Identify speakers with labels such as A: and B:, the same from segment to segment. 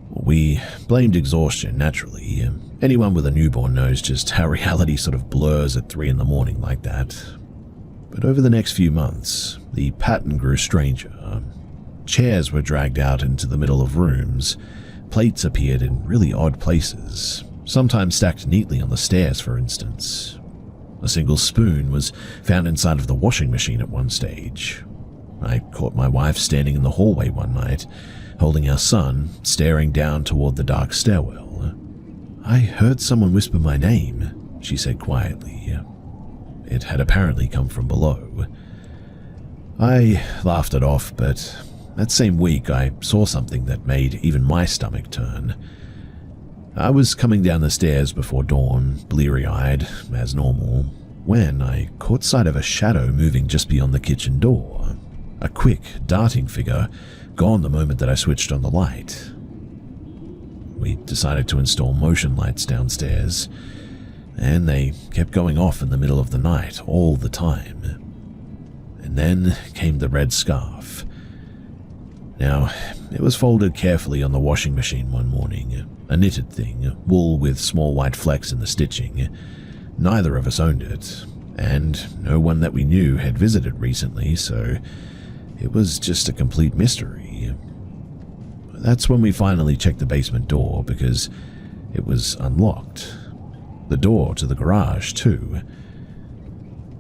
A: We blamed exhaustion, naturally. Anyone with a newborn knows just how reality sort of blurs at 3 a.m. like that. But over the next few months, the pattern grew stranger. Chairs were dragged out into the middle of rooms. Plates appeared in really odd places, sometimes stacked neatly on the stairs, for instance. A single spoon was found inside of the washing machine at one stage. I caught my wife standing in the hallway one night, holding our son, staring down toward the dark stairwell. "I heard someone whisper my name," she said quietly. It had apparently come from below. I laughed it off, but that same week I saw something that made even my stomach turn. I was coming down the stairs before dawn, bleary-eyed, as normal, when I caught sight of a shadow moving just beyond the kitchen door. A quick, darting figure, gone the moment that I switched on the light. We decided to install motion lights downstairs, and they kept going off in the middle of the night all the time. And then came the red scarf. Now, it was folded carefully on the washing machine one morning, a knitted thing, wool with small white flecks in the stitching. Neither of us owned it, and no one that we knew had visited recently, so it was just a complete mystery. That's when we finally checked the basement door, because it was unlocked. The door to the garage, too.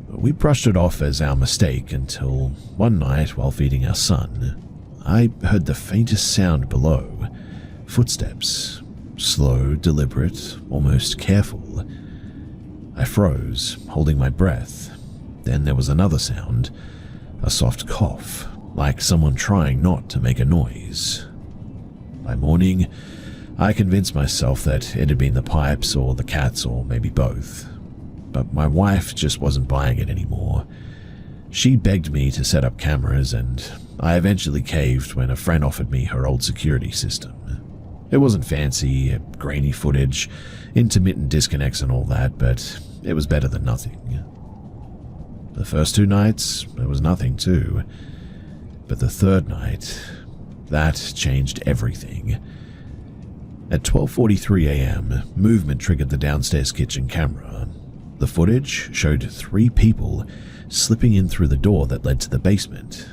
A: We brushed it off as our mistake until one night, while feeding our son, I heard the faintest sound below. Footsteps. Slow, deliberate, almost careful. I froze, holding my breath. Then there was another sound. A soft cough, like someone trying not to make a noise. By morning, I convinced myself that it had been the pipes or the cats or maybe both. But my wife just wasn't buying it anymore. She begged me to set up cameras, and I eventually caved when a friend offered me her old security system. It wasn't fancy, grainy footage, intermittent disconnects and all that, but it was better than nothing. The first 2 nights, there was nothing too. But the third night, that changed everything. At 12:43 a.m., movement triggered the downstairs kitchen camera. The footage showed 3 people slipping in through the door that led to the basement.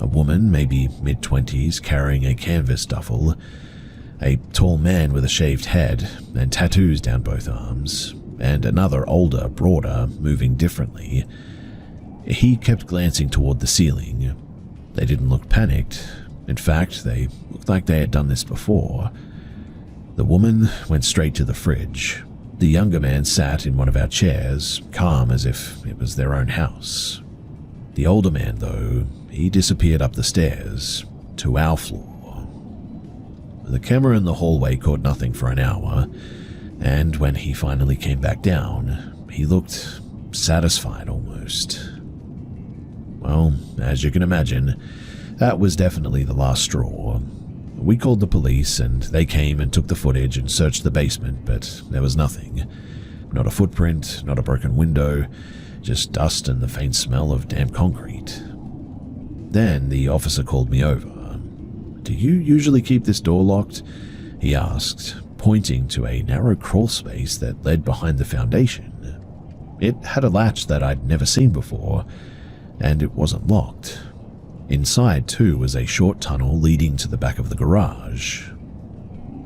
A: A woman, maybe mid-20s, carrying a canvas duffel. A tall man with a shaved head and tattoos down both arms. And another older, broader, moving differently. He kept glancing toward the ceiling. They didn't look panicked. In fact, they looked like they had done this before. The woman went straight to the fridge. The younger man sat in one of our chairs, calm as if it was their own house. The older man, though, he disappeared up the stairs to our floor. The camera in the hallway caught nothing for an hour, and when he finally came back down, he looked satisfied almost. Well, as you can imagine, that was definitely the last straw. We called the police, and they came and took the footage and searched the basement, but there was nothing. Not a footprint, not a broken window, just dust and the faint smell of damp concrete. Then the officer called me over. "Do you usually keep this door locked?" he asked, pointing to a narrow crawl space that led behind the foundation. It had a latch that I'd never seen before, and it wasn't locked. Inside, too, was a short tunnel leading to the back of the garage.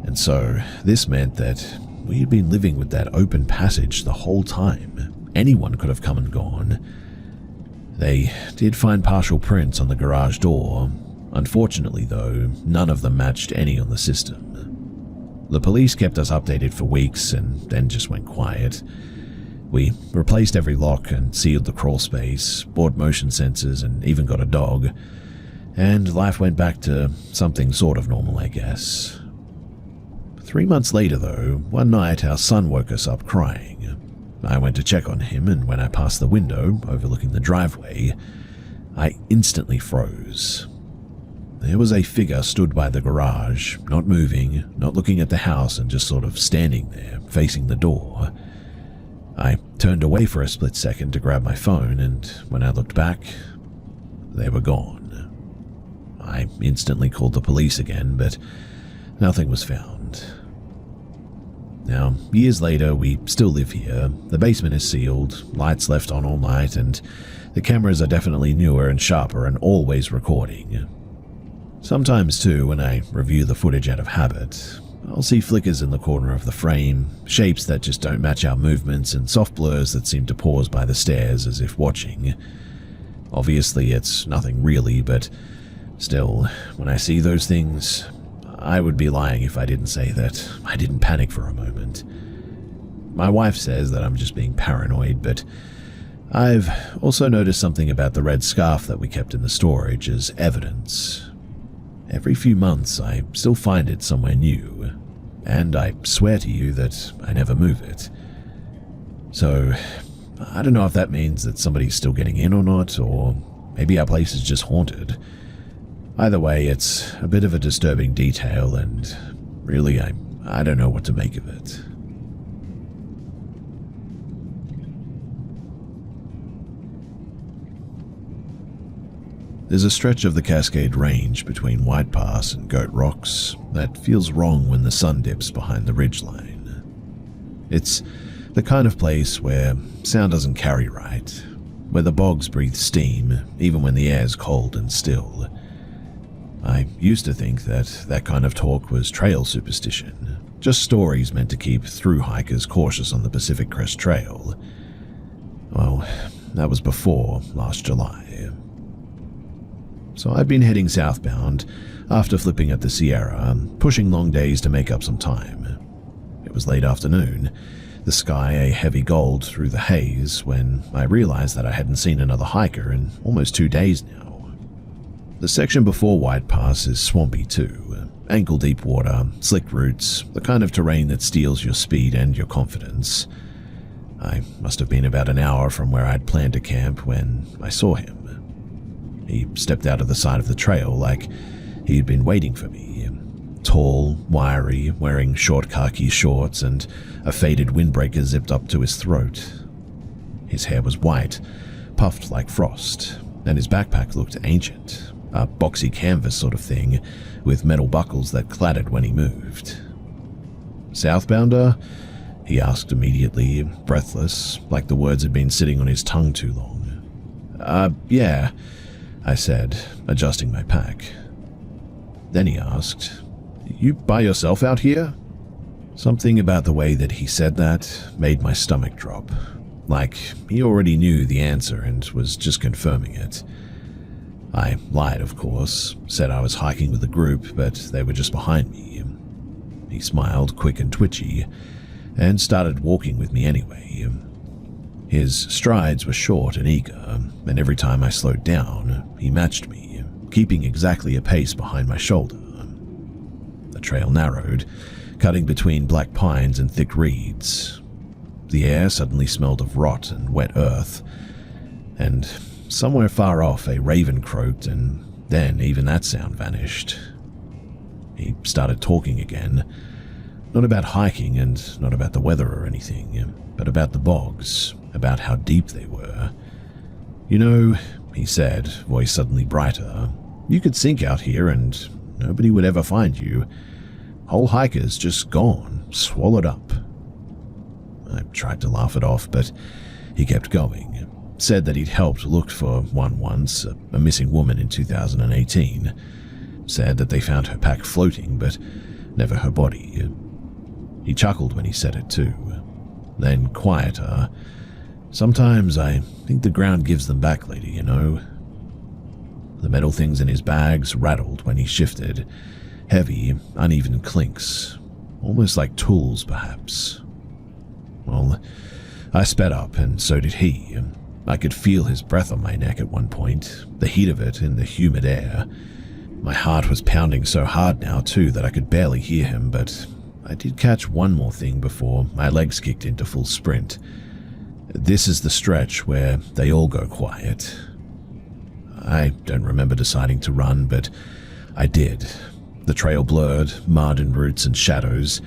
A: And so, this meant that we had been living with that open passage the whole time. Anyone could have come and gone. They did find partial prints on the garage door. Unfortunately, though, none of them matched any on the system. The police kept us updated for weeks and then just went quiet. We replaced every lock and sealed the crawl space, bought motion sensors, and even got a dog. And life went back to something sort of normal, I guess. 3 months later, though, one night our son woke us up crying. I went to check on him, and when I passed the window overlooking the driveway, I instantly froze. There was a figure stood by the garage, not moving, not looking at the house, and just sort of standing there, facing the door. I turned away for a split second to grab my phone, and when I looked back, they were gone. I instantly called the police again, but nothing was found. Now, years later, we still live here. The basement is sealed, lights left on all night, and the cameras are definitely newer and sharper and always recording. Sometimes, too, when I review the footage out of habit, I'll see flickers in the corner of the frame, shapes that just don't match our movements, and soft blurs that seem to pause by the stairs as if watching. Obviously, it's nothing really, but still, when I see those things, I would be lying if I didn't say that I didn't panic for a moment. My wife says that I'm just being paranoid, but I've also noticed something about the red scarf that we kept in the storage as evidence. Every few months, I still find it somewhere new, and I swear to you that I never move it. So, I don't know if that means that somebody's still getting in or not, or maybe our place is just haunted. Either way, it's a bit of a disturbing detail, and really, I don't know what to make of it. There's a stretch of the Cascade Range between White Pass and Goat Rocks that feels wrong when the sun dips behind the ridgeline. It's the kind of place where sound doesn't carry right, where the bogs breathe steam even when the air's cold and still. I used to think that kind of talk was trail superstition, just stories meant to keep through hikers cautious on the Pacific Crest Trail. Well, that was before last July. So I'd been heading southbound after flipping at the Sierra, pushing long days to make up some time. It was late afternoon, the sky a heavy gold through the haze, when I realized that I hadn't seen another hiker in almost 2 days now. The section before White Pass is swampy too, ankle-deep water, slick roots, the kind of terrain that steals your speed and your confidence. I must have been about an hour from where I'd planned to camp when I saw him. He stepped out of the side of the trail like he'd been waiting for me. Tall, wiry, wearing short khaki shorts and a faded windbreaker zipped up to his throat. His hair was white, puffed like frost, and his backpack looked ancient, a boxy canvas sort of thing with metal buckles that clattered when he moved. "Southbounder?" he asked immediately, breathless, like the words had been sitting on his tongue too long. Yeah," I said, adjusting my pack. Then he asked, "You by yourself out here?" Something about the way that he said that made my stomach drop, like he already knew the answer and was just confirming it. I lied, of course, said I was hiking with a group, but they were just behind me. He smiled, quick and twitchy, and started walking with me anyway. His strides were short and eager, and every time I slowed down, he matched me, keeping exactly a pace behind my shoulder. The trail narrowed, cutting between black pines and thick reeds. The air suddenly smelled of rot and wet earth, and somewhere far off a raven croaked, and then even that sound vanished. He started talking again, not about hiking and not about the weather or anything, but about the bogs, about how deep they were. "You know," he said, voice suddenly brighter, "you could sink out here and nobody would ever find you. Whole hikers just gone, swallowed up." I tried to laugh it off, but he kept going. Said that he'd helped look for one once, a missing woman in 2018. Said that they found her pack floating, but never her body. He chuckled when he said it too. Then quieter, "Sometimes I think the ground gives them back later, you know." The metal things in his bags rattled when he shifted, heavy, uneven clinks, almost like tools perhaps. Well, I sped up, and so did he. I could feel his breath on my neck at one point, the heat of it in the humid air. My heart was pounding so hard now too that I could barely hear him, but I did catch one more thing before my legs kicked into full sprint. "This is the stretch where they all go quiet." I don't remember deciding to run, but I did. The trail blurred, mud and roots and shadows.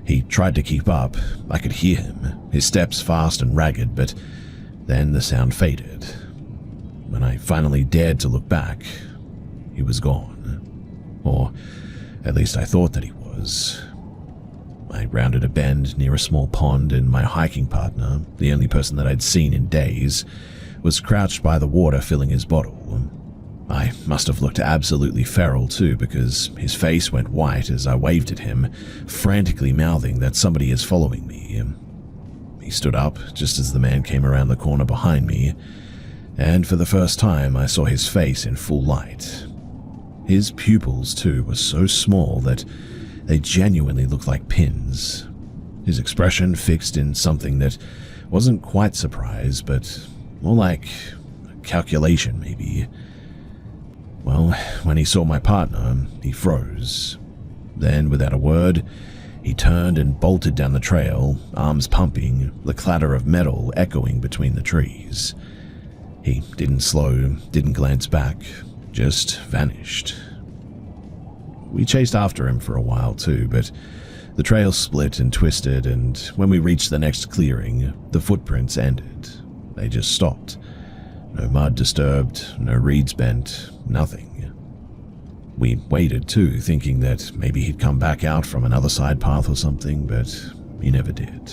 A: He tried to keep up. I could hear him, his steps fast and ragged, but then the sound faded. When I finally dared to look back, he was gone. Or At least I thought that he was. I rounded a bend near a small pond, and my hiking partner, the only person that I'd seen in days, was crouched by the water filling his bottle. I must have looked absolutely feral too, because his face went white as I waved at him, frantically mouthing that somebody is following me. He stood up just as the man came around the corner behind me, and for the first time I saw his face in full light. His pupils too were so small that they genuinely looked like pins. His expression fixed in something that wasn't quite surprise, but more like calculation maybe. Well, when he saw my partner, he froze. Then, without a word, he turned and bolted down the trail, arms pumping, the clatter of metal echoing between the trees. He didn't slow, didn't glance back, just vanished. We chased after him for a while too, but the trail split and twisted, and when we reached the next clearing, the footprints ended. They just stopped. No mud disturbed, no reeds bent, nothing. We waited too, thinking that maybe he'd come back out from another side path or something, but he never did.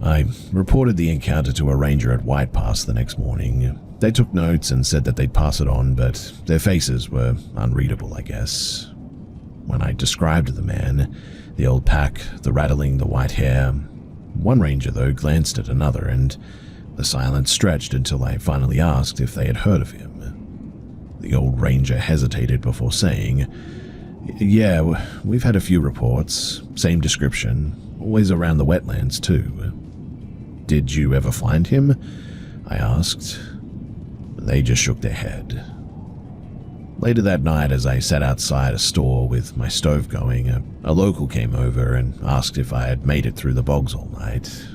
A: I reported the encounter to a ranger at White Pass the next morning. They took notes and said that they'd pass it on, but their faces were unreadable, I guess. When I described the man, the old pack, the rattling, the white hair, one ranger, though, glanced at another, and the silence stretched until I finally asked if they had heard of him. The old ranger hesitated before saying, "Yeah, we've had a few reports, same description, always around the wetlands too." "Did you ever find him?" I asked. They just shook their head. Later that night, as I sat outside a store with my stove going, a local came over and asked if I had made it through the bogs all night.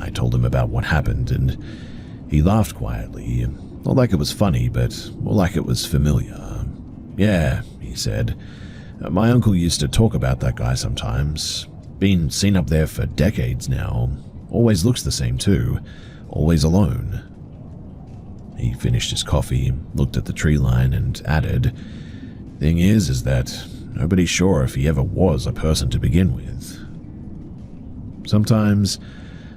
A: I told him about what happened, and he laughed quietly, not like it was funny, but more like it was familiar. "Yeah," he said, "my uncle used to talk about that guy sometimes. Been seen up there for decades now. Always looks the same too, always alone." He finished his coffee, looked at the tree line, and added, "Thing is that nobody's sure if he ever was a person to begin with." Sometimes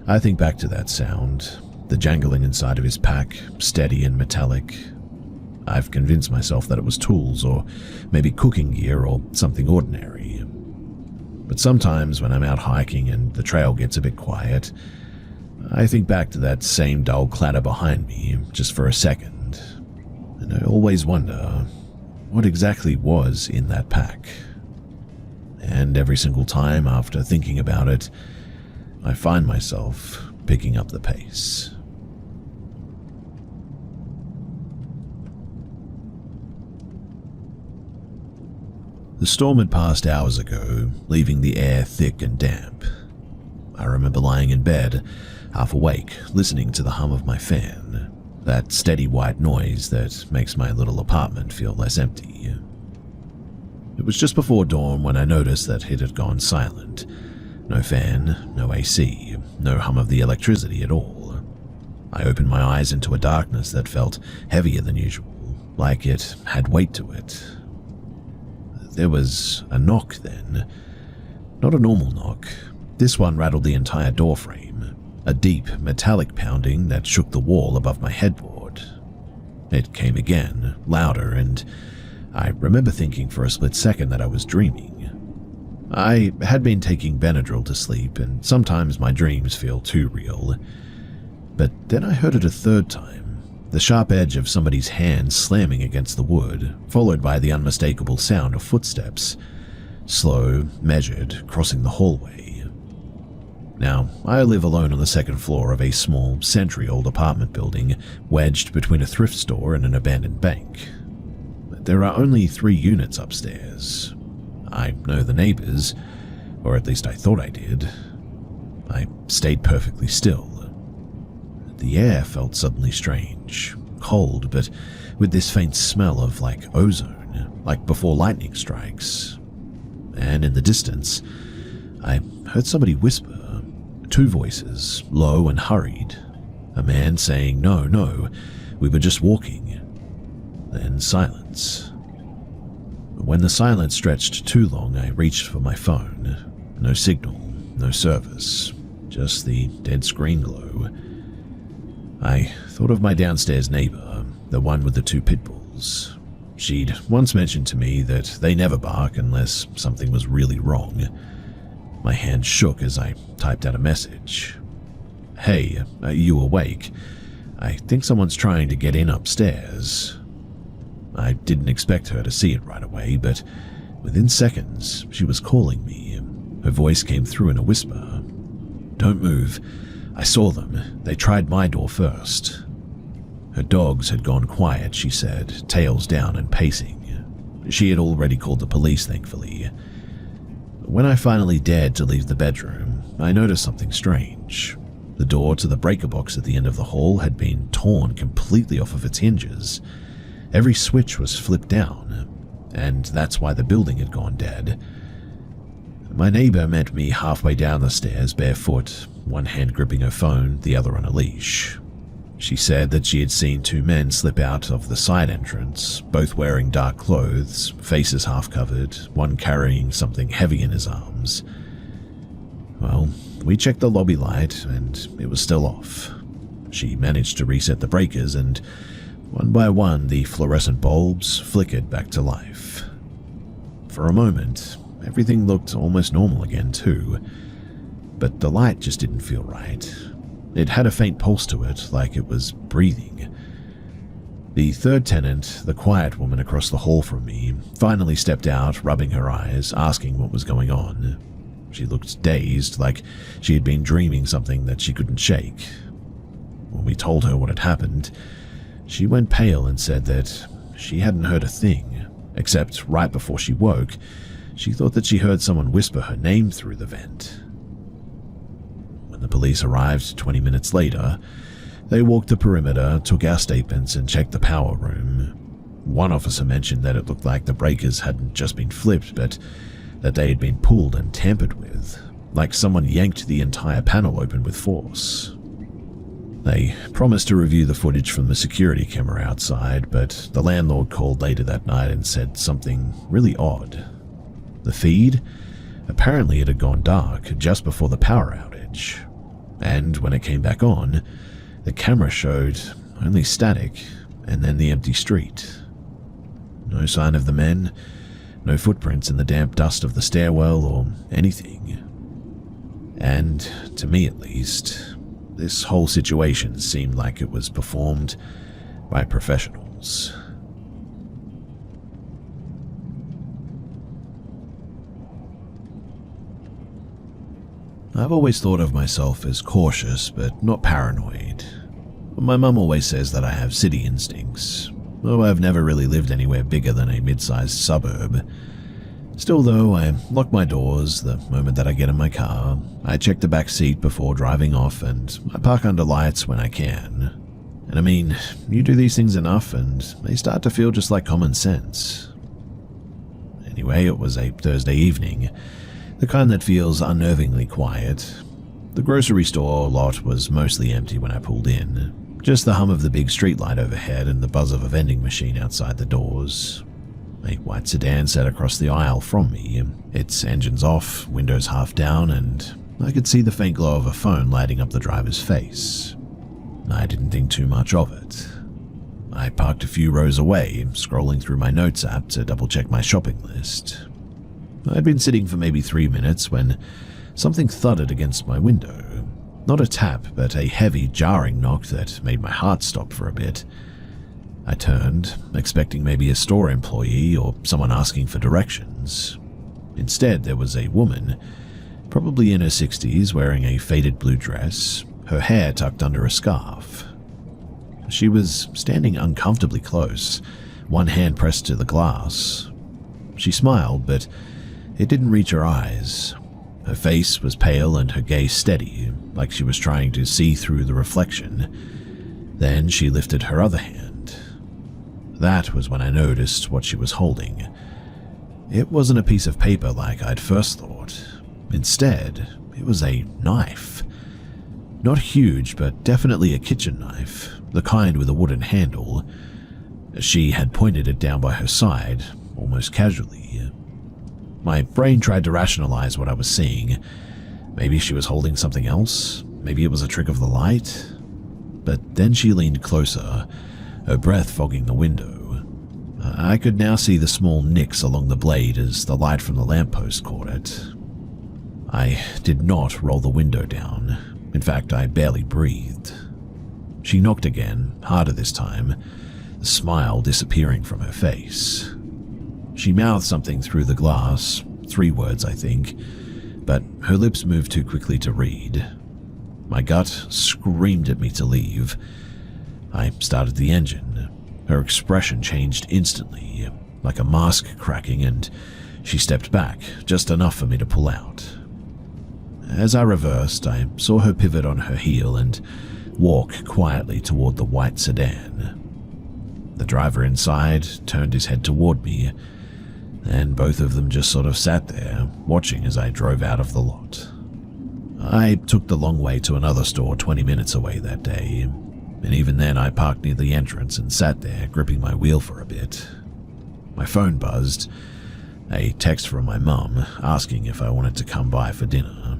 A: I think back to that sound, the jangling inside of his pack, steady and metallic. I've convinced myself that it was tools, or maybe cooking gear, or something ordinary. But sometimes when I'm out hiking and the trail gets a bit quiet, I think back to that same dull clatter behind me just for a second, and I always wonder what exactly was in that pack. And every single time after thinking about it, I find myself picking up the pace. The storm had passed hours ago, leaving the air thick and damp. I remember lying in bed, half awake, listening to the hum of my fan, that steady white noise that makes my little apartment feel less empty. It was just before dawn when I noticed that it had gone silent. No fan, no AC, no hum of the electricity at all. I opened my eyes into a darkness that felt heavier than usual, like it had weight to it. There was a knock then. Not a normal knock. This one rattled the entire doorframe, a deep, metallic pounding that shook the wall above my headboard. It came again, louder, and I remember thinking for a split second that I was dreaming. I had been taking Benadryl to sleep, and sometimes my dreams feel too real. But then I heard it a third time, the sharp edge of somebody's hand slamming against the wood, followed by the unmistakable sound of footsteps, slow, measured, crossing the hallway. Now, I live alone on the second floor of a small, century-old apartment building wedged between a thrift store and an abandoned bank. There are only 3 units upstairs. I know the neighbors, or at least I thought I did. I stayed perfectly still. The air felt suddenly strange, cold, but with this faint smell of like ozone, like before lightning strikes. And in the distance, I heard somebody whisper, 2 voices, low and hurried. A man saying, "No, we were just walking." Then silence. When the silence stretched too long, I reached for my phone. No signal, no service, just the dead screen glow. I thought of my downstairs neighbor, the one with the 2 pit bulls. She'd once mentioned to me that they never bark unless something was really wrong. My hand shook as I typed out a message. "Hey, are you awake? I think someone's trying to get in upstairs." I didn't expect her to see it right away, but within seconds, she was calling me. Her voice came through in a whisper. "Don't move. I saw them. They tried my door first." Her dogs had gone quiet, she said, tails down and pacing. She had already called the police, thankfully. When I finally dared to leave the bedroom, I noticed something strange. The door to the breaker box at the end of the hall had been torn completely off of its hinges. Every switch was flipped down, and that's why the building had gone dead. My neighbor met me halfway down the stairs barefoot, one hand gripping her phone, the other on a leash. She said that she had seen 2 men slip out of the side entrance, both wearing dark clothes, faces half covered, one carrying something heavy in his arms. Well, we checked the lobby light, and it was still off. She managed to reset the breakers, and one by one the fluorescent bulbs flickered back to life. For a moment, everything looked almost normal again too, but the light just didn't feel right. It had a faint pulse to it, like it was breathing. The 3rd tenant, the quiet woman across the hall from me, finally stepped out, rubbing her eyes, asking what was going on. She looked dazed, like she had been dreaming something that she couldn't shake. When we told her what had happened, she went pale and said that she hadn't heard a thing, except right before she woke, she thought that she heard someone whisper her name through the vent. When the police arrived 20 minutes later, they walked the perimeter, took our statements, and checked the power room. One officer mentioned that it looked like the breakers hadn't just been flipped, but that they had been pulled and tampered with, like someone yanked the entire panel open with force. They promised to review the footage from the security camera outside, but the landlord called later that night and said something really odd. The feed? Apparently it had gone dark just before the power outage, and when it came back on, the camera showed only static and then the empty street. No sign of the men, no footprints in the damp dust of the stairwell or anything. And, to me at least, this whole situation seemed like it was performed by professionals. I've always thought of myself as cautious but not paranoid. My mum always says that I have city instincts, though I've never really lived anywhere bigger than a mid-sized suburb. Still though, I lock my doors the moment that I get in my car, I check the back seat before driving off, and I park under lights when I can. And I mean, you do these things enough and they start to feel just like common sense. Anyway, it was a Thursday evening, the kind that feels unnervingly quiet. The grocery store lot was mostly empty when I pulled in, just the hum of the big streetlight overhead and the buzz of a vending machine outside the doors. A white sedan sat across the aisle from me, its engines off, windows half down, and I could see the faint glow of a phone lighting up the driver's face. I didn't think too much of it. I parked a few rows away, scrolling through my notes app to double-check my shopping list. I'd been sitting for maybe 3 minutes when something thudded against my window. Not a tap, but a heavy, jarring knock that made my heart stop for a bit. I turned, expecting maybe a store employee or someone asking for directions. Instead, there was a woman, probably in her 60s, wearing a faded blue dress, her hair tucked under a scarf. She was standing uncomfortably close, one hand pressed to the glass. She smiled, but it didn't reach her eyes. Her face was pale and her gaze steady, like she was trying to see through the reflection. Then she lifted her other hand. That was when I noticed what she was holding. It wasn't a piece of paper like I'd first thought. Instead, it was a knife. Not huge, but definitely a kitchen knife, the kind with a wooden handle. She had pointed it down by her side, almost casually. My brain tried to rationalize what I was seeing. Maybe she was holding something else. Maybe it was a trick of the light. But then she leaned closer, her breath fogging the window. I could now see the small nicks along the blade as the light from the lamppost caught it. I did not roll the window down. In fact, I barely breathed. She knocked again, harder this time, the smile disappearing from her face. She mouthed something through the glass, 3 words, I think, but her lips moved too quickly to read. My gut screamed at me to leave. I started the engine. Her expression changed instantly, like a mask cracking, and she stepped back, just enough for me to pull out. As I reversed, I saw her pivot on her heel and walk quietly toward the white sedan. The driver inside turned his head toward me, and both of them just sort of sat there, watching as I drove out of the lot. I took the long way to another store 20 minutes away that day, and even then I parked near the entrance and sat there, gripping my wheel for a bit. My phone buzzed, a text from my mum asking if I wanted to come by for dinner.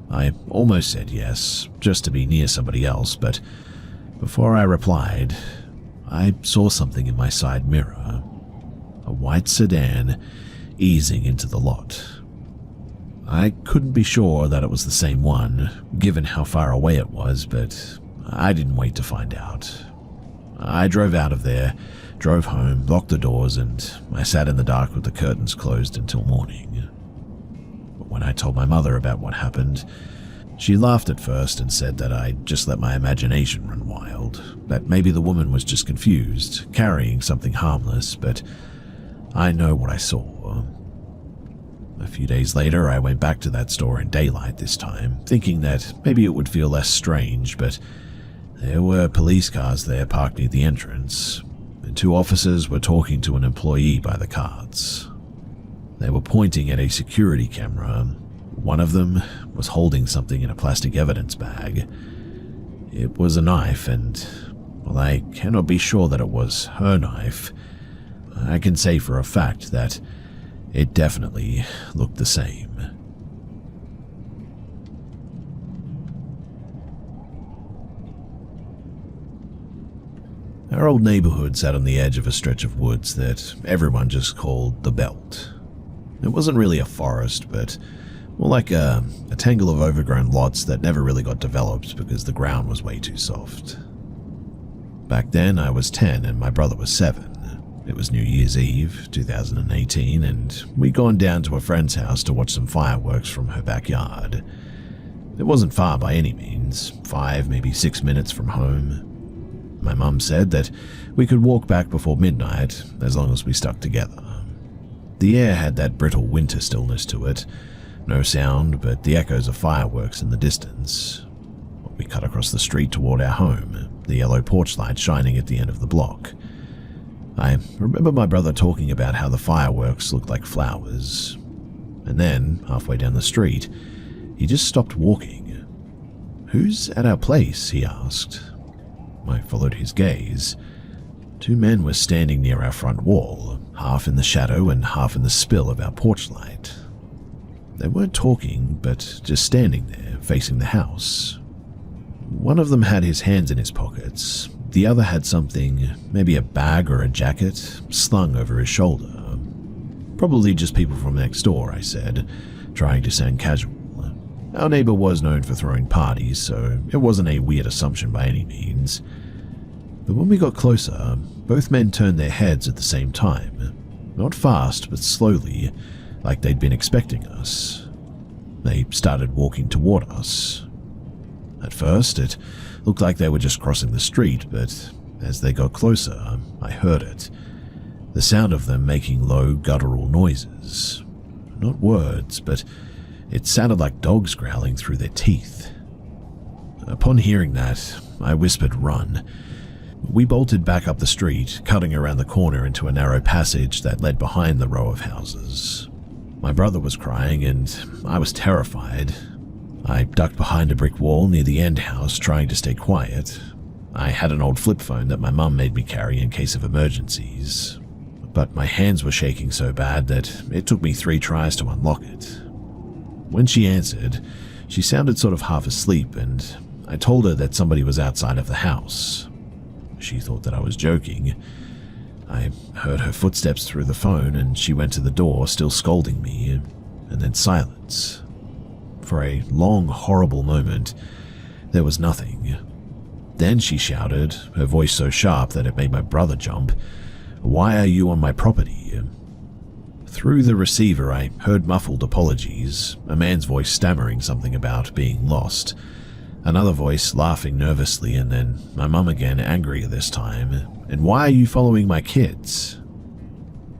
A: I almost said yes, just to be near somebody else, but before I replied, I saw something in my side mirror. A white sedan easing into the lot. I couldn't be sure that it was the same one, given how far away it was, but I didn't wait to find out. I drove out of there, drove home, locked the doors, and I sat in the dark with the curtains closed until morning. But when I told my mother about what happened, she laughed at first and said that I'd just let my imagination run wild, that maybe the woman was just confused, carrying something harmless, but I know what I saw. A few days later, I went back to that store in daylight this time, thinking that maybe it would feel less strange, but there were police cars there parked near the entrance, and 2 officers were talking to an employee by the carts. They were pointing at a security camera. One of them was holding something in a plastic evidence bag. It was a knife, and while I cannot be sure that it was her knife, I can say for a fact that it definitely looked the same. Our old neighborhood sat on the edge of a stretch of woods that everyone just called the Belt. It wasn't really a forest, but more like a tangle of overgrown lots that never really got developed because the ground was way too soft. Back then, I was 10 and my brother was 7. It was New Year's Eve, 2018, and we'd gone down to a friend's house to watch some fireworks from her backyard. It wasn't far by any means, 5, maybe 6 minutes from home. My mum said that we could walk back before midnight as long as we stuck together. The air had that brittle winter stillness to it, no sound but the echoes of fireworks in the distance. We cut across the street toward our home, the yellow porch light shining at the end of the block. I remember my brother talking about how the fireworks looked like flowers. And then, halfway down the street, he just stopped walking. "Who's at our place?" he asked. I followed his gaze. 2 men were standing near our front wall, half in the shadow and half in the spill of our porch light. They weren't talking, but just standing there, facing the house. One of them had his hands in his pockets. The other had something, maybe a bag or a jacket, slung over his shoulder. "Probably just people from next door," I said, trying to sound casual. Our neighbor was known for throwing parties, so it wasn't a weird assumption by any means. But when we got closer, both men turned their heads at the same time. Not fast, but slowly, like they'd been expecting us. They started walking toward us. At first, it looked like they were just crossing the street, but as they got closer, I heard it. The sound of them making low, guttural noises. Not words, but it sounded like dogs growling through their teeth. Upon hearing that, I whispered, "Run." We bolted back up the street, cutting around the corner into a narrow passage that led behind the row of houses. My brother was crying, and I was terrified. I ducked behind a brick wall near the end house, trying to stay quiet. I had an old flip phone that my mum made me carry in case of emergencies. but my hands were shaking so bad that it took me 3 tries to unlock it. When she answered, she sounded sort of half asleep, and I told her that somebody was outside of the house. She thought that I was joking. I heard her footsteps through the phone, and she went to the door, still scolding me, and then silence. For a long, horrible moment, there was nothing. Then she shouted, her voice so sharp that it made my brother jump, "Why are you on my property?" Through the receiver, I heard muffled apologies, a man's voice stammering something about being lost, another voice laughing nervously, and then my mum again, angrier this time. "And why are you following my kids?"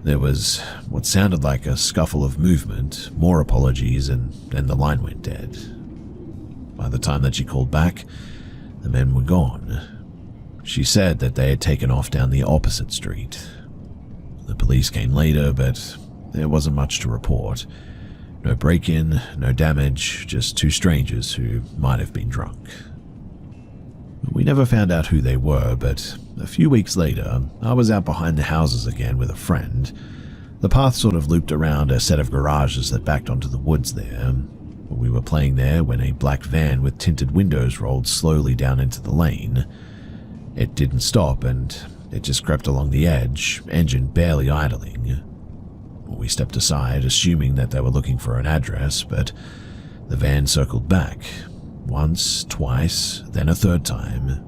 A: There was what sounded like a scuffle of movement, more apologies, and then the line went dead. By the time that she called back, the men were gone. She said that they had taken off down the opposite street. The police came later, but there wasn't much to report. No break-in, no damage, just 2 strangers who might have been drunk. We never found out who they were, but a few weeks later, I was out behind the houses again with a friend. The path sort of looped around a set of garages that backed onto the woods there. We were playing there when a black van with tinted windows rolled slowly down into the lane. It didn't stop, and it just crept along the edge, engine barely idling. We stepped aside, assuming that they were looking for an address, but the van circled back. Once, twice, then a 3rd time.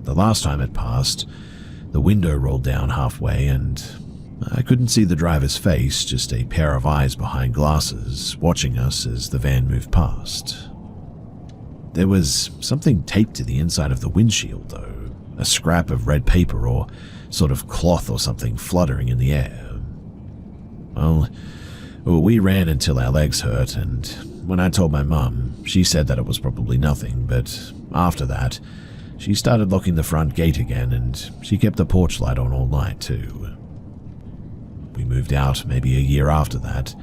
A: The last time it passed, the window rolled down halfway, and I couldn't see the driver's face, just a pair of eyes behind glasses, watching us as the van moved past. There was something taped to the inside of the windshield, though, a scrap of red paper or sort of cloth or something fluttering in the air. Well, we ran until our legs hurt, and when I told my mum, she said that it was probably nothing, but after that, she started locking the front gate again, and she kept the porch light on all night too. We moved out maybe a year after that,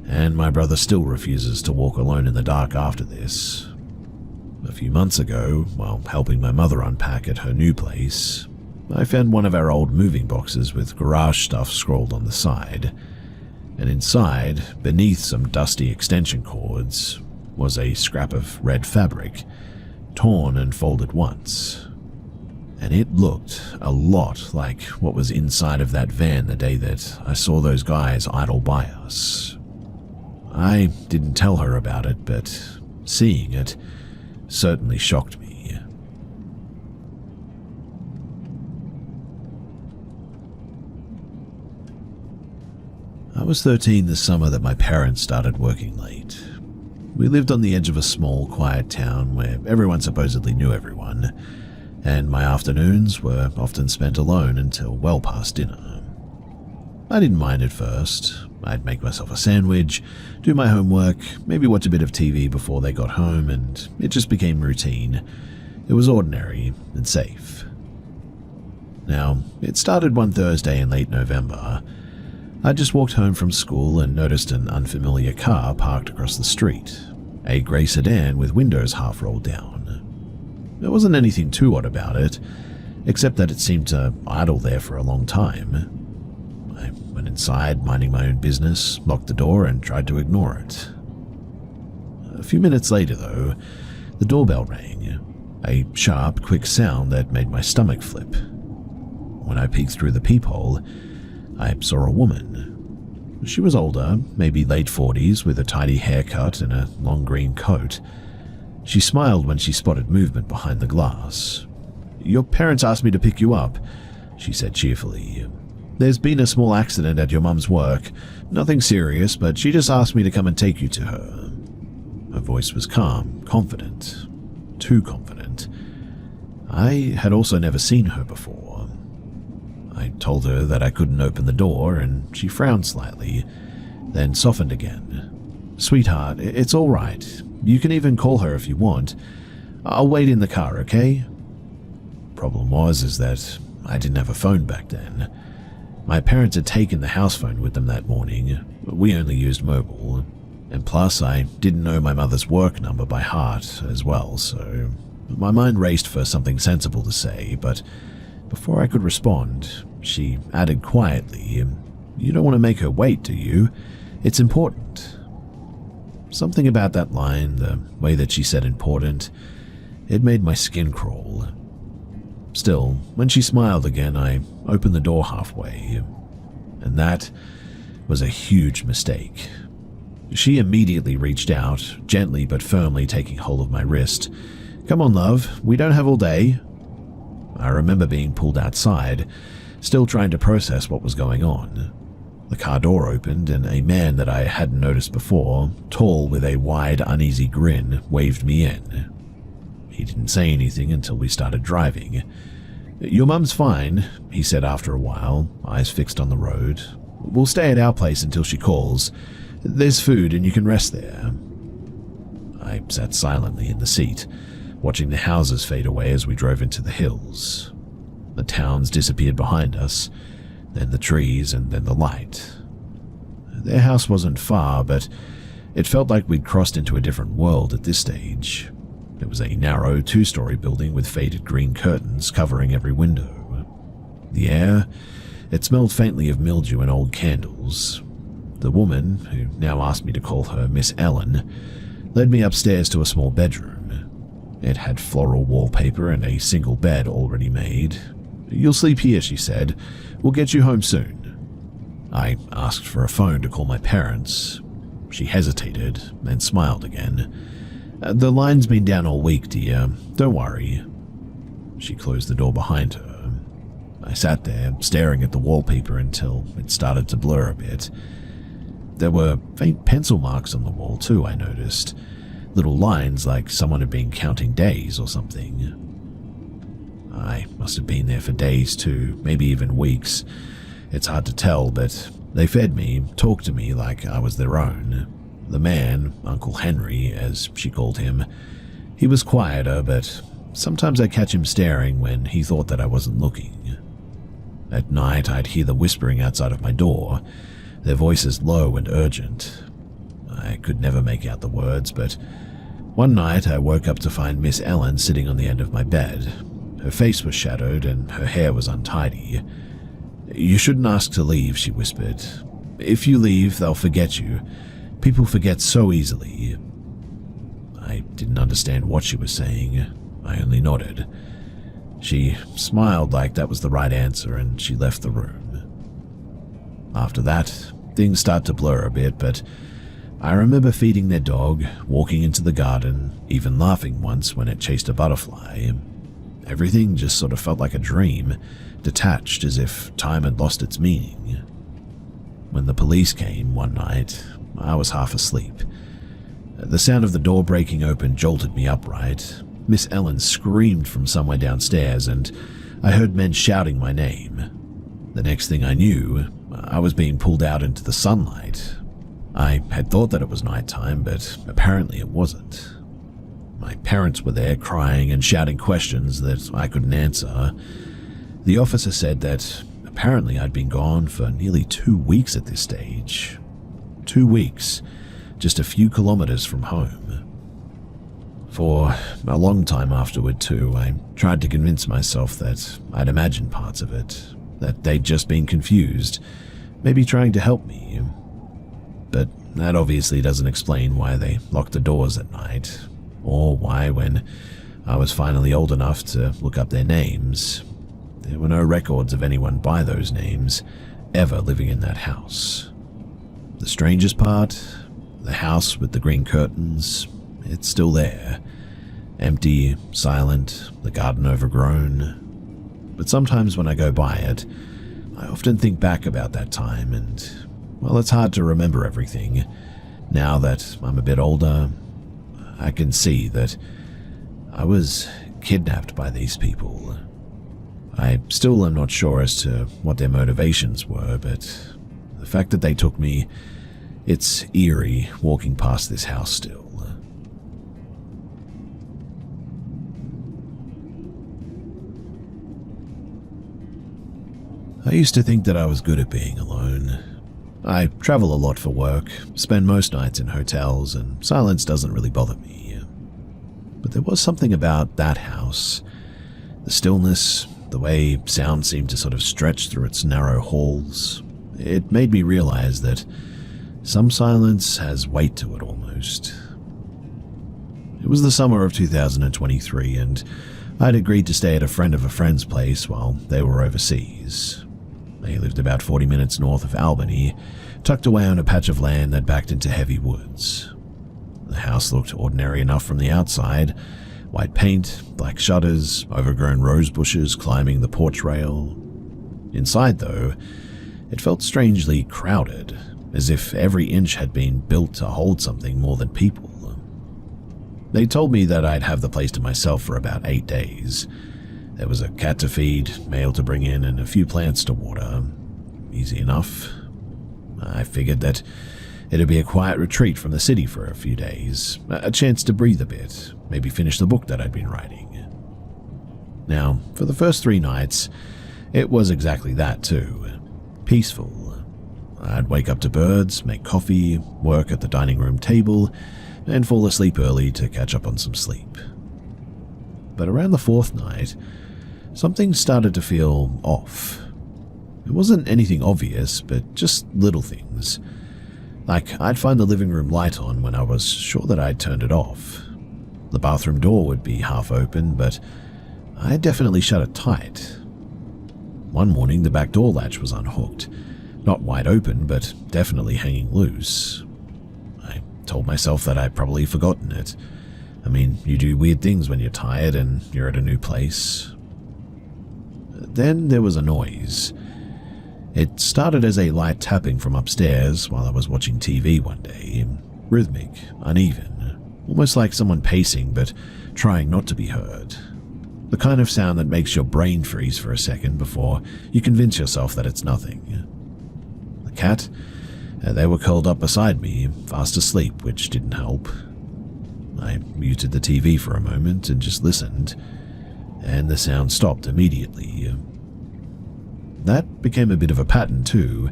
A: and my brother still refuses to walk alone in the dark after this. A few months ago, while helping my mother unpack at her new place, I found one of our old moving boxes with garage stuff scrolled on the side, and inside, beneath some dusty extension cords, was a scrap of red fabric, torn and folded once. And it looked a lot like what was inside of that van the day that I saw those guys idle by us. I didn't tell her about it, but seeing it certainly shocked me. I was 13 the summer that my parents started working late. We lived on the edge of a small, quiet town where everyone supposedly knew everyone, and my afternoons were often spent alone until well past dinner. I didn't mind at first. I'd make myself a sandwich, do my homework, maybe watch a bit of TV before they got home, and it just became routine. It was ordinary and safe. Now, it started one Thursday in late November. I just walked home from school and noticed an unfamiliar car parked across the street, a grey sedan with windows half rolled down. There wasn't anything too odd about it, except that it seemed to idle there for a long time. I went inside, minding my own business, locked the door, and tried to ignore it. A few minutes later, though, the doorbell rang, a sharp, quick sound that made my stomach flip. When I peeked through the peephole, I saw a woman. She was older, maybe late 40s, with a tidy haircut and a long green coat. She smiled when she spotted movement behind the glass. "Your parents asked me to pick you up," she said cheerfully. "There's been a small accident at your mum's work. Nothing serious, but she just asked me to come and take you to her." Her voice was calm, confident. Too confident. I had also never seen her before. I told her that I couldn't open the door, and she frowned slightly, then softened again. "Sweetheart, it's all right. You can even call her if you want. I'll wait in the car, okay?" Problem was that I didn't have a phone back then. My parents had taken the house phone with them that morning. We only used mobile. And plus, I didn't know my mother's work number by heart as well, so my mind raced for something sensible to say, but before I could respond, She added quietly, "You don't want to make her wait, do you? It's important." Something about that line, the way that she said important, it made my skin crawl. Still, when she smiled again, I opened the door halfway, and that was a huge mistake. She immediately reached out, gently but firmly taking hold of my wrist. "Come on, love, we don't have all day." I remember being pulled outside, still trying to process what was going on. The car door opened and a man that I hadn't noticed before, tall with a wide, uneasy grin, waved me in. He didn't say anything until we started driving. "Your mum's fine," he said after a while, eyes fixed on the road. "We'll stay at our place until she calls. There's food and you can rest there." I sat silently in the seat, watching the houses fade away as we drove into the hills. The towns disappeared behind us, then the trees, and then the light. Their house wasn't far, but it felt like we'd crossed into a different world at this stage. It was a narrow, two-story building with faded green curtains covering every window. The air, it smelled faintly of mildew and old candles. The woman, who now asked me to call her Miss Ellen, led me upstairs to a small bedroom. It had floral wallpaper and a single bed already made. "You'll sleep here," she said. "We'll get you home soon." I asked for a phone to call my parents. She hesitated, then smiled again. "The line's been down all week, dear. Don't worry." She closed the door behind her. I sat there, staring at the wallpaper until it started to blur a bit. There were faint pencil marks on the wall too, I noticed. Little lines like someone had been counting days or something. I must have been there for days too, maybe even weeks. It's hard to tell, but they fed me, talked to me like I was their own. The man, Uncle Henry, as she called him, he was quieter, but sometimes I'd catch him staring when he thought that I wasn't looking. At night, I'd hear the whispering outside of my door, their voices low and urgent. I could never make out the words, but one night I woke up to find Miss Ellen sitting on the end of my bed. Her face was shadowed and her hair was untidy. "You shouldn't ask to leave," she whispered. "If you leave, they'll forget you. People forget so easily." I didn't understand what she was saying. I only nodded. She smiled like that was the right answer and she left the room. After that, things started to blur a bit, but I remember feeding their dog, walking into the garden, even laughing once when it chased a butterfly. Everything just sort of felt like a dream, detached as if time had lost its meaning. When the police came one night, I was half asleep. The sound of the door breaking open jolted me upright. Miss Ellen screamed from somewhere downstairs, and I heard men shouting my name. The next thing I knew, I was being pulled out into the sunlight. I had thought that it was nighttime, but apparently it wasn't. My parents were there crying and shouting questions that I couldn't answer. The officer said that apparently I'd been gone for nearly 2 weeks at this stage. 2 weeks, just a few kilometers from home. For a long time afterward too, I tried to convince myself that I'd imagined parts of it, that they'd just been confused, maybe trying to help me. But that obviously doesn't explain why they locked the doors at night, or why, when I was finally old enough to look up their names, there were no records of anyone by those names ever living in that house. The strangest part, the house with the green curtains, it's still there. Empty, silent, the garden overgrown. But sometimes when I go by it, I often think back about that time and, well, it's hard to remember everything. Now that I'm a bit older, I can see that I was kidnapped by these people. I still am not sure as to what their motivations were, but the fact that they took me, it's eerie walking past this house still. I used to think that I was good at being alone. I travel a lot for work, spend most nights in hotels, and silence doesn't really bother me. But there was something about that house. The stillness, the way sound seemed to sort of stretch through its narrow halls. It made me realize that some silence has weight to it almost. It was the summer of 2023, and I'd agreed to stay at a friend of a friend's place while they were overseas. They lived about 40 minutes north of Albany, tucked away on a patch of land that backed into heavy woods. The house looked ordinary enough from the outside: white paint, black shutters, overgrown rose bushes climbing the porch rail. Inside, though, it felt strangely crowded, as if every inch had been built to hold something more than people. They told me that I'd have the place to myself for about 8 days. There was a cat to feed, mail to bring in, and a few plants to water. Easy enough. I figured that it'd be a quiet retreat from the city for a few days, a chance to breathe a bit, maybe finish the book that I'd been writing. Now, for the first 3 nights, it was exactly that too. Peaceful. I'd wake up to birds, make coffee, work at the dining room table, and fall asleep early to catch up on some sleep. But around the 4th night, something started to feel off. It wasn't anything obvious, but just little things. Like, I'd find the living room light on when I was sure that I'd turned it off. The bathroom door would be half open, but I definitely shut it tight. One morning, the back door latch was unhooked. Not wide open, but definitely hanging loose. I told myself that I'd probably forgotten it. I mean, you do weird things when you're tired and you're at a new place. Then there was a noise. It started as a light tapping from upstairs while I was watching TV one day. Rhythmic, uneven, almost like someone pacing but trying not to be heard. The kind of sound that makes your brain freeze for a second before you convince yourself that it's nothing. The cat, they were curled up beside me, fast asleep, which didn't help. I muted the TV for a moment and just listened, and the sound stopped immediately. That became a bit of a pattern too.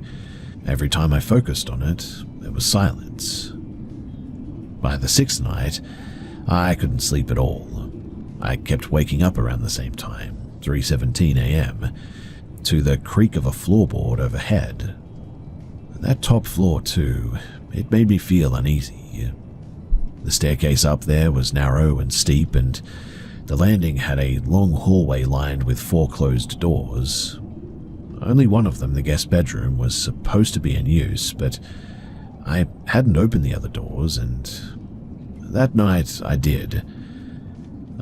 A: Every time I focused on it, there was silence. By the 6th night, I couldn't sleep at all. I kept waking up around the same time, 3:17 a.m., to the creak of a floorboard overhead. That top floor too, it made me feel uneasy. The staircase up there was narrow and steep, and the landing had a long hallway lined with 4 closed doors. Only one of them, the guest bedroom, was supposed to be in use, but I hadn't opened the other doors, and that night I did.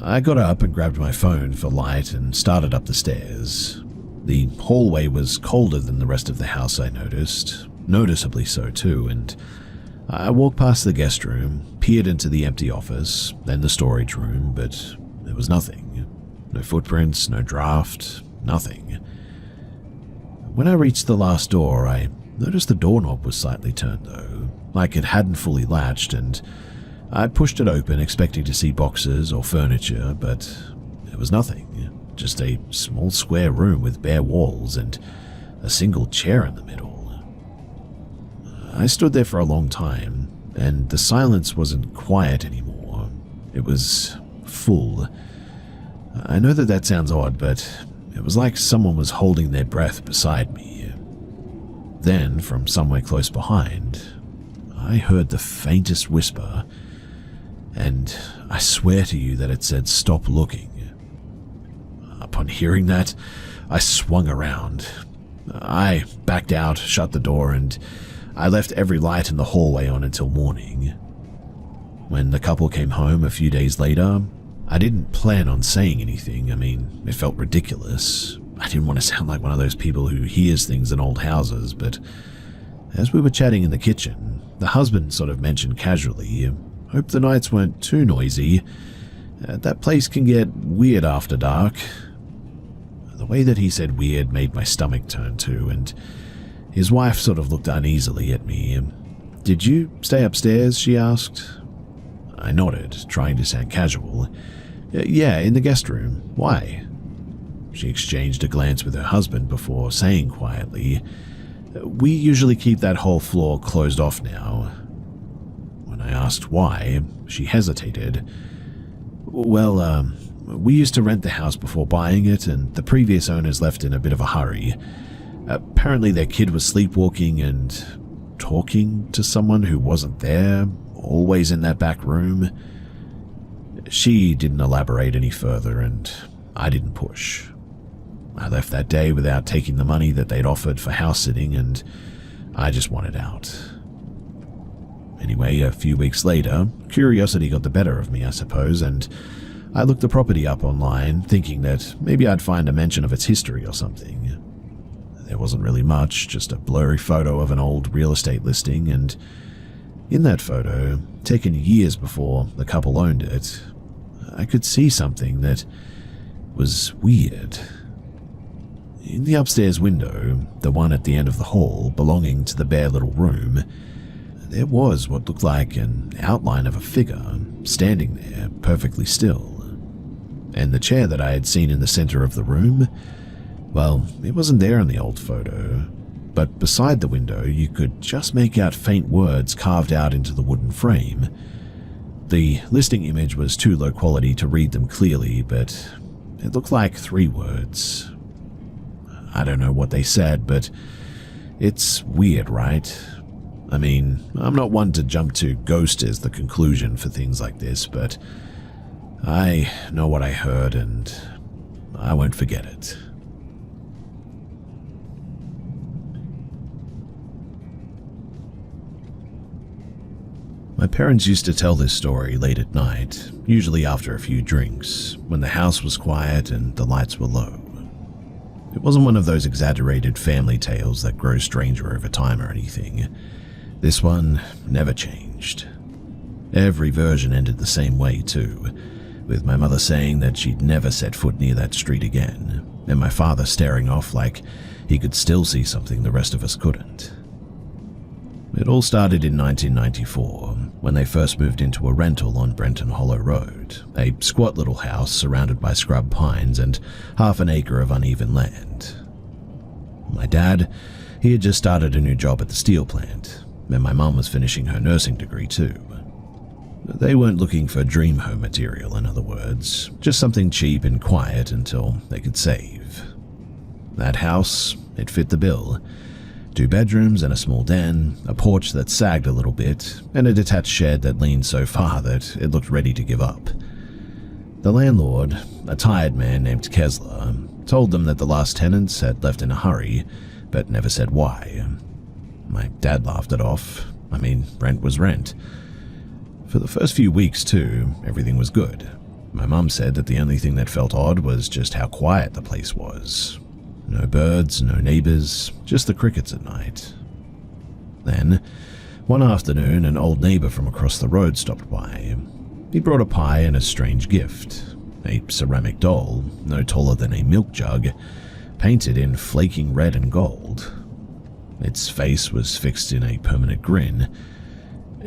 A: I got up and grabbed my phone for light and started up the stairs. The hallway was colder than the rest of the house, I noticed, noticeably so too, and I walked past the guest room, peered into the empty office, then the storage room, but there was nothing. No footprints, no draft, nothing. When I reached the last door, I noticed the doorknob was slightly turned though, like it hadn't fully latched, and I pushed it open expecting to see boxes or furniture, but there was nothing. Just a small square room with bare walls and a single chair in the middle. I stood there for a long time, and the silence wasn't quiet anymore. It was full. I know that sounds odd, but it was like someone was holding their breath beside me. Then, from somewhere close behind, I heard the faintest whisper, and I swear to you that it said, "Stop looking." Upon hearing that, I swung around. I backed out, shut the door, and I left every light in the hallway on until morning. When the couple came home a few days later, I didn't plan on saying anything. I mean, it felt ridiculous. I didn't want to sound like one of those people who hears things in old houses, but as we were chatting in the kitchen, the husband sort of mentioned casually, "Hope the nights weren't too noisy. That place can get weird after dark." The way that he said weird made my stomach turn too, and his wife sort of looked uneasily at me. "Did you stay upstairs?" she asked. I nodded, trying to sound casual. "Yeah, in the guest room. Why?" She exchanged a glance with her husband before saying quietly, "We usually keep that whole floor closed off now." When I asked why, she hesitated. "Well, We used to rent the house before buying it, and the previous owners left in a bit of a hurry. Apparently their kid was sleepwalking and talking to someone who wasn't there, always in that back room. She didn't elaborate any further, and I didn't push. I left that day without taking the money that they'd offered for house sitting, and I just wanted out. Anyway, a few weeks later, curiosity got the better of me, I suppose, and I looked the property up online, thinking that maybe I'd find a mention of its history or something. There wasn't really much, just a blurry photo of an old real estate listing, and in that photo, taken years before the couple owned it, I could see something that was weird. In the upstairs window, the one at the end of the hall belonging to the bare little room, there was what looked like an outline of a figure standing there perfectly still. And the chair that I had seen in the center of the room, well, it wasn't there in the old photo, but beside the window you could just make out faint words carved out into the wooden frame. The listing image was too low quality to read them clearly, but it looked like 3 words. I don't know what they said, but it's weird, right? I mean, I'm not one to jump to ghost as the conclusion for things like this, but I know what I heard and I won't forget it. My parents used to tell this story late at night, usually after a few drinks, when the house was quiet and the lights were low. It wasn't one of those exaggerated family tales that grow stranger over time or anything. This one never changed. Every version ended the same way too, with my mother saying that she'd never set foot near that street again, and my father staring off like he could still see something the rest of us couldn't. It all started in 1994, when they first moved into a rental on Brenton Hollow Road, a squat little house surrounded by scrub pines and half an acre of uneven land. My dad, he had just started a new job at the steel plant, and my mum was finishing her nursing degree too. They weren't looking for dream home material, in other words, just something cheap and quiet until they could save. That house, it fit the bill. 2 bedrooms and a small den, a porch that sagged a little bit, and a detached shed that leaned so far that it looked ready to give up. The landlord, a tired man named Kessler, told them that the last tenants had left in a hurry, but never said why. My dad laughed it off. I mean, rent was rent. For the first few weeks too, everything was good. My mum said that the only thing that felt odd was just how quiet the place was. No birds, no neighbors, just the crickets at night. Then, one afternoon, an old neighbor from across the road stopped by. He brought a pie and a strange gift, a ceramic doll, no taller than a milk jug, painted in flaking red and gold. Its face was fixed in a permanent grin.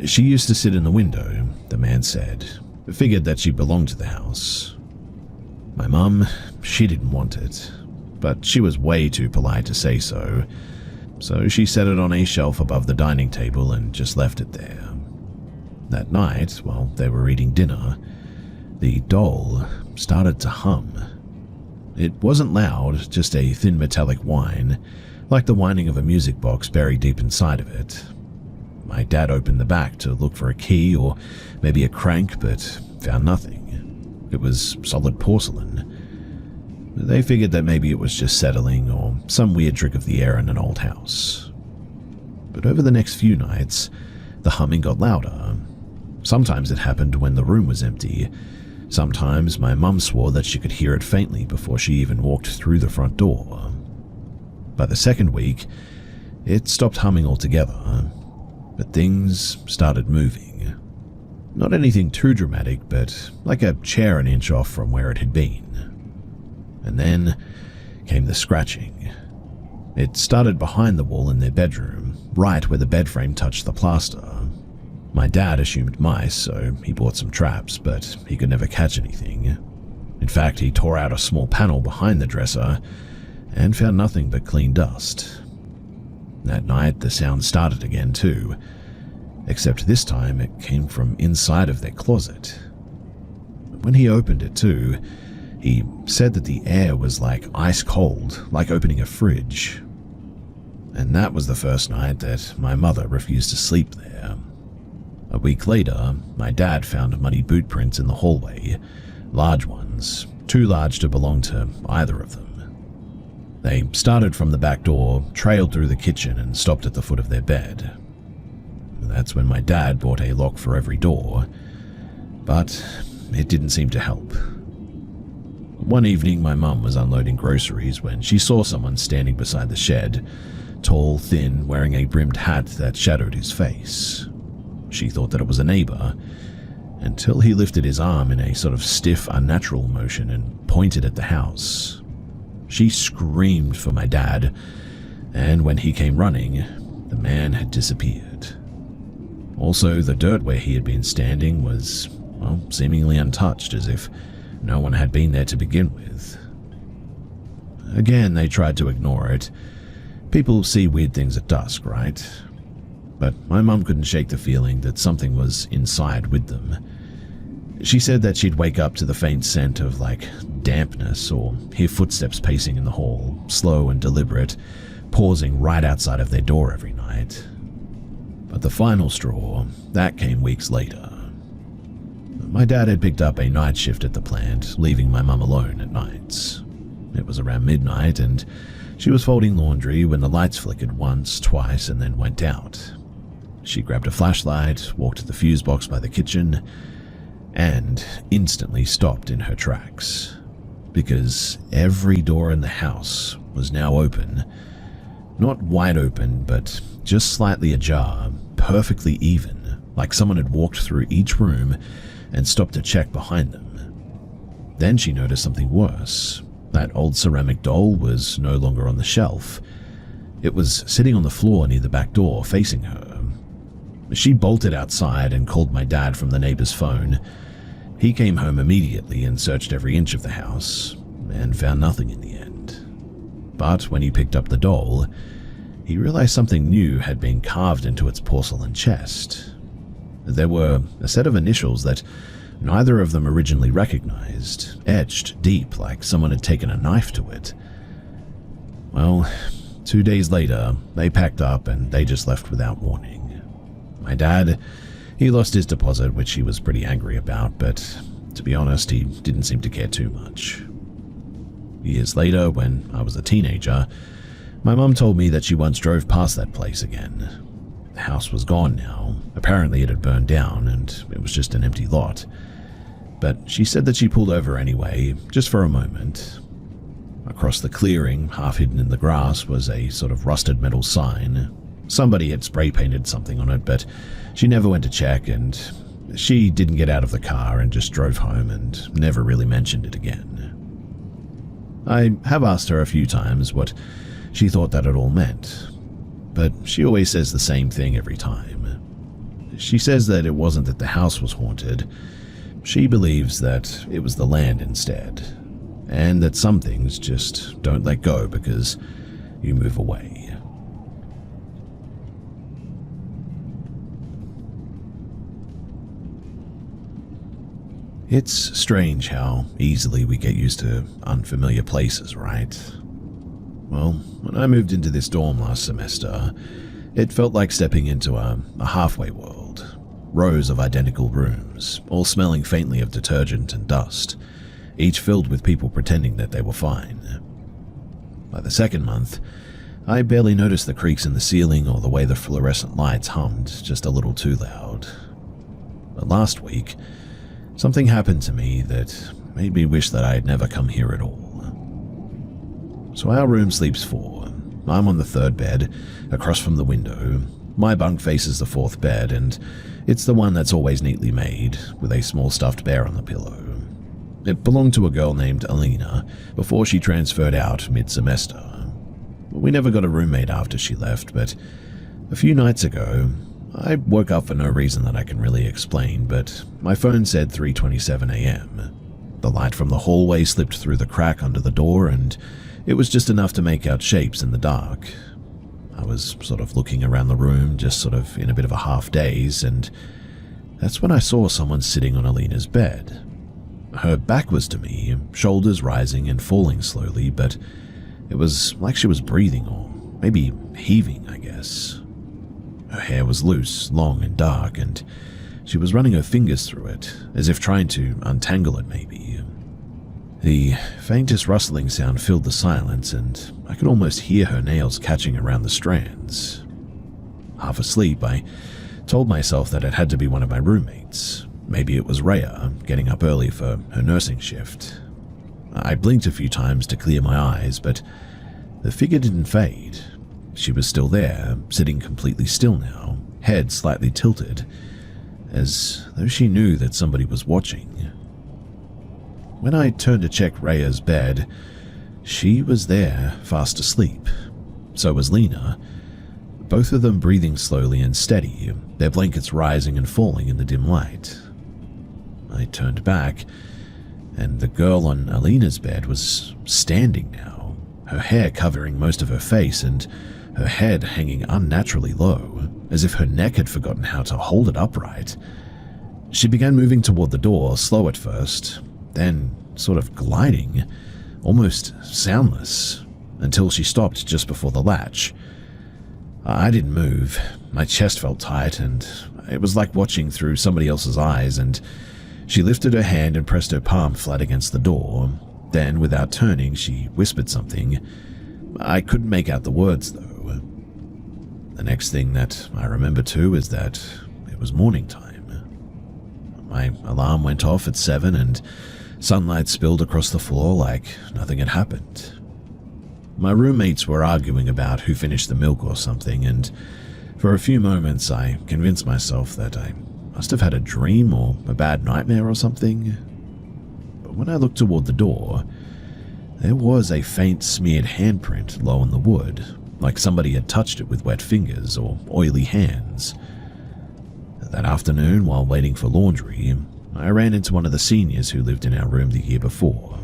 A: She used to sit in the window, the man said, figured that she belonged to the house. My mum, she didn't want it, but she was way too polite to say so, so she set it on a shelf above the dining table and just left it there. That night, while they were eating dinner, the doll started to hum. It wasn't loud, just a thin metallic whine, like the whining of a music box buried deep inside of it. My dad opened the back to look for a key or maybe a crank, but found nothing. It was solid porcelain. They figured that maybe it was just settling or some weird trick of the air in an old house. But over the next few nights, the humming got louder. Sometimes it happened when the room was empty. Sometimes my mum swore that she could hear it faintly before she even walked through the front door. By the second week, it stopped humming altogether, but things started moving. Not anything too dramatic, but like a chair an inch off from where it had been. And then came the scratching. It started behind the wall in their bedroom, right where the bed frame touched the plaster. My dad assumed mice, so he bought some traps, but he could never catch anything. In fact, he tore out a small panel behind the dresser and found nothing but clean dust. That night, the sound started again too, except this time it came from inside of their closet. When he opened it too, He said that the air was like ice cold, like opening a fridge. And that was the first night that my mother refused to sleep there. A week later, my dad found muddy boot prints in the hallway, large ones, too large to belong to either of them. They started from the back door, trailed through the kitchen, and stopped at the foot of their bed. That's when my dad bought a lock for every door, but it didn't seem to help. One evening, my mum was unloading groceries when she saw someone standing beside the shed, tall, thin, wearing a brimmed hat that shadowed his face. She thought that it was a neighbor, until he lifted his arm in a sort of stiff, unnatural motion and pointed at the house. She screamed for my dad, and when he came running, the man had disappeared. Also, the dirt where he had been standing was, well, seemingly untouched, as if no one had been there to begin with. Again, they tried to ignore it. People see weird things at dusk, right? But my mum couldn't shake the feeling that something was inside with them. She said that she'd wake up to the faint scent of, like, dampness or hear footsteps pacing in the hall, slow and deliberate, pausing right outside of their door every night. But the final straw, that came weeks later. My dad had picked up a night shift at the plant, leaving my mum alone at nights. It was around midnight, and she was folding laundry when the lights flickered once, twice, and then went out. She grabbed a flashlight, walked to the fuse box by the kitchen, and instantly stopped in her tracks, because every door in the house was now open. Not wide open, but just slightly ajar, perfectly even, like someone had walked through each room and stopped to check behind them. Then she noticed something worse. That old ceramic doll was no longer on the shelf. It was sitting on the floor near the back door, facing her. She bolted outside and called my dad from the neighbor's phone. He came home immediately and searched every inch of the house, and found nothing in the end. But when he picked up the doll, he realized something new had been carved into its porcelain chest. There were a set of initials that neither of them originally recognized, etched deep like someone had taken a knife to it. Well, 2 days later, they packed up and they just left without warning. My dad, he lost his deposit, which he was pretty angry about, but to be honest, he didn't seem to care too much. Years later, when I was a teenager, my mum told me that she once drove past that place again. The house was gone now. Apparently it had burned down and it was just an empty lot. But she said that she pulled over anyway, just for a moment. Across the clearing, half hidden in the grass, was a sort of rusted metal sign. Somebody had spray painted something on it, but she never went to check, and she didn't get out of the car and just drove home and never really mentioned it again. I have asked her a few times what she thought that it all meant, but she always says the same thing every time. She says that it wasn't that the house was haunted. She believes that it was the land instead, and that some things just don't let go because you move away. It's strange how easily we get used to unfamiliar places, right? Well, when I moved into this dorm last semester, it felt like stepping into a halfway world. Rows of identical rooms, all smelling faintly of detergent and dust, each filled with people pretending that they were fine. By the second month, I barely noticed the creaks in the ceiling or the way the fluorescent lights hummed just a little too loud. But last week, something happened to me that made me wish that I had never come here at all. So our room sleeps 4. I'm on the 3rd bed, across from the window. My bunk faces the 4th bed, and it's the one that's always neatly made, with a small stuffed bear on the pillow. It belonged to a girl named Alina before she transferred out mid-semester. We never got a roommate after she left, but a few nights ago, I woke up for no reason that I can really explain, but my phone said 3:27 a.m. The light from the hallway slipped through the crack under the door, and it was just enough to make out shapes in the dark. I was sort of looking around the room, just sort of in a bit of a half daze, and that's when I saw someone sitting on Alina's bed. Her back was to me, shoulders rising and falling slowly, but it was like she was breathing, or maybe heaving, I guess. Her hair was loose, long and dark, and she was running her fingers through it, as if trying to untangle it maybe. The faintest rustling sound filled the silence, and I could almost hear her nails catching around the strands. Half asleep, I told myself that it had to be one of my roommates. Maybe it was Rhea, getting up early for her nursing shift. I blinked a few times to clear my eyes, but the figure didn't fade. She was still there, sitting completely still now, head slightly tilted, as though she knew that somebody was watching. When I turned to check Rhea's bed, she was there, fast asleep. So was Lena, both of them breathing slowly and steady, their blankets rising and falling in the dim light. I turned back, and the girl on Alina's bed was standing now, her hair covering most of her face and her head hanging unnaturally low, as if her neck had forgotten how to hold it upright. She began moving toward the door, slow at first, then sort of gliding, almost soundless, until she stopped just before the latch. I didn't move. My chest felt tight, and it was like watching through somebody else's eyes, and she lifted her hand and pressed her palm flat against the door. Then, without turning, she whispered something. I couldn't make out the words, though. The next thing that I remember, too, is that it was morning time. My alarm went off at 7, and sunlight spilled across the floor like nothing had happened. My roommates were arguing about who finished the milk or something, and for a few moments I convinced myself that I must have had a dream or a bad nightmare or something. But when I looked toward the door, there was a faint smeared handprint low on the wood, like somebody had touched it with wet fingers or oily hands. That afternoon, while waiting for laundry, I ran into one of the seniors who lived in our room the year before.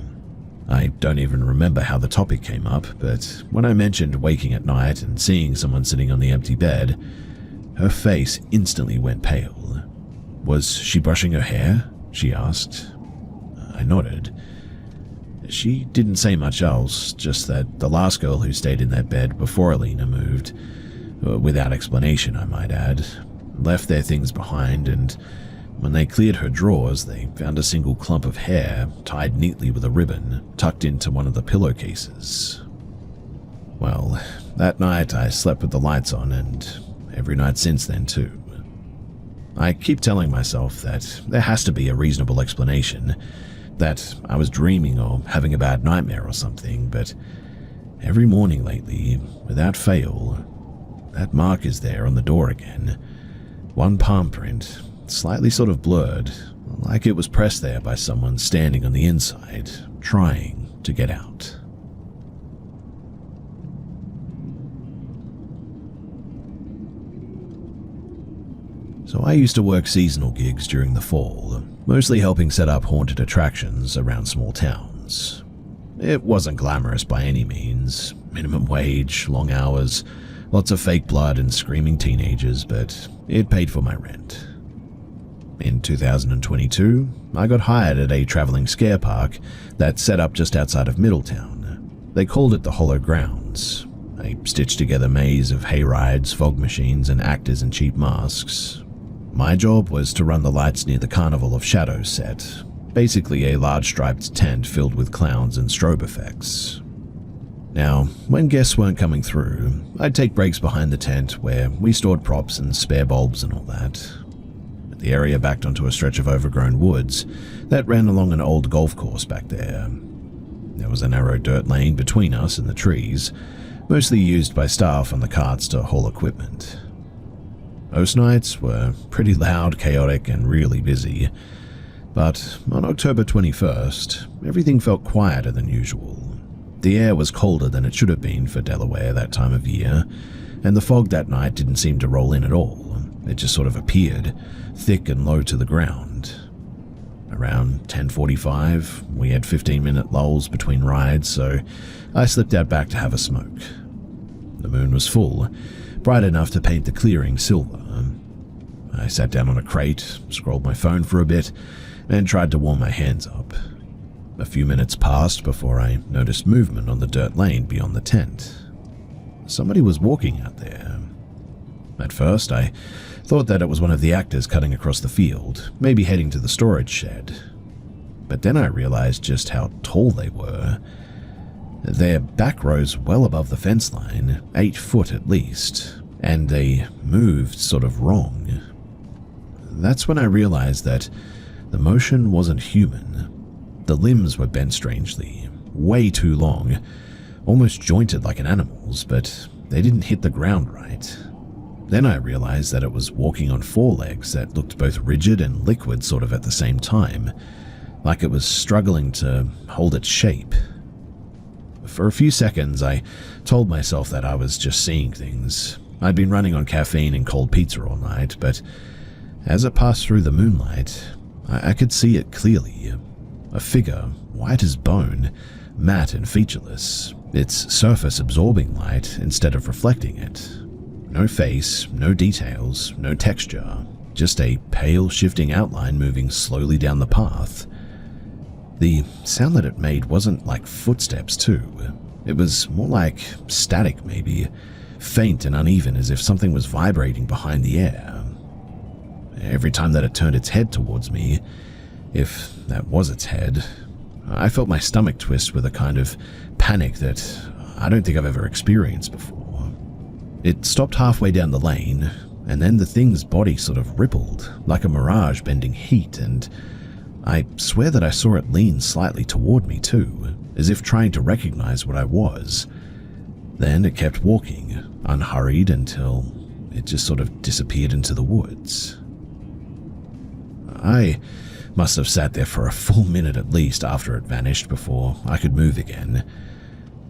A: I don't even remember how the topic came up, but when I mentioned waking at night and seeing someone sitting on the empty bed, her face instantly went pale. Was she brushing her hair? She asked. I nodded. She didn't say much else, just that the last girl who stayed in that bed before Alina moved, without explanation I might add, left their things behind, and when they cleared her drawers, they found a single clump of hair tied neatly with a ribbon tucked into one of the pillowcases. Well, that night I slept with the lights on, and every night since then too. I keep telling myself that there has to be a reasonable explanation, that I was dreaming or having a bad nightmare or something, but every morning lately, without fail, that mark is there on the door again. One palm print, slightly sort of blurred, like it was pressed there by someone standing on the inside, trying to get out. So I used to work seasonal gigs during the fall, mostly helping set up haunted attractions around small towns. It wasn't glamorous by any means, minimum wage, long hours, lots of fake blood and screaming teenagers, but it paid for my rent. In 2022, I got hired at a traveling scare park that set up just outside of Middletown. They called it the Hollow Grounds, a stitched-together maze of hayrides, fog machines, and actors in cheap masks. My job was to run the lights near the Carnival of Shadows set, basically a large striped tent filled with clowns and strobe effects. Now, when guests weren't coming through, I'd take breaks behind the tent where we stored props and spare bulbs and all that. The area backed onto a stretch of overgrown woods that ran along an old golf course back there. There was a narrow dirt lane between us and the trees, mostly used by staff on the carts to haul equipment. Most nights were pretty loud, chaotic, and really busy, but on October 21st, everything felt quieter than usual. The air was colder than it should have been for Delaware that time of year, and the fog that night didn't seem to roll in at all. It just sort of appeared, thick and low to the ground. Around 10:45, we had 15-minute lulls between rides, so I slipped out back to have a smoke. The moon was full, bright enough to paint the clearing silver. I sat down on a crate, scrolled my phone for a bit, and tried to warm my hands up. A few minutes passed before I noticed movement on the dirt lane beyond the tent. Somebody was walking out there. At first, I thought that it was one of the actors cutting across the field, maybe heading to the storage shed. But then I realized just how tall they were. Their back rose well above the fence line, 8 foot at least, and they moved sort of wrong. That's when I realized that the motion wasn't human. The limbs were bent strangely, way too long, almost jointed like an animal's, but they didn't hit the ground right. Then I realized that it was walking on 4 legs that looked both rigid and liquid sort of at the same time, like it was struggling to hold its shape. For a few seconds, I told myself that I was just seeing things. I'd been running on caffeine and cold pizza all night, but as it passed through the moonlight, I could see it clearly. A figure, white as bone, matte and featureless, its surface absorbing light instead of reflecting it. No face, no details, no texture, just a pale shifting outline moving slowly down the path. The sound that it made wasn't like footsteps too. It was more like static maybe, faint and uneven as if something was vibrating behind the air. Every time that it turned its head towards me, if that was its head, I felt my stomach twist with a kind of panic that I don't think I've ever experienced before. It stopped halfway down the lane, and then the thing's body sort of rippled, like a mirage bending heat, and I swear that I saw it lean slightly toward me too, as if trying to recognize what I was. Then it kept walking, unhurried, until it just sort of disappeared into the woods. I must have sat there for a full minute at least after it vanished before I could move again.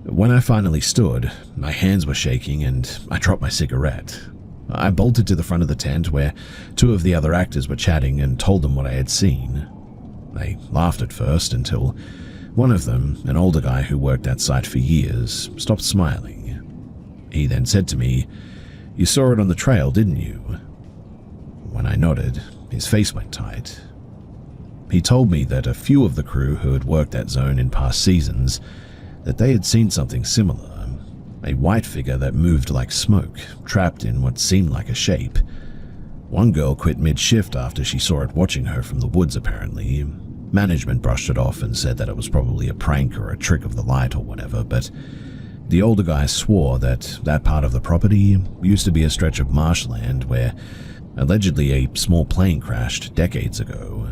A: When I finally stood, my hands were shaking and I dropped my cigarette. I bolted to the front of the tent where 2 of the other actors were chatting and told them what I had seen. They laughed at first until one of them, an older guy who worked that site for years, stopped smiling. He then said to me, "You saw it on the trail, didn't you?" When I nodded, his face went tight. He told me that a few of the crew who had worked that zone in past seasons, that they had seen something similar, a white figure that moved like smoke, trapped in what seemed like a shape. One girl quit mid-shift after she saw it watching her from the woods apparently. Management brushed it off and said that it was probably a prank or a trick of the light or whatever, but the older guy swore that that part of the property used to be a stretch of marshland where allegedly a small plane crashed decades ago.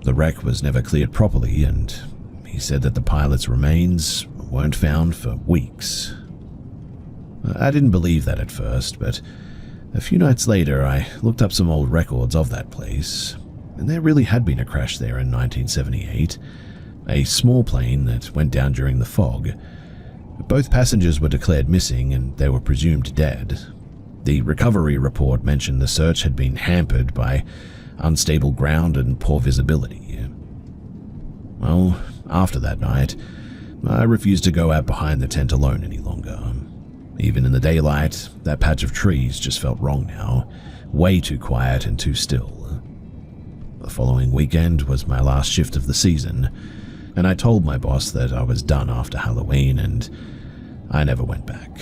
A: The wreck was never cleared properly, and he said that the pilot's remains weren't found for weeks. I didn't believe that at first, but a few nights later I looked up some old records of that place, and there really had been a crash there in 1978, a small plane that went down during the fog. Both passengers were declared missing and they were presumed dead. The recovery report mentioned the search had been hampered by unstable ground and poor visibility. Well, after that night, I refused to go out behind the tent alone any longer. Even in the daylight, that patch of trees just felt wrong now, way too quiet and too still. The following weekend was my last shift of the season, and I told my boss that I was done after Halloween, and I never went back.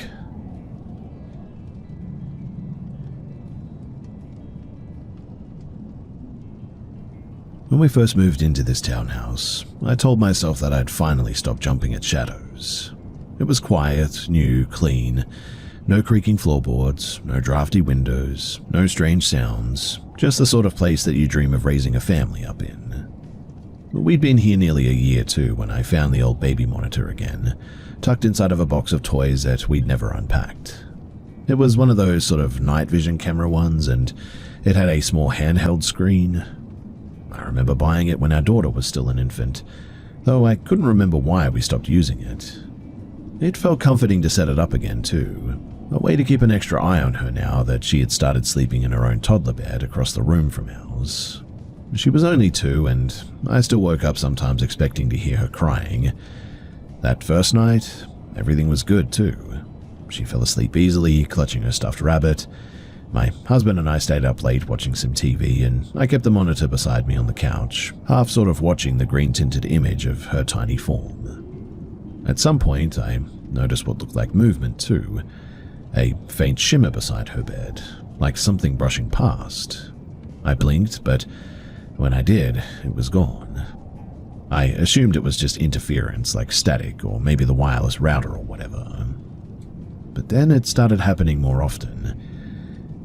A: When we first moved into this townhouse, I told myself that I'd finally stop jumping at shadows. It was quiet, new, clean, no creaking floorboards, no drafty windows, no strange sounds, just the sort of place that you dream of raising a family up in. We'd been here nearly a year too when I found the old baby monitor again, tucked inside of a box of toys that we'd never unpacked. It was one of those sort of night vision camera ones, and it had a small handheld screen. I remember buying it when our daughter was still an infant, though I couldn't remember why we stopped using it. It felt comforting to set it up again too, a way to keep an extra eye on her now that she had started sleeping in her own toddler bed across the room from ours. She was only 2, and I still woke up sometimes expecting to hear her crying. That first night, everything was good too. She fell asleep easily, clutching her stuffed rabbit. My husband and I stayed up late watching some TV, and I kept the monitor beside me on the couch, half sort of watching the green-tinted image of her tiny form. At some point, I noticed what looked like movement too, a faint shimmer beside her bed, like something brushing past. I blinked, but when I did, it was gone. I assumed it was just interference, like static or maybe the wireless router or whatever. But then it started happening more often.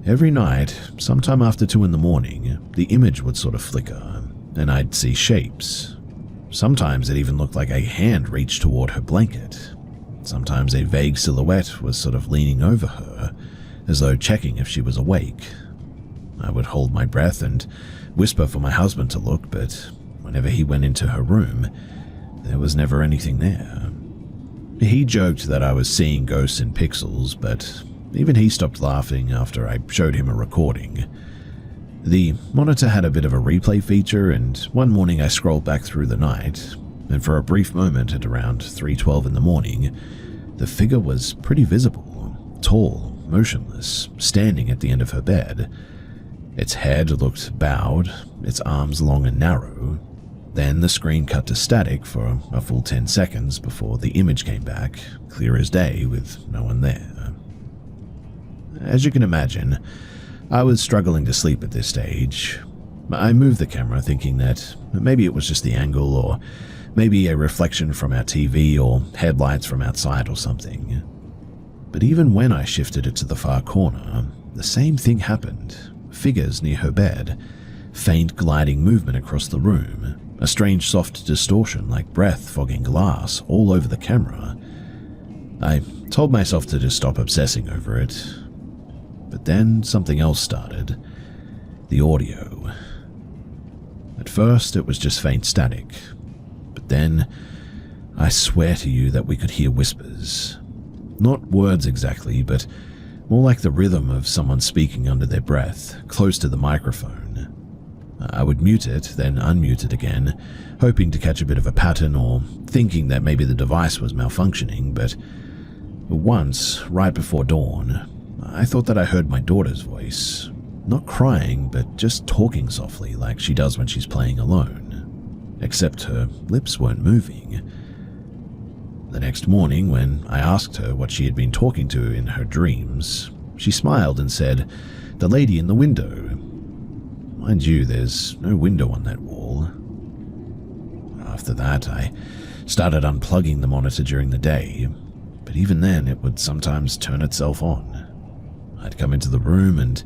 A: Every night, sometime after 2 in the morning, the image would sort of flicker, and I'd see shapes. Sometimes it even looked like a hand reached toward her blanket. Sometimes a vague silhouette was sort of leaning over her, as though checking if she was awake. I would hold my breath and whisper for my husband to look, but whenever he went into her room, there was never anything there. He joked that I was seeing ghosts in pixels, but even he stopped laughing after I showed him a recording. The monitor had a bit of a replay feature, and one morning I scrolled back through the night, and for a brief moment at around 3:12 in the morning, the figure was pretty visible, tall, motionless, standing at the end of her bed. Its head looked bowed, its arms long and narrow. Then the screen cut to static for a full 10 seconds before the image came back, clear as day, with no one there. As you can imagine, I was struggling to sleep at this stage. I moved the camera thinking that maybe it was just the angle, or maybe a reflection from our TV or headlights from outside or something. But even when I shifted it to the far corner, the same thing happened. Figures near her bed, faint gliding movement across the room, a strange soft distortion like breath fogging glass all over the camera. I told myself to just stop obsessing over it. But then something else started. The audio. At first it was just faint static, but then I swear to you that we could hear whispers. Not words exactly, but more like the rhythm of someone speaking under their breath, close to the microphone. I would mute it, then unmute it again, hoping to catch a bit of a pattern or thinking that maybe the device was malfunctioning, but once, right before dawn, I thought that I heard my daughter's voice, not crying, but just talking softly like she does when she's playing alone, except her lips weren't moving. The next morning, when I asked her what she had been talking to in her dreams, she smiled and said, "The lady in the window." Mind you, there's no window on that wall. After that, I started unplugging the monitor during the day, but even then it would sometimes turn itself on. I'd come into the room and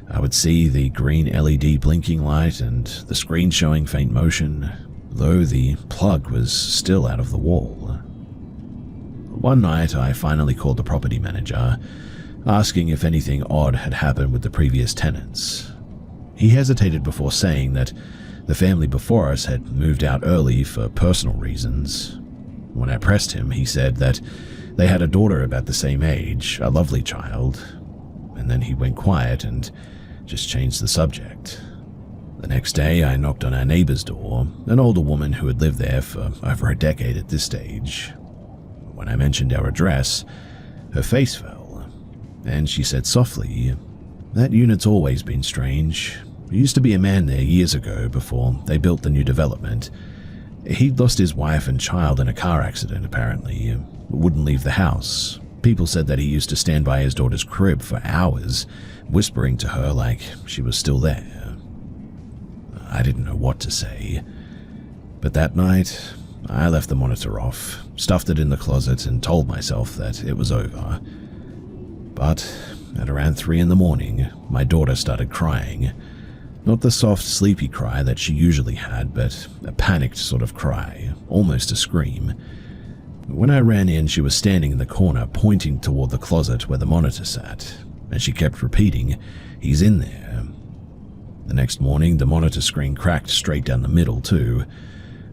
A: I would see the green LED blinking light and the screen showing faint motion, though the plug was still out of the wall. One night, I finally called the property manager, asking if anything odd had happened with the previous tenants. He hesitated before saying that the family before us had moved out early for personal reasons. When I pressed him, he said that they had a daughter about the same age, a lovely child, and then he went quiet and just changed the subject. The next day, I knocked on our neighbor's door, an older woman who had lived there for over a decade at this stage. When I mentioned our address, her face fell, and she said softly, "That unit's always been strange. There used to be a man there years ago before they built the new development. He'd lost his wife and child in a car accident, apparently. Wouldn't leave the house. People said that he used to stand by his daughter's crib for hours, whispering to her like she was still there." I didn't know what to say. But that night, I left the monitor off, stuffed it in the closet, and told myself that it was over. But at around 3 in the morning, my daughter started crying. Not the soft, sleepy cry that she usually had, but a panicked sort of cry, almost a scream. When I ran in, she was standing in the corner, pointing toward the closet where the monitor sat, and she kept repeating, "He's in there." The next morning, the monitor screen cracked straight down the middle too,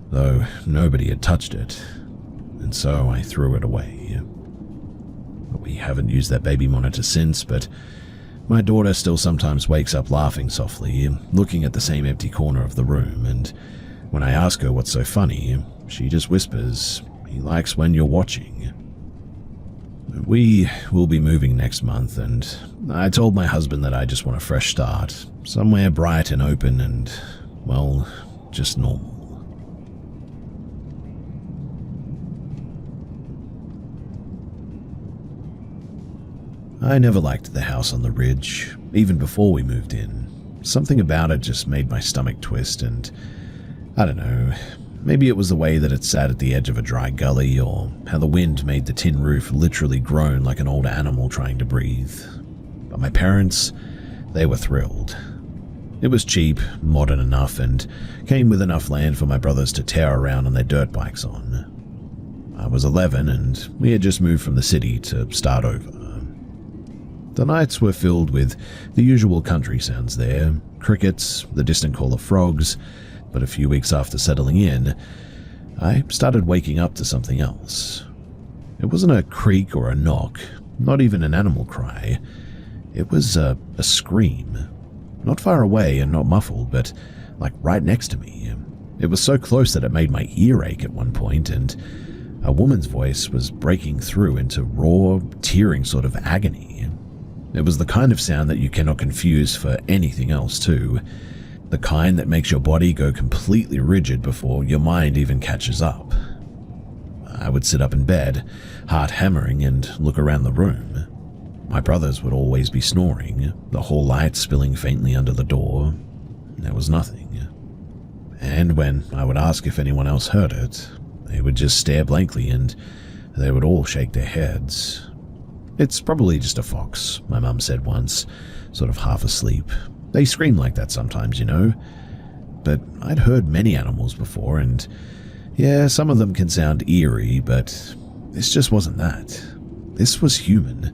A: though nobody had touched it, and so I threw it away. We haven't used that baby monitor since, but my daughter still sometimes wakes up laughing softly, looking at the same empty corner of the room, and when I ask her what's so funny, she just whispers, "He likes when you're watching." We will be moving next month, and I told my husband that I just want a fresh start, somewhere bright and open and, well, just normal. I never liked the house on the ridge, even before we moved in. Something about it just made my stomach twist, and I don't know, maybe it was the way that it sat at the edge of a dry gully, or how the wind made the tin roof literally groan like an old animal trying to breathe. But my parents, they were thrilled. It was cheap, modern enough, and came with enough land for my brothers to tear around on their dirt bikes on. I was 11, and we had just moved from the city to start over. The nights were filled with the usual country sounds there, crickets, the distant call of frogs, but a few weeks after settling in, I started waking up to something else. It wasn't a creak or a knock, not even an animal cry. It was a scream. Not far away and not muffled, but like right next to me. It was so close that it made my ear ache at one point, and a woman's voice was breaking through into raw, tearing sort of agony. It was the kind of sound that you cannot confuse for anything else too. The kind that makes your body go completely rigid before your mind even catches up. I would sit up in bed, heart hammering, and look around the room. My brothers would always be snoring, the hall light spilling faintly under the door. There was nothing. And when I would ask if anyone else heard it, they would just stare blankly and they would all shake their heads. "It's probably just a fox," my mum said once, sort of half asleep. "They scream like that sometimes, you know." But I'd heard many animals before, and yeah, some of them can sound eerie, but this just wasn't that. This was human.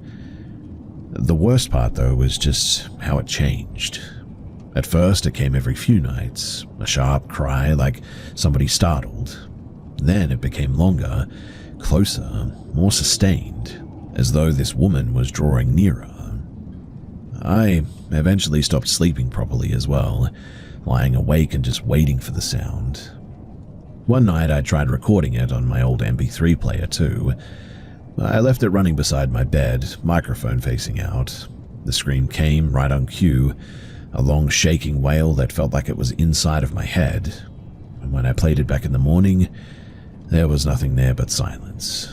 A: The worst part, though, was just how it changed. At first, it came every few nights, a sharp cry like somebody startled. Then it became longer, closer, more sustained, as though this woman was drawing nearer. I eventually stopped sleeping properly as well, lying awake and just waiting for the sound. One night I tried recording it on my old MP3 player too. I left it running beside my bed, microphone facing out. The scream came right on cue, a long shaking wail that felt like it was inside of my head. And when I played it back in the morning, there was nothing there but silence.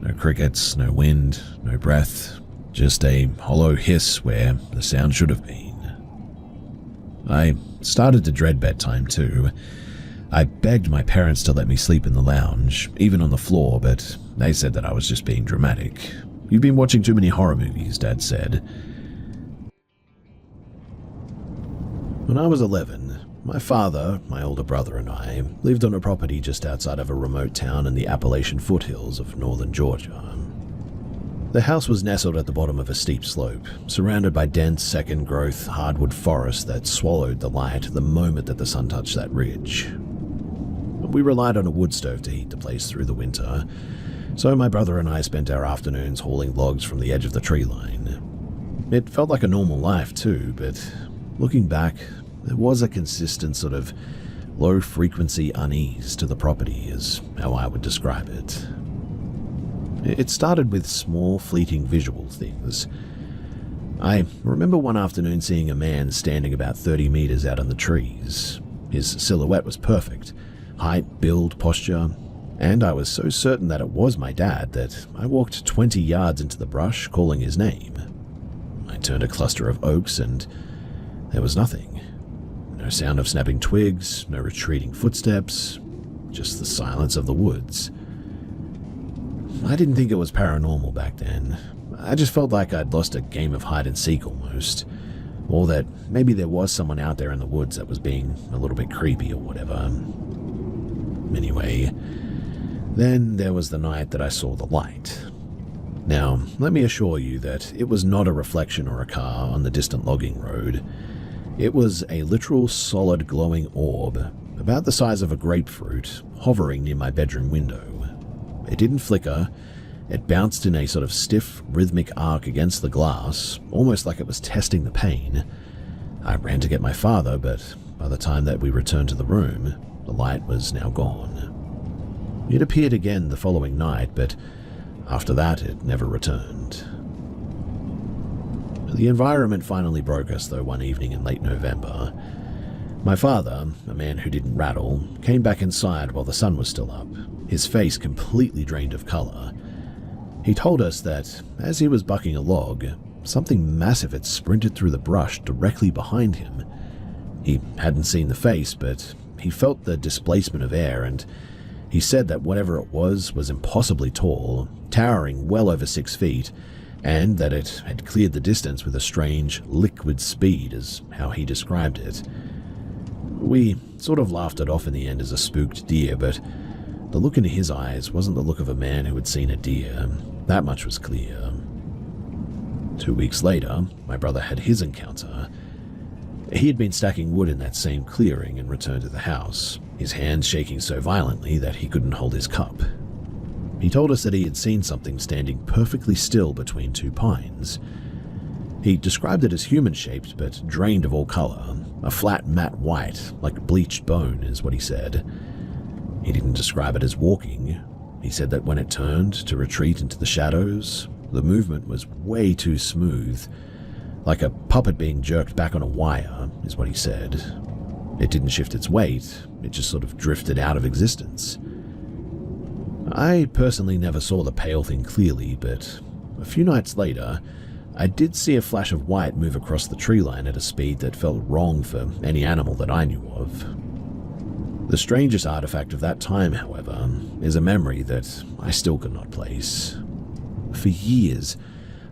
A: No crickets, no wind, no breath, just a hollow hiss where the sound should have been. I started to dread bedtime too. I begged my parents to let me sleep in the lounge, even on the floor, but they said that I was just being dramatic. "You've been watching too many horror movies," Dad said. When I was 11, my father, my older brother, and I lived on a property just outside of a remote town in the Appalachian foothills of northern Georgia. The house was nestled at the bottom of a steep slope, surrounded by dense, second-growth hardwood forest that swallowed the light the moment that the sun touched that ridge. We relied on a wood stove to heat the place through the winter, so my brother and I spent our afternoons hauling logs from the edge of the tree line. It felt like a normal life too, but looking back, there was a consistent sort of low-frequency unease to the property, is how I would describe it. It started with small, fleeting visual things. I remember one afternoon seeing a man standing about 30 meters out in the trees. His silhouette was perfect. Height, build, posture, and I was so certain that it was my dad that I walked 20 yards into the brush calling his name. I turned a cluster of oaks and there was nothing. No sound of snapping twigs, no retreating footsteps, just the silence of the woods. I didn't think it was paranormal back then. I just felt like I'd lost a game of hide and seek almost, or that maybe there was someone out there in the woods that was being a little bit creepy or whatever. Anyway, then there was the night that I saw the light. Now, let me assure you that it was not a reflection or a car on the distant logging road. It was a literal solid glowing orb, about the size of a grapefruit, hovering near my bedroom window. It didn't flicker. It bounced in a sort of stiff, rhythmic arc against the glass, almost like it was testing the pain. I ran to get my father, but by the time that we returned to the room, the light was now gone. It appeared again the following night, but After that, it never returned. The environment finally broke us, though, one evening in late November. My father, a man who didn't rattle, came back inside while the sun was still up, his face completely drained of color. He told us that, as he was bucking a log, something massive had sprinted through the brush directly behind him. He hadn't seen the face, but he felt the displacement of air, and he said that whatever it was impossibly tall, towering well over 6 feet, and that it had cleared the distance with a strange, liquid speed, is how he described it. We sort of laughed it off in the end as a spooked deer, but the look in his eyes wasn't the look of a man who had seen a deer. That much was clear. 2 weeks later, my brother had his encounter. He had been stacking wood in that same clearing and returned to the house, his hands shaking so violently that he couldn't hold his cup. He told us that he had seen something standing perfectly still between 2 pines. He described it as human-shaped but drained of all color, a flat matte white, like bleached bone is what he said. He didn't describe it as walking. He said that when it turned to retreat into the shadows, the movement was way too smooth, like a puppet being jerked back on a wire, is what he said. It didn't shift its weight, it just sort of drifted out of existence. I personally never saw the pale thing clearly, but a few nights later, I did see a flash of white move across the tree line at a speed that felt wrong for any animal that I knew of. The strangest artifact of that time, however, is a memory that I still could not place. For years,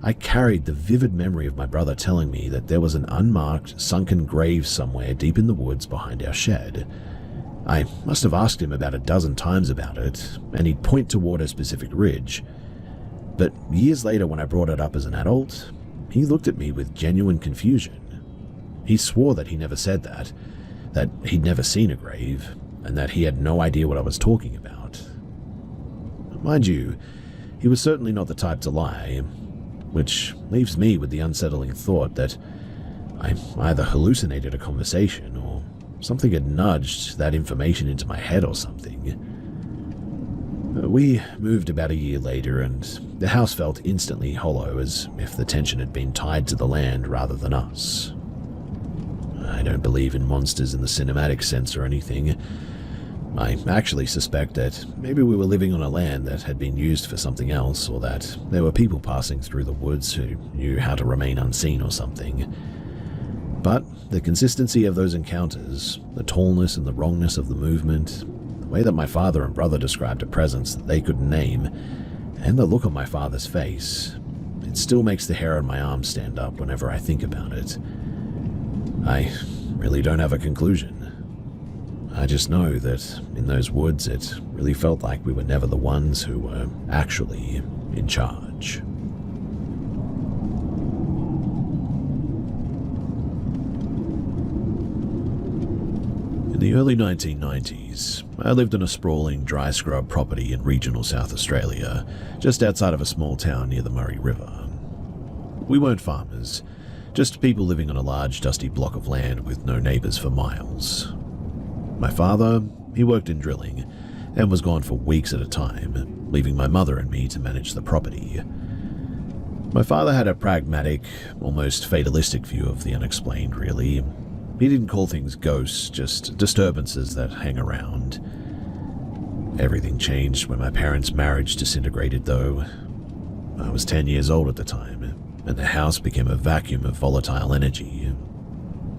A: I carried the vivid memory of my brother telling me that there was an unmarked, sunken grave somewhere deep in the woods behind our shed. I must have asked him about a dozen times about it, and he'd point toward a specific ridge. But years later, when I brought it up as an adult, he looked at me with genuine confusion. He swore that he never said that he'd never seen a grave, and that he had no idea what I was talking about. Mind you, he was certainly not the type to lie, which leaves me with the unsettling thought that I either hallucinated a conversation or something had nudged that information into my head or something. We moved about a year later, and the house felt instantly hollow, as if the tension had been tied to the land rather than us. I don't believe in monsters in the cinematic sense or anything. I actually suspect that maybe we were living on a land that had been used for something else, or that there were people passing through the woods who knew how to remain unseen or something. But the consistency of those encounters, the tallness and the wrongness of the movement, the way that my father and brother described a presence that they couldn't name, and the look on my father's face, it still makes the hair on my arm stand up whenever I think about it. I really don't have a conclusion. I just know that in those woods it really felt like we were never the ones who were actually in charge. In the early 1990s, I lived in a sprawling dry scrub property in regional South Australia, just outside of a small town near the Murray River. We weren't farmers, just people living on a large dusty block of land with no neighbours for miles. My father, he worked in drilling and was gone for weeks at a time, leaving my mother and me to manage the property. My father had a pragmatic, almost fatalistic view of the unexplained, really. He didn't call things ghosts, just disturbances that hang around. Everything changed when my parents' marriage disintegrated, though. I was 10 years old at the time, and the house became a vacuum of volatile energy.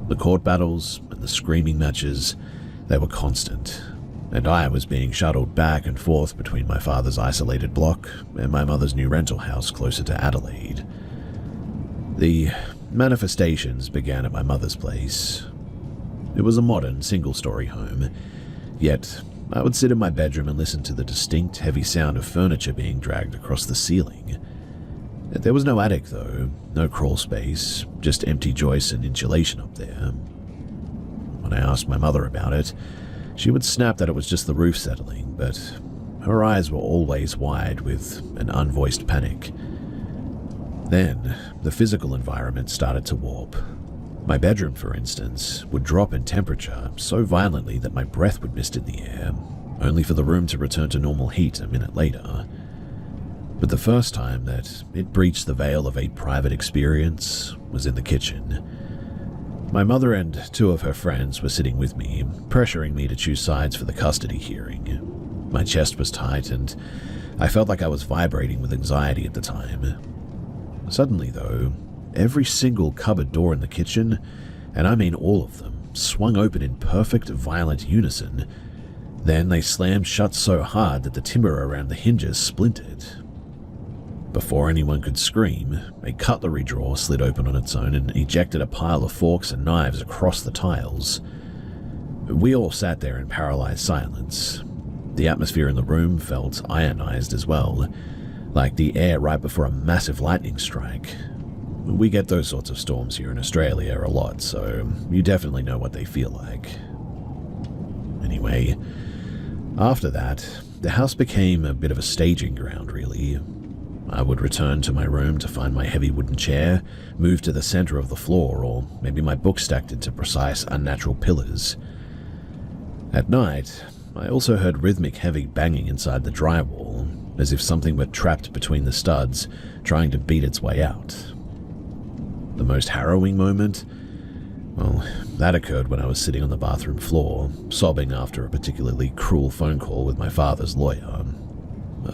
A: The court battles and the screaming matches, they were constant, and I was being shuttled back and forth between my father's isolated block and my mother's new rental house closer to Adelaide. The manifestations began at my mother's place. It was a modern, single-story home, yet I would sit in my bedroom and listen to the distinct, heavy sound of furniture being dragged across the ceiling. There was no attic, though, no crawl space, just empty joists and insulation up there. When I asked my mother about it, she would snap that it was just the roof settling, but her eyes were always wide with an unvoiced panic. Then, the physical environment started to warp. My bedroom, for instance, would drop in temperature so violently that my breath would mist in the air, only for the room to return to normal heat a minute later. But the first time that it breached the veil of a private experience was in the kitchen. My mother and two of her friends were sitting with me, pressuring me to choose sides for the custody hearing. My chest was tight and I felt like I was vibrating with anxiety at the time. Suddenly, though, every single cupboard door in the kitchen, and I mean all of them, swung open in perfect, violent unison. Then they slammed shut so hard that the timber around the hinges splintered. Before anyone could scream, a cutlery drawer slid open on its own and ejected a pile of forks and knives across the tiles. We all sat there in paralyzed silence. The atmosphere in the room felt ionized as well, like the air right before a massive lightning strike. We get those sorts of storms here in Australia a lot, so you definitely know what they feel like. Anyway, after that, the house became a bit of a staging ground, really. I would return to my room to find my heavy wooden chair moved to the center of the floor, or maybe my book stacked into precise, unnatural pillars. At night, I also heard rhythmic heavy banging inside the drywall, as if something were trapped between the studs, trying to beat its way out. The most harrowing moment? Well, that occurred when I was sitting on the bathroom floor, sobbing after a particularly cruel phone call with my father's lawyer.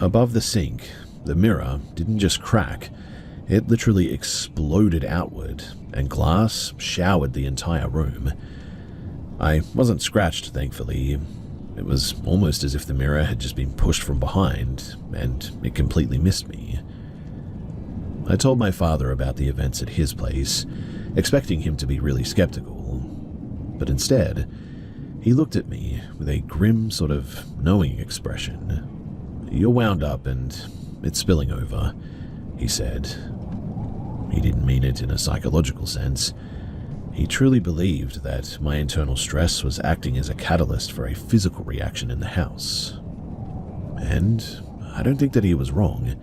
A: Above the sink, the mirror didn't just crack, it literally exploded outward, and glass showered the entire room. I wasn't scratched, thankfully. It was almost as if the mirror had just been pushed from behind, and it completely missed me. I told my father about the events at his place, expecting him to be really skeptical. But instead, he looked at me with a grim sort of knowing expression. "You're wound up and it's spilling over," he said. He didn't mean it in a psychological sense. He truly believed that my internal stress was acting as a catalyst for a physical reaction in the house. And I don't think that he was wrong.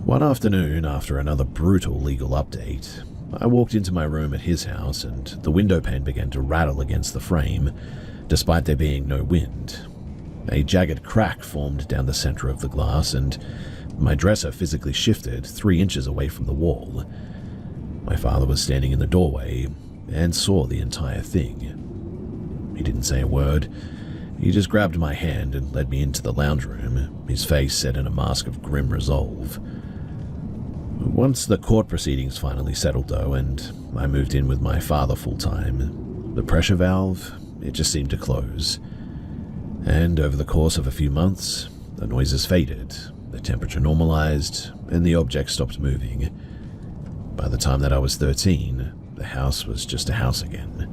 A: One afternoon, after another brutal legal update, I walked into my room at his house and the window pane began to rattle against the frame, despite there being no wind. A jagged crack formed down the center of the glass and my dresser physically shifted 3 inches away from the wall. My father was standing in the doorway and saw the entire thing. He didn't say a word. He just grabbed my hand and led me into the lounge room, his face set in a mask of grim resolve. Once the court proceedings finally settled, though, and I moved in with my father full-time, the pressure valve, it just seemed to close. And over the course of a few months, the noises faded, the temperature normalized, and the object stopped moving. By the time that I was 13, the house was just a house again.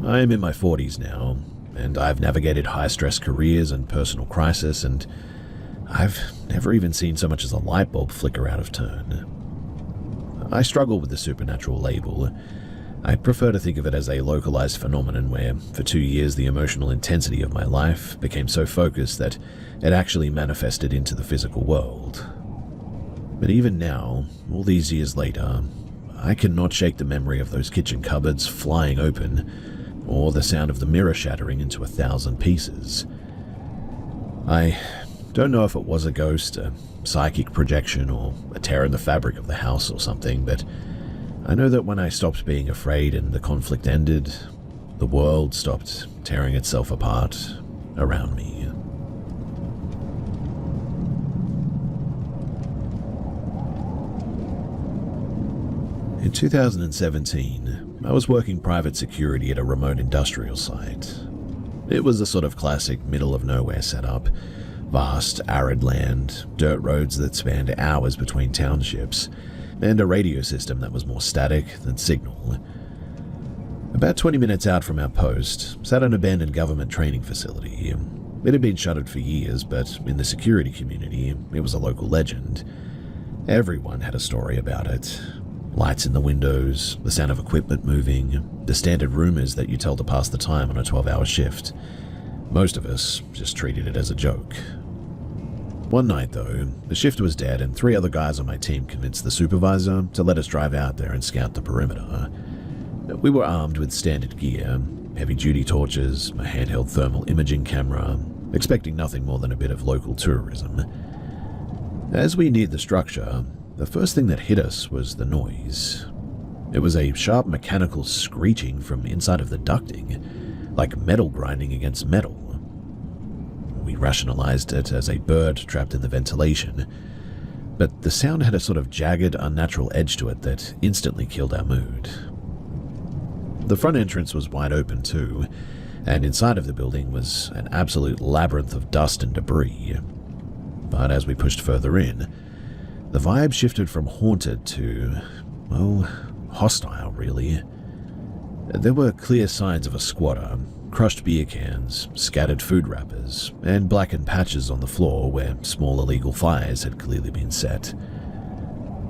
A: I am in my 40s now, and I've navigated high-stress careers and personal crisis, and I've never even seen so much as a light bulb flicker out of turn. I struggle with the supernatural label. I prefer to think of it as a localized phenomenon where, for 2 years, the emotional intensity of my life became so focused that it actually manifested into the physical world. But even now, all these years later, I cannot shake the memory of those kitchen cupboards flying open, or the sound of the mirror shattering into 1,000 pieces. I don't know if it was a ghost, a psychic projection, or a tear in the fabric of the house or something, but I know that when I stopped being afraid and the conflict ended, the world stopped tearing itself apart around me. In 2017, I was working private security at a remote industrial site. It was a sort of classic middle-of-nowhere setup. Vast, arid land, dirt roads that spanned hours between townships, and a radio system that was more static than signal. About 20 minutes out from our post sat an abandoned government training facility. It had been shuttered for years, but in the security community, it was a local legend. Everyone had a story about it. Lights in the windows, the sound of equipment moving, the standard rumors that you tell to pass the time on a 12-hour shift. Most of us just treated it as a joke. One night, though, the shift was dead and 3 other guys on my team convinced the supervisor to let us drive out there and scout the perimeter. We were armed with standard gear, heavy-duty torches, a handheld thermal imaging camera, expecting nothing more than a bit of local tourism. As we neared the structure, the first thing that hit us was the noise. It was a sharp mechanical screeching from inside of the ducting, like metal grinding against metal. We rationalized it as a bird trapped in the ventilation, but the sound had a sort of jagged, unnatural edge to it that instantly killed our mood. The front entrance was wide open too, and inside of the building was an absolute labyrinth of dust and debris. But as we pushed further in, the vibe shifted from haunted to, well, hostile, really. There were clear signs of a squatter, crushed beer cans, scattered food wrappers, and blackened patches on the floor where small illegal fires had clearly been set.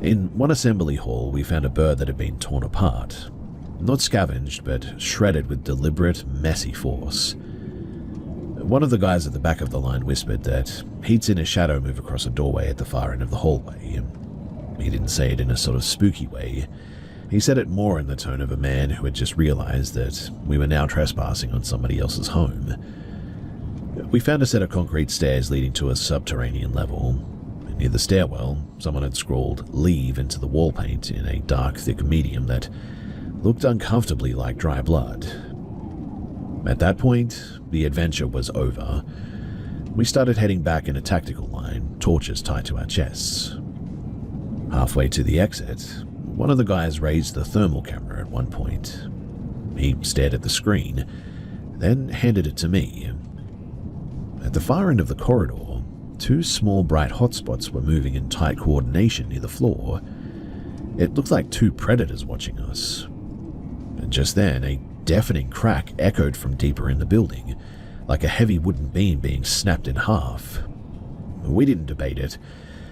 A: In one assembly hall, we found a bird that had been torn apart. Not scavenged, but shredded with deliberate, messy force. One of the guys at the back of the line whispered that he'd seen a shadow move across a doorway at the far end of the hallway. He didn't say it in a sort of spooky way. He said it more in the tone of a man who had just realized that we were now trespassing on somebody else's home. We found a set of concrete stairs leading to a subterranean level. Near the stairwell, someone had scrawled "Leave" into the wall paint in a dark, thick medium that looked uncomfortably like dry blood. At that point, the adventure was over. We started heading back in a tactical line, torches tied to our chests. Halfway to the exit, one of the guys raised the thermal camera at one point. He stared at the screen, then handed it to me. At the far end of the corridor, two small bright hotspots were moving in tight coordination near the floor. It looked like two predators watching us. And just then, a deafening crack echoed from deeper in the building, like a heavy wooden beam being snapped in half. We didn't debate it.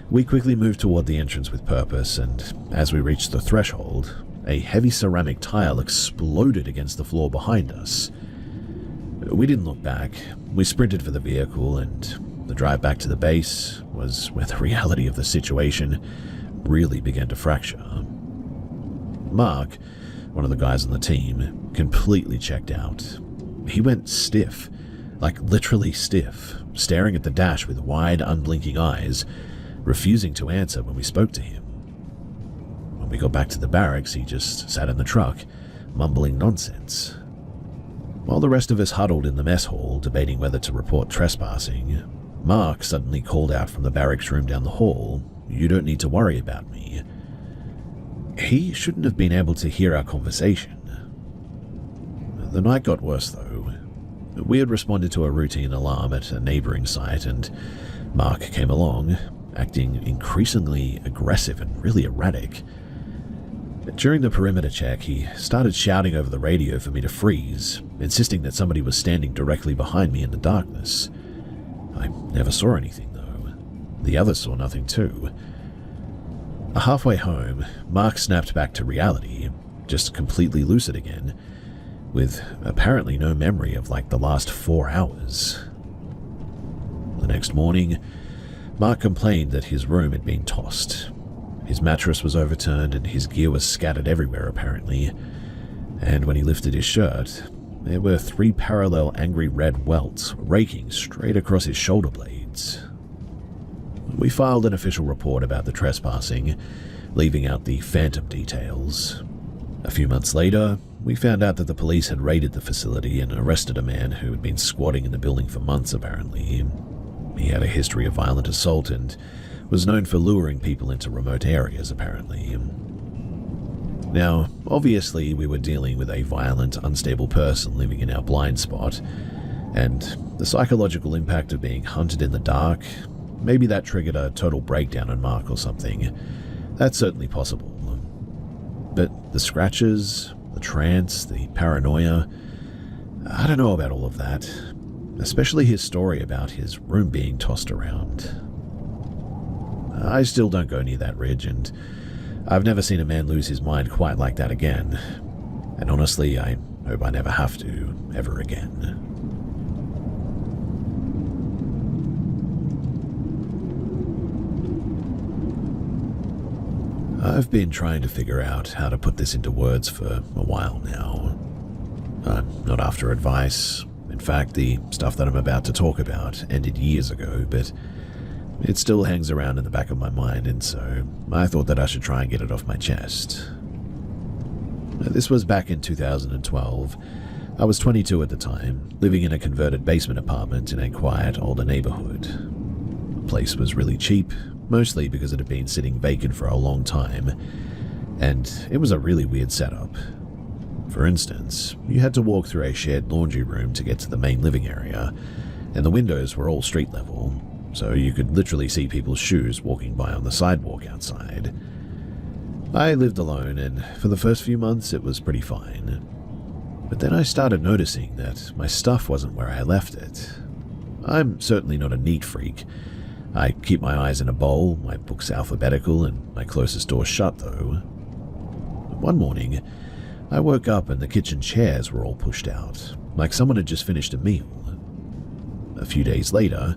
A: We quickly moved toward the entrance with purpose, and as we reached the threshold, a heavy ceramic tile exploded against the floor behind us. We didn't look back. We sprinted for the vehicle, and the drive back to the base was where the reality of the situation really began to fracture. Mark, one of the guys on the team, completely checked out. He went stiff, like literally stiff, staring at the dash with wide, unblinking eyes, refusing to answer when we spoke to him. When we got back to the barracks, he just sat in the truck, mumbling nonsense. While the rest of us huddled in the mess hall, debating whether to report trespassing, Mark suddenly called out from the barracks room down the hall, "You don't need to worry about me." He shouldn't have been able to hear our conversation. The night got worse, though. We had responded to a routine alarm at a neighboring site, and Mark came along, acting increasingly aggressive and really erratic. During the perimeter check, he started shouting over the radio for me to freeze, insisting that somebody was standing directly behind me in the darkness. I never saw anything, though. The others saw nothing, too. Halfway home, Mark snapped back to reality, just completely lucid again, with apparently no memory of like the last 4 hours. The next morning, Mark complained that his room had been tossed. His mattress was overturned and his gear was scattered everywhere, apparently. And when he lifted his shirt, there were 3 parallel angry red welts raking straight across his shoulder blades. We filed an official report about the trespassing, leaving out the phantom details. A few months later, we found out that the police had raided the facility and arrested a man who had been squatting in the building for months, apparently. He had a history of violent assault and was known for luring people into remote areas, apparently. Now, obviously, we were dealing with a violent, unstable person living in our blind spot, and the psychological impact of being hunted in the dark, maybe that triggered a total breakdown on Mark or something. That's certainly possible. But the scratches, the trance, the paranoia, I don't know about all of that. Especially his story about his room being tossed around. I still don't go near that ridge, and I've never seen a man lose his mind quite like that again. And honestly, I hope I never have to, ever again. I've been trying to figure out how to put this into words for a while now. I'm not after advice. In fact, the stuff that I'm about to talk about ended years ago, but It still hangs around in the back of my mind, and so I thought that I should try and get it off my chest. This was back in 2012. I was 22 at the time, living in a converted basement apartment in a quiet, older neighborhood. The place was really cheap, mostly because it had been sitting vacant for a long time, and it was a really weird setup. For instance, you had to walk through a shared laundry room to get to the main living area, and the windows were all street level, so you could literally see people's shoes walking by on the sidewalk outside. I lived alone, and for the first few months it was pretty fine. But then I started noticing that my stuff wasn't where I left it. I'm certainly not a neat freak. I keep my eyes in a bowl, my books alphabetical, and my closest door shut, though. One morning, I woke up and the kitchen chairs were all pushed out, like someone had just finished a meal. A few days later,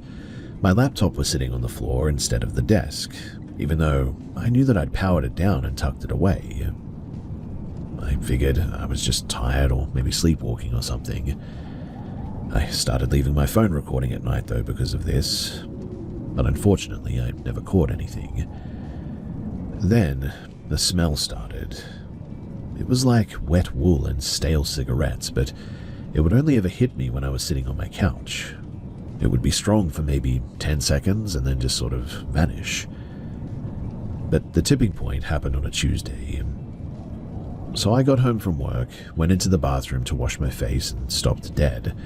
A: my laptop was sitting on the floor instead of the desk, even though I knew that I'd powered it down and tucked it away. I figured I was just tired or maybe sleepwalking or something. I started leaving my phone recording at night though because of this, but unfortunately I never caught anything. Then the smell started. It was like wet wool and stale cigarettes, but it would only ever hit me when I was sitting on my couch. It would be strong for maybe 10 seconds and then just sort of vanish. But the tipping point happened on a Tuesday. So I got home from work, went into the bathroom to wash my face, and stopped dead.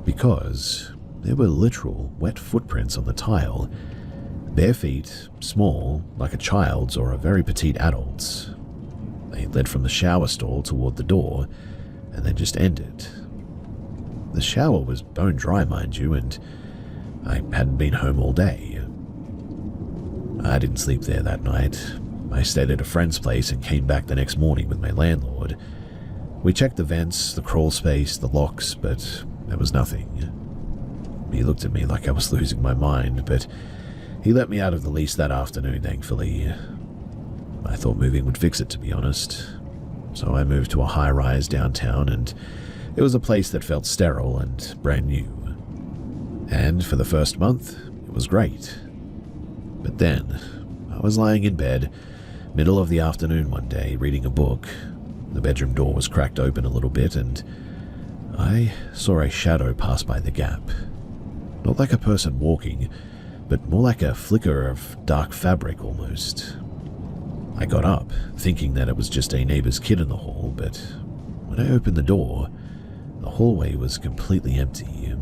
A: Because there were literal wet footprints on the tile. Bare feet, small, like a child's or a very petite adult's. They led from the shower stall toward the door, and then just ended. The shower was bone dry, mind you, and I hadn't been home all day. I didn't sleep there that night. I stayed at a friend's place and came back the next morning with my landlord. We checked the vents, the crawl space, the locks, but there was nothing. He looked at me like I was losing my mind, but he let me out of the lease that afternoon, thankfully. I thought moving would fix it, to be honest. So I moved to a high-rise downtown, and it was a place that felt sterile and brand new. And for the first month, it was great. But then, I was lying in bed, middle of the afternoon one day, reading a book. The bedroom door was cracked open a little bit, and I saw a shadow pass by the gap. Not like a person walking, but more like a flicker of dark fabric almost. I got up, thinking that it was just a neighbor's kid in the hall, but when I opened the door, the hallway was completely empty.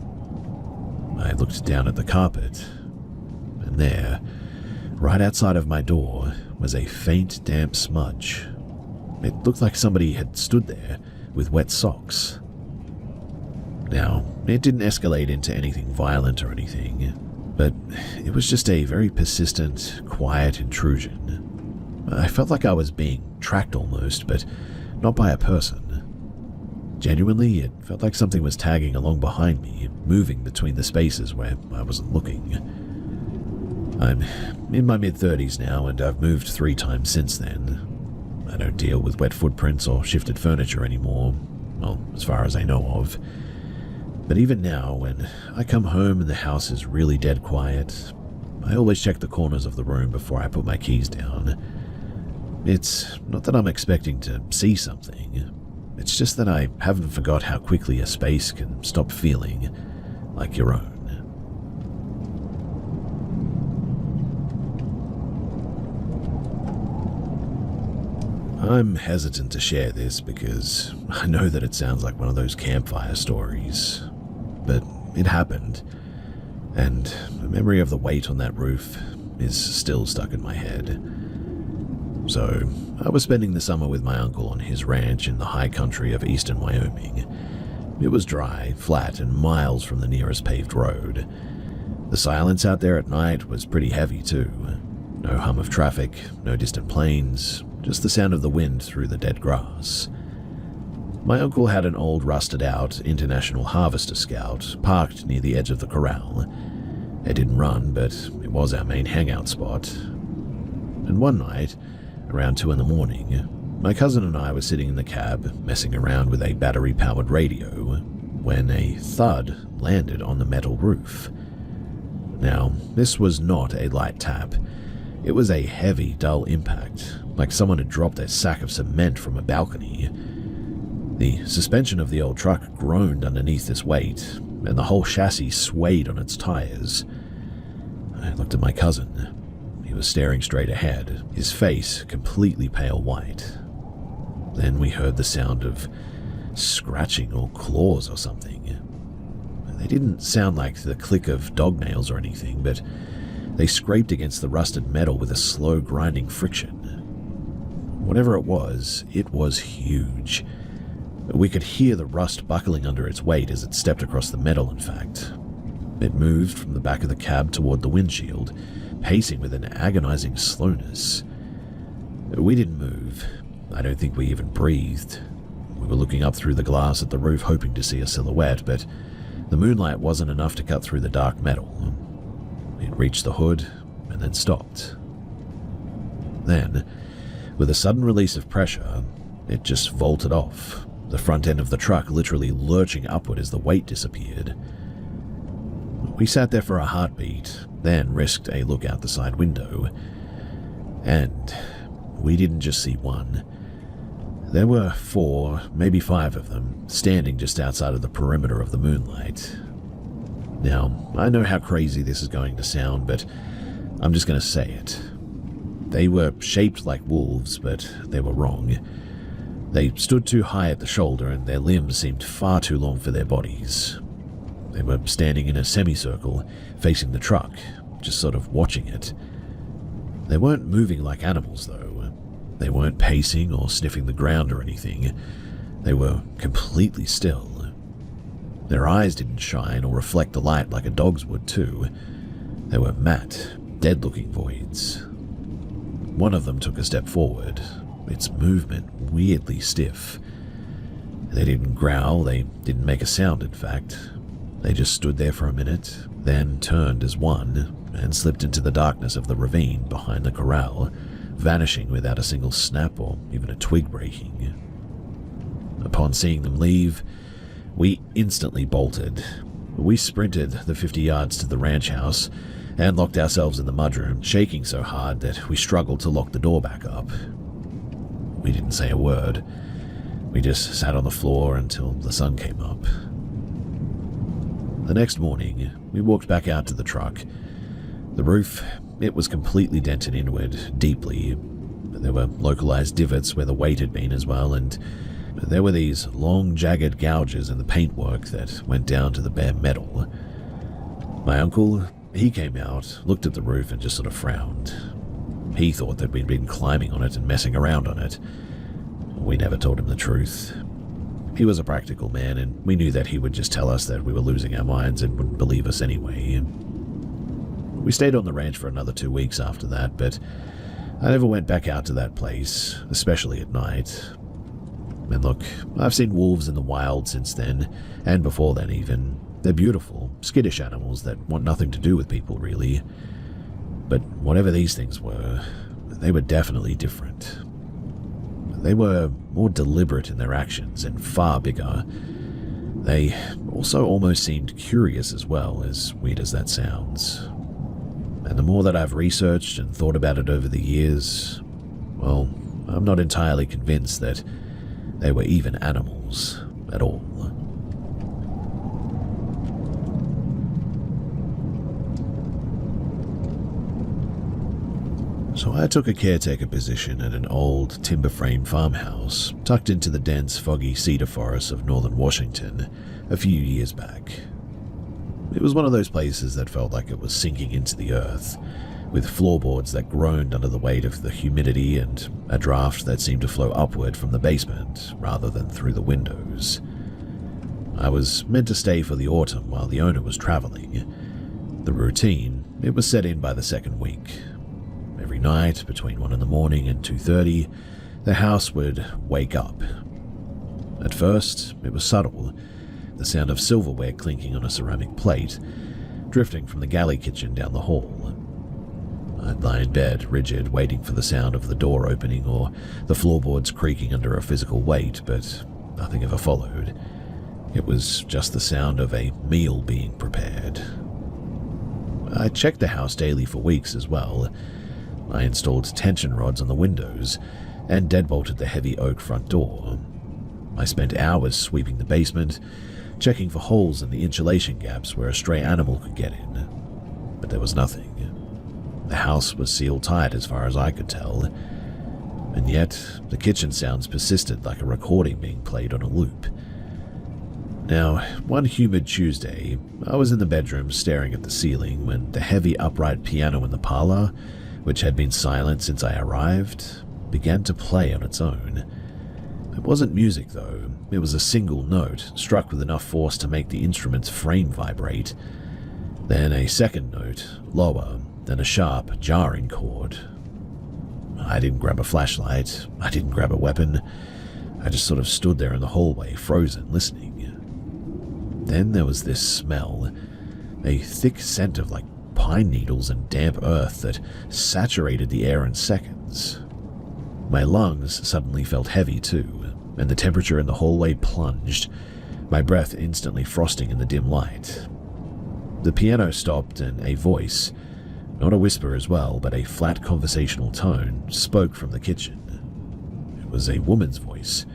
A: I looked down at the carpet, and there, right outside of my door, was a faint, damp smudge. It looked like somebody had stood there with wet socks. Now, it didn't escalate into anything violent or anything, but it was just a very persistent, quiet intrusion. I felt like I was being tracked almost, but not by a person. Genuinely, it felt like something was tagging along behind me, moving between the spaces where I wasn't looking. I'm in my mid-30s now, and I've moved 3 times since then. I don't deal with wet footprints or shifted furniture anymore, well, as far as I know of. But even now, when I come home and the house is really dead quiet, I always check the corners of the room before I put my keys down. It's not that I'm expecting to see something, it's just that I haven't forgot how quickly a space can stop feeling like your own. I'm hesitant to share this because I know that it sounds like one of those campfire stories, but it happened, and the memory of the weight on that roof is still stuck in my head. So, I was spending the summer with my uncle on his ranch in the high country of eastern Wyoming. It was dry, flat, and miles from the nearest paved road. The silence out there at night was pretty heavy too. No hum of traffic, no distant planes, just the sound of the wind through the dead grass. My uncle had an old rusted-out International Harvester Scout parked near the edge of the corral. It didn't run, but it was our main hangout spot. And one night, around 2 a.m, my cousin and I were sitting in the cab, messing around with a battery-powered radio, when a thud landed on the metal roof. Now, this was not a light tap. It was a heavy, dull impact, like someone had dropped a sack of cement from a balcony. The suspension of the old truck groaned underneath this weight, and the whole chassis swayed on its tires. I looked at my cousin. He was staring straight ahead, his face completely pale white. Then we heard the sound of scratching or claws or something. They didn't sound like the click of dog nails or anything, but they scraped against the rusted metal with a slow grinding friction. Whatever it was huge. We could hear the rust buckling under its weight as it stepped across the metal, in fact. It moved from the back of the cab toward the windshield, pacing with an agonizing slowness. We didn't move. I don't think we even breathed. We were looking up through the glass at the roof, hoping to see a silhouette, but the moonlight wasn't enough to cut through the dark metal. It reached the hood and then stopped. Then, with a sudden release of pressure, it just vaulted off, the front end of the truck literally lurching upward as the weight disappeared. We sat there for a heartbeat, then risked a look out the side window. And we didn't just see one. There were 4, maybe 5 of them, standing just outside of the perimeter of the moonlight. Now, I know how crazy this is going to sound, but I'm just going to say it. They were shaped like wolves, but they were wrong. They stood too high at the shoulder, and their limbs seemed far too long for their bodies. They were standing in a semicircle, facing the truck, just sort of watching it. They weren't moving like animals, though. They weren't pacing or sniffing the ground or anything. They were completely still. Their eyes didn't shine or reflect the light like a dog's would, too. They were matte, dead-looking voids. One of them took a step forward, its movement weirdly stiff. They didn't growl, they didn't make a sound, in fact. They just stood there for a minute, then turned as one and slipped into the darkness of the ravine behind the corral, vanishing without a single snap or even a twig breaking. Upon seeing them leave, we instantly bolted. We sprinted the 50 yards to the ranch house and locked ourselves in the mudroom, shaking so hard that we struggled to lock the door back up. We didn't say a word. We just sat on the floor until the sun came up. The next morning, we walked back out to the truck. The roof, it was completely dented inward, deeply. There were localized divots where the weight had been as well, and there were these long, jagged gouges in the paintwork that went down to the bare metal. My uncle, he came out, looked at the roof, and just sort of frowned. He thought that we'd been climbing on it and messing around on it. We never told him the truth. He was a practical man, and we knew that he would just tell us that we were losing our minds and wouldn't believe us anyway. We stayed on the ranch for another 2 weeks after that, but I never went back out to that place, especially at night. And look, I've seen wolves in the wild since then, and before then even. They're beautiful, skittish animals that want nothing to do with people, really. But whatever these things were, they were definitely different. They were more deliberate in their actions and far bigger. They also almost seemed curious as well, as weird as that sounds. And the more that I've researched and thought about it over the years, well, I'm not entirely convinced that they were even animals at all. So I took a caretaker position at an old timber frame farmhouse tucked into the dense, foggy cedar forests of northern Washington a few years back. It was one of those places that felt like it was sinking into the earth, with floorboards that groaned under the weight of the humidity and a draft that seemed to flow upward from the basement rather than through the windows. I was meant to stay for the autumn while the owner was traveling. The routine, it was set in by the second week. Every night, between 1 in the morning and 2:30, the house would wake up. At first, it was subtle, the sound of silverware clinking on a ceramic plate, drifting from the galley kitchen down the hall. I'd lie in bed, rigid, waiting for the sound of the door opening or the floorboards creaking under a physical weight, but nothing ever followed. It was just the sound of a meal being prepared. I checked the house daily for weeks as well. I installed tension rods on the windows and deadbolted the heavy oak front door. I spent hours sweeping the basement, checking for holes in the insulation gaps where a stray animal could get in. But there was nothing. The house was sealed tight as far as I could tell, and yet the kitchen sounds persisted like a recording being played on a loop. Now, one humid Tuesday, I was in the bedroom staring at the ceiling when the heavy upright piano in the parlor, which had been silent since I arrived, began to play on its own. It wasn't music though, it was a single note struck with enough force to make the instrument's frame vibrate. Then a second note, lower, then a sharp, jarring chord. I didn't grab a flashlight, I didn't grab a weapon, I just sort of stood there in the hallway, frozen, listening. Then there was this smell, a thick scent of like pine needles and damp earth that saturated the air in seconds. My lungs suddenly felt heavy too, and the temperature in the hallway plunged, my breath instantly frosting in the dim light. The piano stopped and a voice, not a whisper as well, but a flat conversational tone, spoke from the kitchen. It was a woman's voice,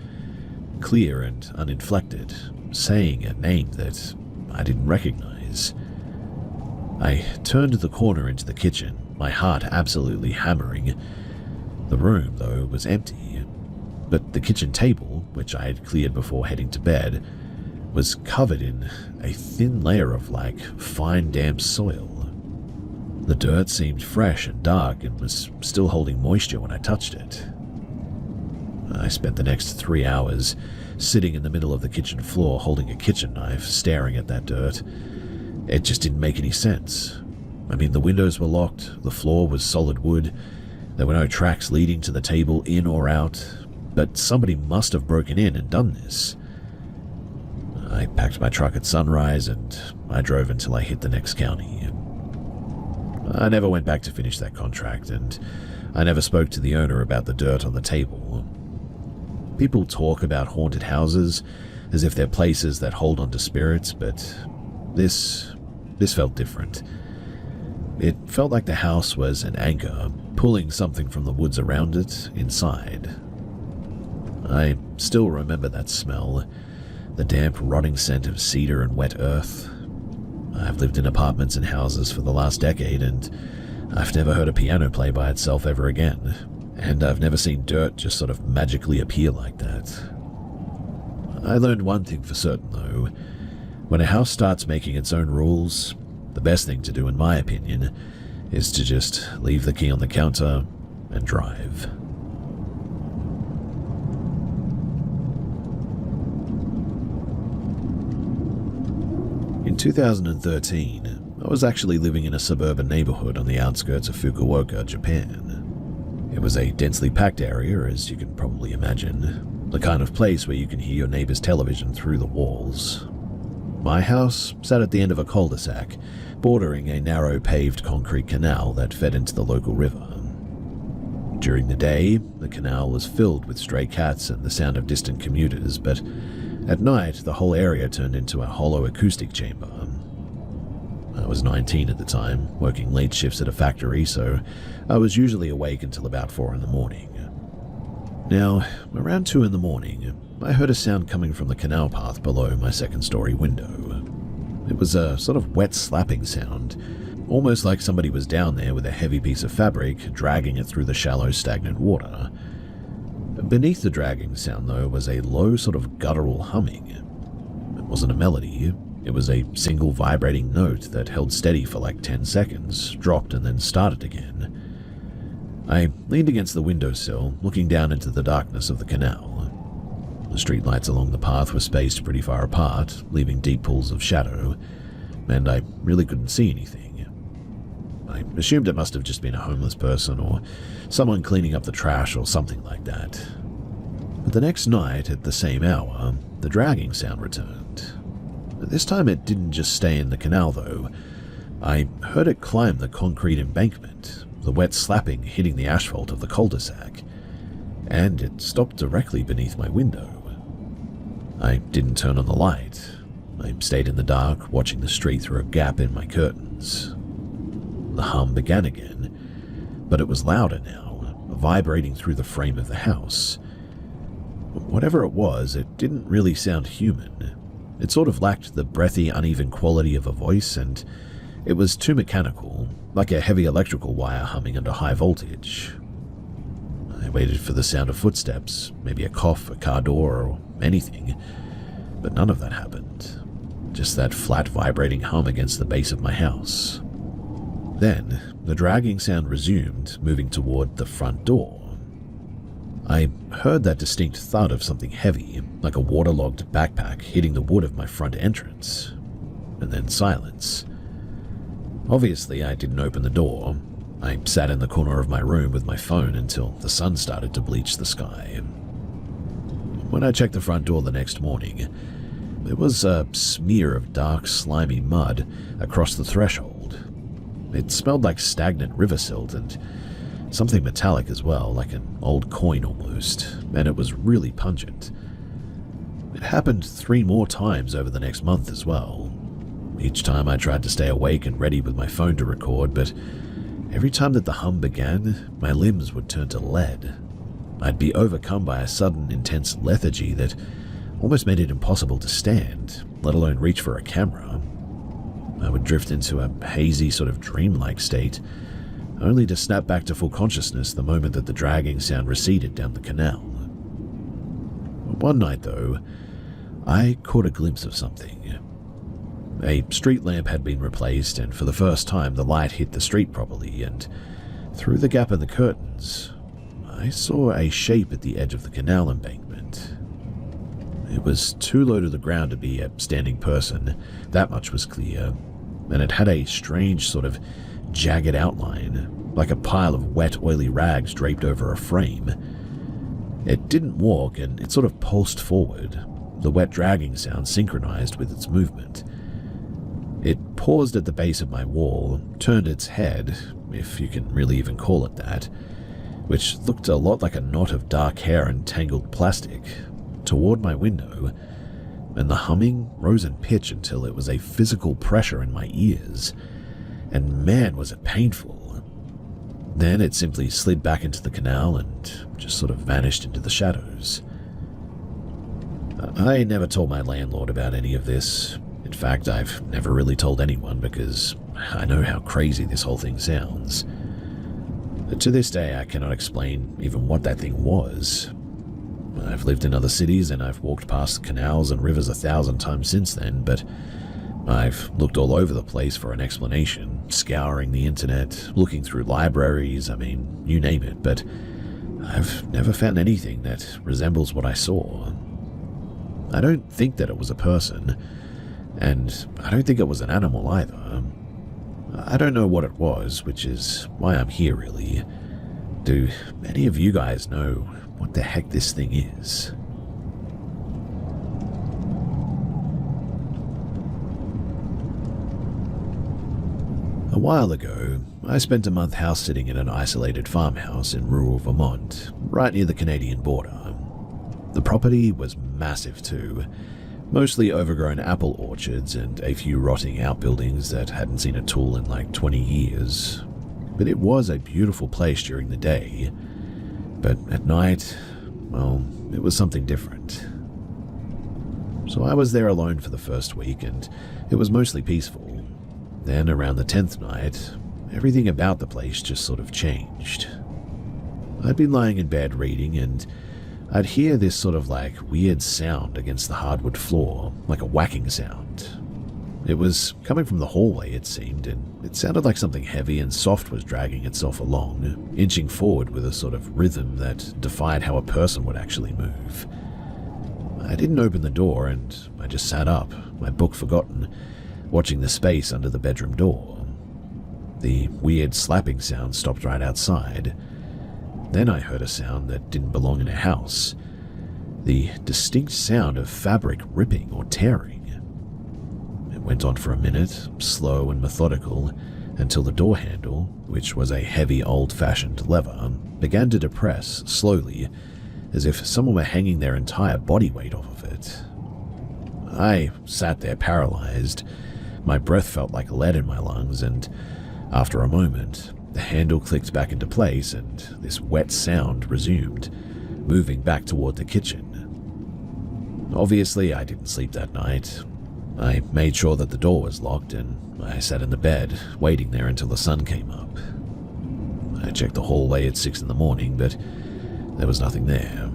A: clear and uninflected, saying a name that I didn't recognize. I turned the corner into the kitchen, my heart absolutely hammering. The room, though, was empty, but the kitchen table, which I had cleared before heading to bed, was covered in a thin layer of fine damp soil. The dirt seemed fresh and dark and was still holding moisture when I touched it. I spent the next 3 hours sitting in the middle of the kitchen floor holding a kitchen knife, staring at that dirt. It just didn't make any sense. I mean, the windows were locked, the floor was solid wood, there were no tracks leading to the table in or out, but somebody must have broken in and done this. I packed my truck at sunrise and I drove until I hit the next county. I never went back to finish that contract, and I never spoke to the owner about the dirt on the table. People talk about haunted houses as if they're places that hold on to spirits, but this felt different. It felt like the house was an anchor, pulling something from the woods around it inside. I still remember that smell, the damp, rotting scent of cedar and wet earth. I've lived in apartments and houses for the last decade, and I've never heard a piano play by itself ever again. And I've never seen dirt just sort of magically appear like that. I learned one thing for certain, though. When a house starts making its own rules, the best thing to do, in my opinion, is to just leave the key on the counter and drive. In 2013, I was actually living in a suburban neighborhood on the outskirts of Fukuoka, Japan. It was a densely packed area, as you can probably imagine, the kind of place where you can hear your neighbor's television through the walls. My house sat at the end of a cul-de-sac, bordering a narrow paved concrete canal that fed into the local river. During the day, the canal was filled with stray cats and the sound of distant commuters, but at night the whole area turned into a hollow acoustic chamber. I was 19 at the time, working late shifts at a factory, so I was usually awake until about 4 in the morning. Now, around 2 in the morning, I heard a sound coming from the canal path below my second-story window. It was a sort of wet slapping sound, almost like somebody was down there with a heavy piece of fabric, dragging it through the shallow, stagnant water. Beneath the dragging sound, though, was a low sort of guttural humming. It wasn't a melody. It was a single vibrating note that held steady for like 10 seconds, dropped, and then started again. I leaned against the windowsill, looking down into the darkness of the canal. The streetlights along the path were spaced pretty far apart, leaving deep pools of shadow, and I really couldn't see anything. I assumed it must have just been a homeless person or someone cleaning up the trash or something like that. But the next night, at the same hour, the dragging sound returned. This time it didn't just stay in the canal, though. I heard it climb the concrete embankment, the wet slapping hitting the asphalt of the cul-de-sac, and it stopped directly beneath my window. I didn't turn on the light. I stayed in the dark, watching the street through a gap in my curtains. the hum began again, but it was louder now, vibrating through the frame of the house. Whatever it was, it didn't really sound human. It sort of lacked the breathy, uneven quality of a voice, and it was too mechanical, like a heavy electrical wire humming under high voltage. I waited for the sound of footsteps, maybe a cough, a car door, or anything, but none of that happened. Just that flat, vibrating hum against the base of my house. Then, the dragging sound resumed, moving toward the front door. I heard that distinct thud of something heavy, like a waterlogged backpack hitting the wood of my front entrance. And then silence. Obviously, I didn't open the door. I sat in the corner of my room with my phone until the sun started to bleach the sky. When I checked the front door the next morning, there was a smear of dark, slimy mud across the threshold. It smelled like stagnant river silt and something metallic as well, like an old coin almost, and it was really pungent. It happened 3 more times over the next month as well. Each time I tried to stay awake and ready with my phone to record, but every time that the hum began, my limbs would turn to lead. I'd be overcome by a sudden, intense lethargy that almost made it impossible to stand, let alone reach for a camera. I would drift into a hazy, sort of dreamlike state, only to snap back to full consciousness the moment that the dragging sound receded down the canal. One night, though, I caught a glimpse of something. A street lamp had been replaced, and for the first time the light hit the street properly, and through the gap in the curtains, I saw a shape at the edge of the canal embankment. It was too low to the ground to be a standing person, that much was clear, and it had a strange sort of jagged outline, like a pile of wet, oily rags draped over a frame. It didn't walk, and it sort of pulsed forward, the wet dragging sound synchronized with its movement. It paused at the base of my wall, turned its head, if you can really even call it that, which looked a lot like a knot of dark hair and tangled plastic, toward my window, and the humming rose in pitch until it was a physical pressure in my ears, and man was it painful. Then it simply slid back into the canal and just sort of vanished into the shadows. I never told my landlord about any of this. In fact, I've never really told anyone because I know how crazy this whole thing sounds. To this day, I cannot explain even what that thing was. I've lived in other cities and I've walked past canals and rivers 1,000 times since then, but I've looked all over the place for an explanation, scouring the internet, looking through libraries, I mean, you name it, but I've never found anything that resembles what I saw. I don't think that it was a person, and I don't think it was an animal either. I don't know what it was, which is why I'm here really. Do any of you guys know what the heck this thing is? A while ago, I spent a month house sitting in an isolated farmhouse in rural Vermont, right near the Canadian border. The property was massive too, mostly overgrown apple orchards and a few rotting outbuildings that hadn't seen a tool in like 20 years. But it was a beautiful place during the day. But at night, well, it was something different. So I was there alone for the first week, and it was mostly peaceful. Then, around the 10th night, everything about the place just sort of changed. I'd been lying in bed reading, and I'd hear this sort of like weird sound against the hardwood floor, like a whacking sound. It was coming from the hallway, it seemed, and it sounded like something heavy and soft was dragging itself along, inching forward with a sort of rhythm that defied how a person would actually move. I didn't open the door, and I just sat up, my book forgotten, watching the space under the bedroom door. The weird slapping sound stopped right outside. Then I heard a sound that didn't belong in a house. The distinct sound of fabric ripping or tearing. It went on for a minute, slow and methodical, until the door handle, which was a heavy old-fashioned lever, began to depress slowly, as if someone were hanging their entire body weight off of it. I sat there paralyzed. My breath felt like lead in my lungs, and After a moment, the handle clicked back into place and this wet sound resumed, moving back toward the kitchen. Obviously, I didn't sleep that night. I made sure that the door was locked and I sat in the bed, waiting there until the sun came up. I checked the hallway at 6 in the morning, but there was nothing there.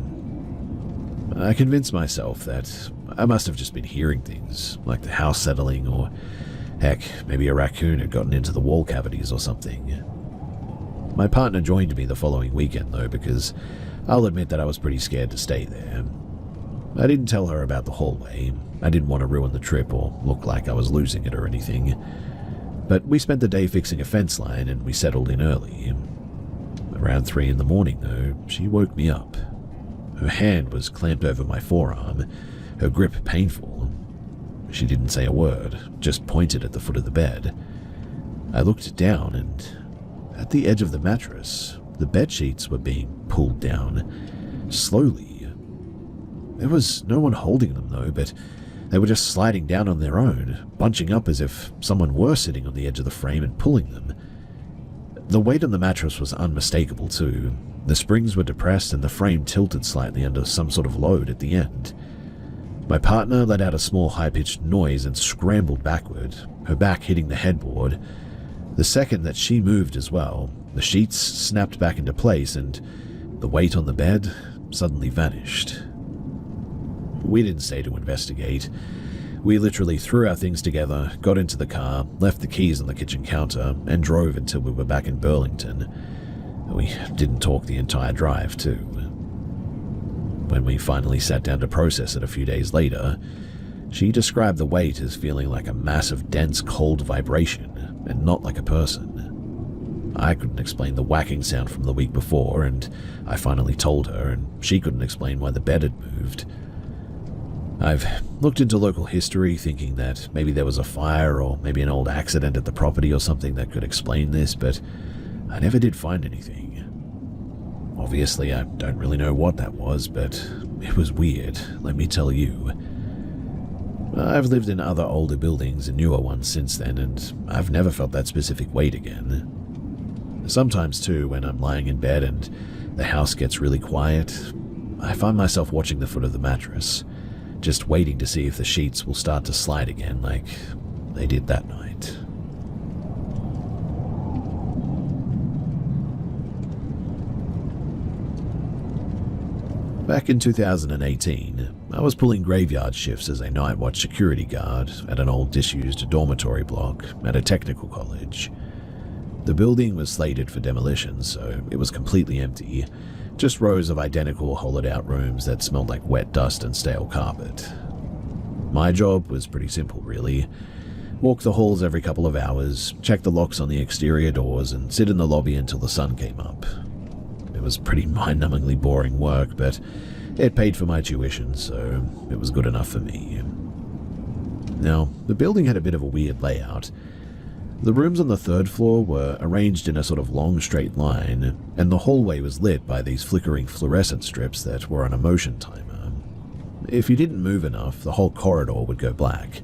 A: I convinced myself that I must have just been hearing things, like the house settling, or heck, maybe a raccoon had gotten into the wall cavities or something. My partner joined me the following weekend, though, because I'll admit that I was pretty scared to stay there. I didn't tell her about the hallway. I didn't want to ruin the trip or look like I was losing it or anything. But we spent the day fixing a fence line and we settled in early. Around 3 in the morning, though, she woke me up. Her hand was clamped over my forearm, her grip painful. She didn't say a word, just pointed at the foot of the bed. I looked down and at the edge of the mattress, the bed sheets were being pulled down, slowly. There was no one holding them, though, but they were just sliding down on their own, bunching up as if someone were sitting on the edge of the frame and pulling them. The weight on the mattress was unmistakable, too. The springs were depressed and the frame tilted slightly under some sort of load at the end. My partner let out a small high-pitched noise and scrambled backward, her back hitting the headboard. The second that she moved as well, the sheets snapped back into place and the weight on the bed suddenly vanished. We didn't stay to investigate. We literally threw our things together, got into the car, left the keys on the kitchen counter, and drove until we were back in Burlington. We didn't talk the entire drive, too. When we finally sat down to process it a few days later, she described the weight as feeling like a massive, dense, cold vibration, and not like a person. I couldn't explain the whacking sound from the week before, and I finally told her, and she couldn't explain why the bed had moved. I've looked into local history, thinking that maybe there was a fire or maybe an old accident at the property or something that could explain this, but I never did find anything. Obviously, I don't really know what that was, but it was weird, let me tell you. I've lived in other older buildings and newer ones since then, and I've never felt that specific weight again. Sometimes, too, when I'm lying in bed and the house gets really quiet, I find myself watching the foot of the mattress, just waiting to see if the sheets will start to slide again like they did that night. Back in 2018, I was pulling graveyard shifts as a night watch security guard at an old disused dormitory block at a technical college. The building was slated for demolition, so it was completely empty, just rows of identical hollowed-out rooms that smelled like wet dust and stale carpet. My job was pretty simple, really. Walk the halls every couple of hours, check the locks on the exterior doors, and sit in the lobby until the sun came up. It was pretty mind-numbingly boring work, but it paid for my tuition, so it was good enough for me. Now, the building had a bit of a weird layout. The rooms on the third floor were arranged in a sort of long straight line, and the hallway was lit by these flickering fluorescent strips that were on a motion timer. If you didn't move enough, the whole corridor would go black.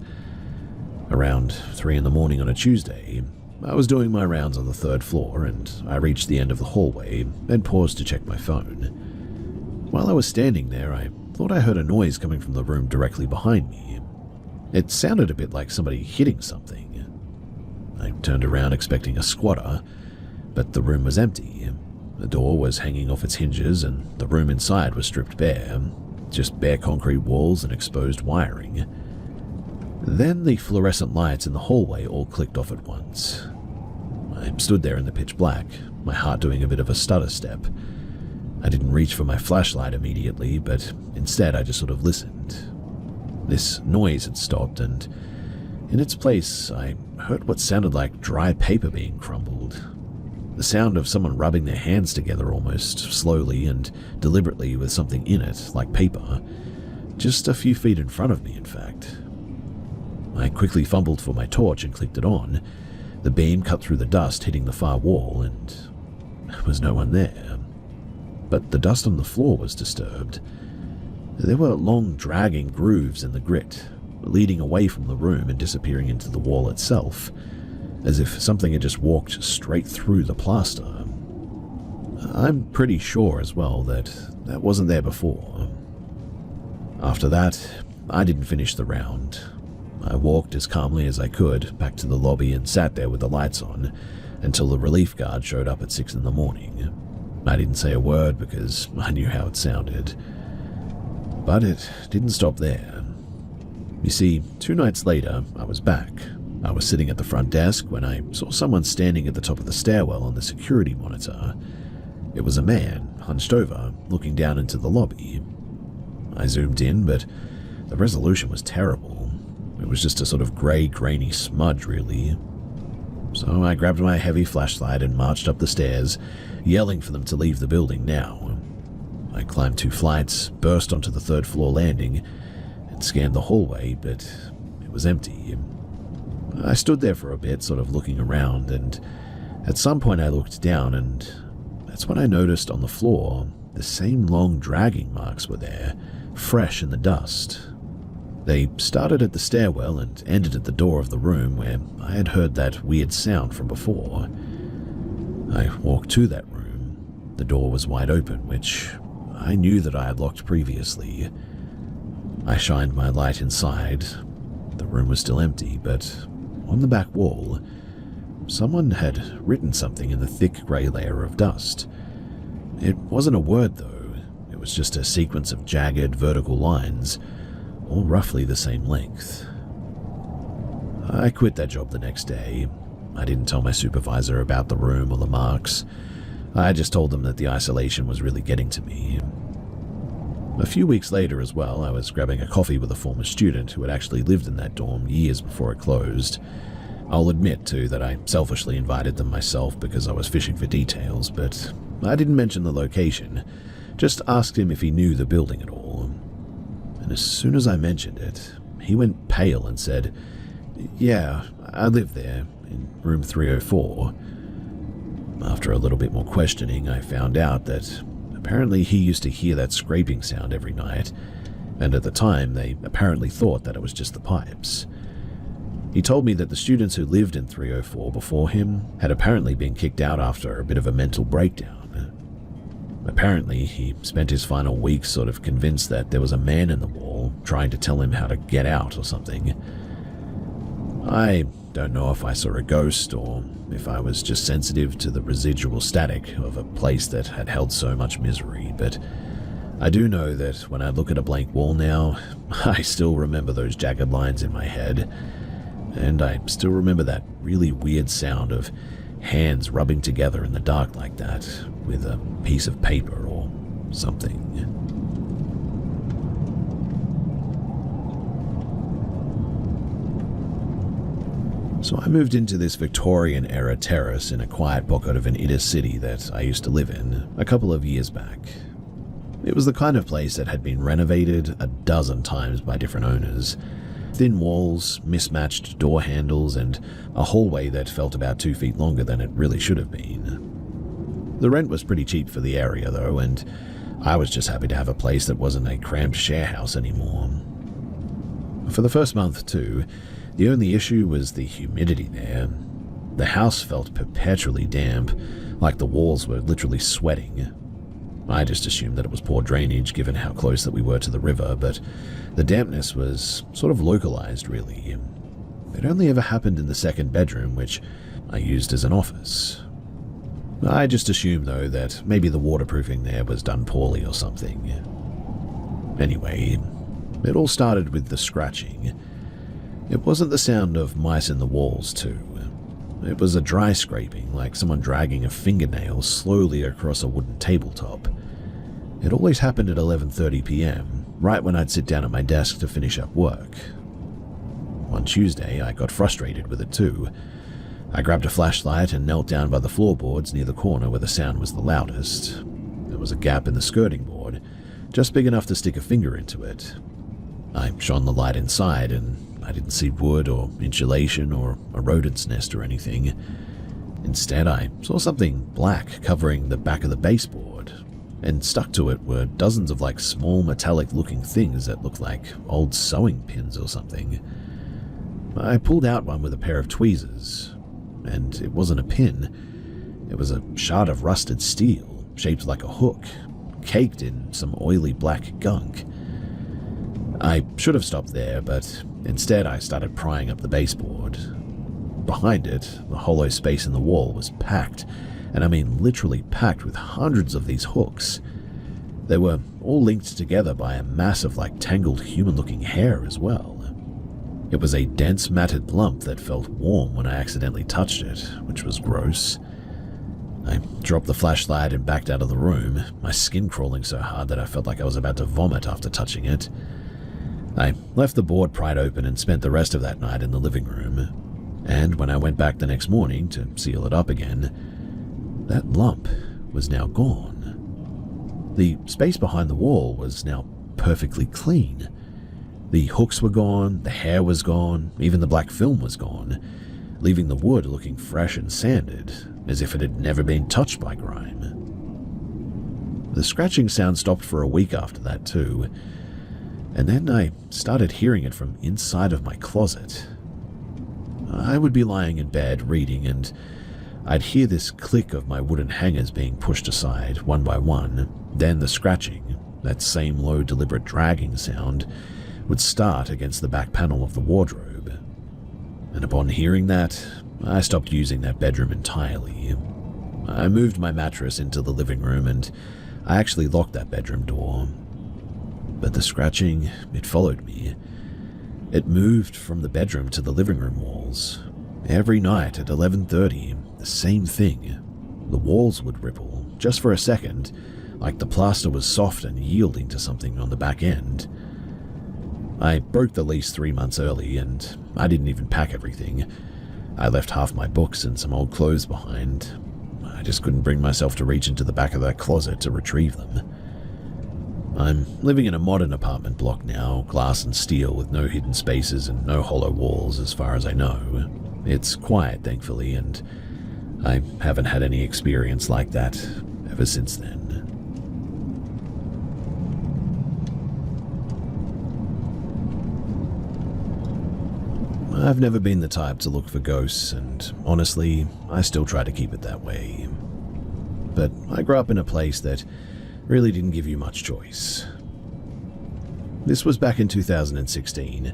A: Around 3 in the morning on a Tuesday, I was doing my rounds on the third floor, and I reached the end of the hallway and paused to check my phone. While I was standing there, I thought I heard a noise coming from the room directly behind me. It sounded a bit like somebody hitting something. I turned around expecting a squatter, but the room was empty. The door was hanging off its hinges, and the room inside was stripped bare, just bare concrete walls and exposed wiring. Then the fluorescent lights in the hallway all clicked off at once. I stood there in the pitch black, my heart doing a bit of a stutter step. I didn't reach for my flashlight immediately, but instead I just sort of listened. This noise had stopped, and in its place I heard what sounded like dry paper being crumbled. The sound of someone rubbing their hands together almost slowly and deliberately with something in it, like paper, just a few feet in front of me, in fact. I quickly fumbled for my torch and clicked it on. The beam cut through the dust, hitting the far wall, and there was no one there. But the dust on the floor was disturbed. There were long, dragging grooves in the grit, leading away from the room and disappearing into the wall itself. as if something had just walked straight through the plaster. I'm pretty sure as well that that wasn't there before. After that, I didn't finish the round. I walked as calmly as I could back to the lobby and sat there with the lights on until the relief guard showed up at 6 in the morning. I didn't say a word because I knew how it sounded. But it didn't stop there. You see, 2 nights later, I was back. I was sitting at the front desk when I saw someone standing at the top of the stairwell on the security monitor. It was a man, hunched over, looking down into the lobby. I zoomed in, but the resolution was terrible. It was just a sort of grey, grainy smudge, really. So I grabbed my heavy flashlight and marched up the stairs, yelling for them to leave the building now. I climbed 2 flights, burst onto the 3rd floor landing, and scanned the hallway, but it was empty. I stood there for a bit, sort of looking around, and at some point I looked down, and that's when I noticed on the floor the same long dragging marks were there, fresh in the dust. They started at the stairwell and ended at the door of the room where I had heard that weird sound from before. I walked to that room. The door was wide open, which I knew that I had locked previously. I shined my light inside. The room was still empty, but on the back wall, someone had written something in the thick grey layer of dust. It wasn't a word, though. It was just a sequence of jagged, vertical lines, all roughly the same length. I quit that job the next day. I didn't tell my supervisor about the room or the marks. I just told them that the isolation was really getting to me. A few weeks later as well, I was grabbing a coffee with a former student who had actually lived in that dorm years before it closed. I'll admit, too, that I selfishly invited them myself because I was fishing for details, but I didn't mention the location, just asked him if he knew the building at all. And as soon as I mentioned it, he went pale and said, "Yeah, I live there, in room 304. After a little bit more questioning, I found out that apparently he used to hear that scraping sound every night, and at the time they apparently thought that it was just the pipes. He told me that the students who lived in 304 before him had apparently been kicked out after a bit of a mental breakdown. Apparently, he spent his final weeks sort of convinced that there was a man in the wall trying to tell him how to get out or something. I don't know if I saw a ghost or if I was just sensitive to the residual static of a place that had held so much misery, but I do know that when I look at a blank wall now, I still remember those jagged lines in my head, and I still remember that really weird sound of hands rubbing together in the dark like that with a piece of paper or something. So I moved into this Victorian-era terrace in a quiet pocket of an inner city that I used to live in a couple of years back. It was the kind of place that had been renovated a dozen times by different owners. Thin walls, mismatched door handles, and a hallway that felt about 2 feet longer than it really should have been. The rent was pretty cheap for the area, though, and I was just happy to have a place that wasn't a cramped share house anymore. For the first month, too, the only issue was the humidity there. The house felt perpetually damp, like the walls were literally sweating. I just assumed that it was poor drainage given how close that we were to the river, but the dampness was sort of localized, really. It only ever happened in the second bedroom, which I used as an office. I just assumed, though, that maybe the waterproofing there was done poorly or something. Anyway, it all started with the scratching. It wasn't the sound of mice in the walls, too. It was a dry scraping, like someone dragging a fingernail slowly across a wooden tabletop. It always happened at 11:30 p.m., right when I'd sit down at my desk to finish up work. One Tuesday, I got frustrated with it too. I grabbed a flashlight and knelt down by the floorboards near the corner where the sound was the loudest. There was a gap in the skirting board, just big enough to stick a finger into it. I shone the light inside, and I didn't see wood or insulation or a rodent's nest or anything. Instead, I saw something black covering the back of the baseboard, and stuck to it were dozens of like small metallic-looking things that looked like old sewing pins or something. I pulled out one with a pair of tweezers. and it wasn't a pin. It was a shard of rusted steel, shaped like a hook, caked in some oily black gunk. I should have stopped there, but instead I started prying up the baseboard. Behind it, the hollow space in the wall was packed, and I mean literally packed with hundreds of these hooks. They were all linked together by a mass of tangled human-looking hair as well. It was a dense matted lump that felt warm when I accidentally touched it, which was gross. I dropped the flashlight and backed out of the room, my skin crawling so hard that I felt like I was about to vomit after touching it. I left the board pried open and spent the rest of that night in the living room. And when I went back the next morning to seal it up again, that lump was now gone. The space behind the wall was now perfectly clean. The hooks were gone, the hair was gone, even the black film was gone, leaving the wood looking fresh and sanded, as if it had never been touched by grime. The scratching sound stopped for a week after that too, and then I started hearing it from inside of my closet. I would be lying in bed reading, and I'd hear this click of my wooden hangers being pushed aside one by one. Then the scratching, that same low deliberate dragging sound, would start against the back panel of the wardrobe. And upon hearing that, I stopped using that bedroom entirely. I moved my mattress into the living room, and I actually locked that bedroom door. But the scratching, it followed me. It moved from the bedroom to the living room walls. Every night at 11:30, the same thing. The walls would ripple, just for a second, like the plaster was soft and yielding to something on the back end. I broke the lease 3 months early, and I didn't even pack everything. I left half my books and some old clothes behind. I just couldn't bring myself to reach into the back of that closet to retrieve them. I'm living in a modern apartment block now, glass and steel with no hidden spaces and no hollow walls as far as I know. It's quiet, thankfully, and I haven't had any experience like that ever since then. I've never been the type to look for ghosts, and honestly, I still try to keep it that way. But I grew up in a place that really didn't give you much choice. This was back in 2016.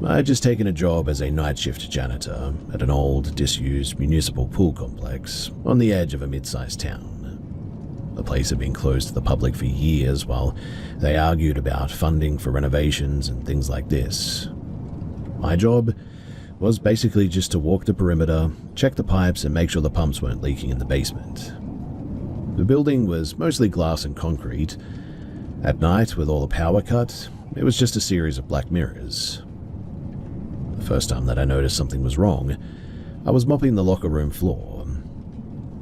A: I'd just taken a job as a night shift janitor at an old, disused municipal pool complex on the edge of a mid-sized town. The place had been closed to the public for years while they argued about funding for renovations and things like this. My job was basically just to walk the perimeter, check the pipes, and make sure the pumps weren't leaking in the basement. The building was mostly glass and concrete. At night, with all the power cut, it was just a series of black mirrors. The first time that I noticed something was wrong, I was mopping the locker room floor.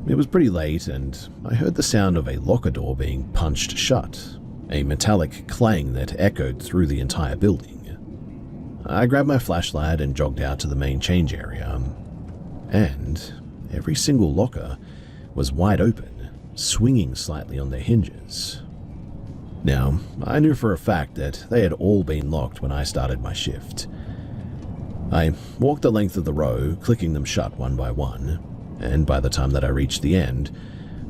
A: It was pretty late, and I heard the sound of a locker door being punched shut, a metallic clang that echoed through the entire building. I grabbed my flashlight and jogged out to the main change area, and every single locker was wide open, swinging slightly on their hinges. Now, I knew for a fact that they had all been locked when I started my shift. I walked the length of the row, clicking them shut one by one, and by the time that I reached the end,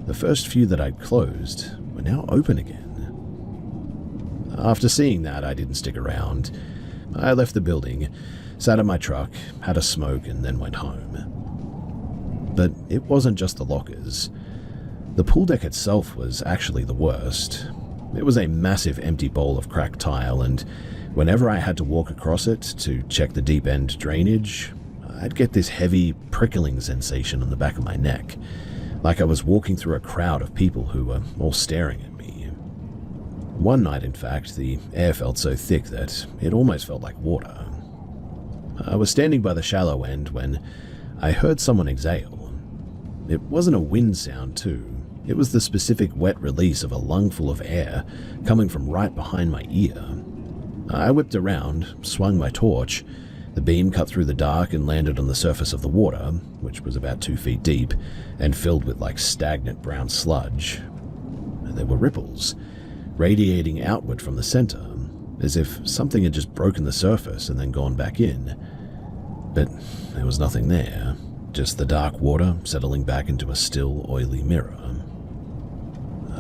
A: the first few that I'd closed were now open again. After seeing that, I didn't stick around. I left the building, sat in my truck, had a smoke, and then went home. But it wasn't just the lockers. The pool deck itself was actually the worst. It was a massive empty bowl of cracked tile, and whenever I had to walk across it to check the deep end drainage, I'd get this heavy, prickling sensation on the back of my neck, like I was walking through a crowd of people who were all staring at me. One night, in fact, the air felt so thick that it almost felt like water. I was standing by the shallow end when I heard someone exhale. It wasn't a wind sound, too. It was the specific wet release of a lungful of air coming from right behind my ear. I whipped around, swung my torch. The beam cut through the dark and landed on the surface of the water, which was about 2 feet deep and filled with stagnant brown sludge. There were ripples, radiating outward from the center, as if something had just broken the surface and then gone back in. But there was nothing there. just the dark water settling back into a still, oily mirror.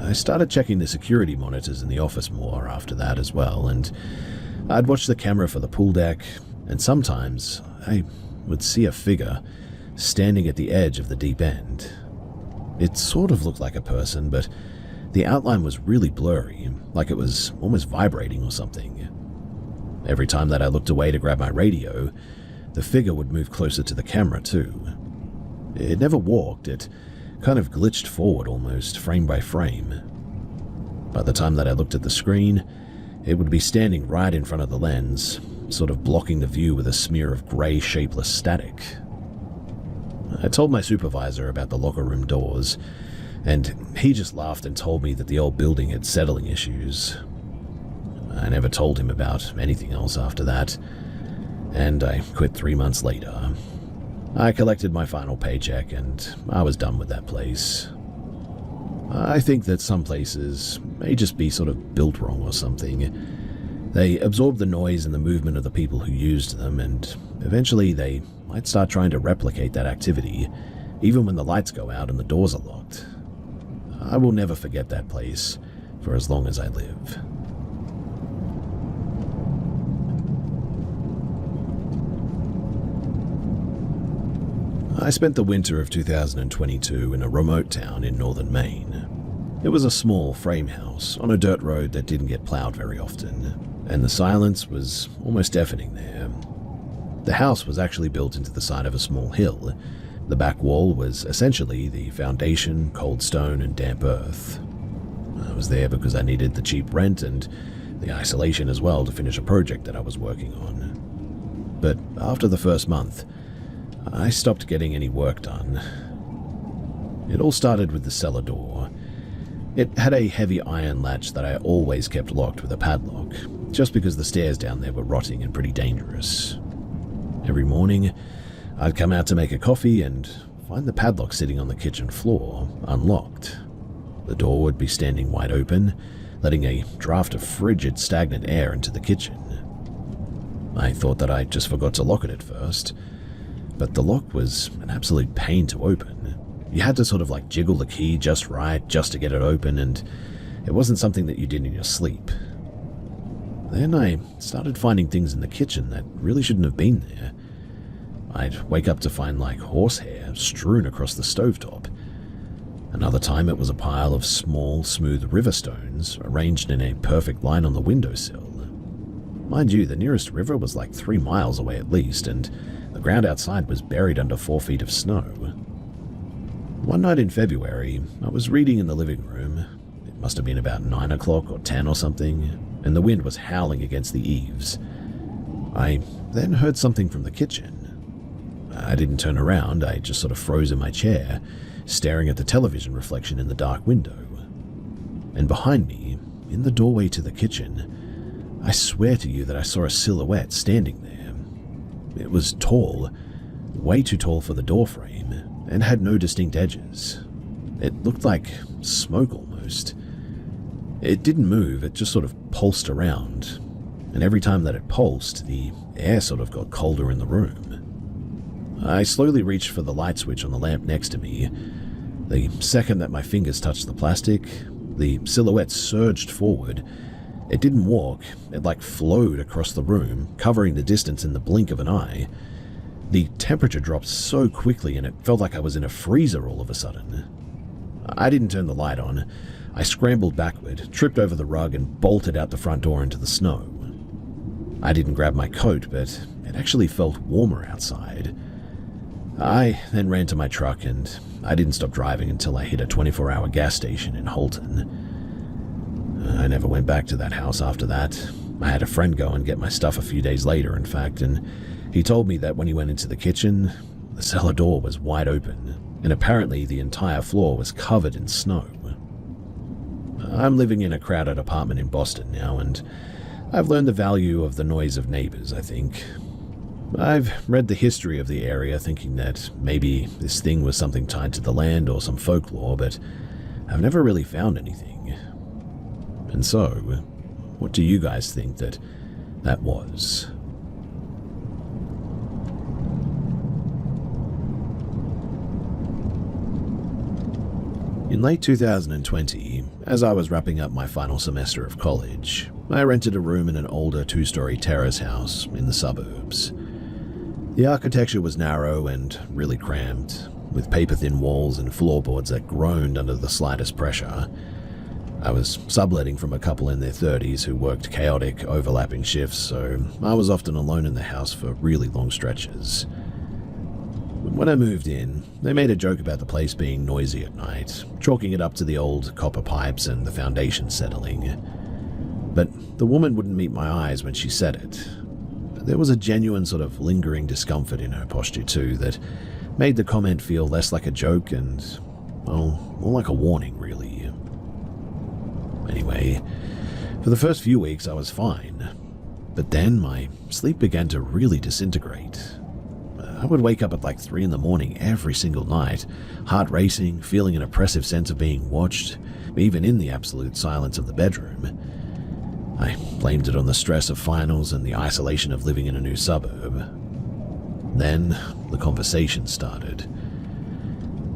A: I started checking the security monitors in the office more after that as well, and I'd watch the camera for the pool deck, and sometimes I would see a figure standing at the edge of the deep end. It sort of looked like a person, but the outline was really blurry, like it was almost vibrating or something. Every time that I looked away to grab my radio, the figure would move closer to the camera too. It never walked, it kind of glitched forward almost, frame by frame. By the time that I looked at the screen, it would be standing right in front of the lens, sort of blocking the view with a smear of grey, shapeless static. I told my supervisor about the locker room doors, and he just laughed and told me that the old building had settling issues. I never told him about anything else after that, and I quit 3 months later. I collected my final paycheck and I was done with that place. I think that some places may just be sort of built wrong or something. They absorb the noise and the movement of the people who used them, and eventually they might start trying to replicate that activity, even when the lights go out and the doors are locked. I will never forget that place for as long as I live. I spent the winter of 2022 in a remote town in northern Maine. It was a small frame house on a dirt road that didn't get plowed very often, and the silence was almost deafening there. The house was actually built into the side of a small hill. The back wall was essentially the foundation, cold stone, and damp earth. I was there because I needed the cheap rent and the isolation as well to finish a project that I was working on. But after the first month, I stopped getting any work done. It all started with the cellar door. It had a heavy iron latch that I always kept locked with a padlock, just because the stairs down there were rotting and pretty dangerous. Every morning, I'd come out to make a coffee and find the padlock sitting on the kitchen floor, unlocked. The door would be standing wide open, letting a draft of frigid, stagnant air into the kitchen. I thought that I just forgot to lock it at first, but the lock was an absolute pain to open. You had to sort of like jiggle the key just right just to get it open, and it wasn't something that you did in your sleep. Then I started finding things in the kitchen that really shouldn't have been there. I'd wake up to find like horsehair strewn across the stovetop. Another time it was a pile of small, smooth river stones arranged in a perfect line on the windowsill. Mind you, the nearest river was like 3 miles away at least, and the ground outside was buried under 4 feet of snow. One night in February, I was reading in the living room. It must have been about 9 o'clock or 10 or something, and the wind was howling against the eaves. I then heard something from the kitchen. I didn't turn around, I just sort of froze in my chair, staring at the television reflection in the dark window. And behind me, in the doorway to the kitchen, I swear to you that I saw a silhouette standing there. It was tall, way too tall for the doorframe, and had no distinct edges. It looked like smoke almost. It didn't move, it just sort of pulsed around, and every time that it pulsed, the air sort of got colder in the room. I slowly reached for the light switch on the lamp next to me. The second that my fingers touched the plastic, the silhouette surged forward. It didn't walk, it like flowed across the room, covering the distance in the blink of an eye. The temperature dropped so quickly and it felt like I was in a freezer all of a sudden. I didn't turn the light on. I scrambled backward, tripped over the rug, and bolted out the front door into the snow. I didn't grab my coat, but it actually felt warmer outside. I then ran to my truck, and I didn't stop driving until I hit a 24-hour gas station in Holton. I never went back to that house after that. I had a friend go and get my stuff a few days later, in fact, and he told me that when he went into the kitchen, the cellar door was wide open, and apparently the entire floor was covered in snow. I'm living in a crowded apartment in Boston now, and I've learned the value of the noise of neighbors, I think. I've read the history of the area thinking that maybe this thing was something tied to the land or some folklore, but I've never really found anything. And so, what do you guys think that was? In late 2020, as I was wrapping up my final semester of college, I rented a room in an older two-story terrace house in the suburbs. The architecture was narrow and really cramped, with paper-thin walls and floorboards that groaned under the slightest pressure. I was subletting from a couple in their 30s who worked chaotic, overlapping shifts, so I was often alone in the house for really long stretches. When I moved in, they made a joke about the place being noisy at night, chalking it up to the old copper pipes and the foundation settling. But the woman wouldn't meet my eyes when she said it. There was a genuine sort of lingering discomfort in her posture too that made the comment feel less like a joke and, well, more like a warning, really. Anyway, for the first few weeks I was fine, but then my sleep began to really disintegrate. I would wake up at like 3 in the morning every single night, heart racing, feeling an oppressive sense of being watched, even in the absolute silence of the bedroom. I blamed it on the stress of finals and the isolation of living in a new suburb. Then the conversation started.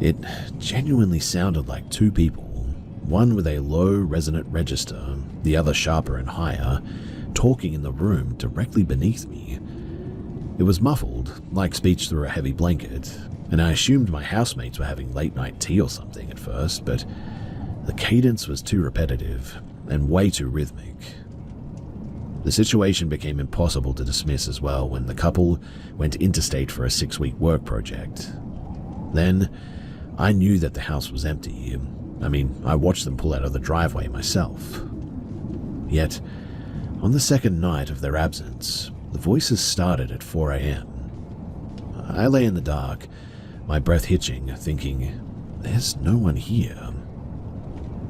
A: It genuinely sounded like two people, one with a low resonant register, the other sharper and higher, talking in the room directly beneath me. It was muffled, like speech through a heavy blanket, and I assumed my housemates were having late-night tea or something at first, but the cadence was too repetitive and way too rhythmic. The situation became impossible to dismiss as well when the couple went interstate for a 6-week work project. Then, I knew that the house was empty. I mean, I watched them pull out of the driveway myself. Yet, on the second night of their absence, the voices started at 4 a.m. I lay in the dark, my breath hitching, thinking, there's no one here.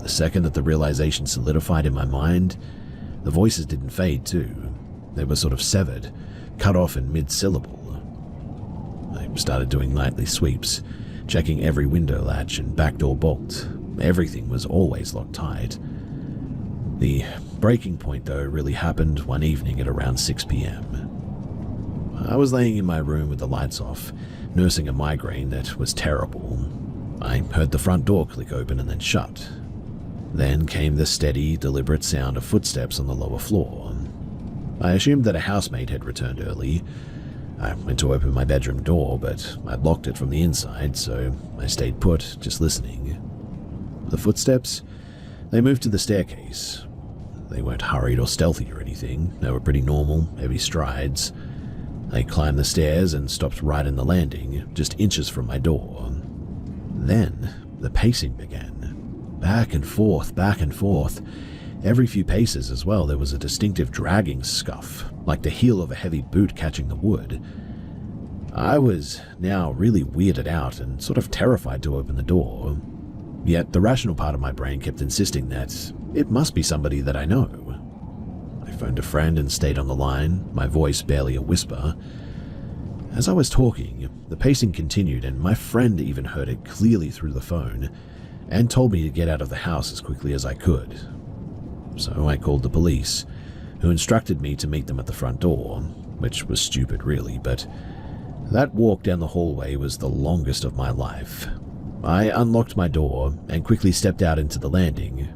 A: The second that the realization solidified in my mind, the voices didn't fade too. They were sort of severed, cut off in mid-syllable. I started doing nightly sweeps, checking every window latch and back door bolt. Everything was always locked tight. The breaking point, though, really happened one evening at around 6 p.m. I was laying in my room with the lights off, nursing a migraine that was terrible. I heard the front door click open and then shut. Then came the steady, deliberate sound of footsteps on the lower floor. I assumed that a housemate had returned early. I went to open my bedroom door, but I'd locked it from the inside, so I stayed put, just listening. The footsteps, they moved to the staircase. They weren't hurried or stealthy or anything. They were pretty normal, heavy strides. They climbed the stairs and stopped right in the landing, just inches from my door. Then the pacing began. Back and forth, back and forth. Every few paces as well, there was a distinctive dragging scuff, like the heel of a heavy boot catching the wood. I was now really weirded out and sort of terrified to open the door. Yet the rational part of my brain kept insisting that it must be somebody that I know. I phoned a friend and stayed on the line, my voice barely a whisper. As I was talking, the pacing continued and my friend even heard it clearly through the phone and told me to get out of the house as quickly as I could. So I called the police, who instructed me to meet them at the front door, which was stupid really, but that walk down the hallway was the longest of my life. I unlocked my door and quickly stepped out into the landing.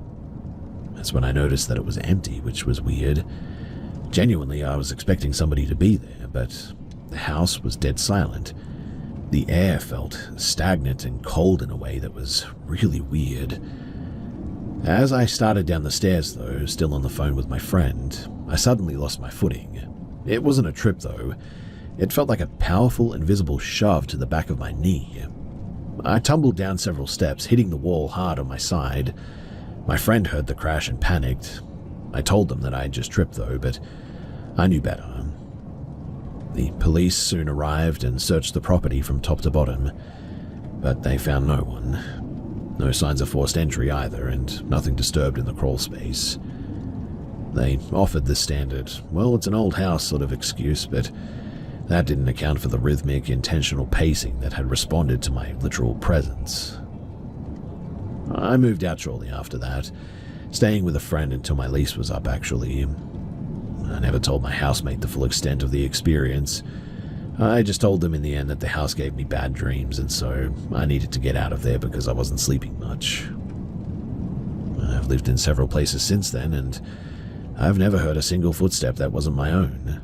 A: That's when I noticed that it was empty, which was weird. Genuinely, I was expecting somebody to be there, but the house was dead silent. The air felt stagnant and cold in a way that was really weird. As I started down the stairs, though, still on the phone with my friend, I suddenly lost my footing. It wasn't a trip, though. It felt like a powerful, invisible shove to the back of my knee. I tumbled down several steps, hitting the wall hard on my side. My friend heard the crash and panicked. I told them that I had just tripped, though, but I knew better. The police soon arrived and searched the property from top to bottom, but they found no one. No signs of forced entry either, and nothing disturbed in the crawl space. They offered the standard, well, it's an old house sort of excuse, but that didn't account for the rhythmic, intentional pacing that had responded to my literal presence. I moved out shortly after that, staying with a friend until my lease was up, actually. I never told my housemate the full extent of the experience. I just told them in the end that the house gave me bad dreams, and so I needed to get out of there because I wasn't sleeping much. lived in several places since then, and I've never heard a single footstep that wasn't my own.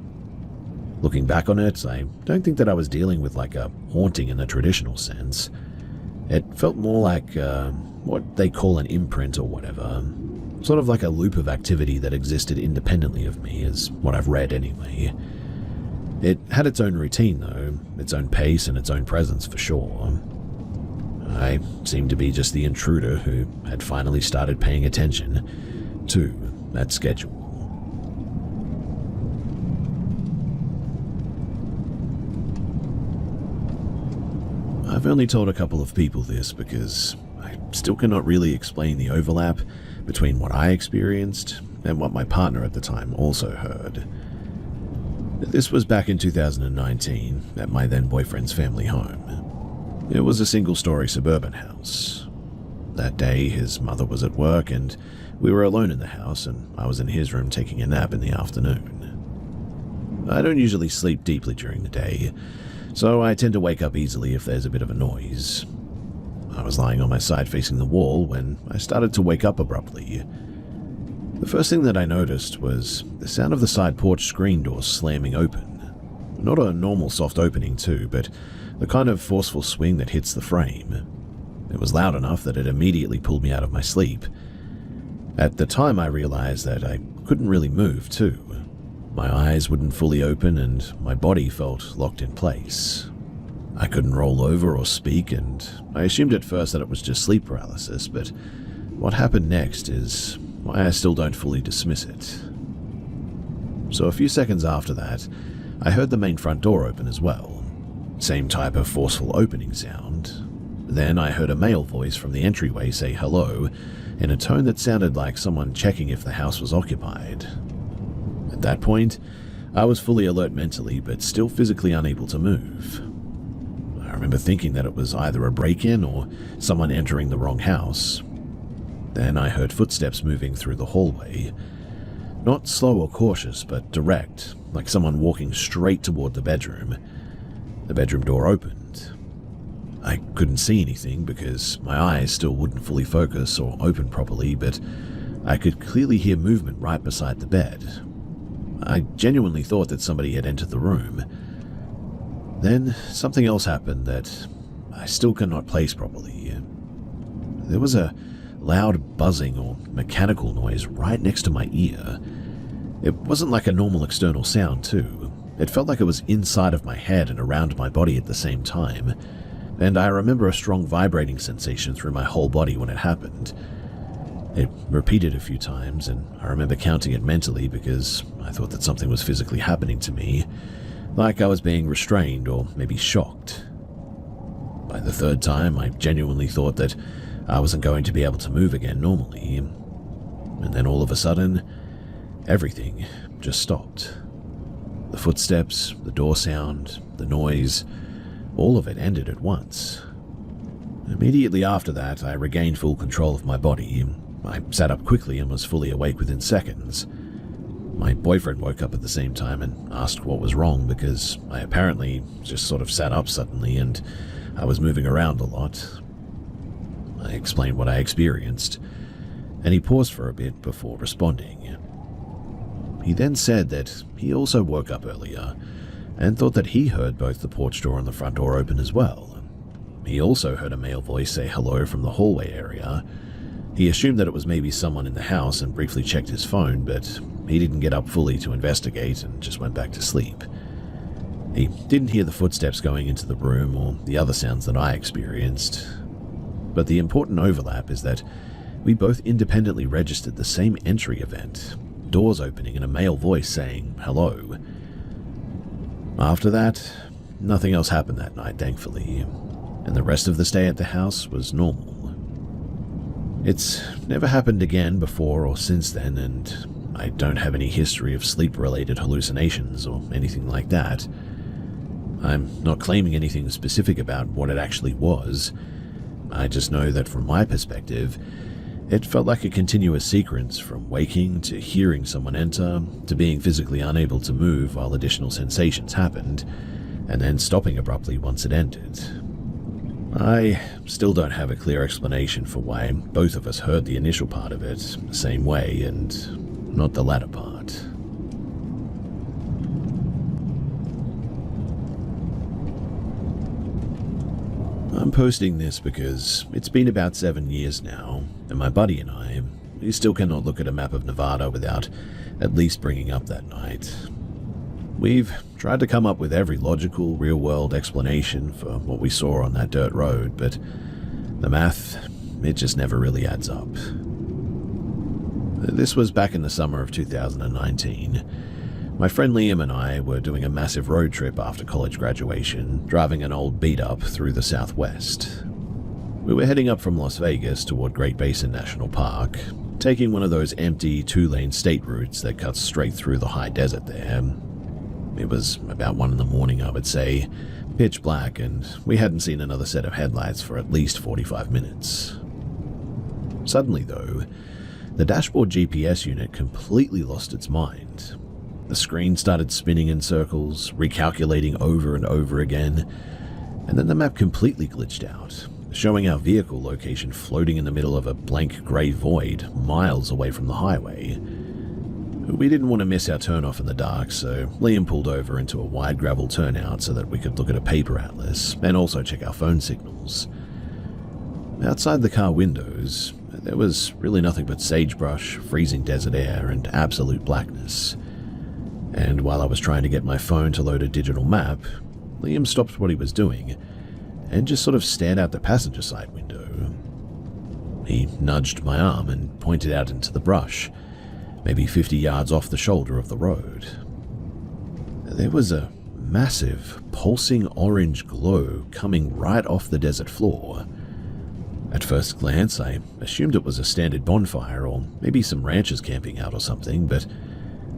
A: Looking back on it, I don't think that I was dealing with like a haunting in the traditional sense. It felt more like what they call an imprint or whatever. Sort of like a loop of activity that existed independently of me, is what I've read anyway. It had its own routine though, its own pace and its own presence for sure. I seemed to be just the intruder who had finally started paying attention to that schedule. I've only told a couple of people this because I still cannot really explain the overlap between what I experienced and what my partner at the time also heard. This was back in 2019 at my then boyfriend's family home. It was a single-story suburban house. That day, his mother was at work and we were alone in the house, and I was in his room taking a nap in the afternoon. I don't usually sleep deeply during the day, so I tend to wake up easily if there's a bit of a noise. I was lying on my side facing the wall when I started to wake up abruptly. The first thing that I noticed was the sound of the side porch screen door slamming open. Not a normal soft opening too, but the kind of forceful swing that hits the frame. It was loud enough that it immediately pulled me out of my sleep. At the time I realized that I couldn't really move too. My eyes wouldn't fully open and my body felt locked in place. I couldn't roll over or speak, and I assumed at first that it was just sleep paralysis, but what happened next is why I still don't fully dismiss it. So a few seconds after that, I heard the main front door open as well. Same type of forceful opening sound. Then I heard a male voice from the entryway say hello in a tone that sounded like someone checking if the house was occupied. At that point, I was fully alert mentally, but still physically unable to move. I remember thinking that it was either a break-in or someone entering the wrong house. Then I heard footsteps moving through the hallway. Not slow or cautious, but direct, like someone walking straight toward the bedroom. The bedroom door opened. I couldn't see anything because my eyes still wouldn't fully focus or open properly, but I could clearly hear movement right beside the bed. I genuinely thought that somebody had entered the room. Then something else happened that I still cannot place properly. There was a loud buzzing or mechanical noise right next to my ear. It wasn't like a normal external sound too. It felt like it was inside of my head and around my body at the same time. And I remember a strong vibrating sensation through my whole body when it happened. It repeated a few times, and I remember counting it mentally because I thought that something was physically happening to me, like I was being restrained or maybe shocked. By the third time, I genuinely thought that I wasn't going to be able to move again normally. And then all of a sudden, everything just stopped. The footsteps, the door sound, the noise, all of it ended at once. Immediately after that, I regained full control of my body. I sat up quickly and was fully awake within seconds. My boyfriend woke up at the same time and asked what was wrong because I apparently just sort of sat up suddenly and I was moving around a lot. I explained what I experienced, and he paused for a bit before responding. He then said that he also woke up earlier and thought that he heard both the porch door and the front door open as well. He also heard a male voice say hello from the hallway area. He assumed that it was maybe someone in the house and briefly checked his phone, but he didn't get up fully to investigate and just went back to sleep. He didn't hear the footsteps going into the room or the other sounds that I experienced. But the important overlap is that we both independently registered the same entry event, doors opening and a male voice saying hello. After that, nothing else happened that night, thankfully, and the rest of the stay at the house was normal. It's never happened again before or since then, and I don't have any history of sleep-related hallucinations or anything like that. I'm not claiming anything specific about what it actually was. I just know that from my perspective, it felt like a continuous sequence from waking to hearing someone enter to being physically unable to move while additional sensations happened, and then stopping abruptly once it ended. I still don't have a clear explanation for why both of us heard the initial part of it the same way and not the latter part. I'm posting this because it's been about 7 years now, and my buddy and I, we still cannot look at a map of Nevada without at least bringing up that night. We've tried to come up with every logical, real-world explanation for what we saw on that dirt road, but the math, it just never really adds up. This was back in the summer of 2019. My friend Liam and I were doing a massive road trip after college graduation, driving an old beat-up through the southwest. We were heading up from Las Vegas toward Great Basin National Park, taking one of those empty 2-lane state routes that cuts straight through the high desert there. It was about 1 a.m, I would say, pitch black, and we hadn't seen another set of headlights for at least 45 minutes. Suddenly, though, the dashboard GPS unit completely lost its mind. The screen started spinning in circles, recalculating over and over again, and then the map completely glitched out, showing our vehicle location floating in the middle of a blank grey void miles away from the highway. We didn't want to miss our turnoff in the dark, so Liam pulled over into a wide gravel turnout so that we could look at a paper atlas and also check our phone signals. Outside the car windows, there was really nothing but sagebrush, freezing desert air, and absolute blackness. And while I was trying to get my phone to load a digital map, Liam stopped what he was doing and just sort of stared out the passenger side window. He nudged my arm and pointed out into the brush, maybe 50 yards off the shoulder of the road. There was a massive, pulsing orange glow coming right off the desert floor. At first glance, I assumed it was a standard bonfire or maybe some ranchers camping out or something, but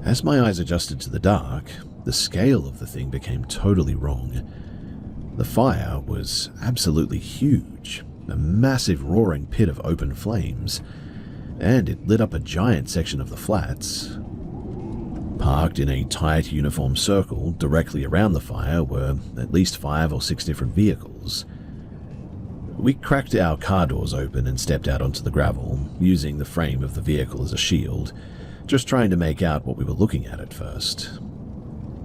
A: as my eyes adjusted to the dark, the scale of the thing became totally wrong. The fire was absolutely huge, a massive roaring pit of open flames, and it lit up a giant section of the flats. Parked in a tight uniform circle directly around the fire were at least 5 or 6 different vehicles. We cracked our car doors open and stepped out onto the gravel, using the frame of the vehicle as a shield, just trying to make out what we were looking at first.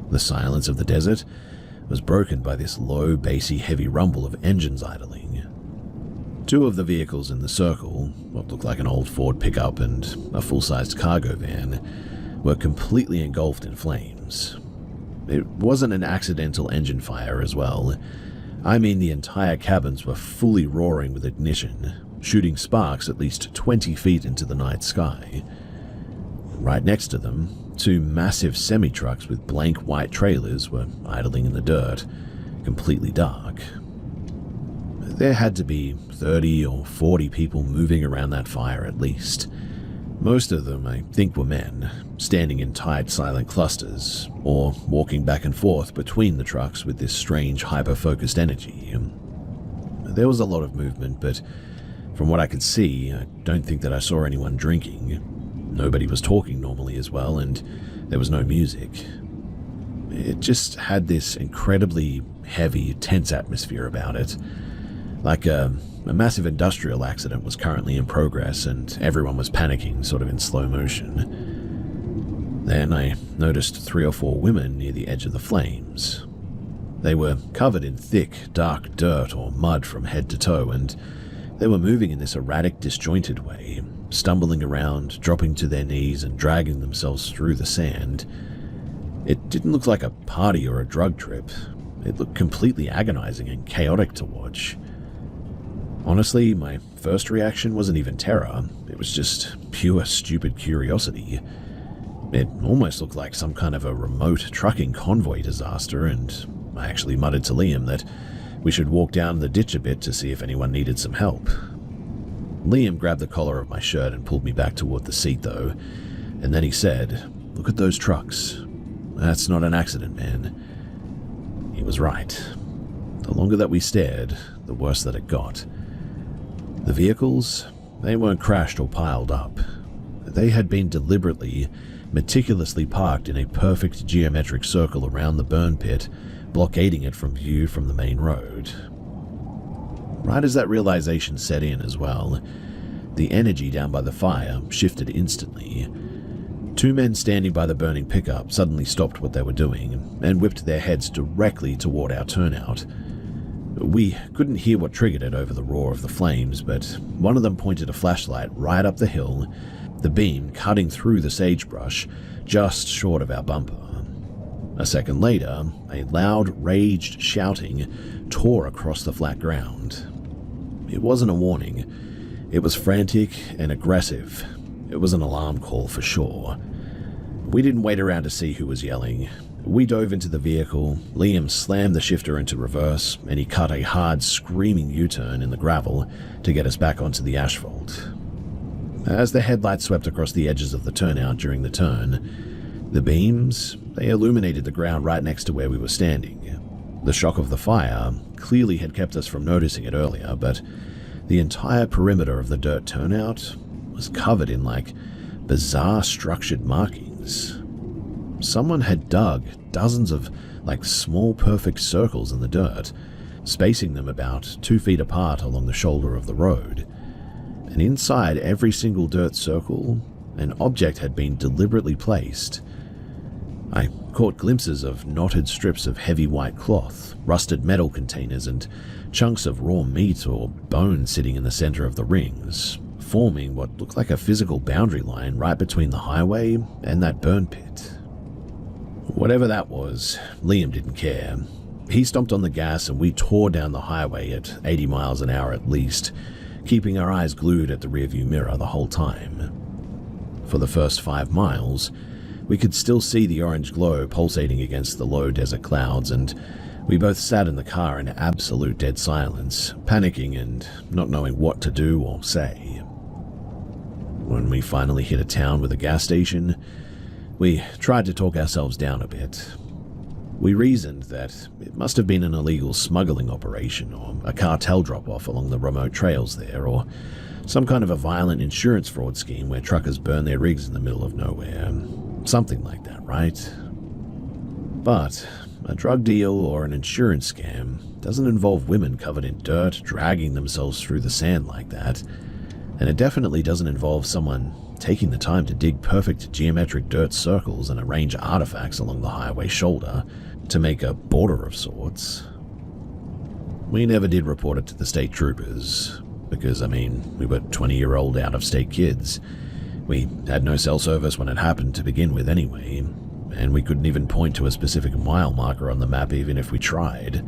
A: The silence of the desert was broken by this low, bassy, heavy rumble of engines idling. 2 of the vehicles in the circle, what looked like an old Ford pickup and a full-sized cargo van, were completely engulfed in flames. It wasn't an accidental engine fire as well. I mean, the entire cabins were fully roaring with ignition, shooting sparks at least 20 feet into the night sky. Right next to them, 2 massive semi-trucks with blank white trailers were idling in the dirt, completely dark. There had to be 30 or 40 people moving around that fire at least. Most of them, I think, were men, standing in tight, silent clusters, or walking back and forth between the trucks with this strange, hyper-focused energy. There was a lot of movement, but from what I could see, I don't think that I saw anyone drinking. Nobody was talking normally as well, and there was no music. It just had this incredibly heavy, tense atmosphere about it. Like a massive industrial accident was currently in progress and everyone was panicking, sort of in slow motion. Then I noticed 3 or 4 women near the edge of the flames. They were covered in thick, dark dirt or mud from head to toe, and they were moving in this erratic, disjointed way, stumbling around, dropping to their knees and dragging themselves through the sand. It didn't look like a party or a drug trip. It looked completely agonizing and chaotic to watch. Honestly, my first reaction wasn't even terror. It was just pure, stupid curiosity. It almost looked like some kind of a remote trucking convoy disaster, and I actually muttered to Liam that we should walk down the ditch a bit to see if anyone needed some help. Liam grabbed the collar of my shirt and pulled me back toward the seat, though, and then he said, "Look at those trucks. That's not an accident, man." He was right. The longer that we stared, the worse that it got. The vehicles, they weren't crashed or piled up. They had been deliberately, meticulously parked in a perfect geometric circle around the burn pit, blockading it from view from the main road. Right as that realization set in as well, the energy down by the fire shifted instantly. Two men standing by the burning pickup suddenly stopped what they were doing and whipped their heads directly toward our turnout. We couldn't hear what triggered it over the roar of the flames, but one of them pointed a flashlight right up the hill, the beam cutting through the sagebrush just short of our bumper. A second later, a loud, raged shouting tore across the flat ground. It wasn't a warning. It was frantic and aggressive. It was an alarm call for sure. We didn't wait around to see who was yelling. We dove into the vehicle, Liam slammed the shifter into reverse, and he cut a hard, screaming U-turn in the gravel to get us back onto the asphalt. As the headlights swept across the edges of the turnout during the turn, the beams, they illuminated the ground right next to where we were standing. The shock of the fire clearly had kept us from noticing it earlier, but the entire perimeter of the dirt turnout was covered in, bizarre structured markings. Someone had dug dozens of, small perfect circles in the dirt, spacing them about 2 feet apart along the shoulder of the road. And inside every single dirt circle, an object had been deliberately placed. I caught glimpses of knotted strips of heavy white cloth, rusted metal containers, and chunks of raw meat or bone sitting in the center of the rings, forming what looked like a physical boundary line right between the highway and that burn pit. Whatever that was, Liam didn't care. He stomped on the gas and we tore down the highway at 80 miles an hour at least, keeping our eyes glued at the rearview mirror the whole time. For the first 5 miles, we could still see the orange glow pulsating against the low desert clouds, and we both sat in the car in absolute dead silence, panicking and not knowing what to do or say. When we finally hit a town with a gas station, we tried to talk ourselves down a bit. We reasoned that it must have been an illegal smuggling operation or a cartel drop-off along the remote trails there, or some kind of a violent insurance fraud scheme where truckers burn their rigs in the middle of nowhere. Something like that, right? But a drug deal or an insurance scam doesn't involve women covered in dirt dragging themselves through the sand like that, and it definitely doesn't involve someone taking the time to dig perfect geometric dirt circles and arrange artifacts along the highway shoulder to make a border of sorts. We never did report it to the state troopers, because, we were 20-year-old out-of-state kids. We had no cell service when it happened to begin with anyway, and we couldn't even point to a specific mile marker on the map even if we tried.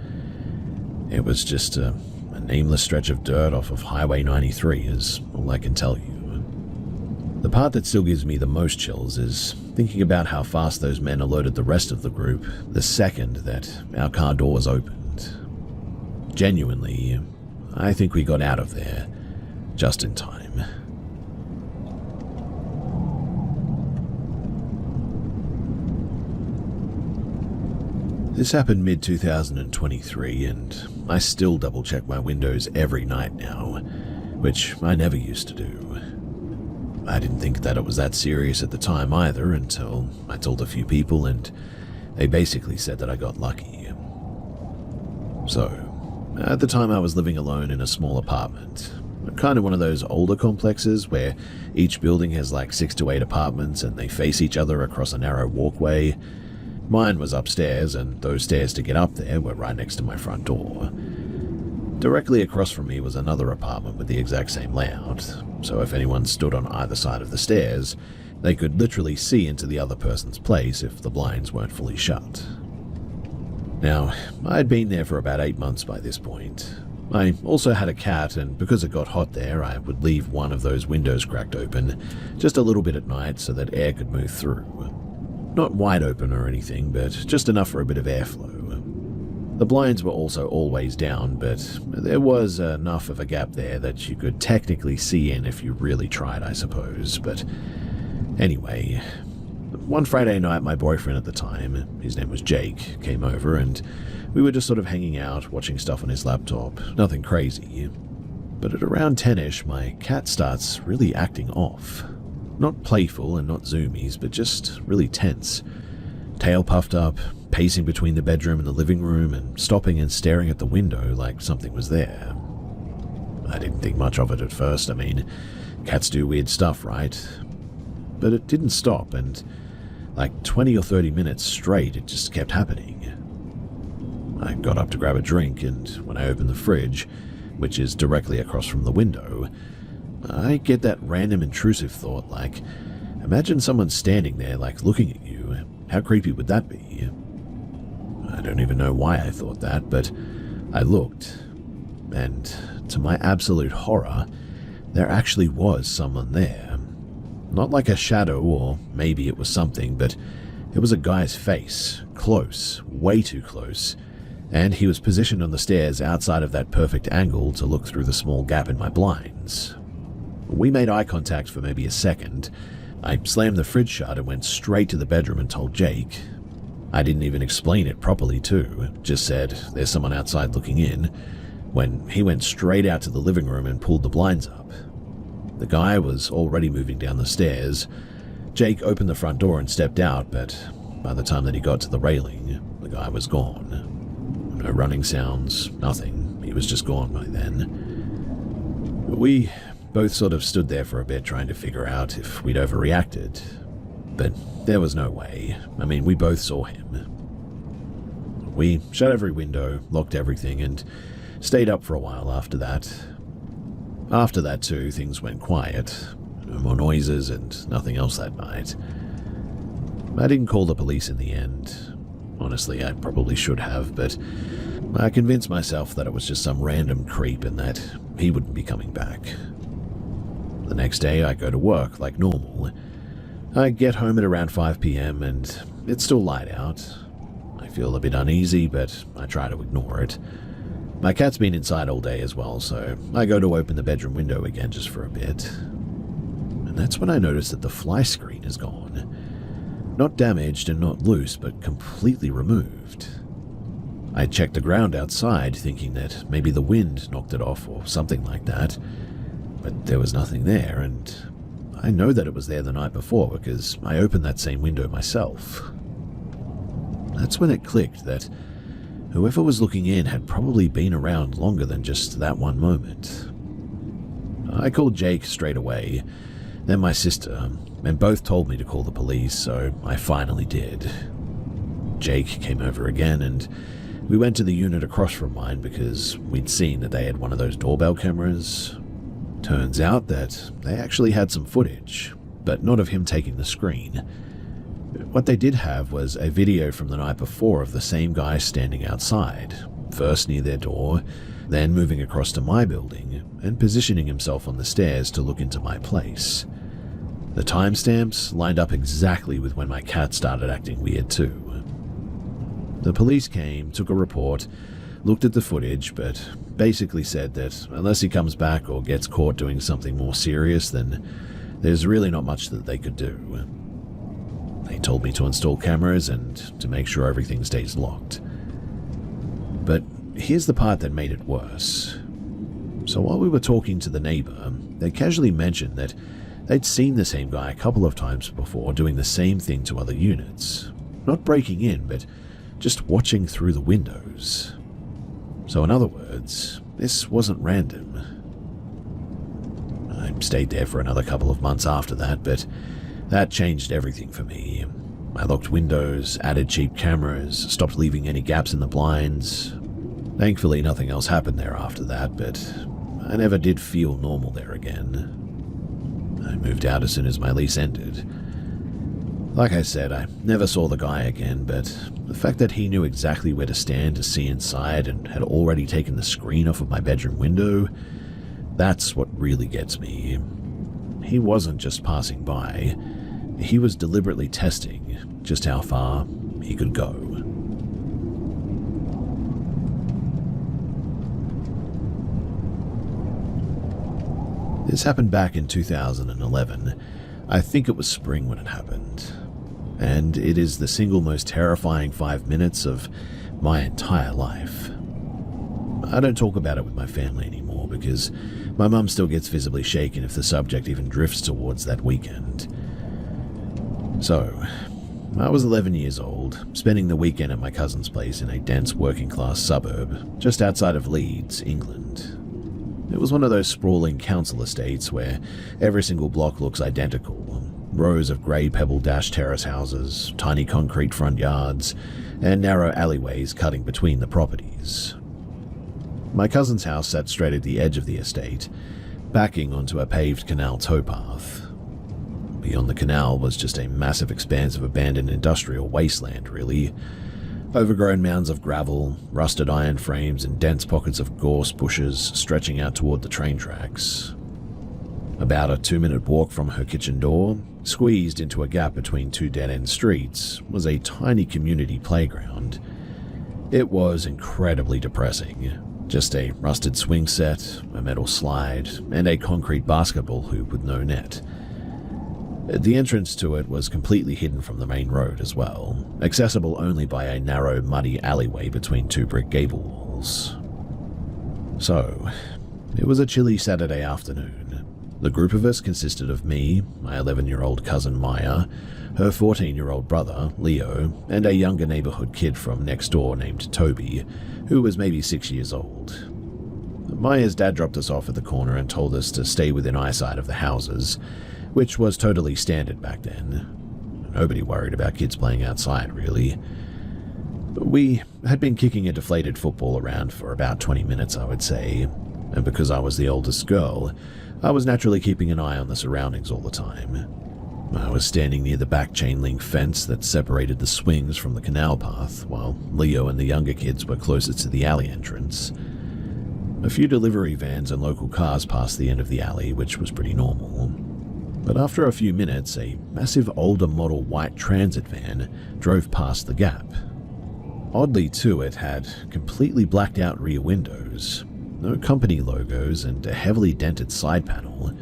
A: It was just a nameless stretch of dirt off of Highway 93 is all I can tell you. The part that still gives me the most chills is thinking about how fast those men alerted the rest of the group the second that our car doors opened. Genuinely, I think we got out of there just in time. This happened mid-2023, and I still double-check my windows every night now, which I never used to do. I didn't think that it was that serious at the time either until I told a few people, and they basically said that I got lucky. So, at the time I was living alone in a small apartment, kind of one of those older complexes where each building has 6 to 8 apartments and they face each other across a narrow walkway. Mine was upstairs, and those stairs to get up there were right next to my front door. Directly across from me was another apartment with the exact same layout, so if anyone stood on either side of the stairs, they could literally see into the other person's place if the blinds weren't fully shut. Now, I'd been there for about 8 months by this point. I also had a cat, and because it got hot there, I would leave one of those windows cracked open just a little bit at night so that air could move through. Not wide open or anything, but just enough for a bit of airflow. The blinds were also always down, but there was enough of a gap there that you could technically see in if you really tried, I suppose. But anyway, one Friday night, my boyfriend at the time, his name was Jake, came over, and we were just sort of hanging out, watching stuff on his laptop. Nothing crazy. But at around 10ish, my cat starts really acting off. Not playful and not zoomies, but just really tense. Tail puffed up, pacing between the bedroom and the living room, and stopping and staring at the window like something was there. I didn't think much of it at first. I mean, cats do weird stuff, right? But it didn't stop, and like 20 or 30 minutes straight, it just kept happening. I got up to grab a drink, and when I opened the fridge, which is directly across from the window, I get that random intrusive thought like, imagine someone standing there like looking at you. How creepy would that be? I don't even know why I thought that, but I looked, and to my absolute horror, there actually was someone there. Not like a shadow, or maybe it was something, but it was a guy's face, close, way too close, and he was positioned on the stairs outside of that perfect angle to look through the small gap in my blinds. We made eye contact for maybe a second. I slammed the fridge shut and went straight to the bedroom and told Jake. I didn't even explain it properly too, just said, there's someone outside looking in, when he went straight out to the living room and pulled the blinds up. The guy was already moving down the stairs. Jake opened the front door and stepped out, but by the time that he got to the railing, the guy was gone. No running sounds, nothing. He was just gone by then. We both sort of stood there for a bit trying to figure out if we'd overreacted. But there was no way. I mean, we both saw him. We shut every window, locked everything, and stayed up for a while after that. After that too, things went quiet. No more noises and nothing else that night. I didn't call the police in the end. Honestly, I probably should have, but I convinced myself that it was just some random creep and that he wouldn't be coming back. The next day, I go to work like normal. I get home at around 5 p.m. and it's still light out. I feel a bit uneasy, but I try to ignore it. My cat's been inside all day as well, so I go to open the bedroom window again just for a bit. And that's when I notice that the fly screen is gone. Not damaged and not loose, but completely removed. I checked the ground outside, thinking that maybe the wind knocked it off or something like that. But there was nothing there, and I know that it was there the night before because I opened that same window myself. That's when it clicked that whoever was looking in had probably been around longer than just that one moment. I called Jake straight away, then my sister, and both told me to call the police, so I finally did. Jake came over again, and we went to the unit across from mine because we'd seen that they had one of those doorbell cameras. Turns out that they actually had some footage, but not of him taking the screen. What they did have was a video from the night before of the same guy standing outside, first near their door, then moving across to my building and positioning himself on the stairs to look into my place. The timestamps lined up exactly with when my cat started acting weird too. The police came, took a report, looked at the footage, but basically said that unless he comes back or gets caught doing something more serious, then there's really not much that they could do. They told me to install cameras and to make sure everything stays locked. But here's the part that made it worse. So while we were talking to the neighbor, they casually mentioned that they'd seen the same guy a couple of times before doing the same thing to other units. Not breaking in, but just watching through the windows. So in other words, this wasn't random. I stayed there for another couple of months after that, but that changed everything for me. I locked windows, added cheap cameras, stopped leaving any gaps in the blinds. Thankfully, nothing else happened there after that, but I never did feel normal there again. I moved out as soon as my lease ended. Like I said, I never saw the guy again, but the fact that he knew exactly where to stand to see inside and had already taken the screen off of my bedroom window, that's what really gets me. He wasn't just passing by. He was deliberately testing just how far he could go. This happened back in 2011. I think it was spring when it happened. And it is the single most terrifying 5 minutes of my entire life. I don't talk about it with my family anymore because my mum still gets visibly shaken if the subject even drifts towards that weekend. So, I was 11 years old, spending the weekend at my cousin's place in a dense working-class suburb just outside of Leeds, England. It was one of those sprawling council estates where every single block looks identical. Rows of grey pebble-dashed terrace houses, tiny concrete front yards, and narrow alleyways cutting between the properties. My cousin's house sat straight at the edge of the estate, backing onto a paved canal towpath. Beyond the canal was just a massive expanse of abandoned industrial wasteland, really. Overgrown mounds of gravel, rusted iron frames, and dense pockets of gorse bushes stretching out toward the train tracks. About a 2-minute walk from her kitchen door, squeezed into a gap between two dead-end streets, was a tiny community playground. It was incredibly depressing. Just a rusted swing set, a metal slide, and a concrete basketball hoop with no net. The entrance to it was completely hidden from the main road as well, accessible only by a narrow, muddy alleyway between two brick gable walls. So, it was a chilly Saturday afternoon. The group of us consisted of me, my 11-year-old cousin Maya, her 14-year-old brother, Leo, and a younger neighborhood kid from next door named Toby, who was maybe 6 years old. Maya's dad dropped us off at the corner and told us to stay within eyesight of the houses, which was totally standard back then. Nobody worried about kids playing outside, really. We had been kicking a deflated football around for about 20 minutes, I would say, and because I was the oldest girl, I was naturally keeping an eye on the surroundings all the time. I was standing near the back chain-link fence that separated the swings from the canal path, while Leo and the younger kids were closer to the alley entrance. A few delivery vans and local cars passed the end of the alley, which was pretty normal. But after a few minutes, a massive older model white transit van drove past the gap. Oddly too, it had completely blacked out rear windows, no company logos, and a heavily dented side panel.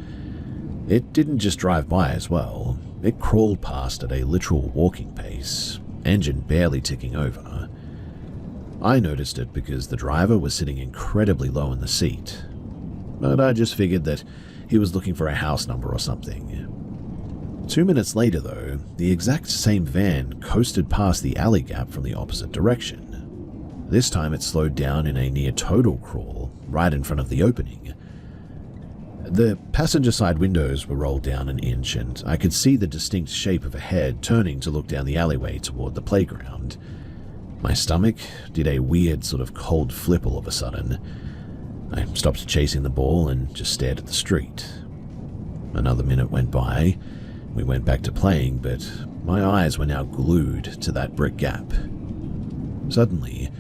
A: It didn't just drive by as well, it crawled past at a literal walking pace, engine barely ticking over. I noticed it because the driver was sitting incredibly low in the seat, but I just figured that he was looking for a house number or something. 2 minutes later, though, the exact same van coasted past the alley gap from the opposite direction. This time it slowed down in a near total crawl, right in front of the opening. The passenger side windows were rolled down an inch, and I could see the distinct shape of a head turning to look down the alleyway toward the playground. My stomach did a weird sort of cold flip all of a sudden. I stopped chasing the ball and just stared at the street. Another minute went by. We went back to playing, but my eyes were now glued to that brick gap. Suddenly,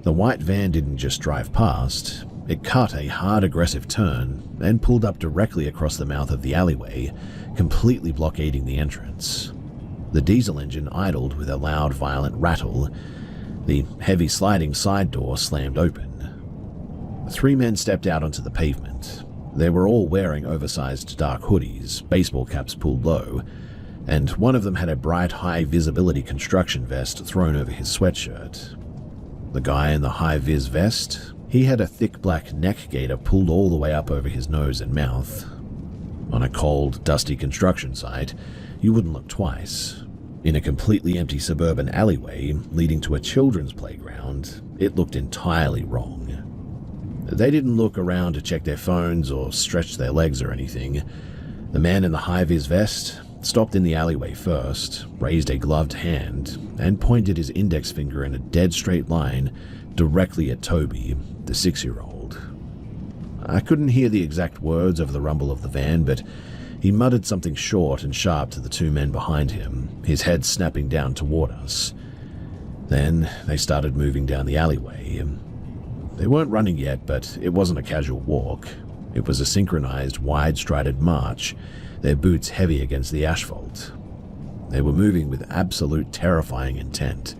A: the white van didn't just drive past, it cut a hard, aggressive turn and pulled up directly across the mouth of the alleyway, completely blockading the entrance. The diesel engine idled with a loud, violent rattle. The heavy sliding side door slammed open. 3 men stepped out onto the pavement. They were all wearing oversized dark hoodies, baseball caps pulled low, and one of them had a bright, high-visibility construction vest thrown over his sweatshirt. The guy in the high-vis vest, he had a thick black neck gaiter pulled all the way up over his nose and mouth. On a cold, dusty construction site, you wouldn't look twice. In a completely empty suburban alleyway leading to a children's playground, it looked entirely wrong. They didn't look around to check their phones or stretch their legs or anything. The man in the high-vis vest stopped in the alleyway first, raised a gloved hand, and pointed his index finger in a dead straight line directly at Toby, the 6-year-old. I couldn't hear the exact words over the rumble of the van, but he muttered something short and sharp to the 2 men behind him, his head snapping down toward us. Then they started moving down the alleyway. They weren't running yet, but it wasn't a casual walk. It was a synchronized, wide-strided march, their boots heavy against the asphalt. They were moving with absolute terrifying intent.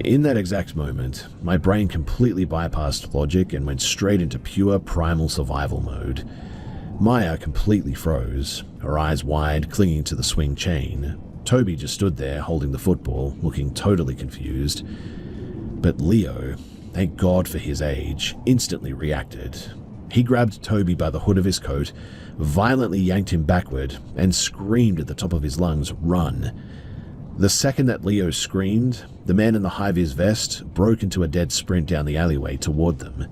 A: In that exact moment, my brain completely bypassed logic and went straight into pure primal survival mode. Maya completely froze, her eyes wide, clinging to the swing chain. Toby just stood there, holding the football, looking totally confused. But Leo, thank God for his age, instantly reacted. He grabbed Toby by the hood of his coat, violently yanked him backward, and screamed at the top of his lungs, "Run!" The second that Leo screamed, the man in the high-vis vest broke into a dead sprint down the alleyway toward them.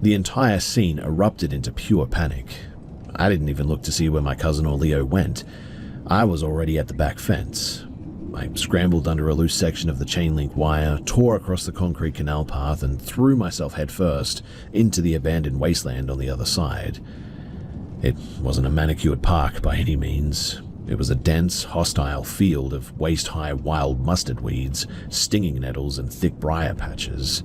A: The entire scene erupted into pure panic. I didn't even look to see where my cousin or Leo went. I was already at the back fence. I scrambled under a loose section of the chain link wire, tore across the concrete canal path, and threw myself headfirst into the abandoned wasteland on the other side. It wasn't a manicured park by any means. It was a dense, hostile field of waist-high wild mustard weeds, stinging nettles, and thick briar patches.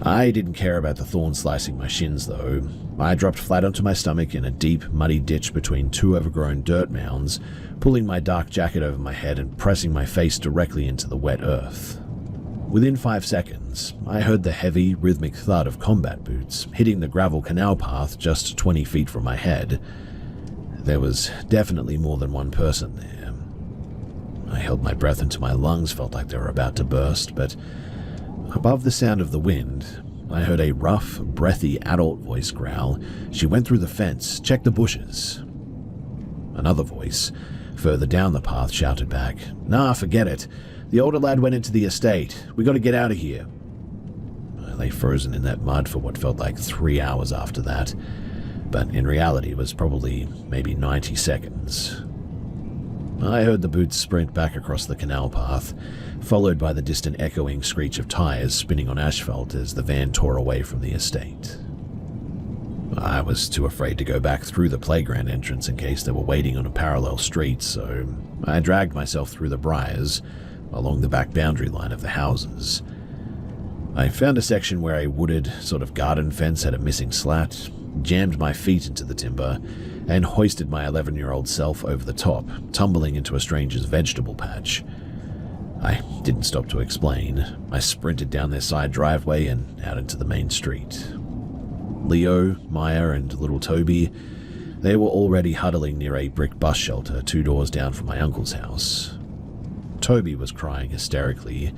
A: I didn't care about the thorns slicing my shins, though. I dropped flat onto my stomach in a deep, muddy ditch between two overgrown dirt mounds, pulling my dark jacket over my head and pressing my face directly into the wet earth. Within 5 seconds, I heard the heavy, rhythmic thud of combat boots hitting the gravel canal path just 20 feet from my head. There was definitely more than one person there. I held my breath until my lungs felt like they were about to burst, but above the sound of the wind, I heard a rough, breathy adult voice growl. She went through the fence, checked the bushes. Another voice, further down the path, shouted back, "Nah, forget it. The older lad went into the estate. We gotta get out of here." I lay frozen in that mud for what felt like 3 hours after that, but in reality it was probably maybe 90 seconds. I heard the boots sprint back across the canal path, followed by the distant echoing screech of tires spinning on asphalt as the van tore away from the estate. I was too afraid to go back through the playground entrance in case they were waiting on a parallel street, so I dragged myself through the briars along the back boundary line of the houses. I found a section where a wooded sort of garden fence had a missing slat, jammed my feet into the timber, and hoisted my 11-year-old self over the top, tumbling into a stranger's vegetable patch. I didn't stop to explain. I sprinted down their side driveway and out into the main street. Leo, Maya, and little Toby, they were already huddling near a brick bus shelter 2 doors down from my uncle's house. Toby was crying hysterically,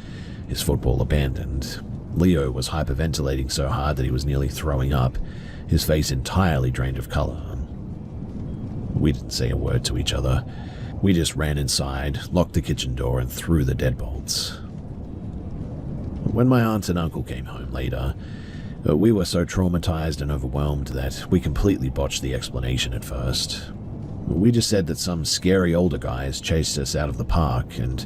A: his football abandoned. Leo was hyperventilating so hard that he was nearly throwing up, his face entirely drained of color. We didn't say a word to each other. We just ran inside, locked the kitchen door, and threw the deadbolts. When my aunt and uncle came home later, we were so traumatized and overwhelmed that we completely botched the explanation at first. We just said that some scary older guys chased us out of the park, and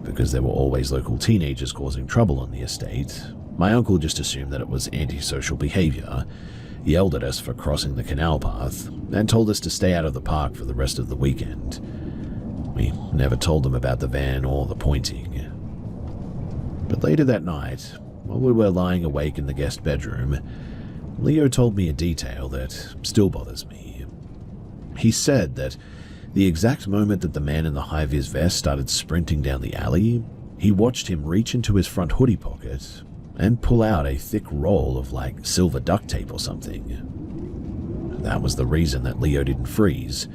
A: because there were always local teenagers causing trouble on the estate, my uncle just assumed that it was antisocial behavior, yelled at us for crossing the canal path, and told us to stay out of the park for the rest of the weekend. We never told them about the van or the pointing. But later that night, while we were lying awake in the guest bedroom, Leo told me a detail that still bothers me. He said that the exact moment that the man in the high-vis vest started sprinting down the alley, he watched him reach into his front hoodie pocket and pull out a thick roll of like silver duct tape or something. That was the reason that Leo didn't freeze,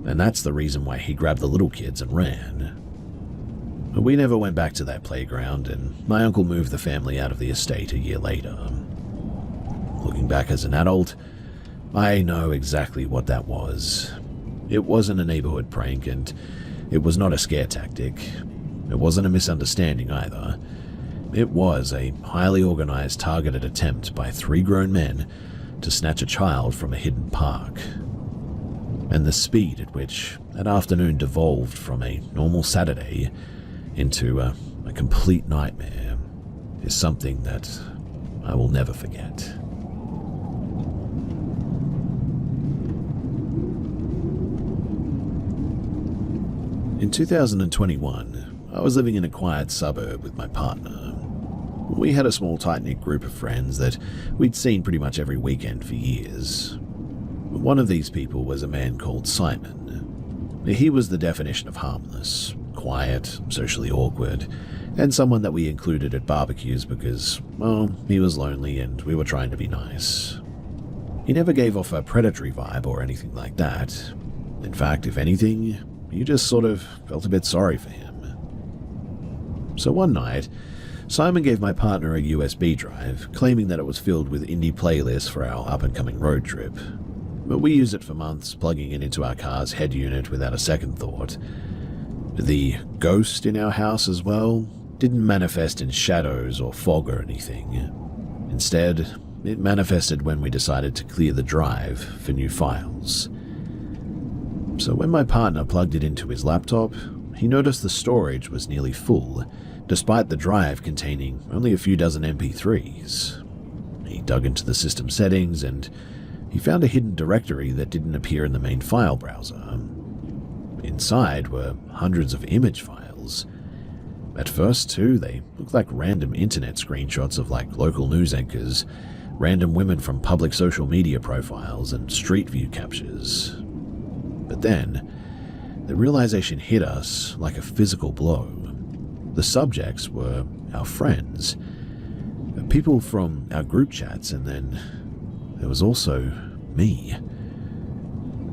A: and that's the reason why he grabbed the little kids and ran. We never went back to that playground, and my uncle moved the family out of the estate a year later. Looking back as an adult, I know exactly what that was. It wasn't a neighborhood prank, and it was not a scare tactic. It wasn't a misunderstanding either. It was a highly organized, targeted attempt by 3 grown men to snatch a child from a hidden park. And the speed at which that afternoon devolved from a normal Saturday into a complete nightmare is something that I will never forget. In 2021, I was living in a quiet suburb with my partner. We had a small tight-knit group of friends that we'd seen pretty much every weekend for years. One of these people was a man called Simon. He was the definition of harmless, quiet, socially awkward, and someone that we included at barbecues because, well, he was lonely and we were trying to be nice. He never gave off a predatory vibe or anything like that. In fact, if anything, you just sort of felt a bit sorry for him. So one night, Simon gave my partner a USB drive, claiming that it was filled with indie playlists for our up-and-coming road trip. But we used it for months, plugging it into our car's head unit without a second thought. The ghost in our house as well didn't manifest in shadows or fog or anything. Instead, it manifested when we decided to clear the drive for new files. So when my partner plugged it into his laptop, he noticed the storage was nearly full, despite the drive containing only a few dozen MP3s. He dug into the system settings and he found a hidden directory that didn't appear in the main file browser. Inside were hundreds of image files. At first, too, they looked like random internet screenshots of local news anchors, random women from public social media profiles, and street view captures. But then, the realization hit us like a physical blow. The subjects were our friends, people from our group chats, and then there was also me.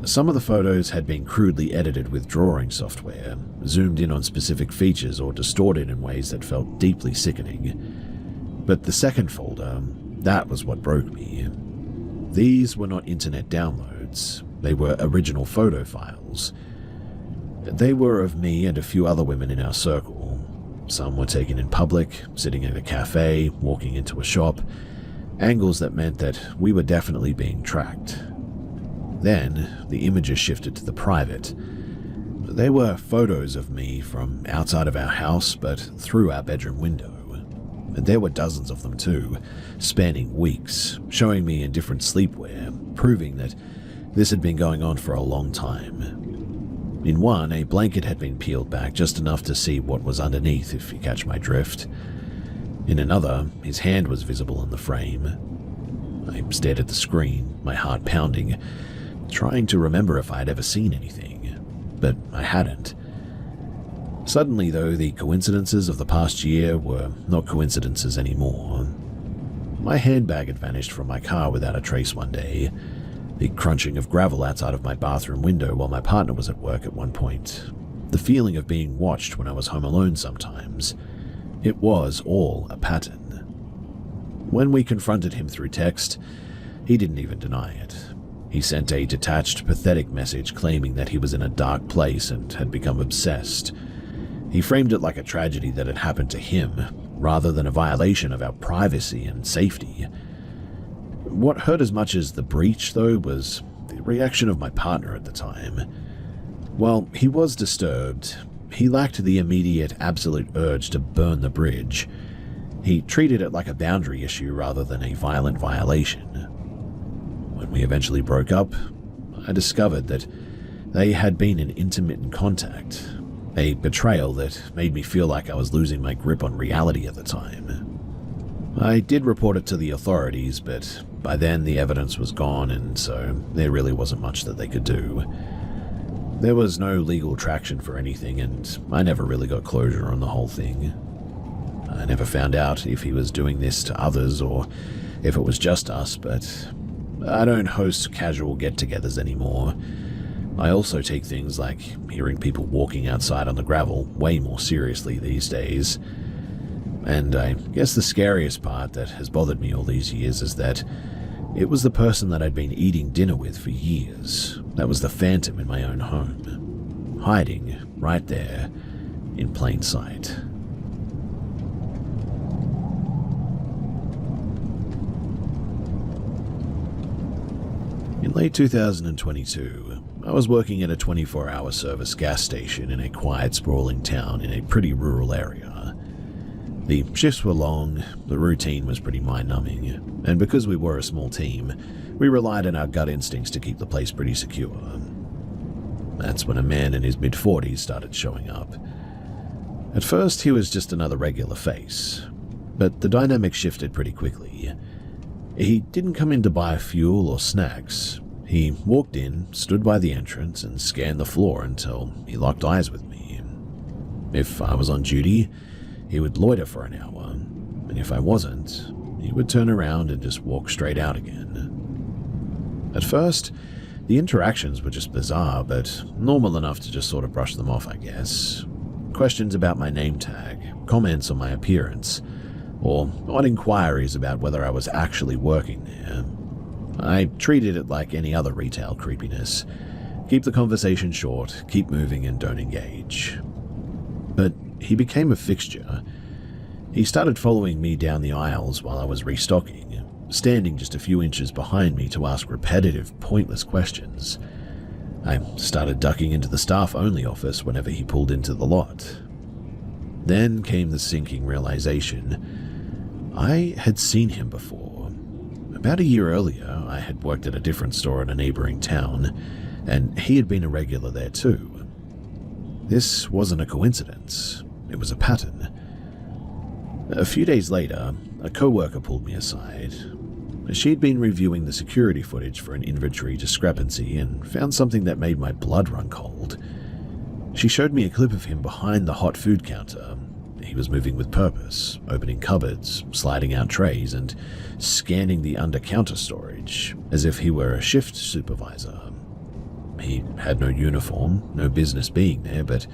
A: Some of the photos had been crudely edited with drawing software, zoomed in on specific features or distorted in ways that felt deeply sickening. But the second folder, that was what broke me. These were not internet downloads, they were original photo files. They were of me and a few other women in our circle. Some were taken in public, sitting at a cafe, walking into a shop, angles that meant that we were definitely being tracked. Then, the images shifted to the private. They were photos of me from outside of our house, but through our bedroom window. And there were dozens of them too, spanning weeks, showing me in different sleepwear, proving that this had been going on for a long time. In one, a blanket had been peeled back just enough to see what was underneath, if you catch my drift. In another, his hand was visible in the frame. I stared at the screen, my heart pounding, trying to remember if I had ever seen anything, but I hadn't. Suddenly, though, the coincidences of the past year were not coincidences anymore. My handbag had vanished from my car without a trace one day, the crunching of gravel outside of my bathroom window while my partner was at work at one point, the feeling of being watched when I was home alone sometimes. It was all a pattern. When we confronted him through text, he didn't even deny it. He sent a detached, pathetic message claiming that he was in a dark place and had become obsessed. He framed it like a tragedy that had happened to him, rather than a violation of our privacy and safety. What hurt as much as the breach, though, was the reaction of my partner at the time. While he was disturbed, he lacked the immediate, absolute urge to burn the bridge. He treated it like a boundary issue rather than a violent violation. When we eventually broke up, I discovered that they had been in intermittent contact, a betrayal that made me feel like I was losing my grip on reality at the time. I did report it to the authorities, but by then the evidence was gone, and so there really wasn't much that they could do. There was no legal traction for anything, and I never really got closure on the whole thing. I never found out if he was doing this to others or if it was just us, but I don't host casual get-togethers anymore. I also take things like hearing people walking outside on the gravel way more seriously these days. And I guess the scariest part that has bothered me all these years is that it was the person that I'd been eating dinner with for years that was the phantom in my own home, hiding right there in plain sight. In late 2022, I was working at a 24-hour service gas station in a quiet, sprawling town in a pretty rural area. The shifts were long, the routine was pretty mind-numbing, and because we were a small team, we relied on our gut instincts to keep the place pretty secure. That's when a man in his mid-40s started showing up. At first, he was just another regular face, but the dynamic shifted pretty quickly. He didn't come in to buy fuel or snacks. He walked in, stood by the entrance, and scanned the floor until he locked eyes with me. If I was on duty, he would loiter for an hour, and if I wasn't, he would turn around and just walk straight out again. At first, the interactions were just bizarre, but normal enough to just sort of brush them off, I guess. Questions about my name tag, comments on my appearance, or odd inquiries about whether I was actually working there. I treated it like any other retail creepiness. Keep the conversation short, keep moving, and don't engage. But he became a fixture. He started following me down the aisles while I was restocking, standing just a few inches behind me to ask repetitive, pointless questions. I started ducking into the staff-only office whenever he pulled into the lot. Then came the sinking realization. I had seen him before. About a year earlier, I had worked at a different store in a neighboring town, and he had been a regular there too. This wasn't a coincidence. It was a pattern. A few days later, a co-worker pulled me aside. She'd been reviewing the security footage for an inventory discrepancy and found something that made my blood run cold. She showed me a clip of him behind the hot food counter. He was moving with purpose, opening cupboards, sliding out trays, and scanning the under-counter storage as if he were a shift supervisor. He had no uniform, no business being there, but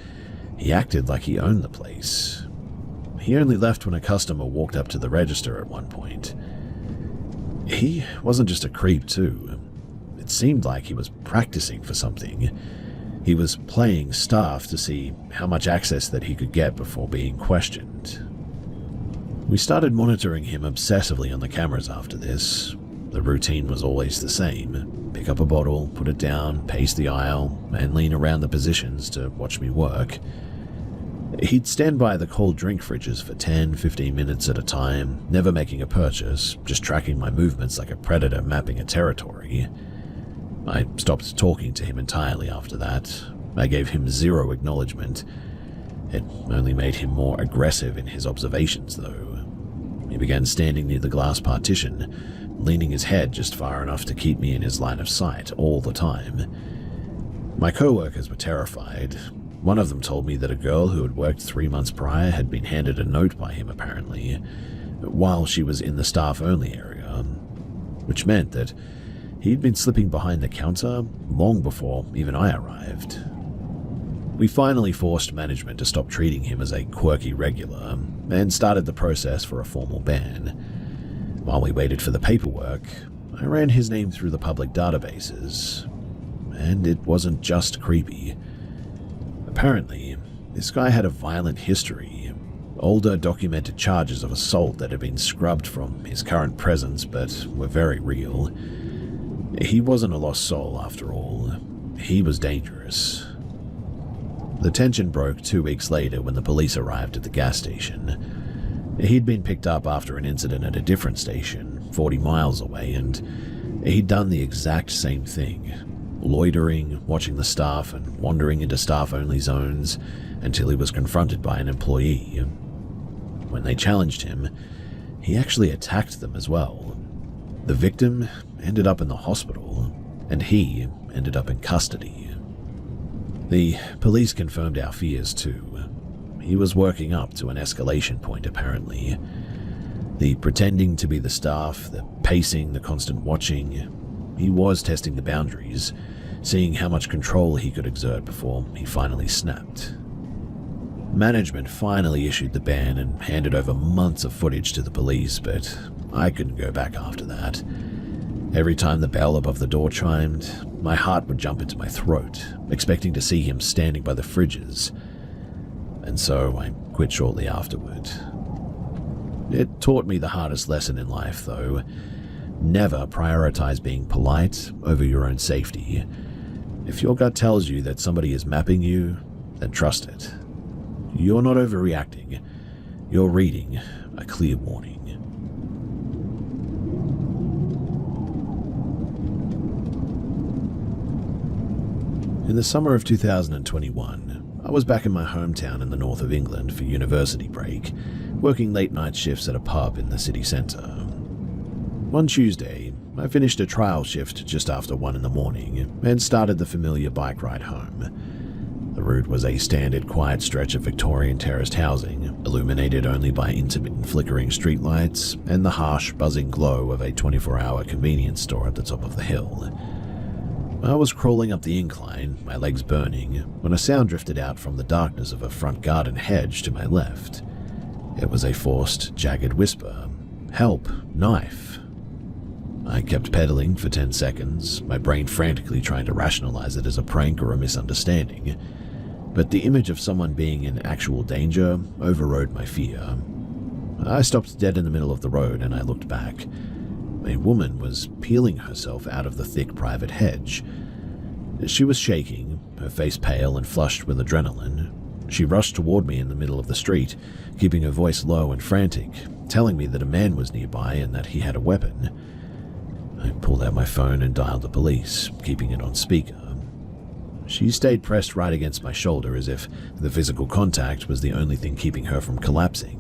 A: he acted like he owned the place. He only left when a customer walked up to the register at one point. He wasn't just a creep, too. It seemed like he was practicing for something. He was playing staff to see how much access that he could get before being questioned. We started monitoring him obsessively on the cameras after this. The routine was always the same. Pick up a bottle, put it down, pace the aisle, and lean around the positions to watch me work. He'd stand by the cold drink fridges for 10-15 minutes at a time, never making a purchase, just tracking my movements like a predator mapping a territory. I stopped talking to him entirely after that. I gave him zero acknowledgement. It only made him more aggressive in his observations, though. He began standing near the glass partition, leaning his head just far enough to keep me in his line of sight all the time. My co-workers were terrified. One of them told me that a girl who had worked 3 months prior had been handed a note by him, apparently, while she was in the staff-only area, which meant that he'd been slipping behind the counter long before even I arrived. We finally forced management to stop treating him as a quirky regular and started the process for a formal ban. While we waited for the paperwork, I ran his name through the public databases, and it wasn't just creepy. Apparently, this guy had a violent history, older documented charges of assault that had been scrubbed from his current presence but were very real. He wasn't a lost soul after all. He was dangerous. The tension broke 2 weeks later when the police arrived at the gas station. He'd been picked up after an incident at a different station, 40 miles away, and he'd done the exact same thing. Loitering, watching the staff, and wandering into staff-only zones until he was confronted by an employee. When they challenged him, he actually attacked them as well. The victim ended up in the hospital, and he ended up in custody. The police confirmed our fears too. He was working up to an escalation point, apparently. The pretending to be the staff, the pacing, the constant watching. He was testing the boundaries, seeing how much control he could exert before he finally snapped. Management finally issued the ban and handed over months of footage to the police, but I couldn't go back after that. Every time the bell above the door chimed, my heart would jump into my throat, expecting to see him standing by the fridges. And so I quit shortly afterward. It taught me the hardest lesson in life, though. Never prioritize being polite over your own safety. If your gut tells you that somebody is mapping you, then trust it. You're not overreacting. You're reading a clear warning. In the summer of 2021, I was back in my hometown in the north of England for university break, working late-night shifts at a pub in the city centre. One Tuesday, I finished a trial shift just after 1 in the morning and started the familiar bike ride home. The route was a standard quiet stretch of Victorian terraced housing, illuminated only by intermittent flickering streetlights and the harsh, buzzing glow of a 24-hour convenience store at the top of the hill. I was crawling up the incline, my legs burning, when a sound drifted out from the darkness of a front garden hedge to my left. It was a forced, jagged whisper. "Help! Knife!" I kept pedaling for 10 seconds, my brain frantically trying to rationalize it as a prank or a misunderstanding. But the image of someone being in actual danger overrode my fear. I stopped dead in the middle of the road and I looked back. A woman was peeling herself out of the thick private hedge. She was shaking, her face pale and flushed with adrenaline. She rushed toward me in the middle of the street, keeping her voice low and frantic, telling me that a man was nearby and that he had a weapon. I pulled out my phone and dialed the police, keeping it on speaker. She stayed pressed right against my shoulder as if the physical contact was the only thing keeping her from collapsing.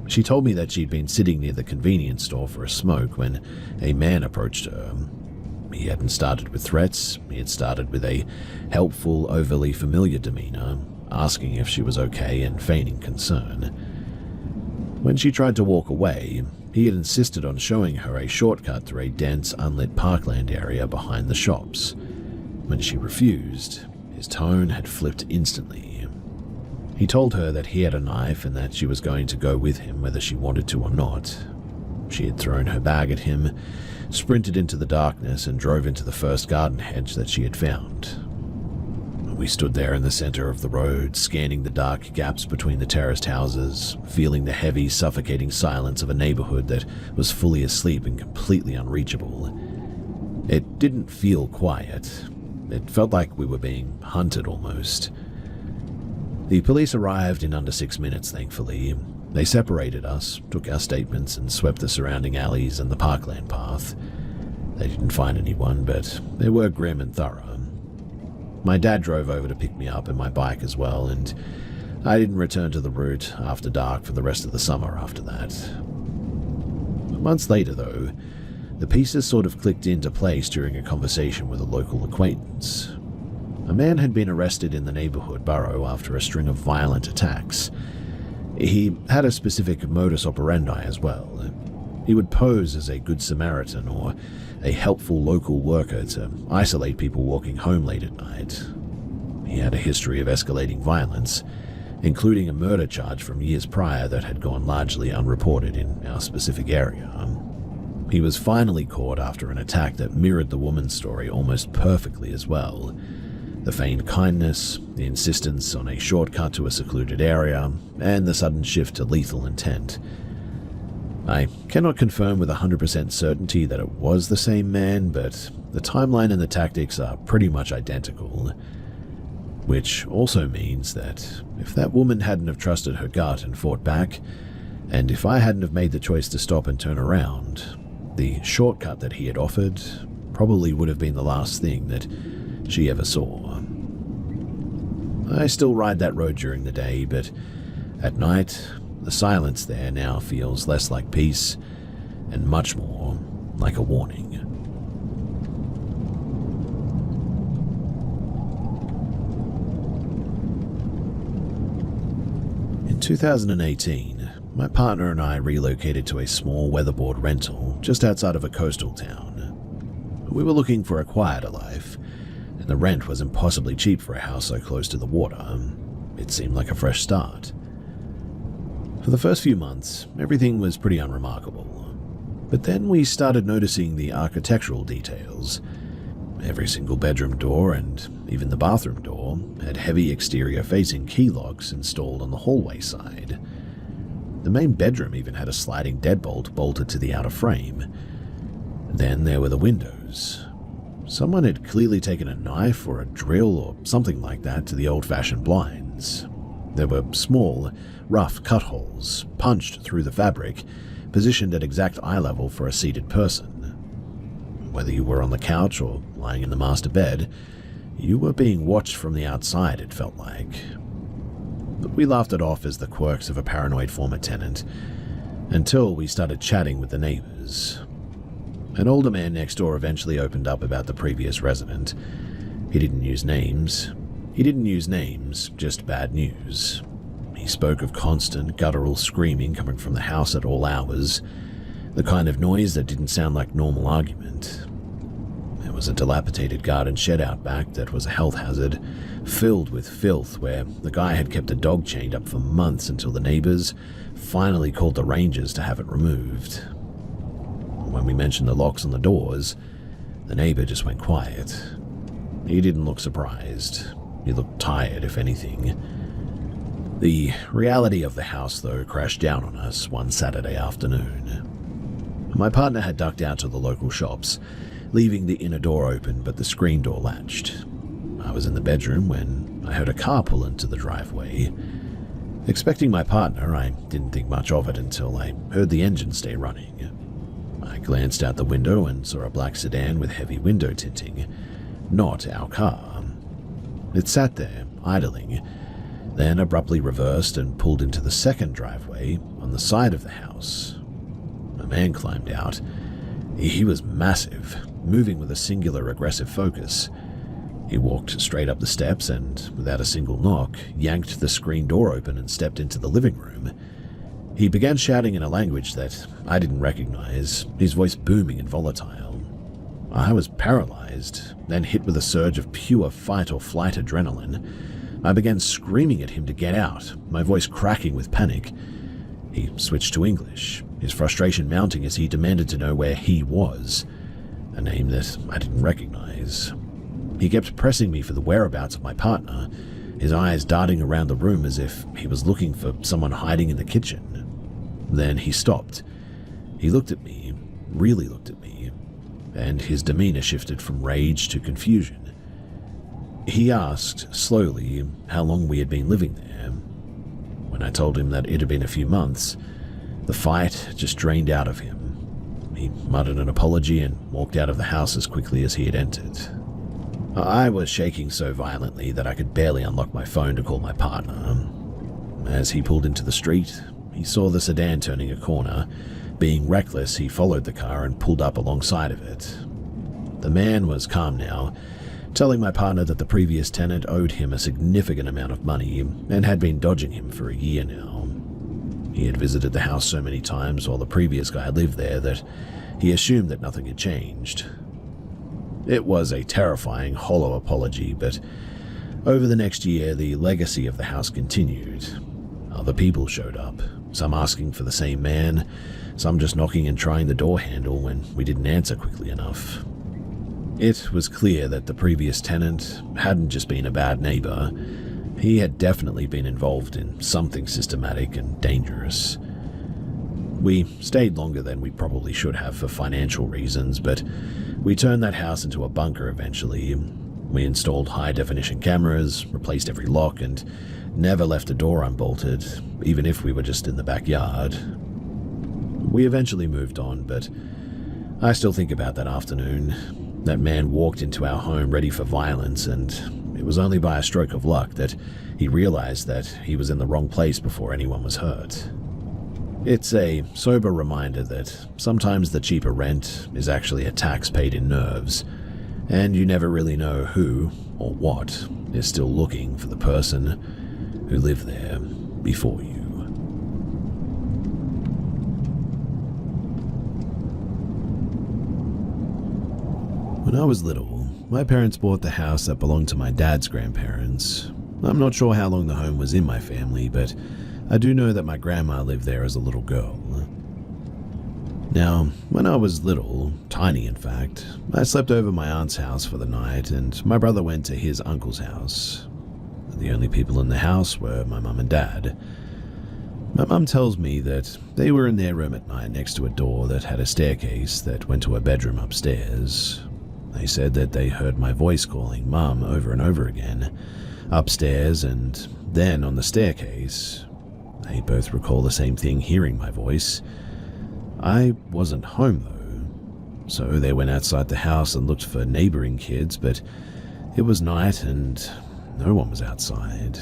A: She told me that she'd been sitting near the convenience store for a smoke when a man approached her. He hadn't started with threats, he had started with a helpful, overly familiar demeanor, asking if she was okay and feigning concern. When she tried to walk away, he had insisted on showing her a shortcut through a dense, unlit parkland area behind the shops. When she refused, his tone had flipped instantly. He told her that he had a knife and that she was going to go with him whether she wanted to or not. She had thrown her bag at him, sprinted into the darkness, and drove into the first garden hedge that she had found. We stood there in the center of the road, scanning the dark gaps between the terraced houses, feeling the heavy, suffocating silence of a neighborhood that was fully asleep and completely unreachable. It didn't feel quiet. It felt like we were being hunted almost. The police arrived in under 6 minutes, thankfully. They separated us, took our statements, and swept the surrounding alleys and the parkland path. They didn't find anyone, but they were grim and thorough. My dad drove over to pick me up in my bike as well, and I didn't return to the route after dark for the rest of the summer after that. Months later, though, the pieces sort of clicked into place during a conversation with a local acquaintance. A man had been arrested in the neighborhood borough after a string of violent attacks. He had a specific modus operandi as well. He would pose as a good Samaritan or a helpful local worker to isolate people walking home late at night. He had a history of escalating violence, including a murder charge from years prior that had gone largely unreported in our specific area. He was finally caught after an attack that mirrored the woman's story almost perfectly as well. The feigned kindness, the insistence on a shortcut to a secluded area, and the sudden shift to lethal intent. I cannot confirm with 100% certainty that it was the same man, but the timeline and the tactics are pretty much identical. Which also means that if that woman hadn't have trusted her gut and fought back, and if I hadn't have made the choice to stop and turn around, the shortcut that he had offered probably would have been the last thing that she ever saw. I still ride that road during the day, but at night, the silence there now feels less like peace and much more like a warning. In 2018, my partner and I relocated to a small weatherboard rental just outside of a coastal town. We were looking for a quieter life, and the rent was impossibly cheap for a house so close to the water. It seemed like a fresh start. For the first few months, everything was pretty unremarkable. But then we started noticing the architectural details. Every single bedroom door and even the bathroom door had heavy exterior-facing key locks installed on the hallway side. The main bedroom even had a sliding deadbolt bolted to the outer frame. Then there were the windows. Someone had clearly taken a knife or a drill or something like that to the old-fashioned blinds. There were small, rough cut holes, punched through the fabric, positioned at exact eye level for a seated person. Whether you were on the couch or lying in the master bed, you were being watched from the outside, it felt like. But we laughed it off as the quirks of a paranoid former tenant, until we started chatting with the neighbors. An older man next door eventually opened up about the previous resident. He didn't use names, just bad news. He spoke of constant, guttural screaming coming from the house at all hours, the kind of noise that didn't sound like normal argument. There was a dilapidated garden shed out back that was a health hazard, filled with filth where the guy had kept a dog chained up for months until the neighbors finally called the rangers to have it removed. When we mentioned the locks on the doors, the neighbor just went quiet. He didn't look surprised. He looked tired, if anything. The reality of the house, though, crashed down on us one Saturday afternoon. My partner had ducked out to the local shops, leaving the inner door open but the screen door latched. I was in the bedroom when I heard a car pull into the driveway. Expecting my partner, I didn't think much of it until I heard the engine stay running. I glanced out the window and saw a black sedan with heavy window tinting. Not our car. It sat there, idling, then abruptly reversed and pulled into the second driveway on the side of the house. A man climbed out. He was massive, moving with a singular aggressive focus. He walked straight up the steps and, without a single knock, yanked the screen door open and stepped into the living room. He began shouting in a language that I didn't recognize, his voice booming and volatile. I was paralyzed, then hit with a surge of pure fight-or-flight adrenaline. I began screaming at him to get out, my voice cracking with panic. He switched to English, his frustration mounting as he demanded to know where he was, a name that I didn't recognize. He kept pressing me for the whereabouts of my partner, his eyes darting around the room as if he was looking for someone hiding in the kitchen. Then he stopped. He looked at me, really looked at me, and his demeanor shifted from rage to confusion. He asked, slowly, how long we had been living there. When I told him that it had been a few months, the fight just drained out of him. He muttered an apology and walked out of the house as quickly as he had entered. I was shaking so violently that I could barely unlock my phone to call my partner. As he pulled into the street, he saw the sedan turning a corner. Being reckless, he followed the car and pulled up alongside of it. The man was calm now, telling my partner that the previous tenant owed him a significant amount of money and had been dodging him for a year now. He had visited the house so many times while the previous guy lived there that he assumed that nothing had changed. It was a terrifying, hollow apology, but over the next year, the legacy of the house continued. Other people showed up, some asking for the same man, some just knocking and trying the door handle when we didn't answer quickly enough. It was clear that the previous tenant hadn't just been a bad neighbor. He had definitely been involved in something systematic and dangerous. We stayed longer than we probably should have for financial reasons, but we turned that house into a bunker eventually. We installed high-definition cameras, replaced every lock, and never left a door unbolted, even if we were just in the backyard. We eventually moved on, but I still think about that afternoon. That man walked into our home ready for violence, and it was only by a stroke of luck that he realized that he was in the wrong place before anyone was hurt. It's a sober reminder that sometimes the cheaper rent is actually a tax paid in nerves, and you never really know who or what is still looking for the person who lived there before you. When I was little, my parents bought the house that belonged to my dad's grandparents. I'm not sure how long the home was in my family, but I do know that my grandma lived there as a little girl. Now, when I was little, tiny in fact, I slept over my aunt's house for the night and my brother went to his uncle's house. The only people in the house were my mum and dad. My mum tells me that they were in their room at night next to a door that had a staircase that went to a bedroom upstairs. They said that they heard my voice calling Mum over and over again, upstairs and then on the staircase. They both recall the same thing, hearing my voice. I wasn't home though, so they went outside the house and looked for neighboring kids, but it was night and no one was outside.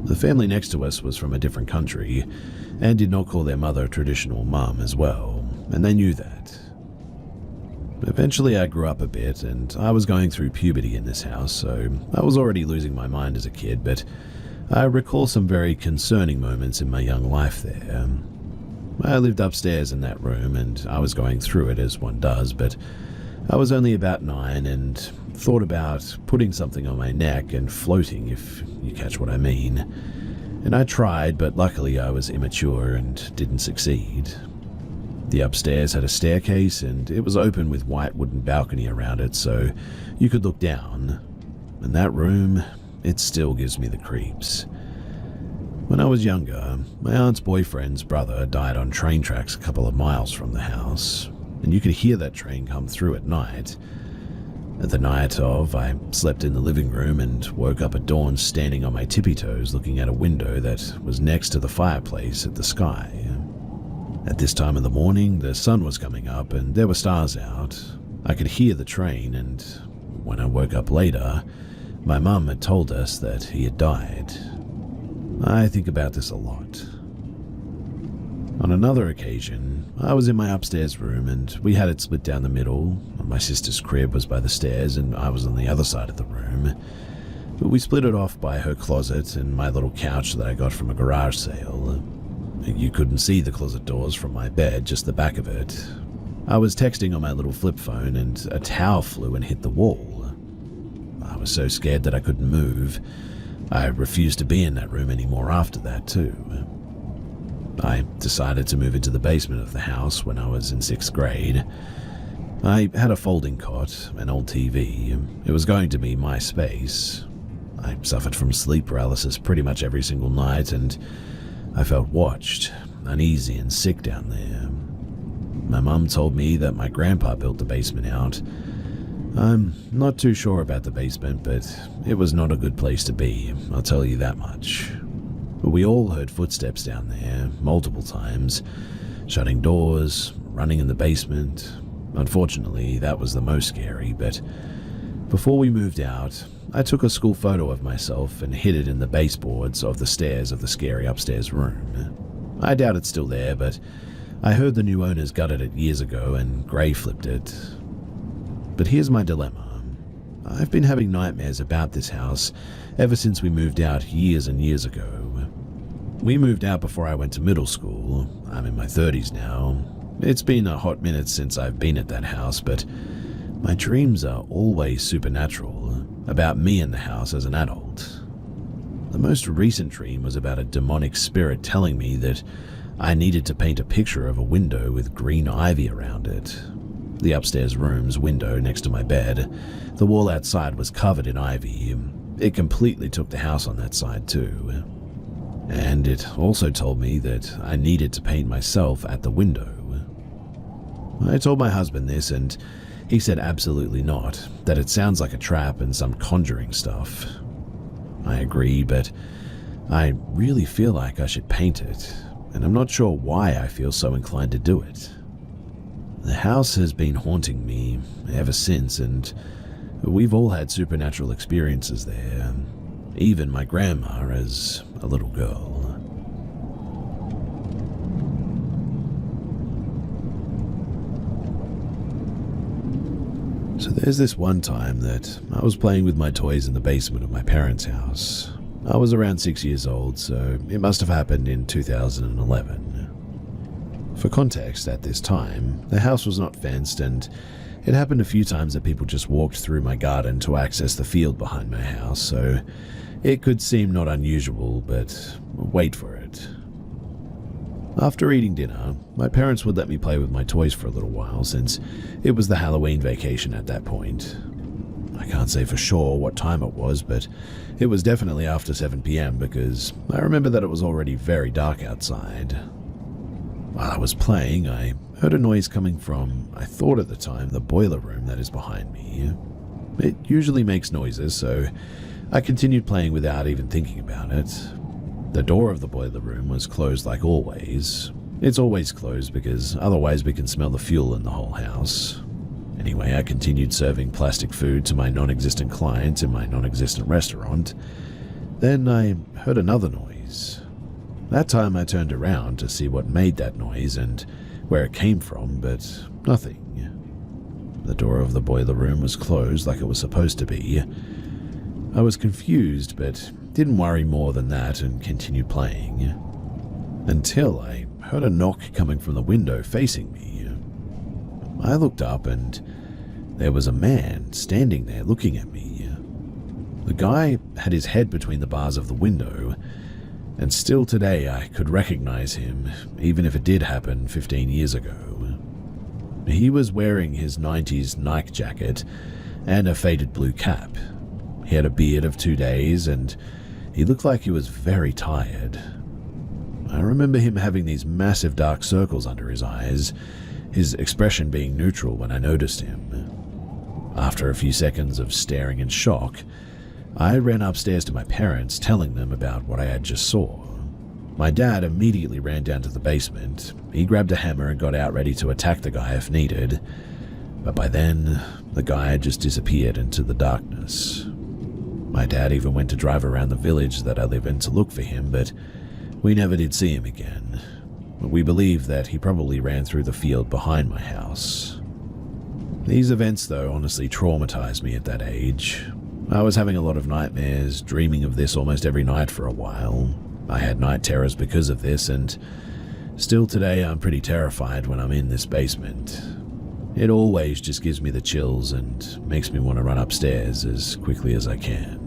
A: The family next to us was from a different country and did not call their mother traditional mum as well, and they knew that. Eventually I grew up a bit and I was going through puberty in this house, so I was already losing my mind as a kid, but I recall some very concerning moments in my young life there. I lived upstairs in that room and I was going through it as one does, but I was only about 9 and thought about putting something on my neck and floating, if you catch what I mean. And I tried, but luckily I was immature and didn't succeed. The upstairs had a staircase and it was open with white wooden balcony around it so you could look down. And that room, it still gives me the creeps. When I was younger, my aunt's boyfriend's brother died on train tracks a couple of miles from the house, and you could hear that train come through at night. At the night of, I slept in the living room and woke up at dawn standing on my tippy toes looking at a window that was next to the fireplace at the sky. At this time of the morning, the sun was coming up and there were stars out. I could hear the train, and when I woke up later, my mum had told us that he had died. I think about this a lot. On another occasion, I was in my upstairs room and we had it split down the middle. My sister's crib was by the stairs and I was on the other side of the room. But we split it off by her closet and my little couch that I got from a garage sale. You couldn't see the closet doors from my bed, just the back of it. I was texting on my little flip phone and a towel flew and hit the wall. I was so scared that I couldn't move. I refused to be in that room anymore after that, too. I decided to move into the basement of the house when I was in 6th grade. I had a folding cot, an old TV. It was going to be my space. I suffered from sleep paralysis pretty much every single night, and I felt watched, uneasy and sick down there. My mum told me that my grandpa built the basement out. I'm not too sure about the basement, but it was not a good place to be, I'll tell you that much. We all heard footsteps down there, multiple times, shutting doors, running in the basement. Unfortunately, that was the most scary, but before we moved out, I took a school photo of myself and hid it in the baseboards of the stairs of the scary upstairs room. I doubt it's still there, but I heard the new owners gutted it years ago and grey flipped it. But here's my dilemma. I've been having nightmares about this house ever since we moved out years and years ago. We moved out before I went to middle school. I'm in my 30s now. It's been a hot minute since I've been at that house, but my dreams are always supernatural, about me in the house as an adult. The most recent dream was about a demonic spirit telling me that I needed to paint a picture of a window with green ivy around it. The upstairs room's window next to my bed, the wall outside was covered in ivy. It completely took the house on that side too. And it also told me that I needed to paint myself at the window. I told my husband this and he said absolutely not, that it sounds like a trap and some conjuring stuff. I agree, but I really feel like I should paint it, and I'm not sure why I feel so inclined to do it. The house has been haunting me ever since, and we've all had supernatural experiences there, even my grandma as a little girl. So there's this one time that I was playing with my toys in the basement of my parents' house. I was around 6 years old, so it must have happened in 2011. For context, at this time, the house was not fenced, and it happened a few times that people just walked through my garden to access the field behind my house, so it could seem not unusual, but wait for it. After eating dinner, my parents would let me play with my toys for a little while since it was the Halloween vacation at that point. I can't say for sure what time it was, but it was definitely after 7 p.m. because I remember that it was already very dark outside. While I was playing, I heard a noise coming from, I thought at the time, the boiler room that is behind me. It usually makes noises, so I continued playing without even thinking about it. The door of the boiler room was closed like always. It's always closed because otherwise we can smell the fuel in the whole house. Anyway, I continued serving plastic food to my non-existent clients in my non-existent restaurant. Then I heard another noise. That time I turned around to see what made that noise and where it came from, but nothing. The door of the boiler room was closed like it was supposed to be. I was confused, but didn't worry more than that and continued playing. Until I heard a knock coming from the window facing me. I looked up and there was a man standing there looking at me. The guy had his head between the bars of the window, and still today I could recognize him, even if it did happen 15 years ago. He was wearing his 90s Nike jacket and a faded blue cap. He had a beard of 2 days, and He looked like he was very tired. I remember him having these massive dark circles under his eyes, his expression being neutral when I noticed him. After a few seconds of staring in shock, I ran upstairs to my parents, telling them about what I had just saw. My dad immediately ran down to the basement. He grabbed a hammer and got out ready to attack the guy if needed. But by then, the guy had just disappeared into the darkness. My dad even went to drive around the village that I live in to look for him, but we never did see him again. We believe that he probably ran through the field behind my house. These events, though, honestly traumatized me at that age. I was having a lot of nightmares, dreaming of this almost every night for a while. I had night terrors because of this, and still today I'm pretty terrified when I'm in this basement. It always just gives me the chills and makes me want to run upstairs as quickly as I can.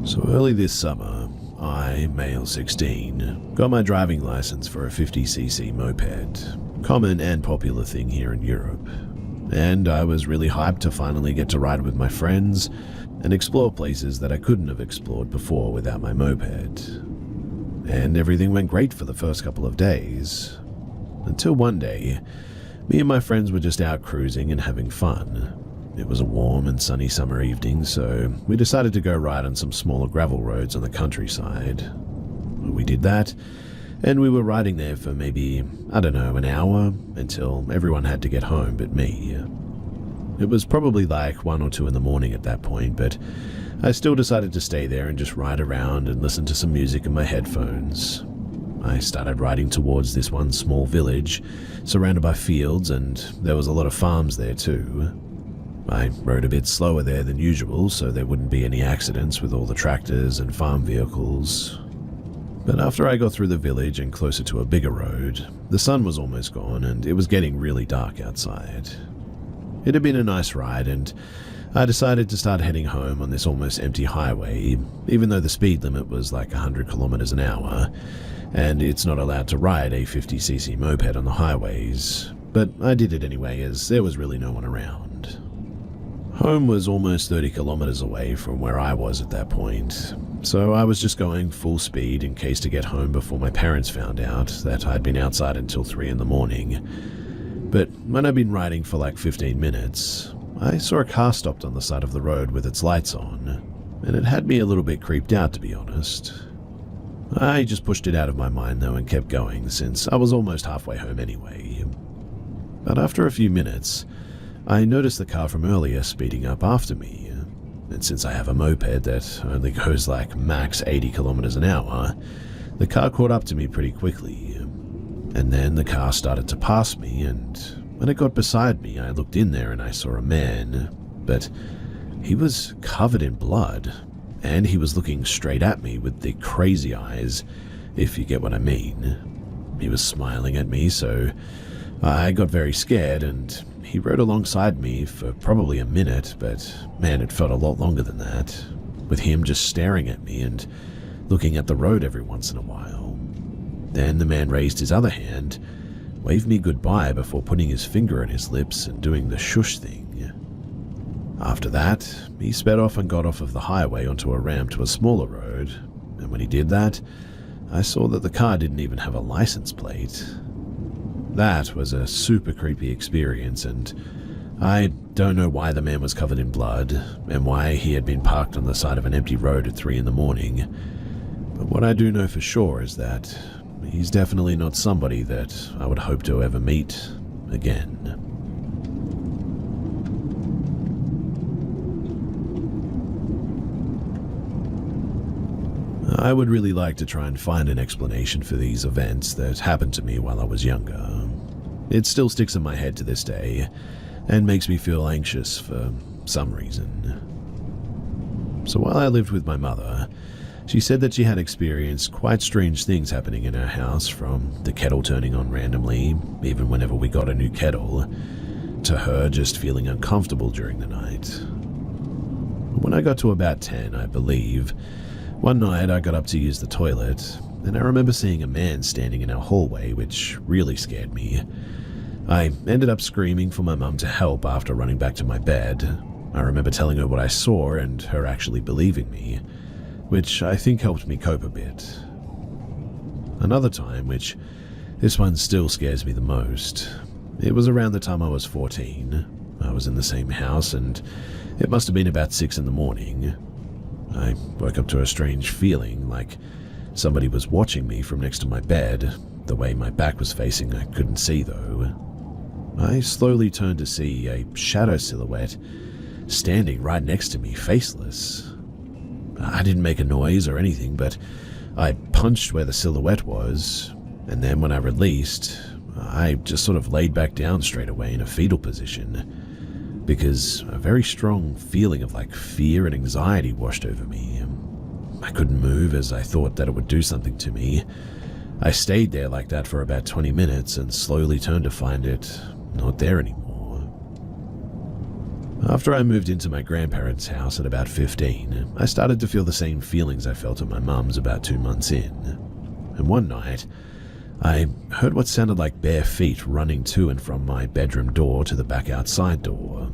A: So early this summer, I, male 16, got my driving license for a 50cc moped, common and popular thing here in Europe. And I was really hyped to finally get to ride with my friends and explore places that I couldn't have explored before without my moped. And everything went great for the first couple of days. Until one day, me and my friends were just out cruising and having fun. It was a warm and sunny summer evening, so we decided to go ride on some smaller gravel roads on the countryside. We did that, and we were riding there for maybe, an hour, until everyone had to get home but me. It was probably like 1 or 2 in the morning at that point, but I still decided to stay there and just ride around and listen to some music in my headphones. I started riding towards this one small village, surrounded by fields, and there was a lot of farms there too. I rode a bit slower there than usual so there wouldn't be any accidents with all the tractors and farm vehicles. But after I got through the village and closer to a bigger road, the sun was almost gone and it was getting really dark outside. It had been a nice ride, and I decided to start heading home on this almost empty highway, even though the speed limit was like 100 kilometers an hour, and it's not allowed to ride a 50cc moped on the highways. But I did it anyway, as there was really no one around. Home was almost 30 kilometers away from where I was at that point, so I was just going full speed in case to get home before my parents found out that I'd been outside until 3 in the morning. But when I'd been riding for like 15 minutes, I saw a car stopped on the side of the road with its lights on, and it had me a little bit creeped out, to be honest. I just pushed it out of my mind though and kept going, since I was almost halfway home anyway. But after a few minutes, I noticed the car from earlier speeding up after me, and since I have a moped that only goes like max 80 kilometers an hour, the car caught up to me pretty quickly. And then the car started to pass me, and when it got beside me, I looked in there and I saw a man, but he was covered in blood, and he was looking straight at me with the crazy eyes, if you get what I mean. He was smiling at me, so I got very scared, and he rode alongside me for probably a minute, but man, it felt a lot longer than that, with him just staring at me and looking at the road every once in a while. Then the man raised his other hand, waved me goodbye before putting his finger on his lips and doing the shush thing. After that, he sped off and got off of the highway onto a ramp to a smaller road, and when he did that, I saw that the car didn't even have a license plate. That was a super creepy experience, and I don't know why the man was covered in blood and why he had been parked on the side of an empty road at 3 in the morning. But what I do know for sure is that he's definitely not somebody that I would hope to ever meet again. I would really like to try and find an explanation for these events that happened to me while I was younger. It still sticks in my head to this day and makes me feel anxious for some reason. So while I lived with my mother, she said that she had experienced quite strange things happening in her house, from the kettle turning on randomly, even whenever we got a new kettle, to her just feeling uncomfortable during the night. When I got to about 10, I believe, one night I got up to use the toilet, and I remember seeing a man standing in our hallway, which really scared me. I ended up screaming for my mum to help after running back to my bed. I remember telling her what I saw and her actually believing me, which I think helped me cope a bit. Another time, which this one still scares me the most, it was around the time I was 14. I was in the same house and it must have been about 6 in the morning. I woke up to a strange feeling, like somebody was watching me from next to my bed. The way my back was facing, I couldn't see though. I slowly turned to see a shadow silhouette standing right next to me, faceless. I didn't make a noise or anything, but I punched where the silhouette was, and then when I released, I just sort of laid back down straight away in a fetal position, because a very strong feeling of like fear and anxiety washed over me. I couldn't move as I thought that it would do something to me. I stayed there like that for about 20 minutes and slowly turned to find it not there anymore. After I moved into my grandparents' house at about 15, I started to feel the same feelings I felt at my mum's about 2 months in. And one night, I heard what sounded like bare feet running to and from my bedroom door to the back outside door.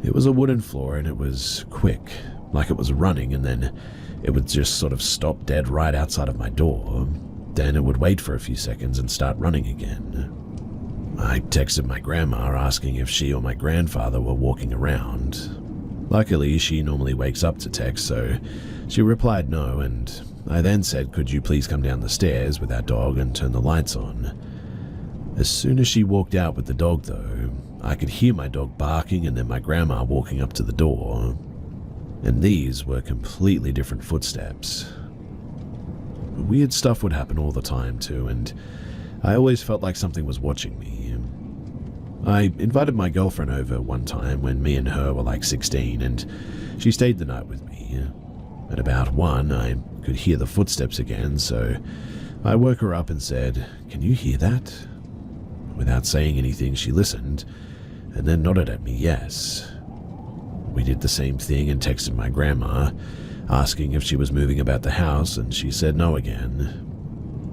A: It was a wooden floor and it was quick, like it was running, and then it would just sort of stop dead right outside of my door. Then it would wait for a few seconds and start running again. I texted my grandma asking if she or my grandfather were walking around. Luckily, she normally wakes up to text, so she replied no, and I then said, could you please come down the stairs with our dog and turn the lights on? As soon as she walked out with the dog though, I could hear my dog barking and then my grandma walking up to the door. And these were completely different footsteps. Weird stuff would happen all the time too, and I always felt like something was watching me. I invited my girlfriend over one time when me and her were like 16, and she stayed the night with me. At about 1, I could hear the footsteps again, so I woke her up and said, "Can you hear that?" Without saying anything, she listened, and then nodded at me yes. We did the same thing and texted my grandma, asking if she was moving about the house, and she said no again.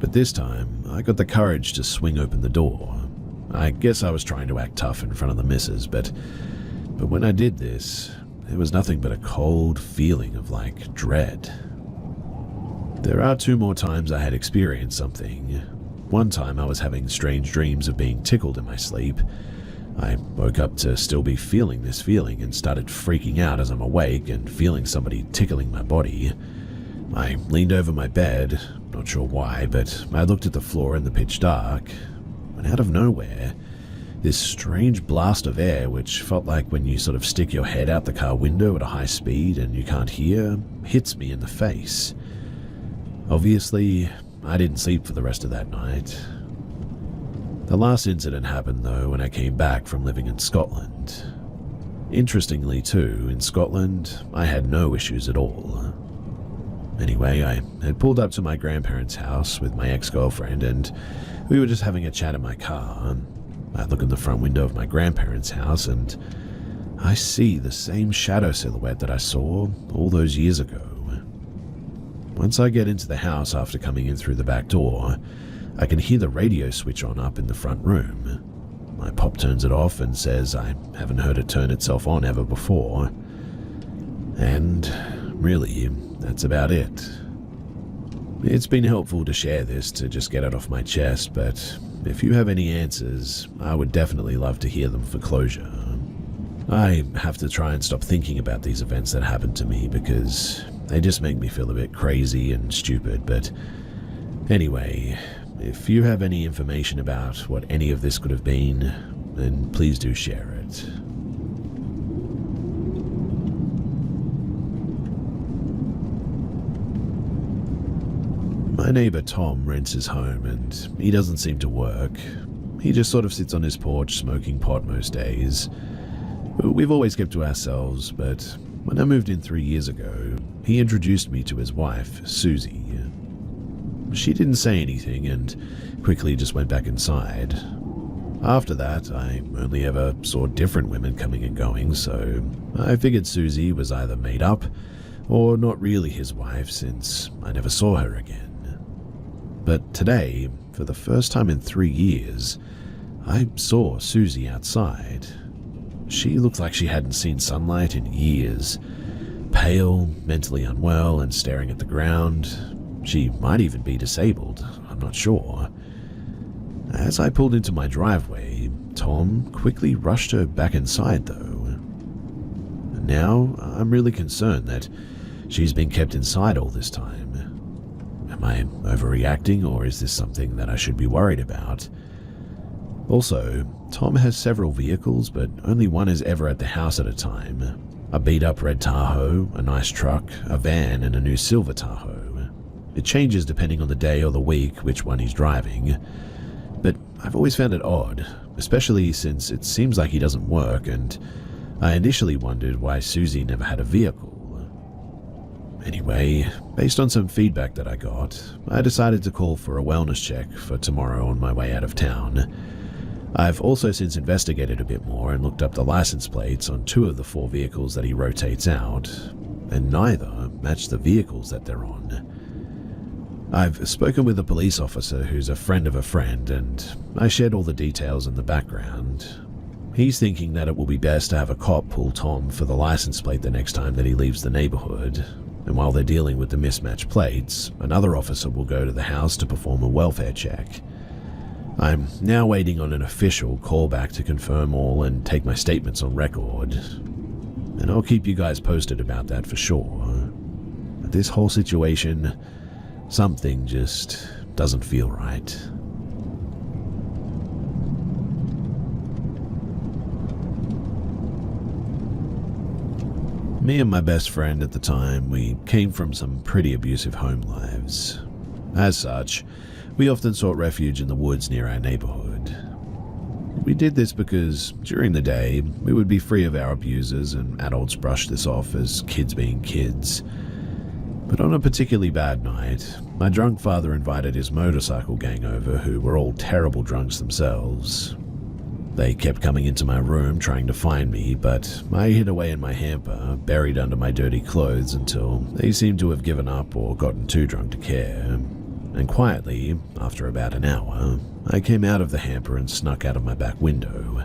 A: But this time, I got the courage to swing open the door. I guess I was trying to act tough in front of the missus, but when I did this, there was nothing but a cold feeling of like dread. There are 2 more times I had experienced something. One time I was having strange dreams of being tickled in my sleep. I woke up to still be feeling this feeling and started freaking out as I'm awake and feeling somebody tickling my body. I leaned over my bed, not sure why, but I looked at the floor in the pitch dark, and out of nowhere, this strange blast of air, which felt like when you sort of stick your head out the car window at a high speed and you can't hear, hits me in the face. Obviously, I didn't sleep for the rest of that night. The last incident happened though when I came back from living in Scotland. Interestingly too, in Scotland, I had no issues at all. Anyway, I had pulled up to my grandparents' house with my ex-girlfriend and we were just having a chat in my car. I look in the front window of my grandparents' house and I see the same shadow silhouette that I saw all those years ago. Once I get into the house after coming in through the back door, I can hear the radio switch on up in the front room. My pop turns it off and says I haven't heard it turn itself on ever before. And really, that's about it. It's been helpful to share this to just get it off my chest, but if you have any answers, I would definitely love to hear them for closure. I have to try and stop thinking about these events that happened to me because they just make me feel a bit crazy and stupid, but anyway, if you have any information about what any of this could have been, then please do share it. My neighbor Tom rents his home and he doesn't seem to work. He just sort of sits on his porch smoking pot most days. We've always kept to ourselves, but when I moved in 3 years ago, he introduced me to his wife, Susie. She didn't say anything and quickly just went back inside. After that, I only ever saw different women coming and going, so I figured Susie was either made up or not really his wife since I never saw her again. But today, for the first time in 3 years, I saw Susie outside. She looked like she hadn't seen sunlight in years. Pale, mentally unwell, and staring at the ground. She might even be disabled, I'm not sure. As I pulled into my driveway, Tom quickly rushed her back inside though. Now, I'm really concerned that she's been kept inside all this time. Am I overreacting, or is this something that I should be worried about? Also, Tom has several vehicles, but only one is ever at the house at a time. A beat-up red Tahoe, a nice truck, a van, and a new silver Tahoe. It changes depending on the day or the week which one he's driving. But I've always found it odd, especially since it seems like he doesn't work, and I initially wondered why Susie never had a vehicle. Anyway, based on some feedback that I got, I decided to call for a wellness check for tomorrow on my way out of town. I've also since investigated a bit more and looked up the license plates on 2 of the 4 vehicles that he rotates out, and neither match the vehicles that they're on. I've spoken with a police officer who's a friend of a friend, and I shared all the details in the background. He's thinking that it will be best to have a cop pull Tom for the license plate the next time that he leaves the neighborhood, and while they're dealing with the mismatched plates, another officer will go to the house to perform a welfare check. I'm now waiting on an official callback to confirm all and take my statements on record, and I'll keep you guys posted about that for sure. But this whole situation, something just doesn't feel right. Me and my best friend at the time, we came from some pretty abusive home lives. As such, we often sought refuge in the woods near our neighborhood. We did this because during the day, we would be free of our abusers and adults brushed this off as kids being kids. But on a particularly bad night, my drunk father invited his motorcycle gang over, who were all terrible drunks themselves. They kept coming into my room trying to find me, but I hid away in my hamper, buried under my dirty clothes until they seemed to have given up or gotten too drunk to care. And quietly, after about an hour, I came out of the hamper and snuck out of my back window.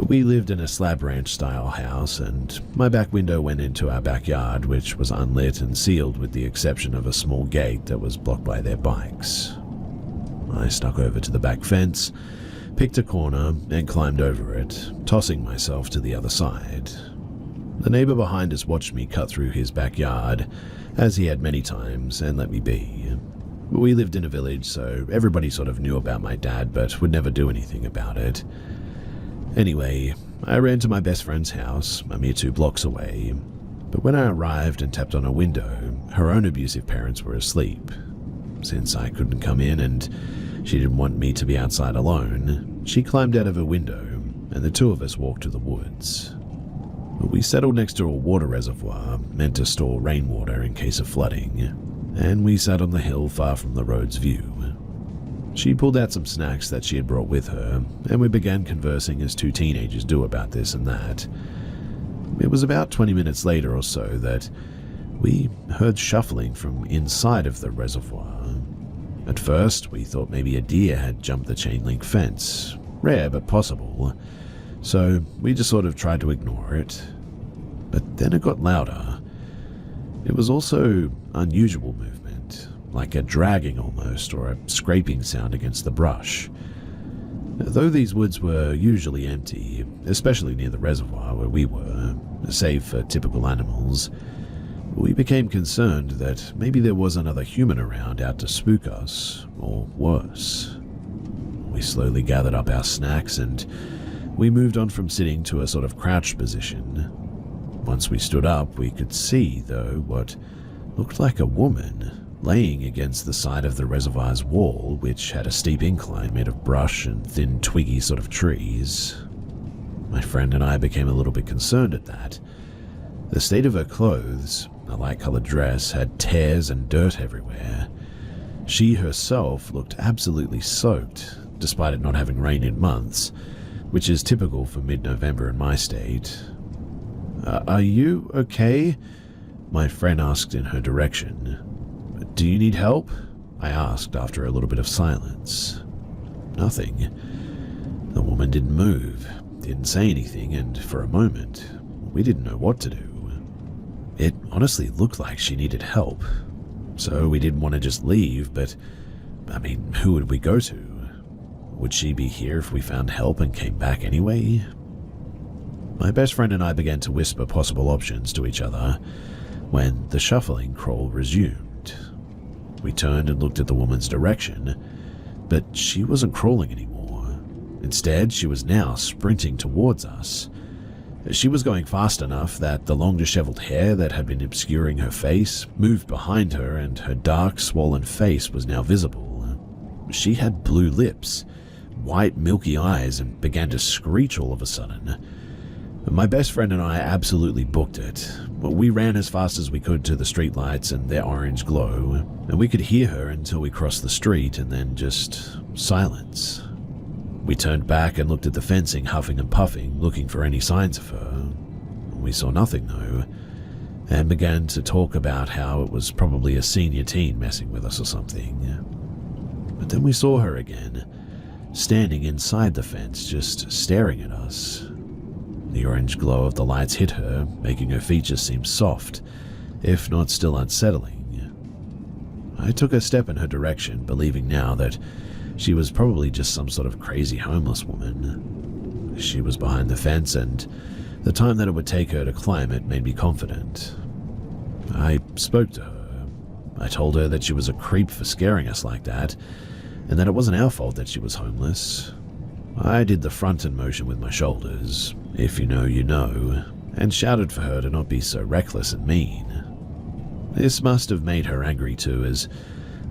A: We lived in a slab ranch style house, and my back window went into our backyard, which was unlit and sealed with the exception of a small gate that was blocked by their bikes. I snuck over to the back fence, picked a corner, and climbed over it, tossing myself to the other side. The neighbor behind us watched me cut through his backyard, as he had many times, and let me be. We lived in a village, so everybody sort of knew about my dad, but would never do anything about it. Anyway, I ran to my best friend's house, a mere 2 blocks away, but when I arrived and tapped on her window, her own abusive parents were asleep. Since I couldn't come in and she didn't want me to be outside alone, she climbed out of her window, and the 2 of us walked to the woods. We settled next to a water reservoir meant to store rainwater in case of flooding, and we sat on the hill far from the road's view. She pulled out some snacks that she had brought with her, and we began conversing as 2 teenagers do about this and that. It was about 20 minutes later or so that we heard shuffling from inside of the reservoir. At first, we thought maybe a deer had jumped the chain link fence. Rare, but possible. So we just sort of tried to ignore it. But then it got louder. It was also unusual movement, like a dragging almost, or a scraping sound against the brush. Though these woods were usually empty, especially near the reservoir where we were, save for typical animals, we became concerned that maybe there was another human around out to spook us, or worse. We slowly gathered up our snacks and we moved on from sitting to a sort of crouched position. Once we stood up, we could see, though, what looked like a woman laying against the side of the reservoir's wall, which had a steep incline made of brush and thin, twiggy sort of trees. My friend and I became a little bit concerned at that. The state of her clothes, a light-colored dress, had tears and dirt everywhere. She herself looked absolutely soaked, despite it not having rained in months, which is typical for mid-November in my state. Are you okay? My friend asked in her direction. Do you need help? I asked after a little bit of silence. Nothing. woman didn't move, didn't say anything, and for a moment, we didn't know what to do. It honestly looked like she needed help, so we didn't want to just leave, but, who would we go to? Would she be here if we found help and came back anyway? My best friend and I began to whisper possible options to each other when the shuffling crawl resumed. We turned and looked at the woman's direction, but she wasn't crawling anymore. Instead, she was now sprinting towards us. She was going fast enough that the long disheveled hair that had been obscuring her face moved behind her, and her dark, swollen face was now visible. She had blue lips, white milky eyes, and began to screech all of a sudden. My best friend and I absolutely booked it. We ran as fast as we could to the streetlights and their orange glow, and we could hear her until we crossed the street, and then just silence. We turned back and looked at the fencing, huffing and puffing, looking for any signs of her. We saw nothing though, and began to talk about how it was probably a senior teen messing with us or something. But then we saw her again, standing inside the fence, just staring at us. The orange glow of the lights hit her, making her features seem soft, if not still unsettling. I took a step in her direction, believing now that she was probably just some sort of crazy homeless woman. She was behind the fence, and the time that it would take her to climb it made me confident. I spoke to her. I told her that she was a creep for scaring us like that, and that it wasn't our fault that she was homeless. I did the front end motion with my shoulders, if you know, you know, and shouted for her to not be so reckless and mean. This must have made her angry too, as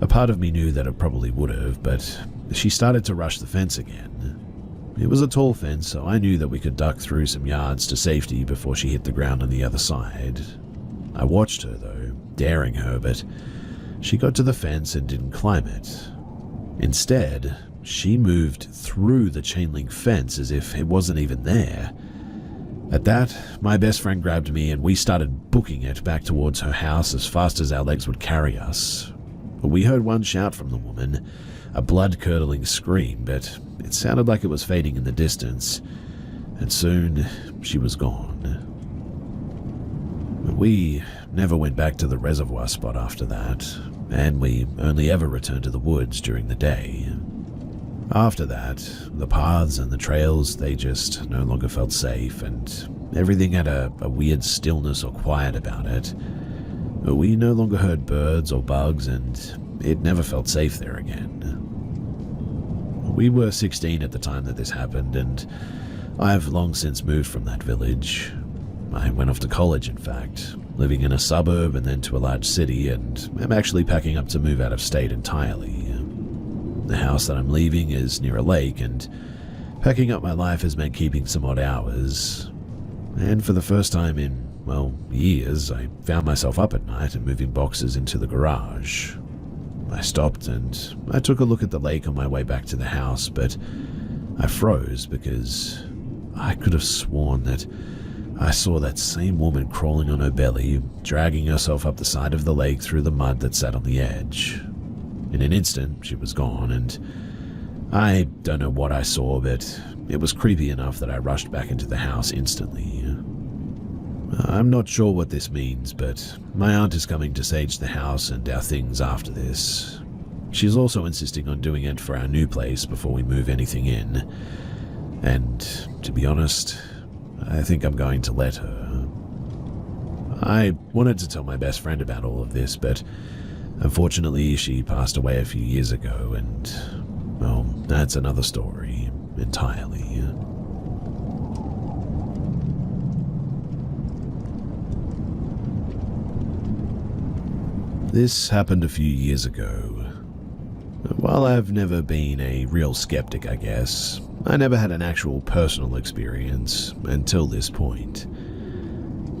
A: a part of me knew that it probably would have, but she started to rush the fence again. It was a tall fence, so I knew that we could duck through some yards to safety before she hit the ground on the other side. I watched her though, daring her, but she got to the fence and didn't climb it. Instead, she moved through the chain link fence as if it wasn't even there. At that, my best friend grabbed me and we started booking it back towards her house as fast as our legs would carry us. We heard one shout from the woman, a blood-curdling scream, but it sounded like it was fading in the distance, and soon she was gone. We never went back to the reservoir spot after that, and we only ever returned to the woods during the day. After that, the paths and the trails, they just no longer felt safe, and everything had a weird stillness or quiet about it. We no longer heard birds or bugs, and it never felt safe there again. We were 16 at the time that this happened, and I've long since moved from that village. I went off to college, in fact, living in a suburb and then to a large city, and I'm actually packing up to move out of state entirely. The house that I'm leaving is near a lake, and packing up my life has meant keeping some odd hours. And for the first time in, years, I found myself up at night and moving boxes into the garage. I stopped and I took a look at the lake on my way back to the house, but I froze because I could have sworn that I saw that same woman crawling on her belly, dragging herself up the side of the lake through the mud that sat on the edge. In an instant, she was gone, and I don't know what I saw, but it was creepy enough that I rushed back into the house instantly. I'm not sure what this means, but my aunt is coming to sage the house and our things after this. She's also insisting on doing it for our new place before we move anything in, and to be honest, I think I'm going to let her. I wanted to tell my best friend about all of this, but unfortunately she passed away a few years ago, and, that's another story entirely. This happened a few years ago. While I've never been a real skeptic, I guess, I never had an actual personal experience until this point.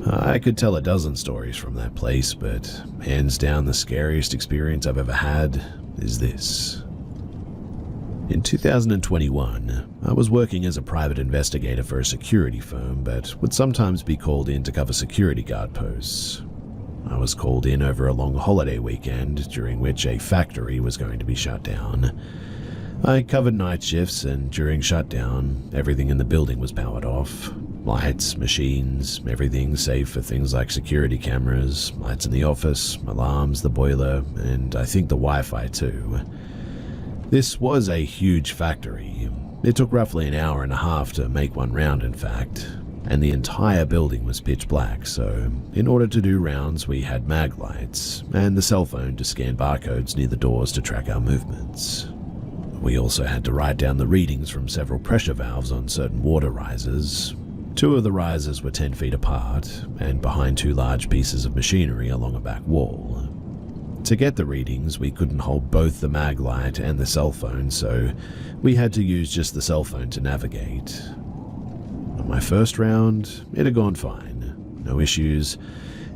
A: I could tell a dozen stories from that place, but hands down the scariest experience I've ever had is this. In 2021, I was working as a private investigator for a security firm, but would sometimes be called in to cover security guard posts. I was called in over a long holiday weekend, during which a factory was going to be shut down. I covered night shifts, and during shutdown, everything in the building was powered off. Lights, machines, everything save for things like security cameras, lights in the office, alarms, the boiler, and I think the Wi-Fi too. This was a huge factory. It took roughly an hour and a half to make one round, in fact, and the entire building was pitch black, so in order to do rounds we had mag lights, and the cell phone to scan barcodes near the doors to track our movements. We also had to write down the readings from several pressure valves on certain water risers. 2 of the risers were 10 feet apart, and behind 2 large pieces of machinery along a back wall. To get the readings, we couldn't hold both the mag light and the cell phone, so we had to use just the cell phone to navigate. On my first round, it had gone fine. No issues,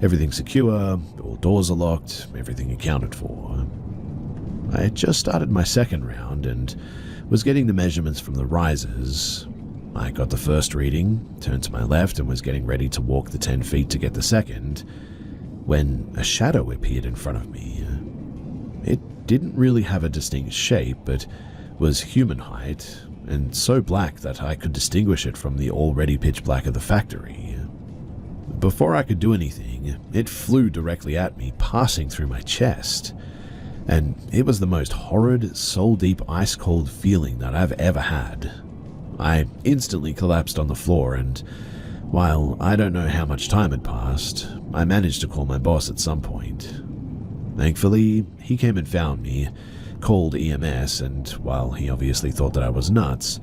A: everything secure, all doors are locked, everything accounted for. I had just started my second round and was getting the measurements from the risers. I got the first reading, turned to my left and was getting ready to walk the 10 feet to get the second, when a shadow appeared in front of me. It didn't really have a distinct shape, but was human height, and so black that I could distinguish it from the already pitch black of the factory. Before I could do anything, it flew directly at me, passing through my chest. And it was the most horrid, soul-deep, ice-cold feeling that I've ever had. I instantly collapsed on the floor, and while I don't know how much time had passed, I managed to call my boss at some point. Thankfully, he came and found me, called EMS, and while he obviously thought that I was nuts,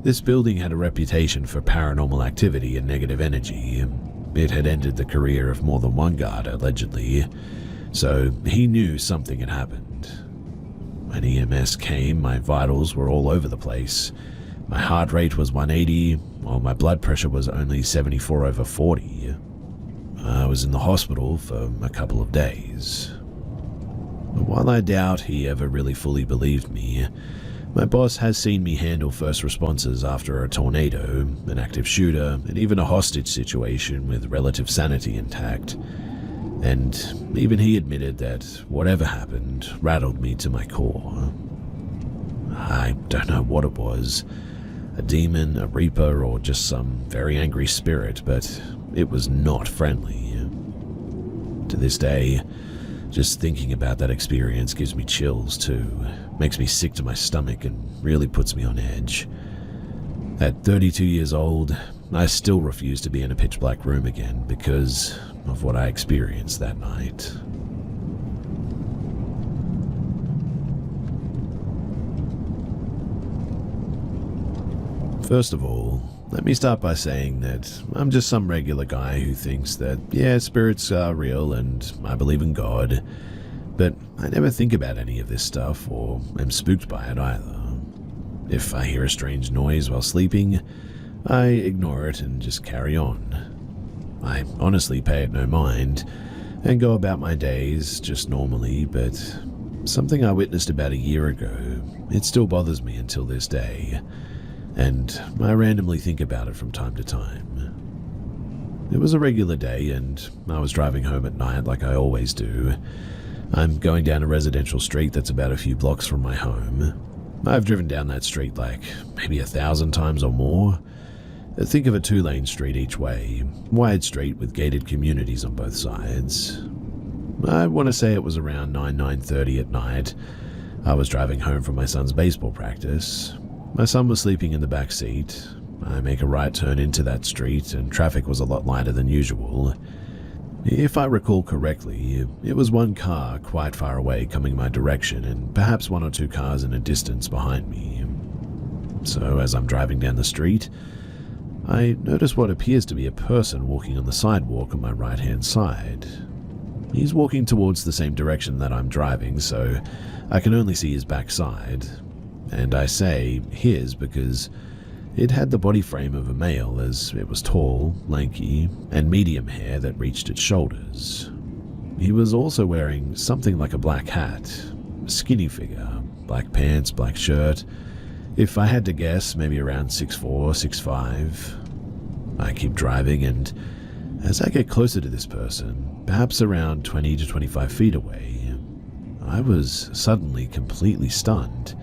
A: this building had a reputation for paranormal activity and negative energy. It had ended the career of more than one guard, allegedly, so he knew something had happened. When EMS came, my vitals were all over the place. My heart rate was 180, while my blood pressure was only 74/40. I was in the hospital for a couple of days. But while I doubt he ever really fully believed me, my boss has seen me handle first responses after a tornado, an active shooter, and even a hostage situation with relative sanity intact. And even he admitted that whatever happened rattled me to my core. I don't know what it was, a demon, a reaper, or just some very angry spirit, but it was not friendly. To this day, just thinking about that experience gives me chills too, makes me sick to my stomach and really puts me on edge. At 32 years old, I still refuse to be in a pitch black room again because of what I experienced that night. First of all, let me start by saying that I'm just some regular guy who thinks that, yeah, spirits are real and I believe in God, but I never think about any of this stuff or am spooked by it either. If I hear a strange noise while sleeping, I ignore it and just carry on. I honestly pay it no mind and go about my days just normally, but something I witnessed about a year ago, it still bothers me until this day, and I randomly think about it from time to time. It was a regular day and I was driving home at night like I always do. I'm going down a residential street that's about a few blocks from my home. I've driven down that street like maybe 1,000 times or more. Think of a 2-lane street each way, wide street with gated communities on both sides. I want to say it was around 9:30 at night. I was driving home from my son's baseball practice. My son was sleeping in the back seat. I make a right turn into that street and traffic was a lot lighter than usual. If I recall correctly, it was one car quite far away coming my direction and perhaps 1 or 2 cars in a distance behind me. So as I'm driving down the street, I notice what appears to be a person walking on the sidewalk on my right-hand side. He's walking towards the same direction that I'm driving, so I can only see his backside. And I say his because it had the body frame of a male, as it was tall, lanky, and medium hair that reached its shoulders. He was also wearing something like a black hat, a skinny figure, black pants, black shirt. If I had to guess, maybe around 6'4", 6'5". I keep driving, and as I get closer to this person, perhaps around 20 to 25 feet away, I was suddenly completely stunned.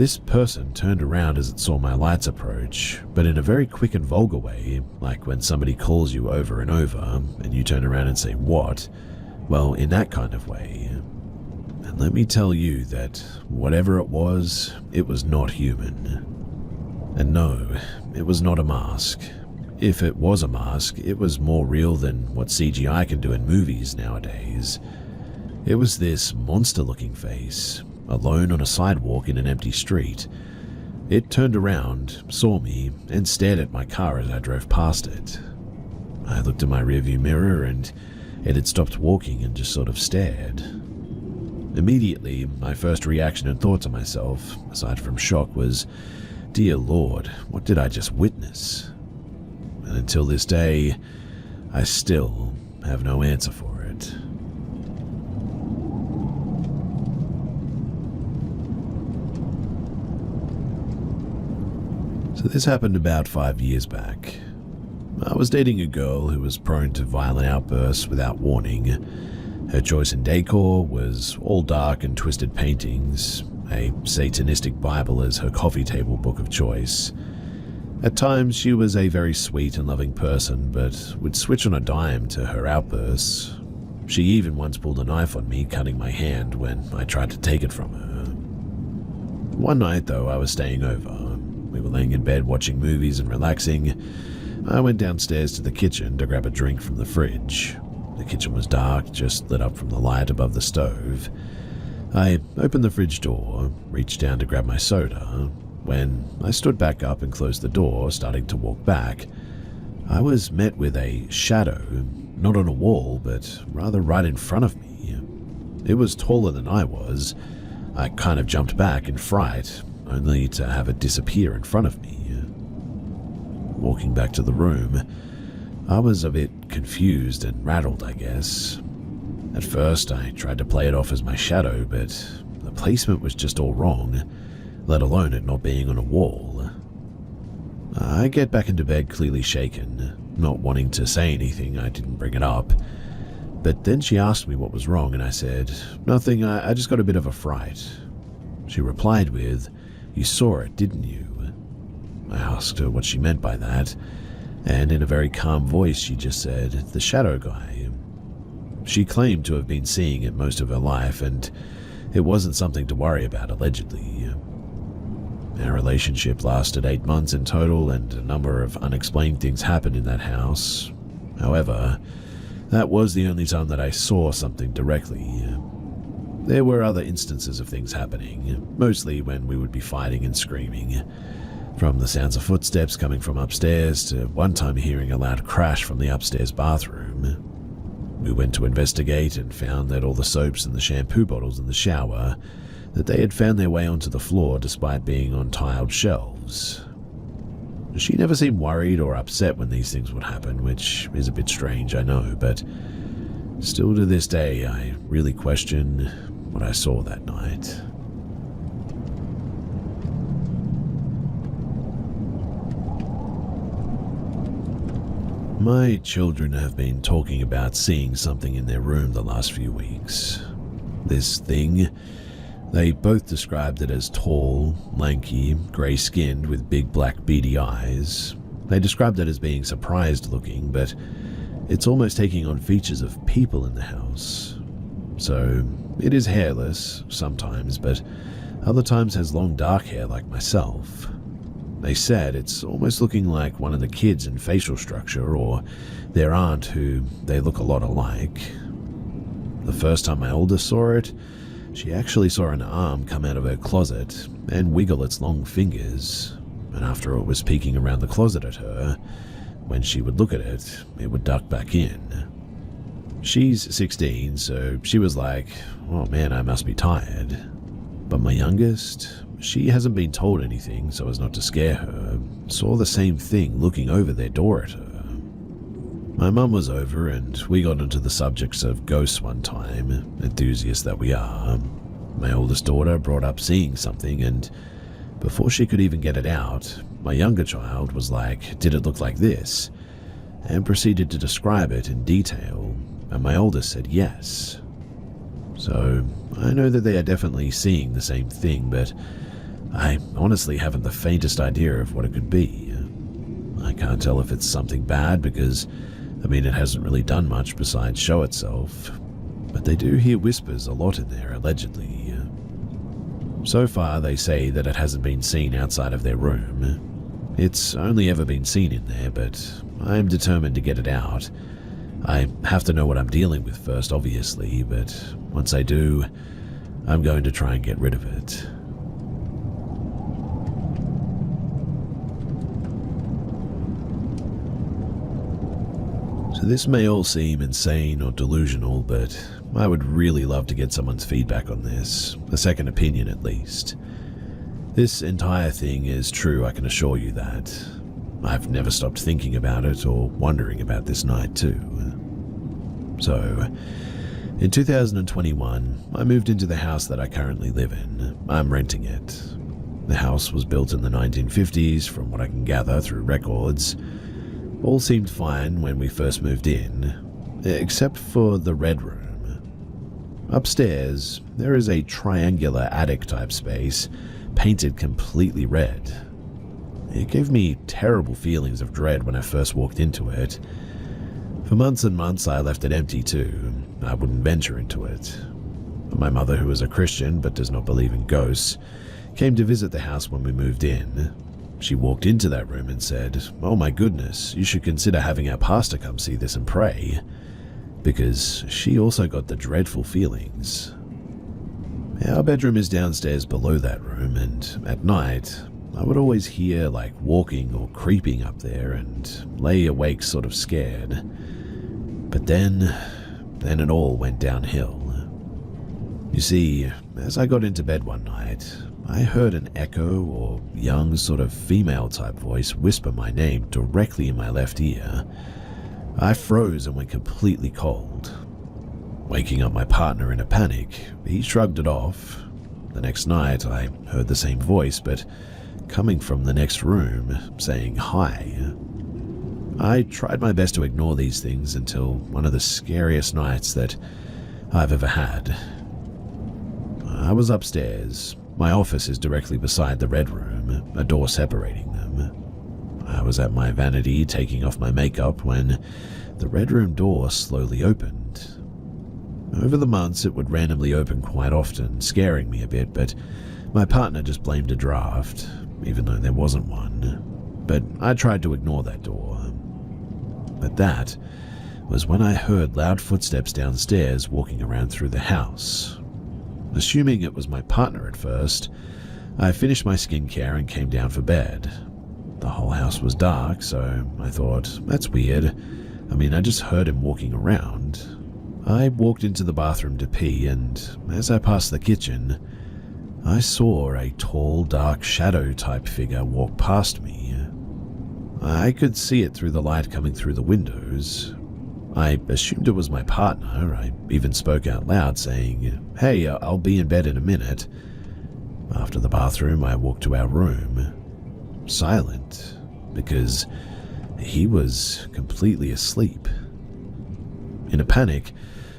A: This person turned around as it saw my lights approach, but in a very quick and vulgar way, like when somebody calls you over and over, and you turn around and say, "What?" Well, in that kind of way. And let me tell you that whatever it was not human. And no, it was not a mask. If it was a mask, it was more real than what CGI can do in movies nowadays. It was this monster-looking face, alone on a sidewalk in an empty street. It turned around, saw me, and stared at my car as I drove past it. I looked in my rearview mirror and it had stopped walking and just sort of stared. Immediately, my first reaction and thought to myself, aside from shock, was, "Dear Lord, what did I just witness?" And until this day, I still have no answer for it. So this happened about 5 years back. I was dating a girl who was prone to violent outbursts without warning. Her choice in decor was all dark and twisted paintings, a Satanistic Bible as her coffee table book of choice. At times, she was a very sweet and loving person, but would switch on a dime to her outbursts. She even once pulled a knife on me, cutting my hand when I tried to take it from her. One night, though, I was staying over. We were laying in bed watching movies and relaxing. I went downstairs to the kitchen to grab a drink from the fridge. The kitchen was dark, just lit up from the light above the stove. I opened the fridge door, reached down to grab my soda. When I stood back up and closed the door, starting to walk back, I was met with a shadow, not on a wall, but rather right in front of me. It was taller than I was. I kind of jumped back in fright, only to have it disappear in front of me. Walking back to the room, I was a bit confused and rattled, I guess. At first, I tried to play it off as my shadow, but the placement was just all wrong, let alone it not being on a wall. I get back into bed clearly shaken, not wanting to say anything. I didn't bring it up. But then she asked me what was wrong, and I said, "Nothing, I just got a bit of a fright." She replied with, "You saw it, didn't you?" I asked her what she meant by that, and in a very calm voice she just said, "The shadow guy." She claimed to have been seeing it most of her life, and it wasn't something to worry about, allegedly. Our relationship lasted 8 months in total, and a number of unexplained things happened in that house. However, that was the only time that I saw something directly. There were other instances of things happening, mostly when we would be fighting and screaming. From the sounds of footsteps coming from upstairs to one time hearing a loud crash from the upstairs bathroom. We went to investigate and found that all the soaps and the shampoo bottles in the shower, that they had found their way onto the floor despite being on tiled shelves. She never seemed worried or upset when these things would happen, which is a bit strange, I know, but still to this day I really question what I saw that night. My children have been talking about seeing something in their room the last few weeks. This thing, they both described it as tall, lanky, grey-skinned with big black beady eyes. They described it as being surprised looking, but it's almost taking on features of people in the house. So, it is hairless, sometimes, but other times has long dark hair like myself. They said it's almost looking like one of the kids in facial structure, or their aunt who they look a lot alike. The first time my oldest saw it, she actually saw an arm come out of her closet and wiggle its long fingers, and after it was peeking around the closet at her, when she would look at it, it would duck back in. She's 16, so she was like, "Oh man, I must be tired." But my youngest, she hasn't been told anything so as not to scare her, saw the same thing looking over their door at her. My mum was over and we got into the subjects of ghosts one time, enthusiasts that we are. My oldest daughter brought up seeing something, and before she could even get it out, my younger child was like, "Did it look like this?" and proceeded to describe it in detail, and my oldest said yes. So I know that they are definitely seeing the same thing, but I honestly haven't the faintest idea of what it could be. I can't tell if it's something bad because, it hasn't really done much besides show itself. But they do hear whispers a lot in there, allegedly. So far, they say that it hasn't been seen outside of their room. It's only ever been seen in there, but I'm determined to get it out. I have to know what I'm dealing with first, obviously, but once I do, I'm going to try and get rid of it. So this may all seem insane or delusional, but I would really love to get someone's feedback on this, a second opinion at least. This entire thing is true, I can assure you that. I've never stopped thinking about it or wondering about this night too. So, in 2021, I moved into the house that I currently live in. I'm renting it. The house was built in the 1950s, from what I can gather through records. All seemed fine when we first moved in, except for the red room. Upstairs, there is a triangular attic-type space, painted completely red. It gave me terrible feelings of dread when I first walked into it. For months and months, I left it empty too. I wouldn't venture into it. My mother, who is a Christian but does not believe in ghosts, came to visit the house when we moved in. She walked into that room and said, "Oh my goodness, you should consider having our pastor come see this and pray," because she also got the dreadful feelings. Our bedroom is downstairs below that room, and at night, I would always hear like walking or creeping up there and lay awake sort of scared. But then it all went downhill. You see, as I got into bed one night, I heard an echo or young sort of female type voice whisper my name directly in my left ear. I froze and went completely cold. Waking up my partner in a panic, he shrugged it off. The next night I heard the same voice, but coming from the next room, saying hi. I tried my best to ignore these things until one of the scariest nights that I've ever had. I was upstairs. My office is directly beside the red room, a door separating them. I was at my vanity taking off my makeup when the red room door slowly opened. Over the months, it would randomly open quite often, scaring me a bit, but my partner just blamed a draft, even though there wasn't one. But I tried to ignore that door. But that was when I heard loud footsteps downstairs walking around through the house. Assuming it was my partner at first, I finished my skincare and came down for bed. The whole house was dark, so I thought, that's weird. I just heard him walking around. I walked into the bathroom to pee, and as I passed the kitchen, I saw a tall, dark shadow-type figure walk past me. I could see it through the light coming through the windows. I assumed it was my partner. I even spoke out loud, saying, "Hey, I'll be in bed in a minute." After the bathroom, I walked to our room. Silent, because he was completely asleep. In a panic,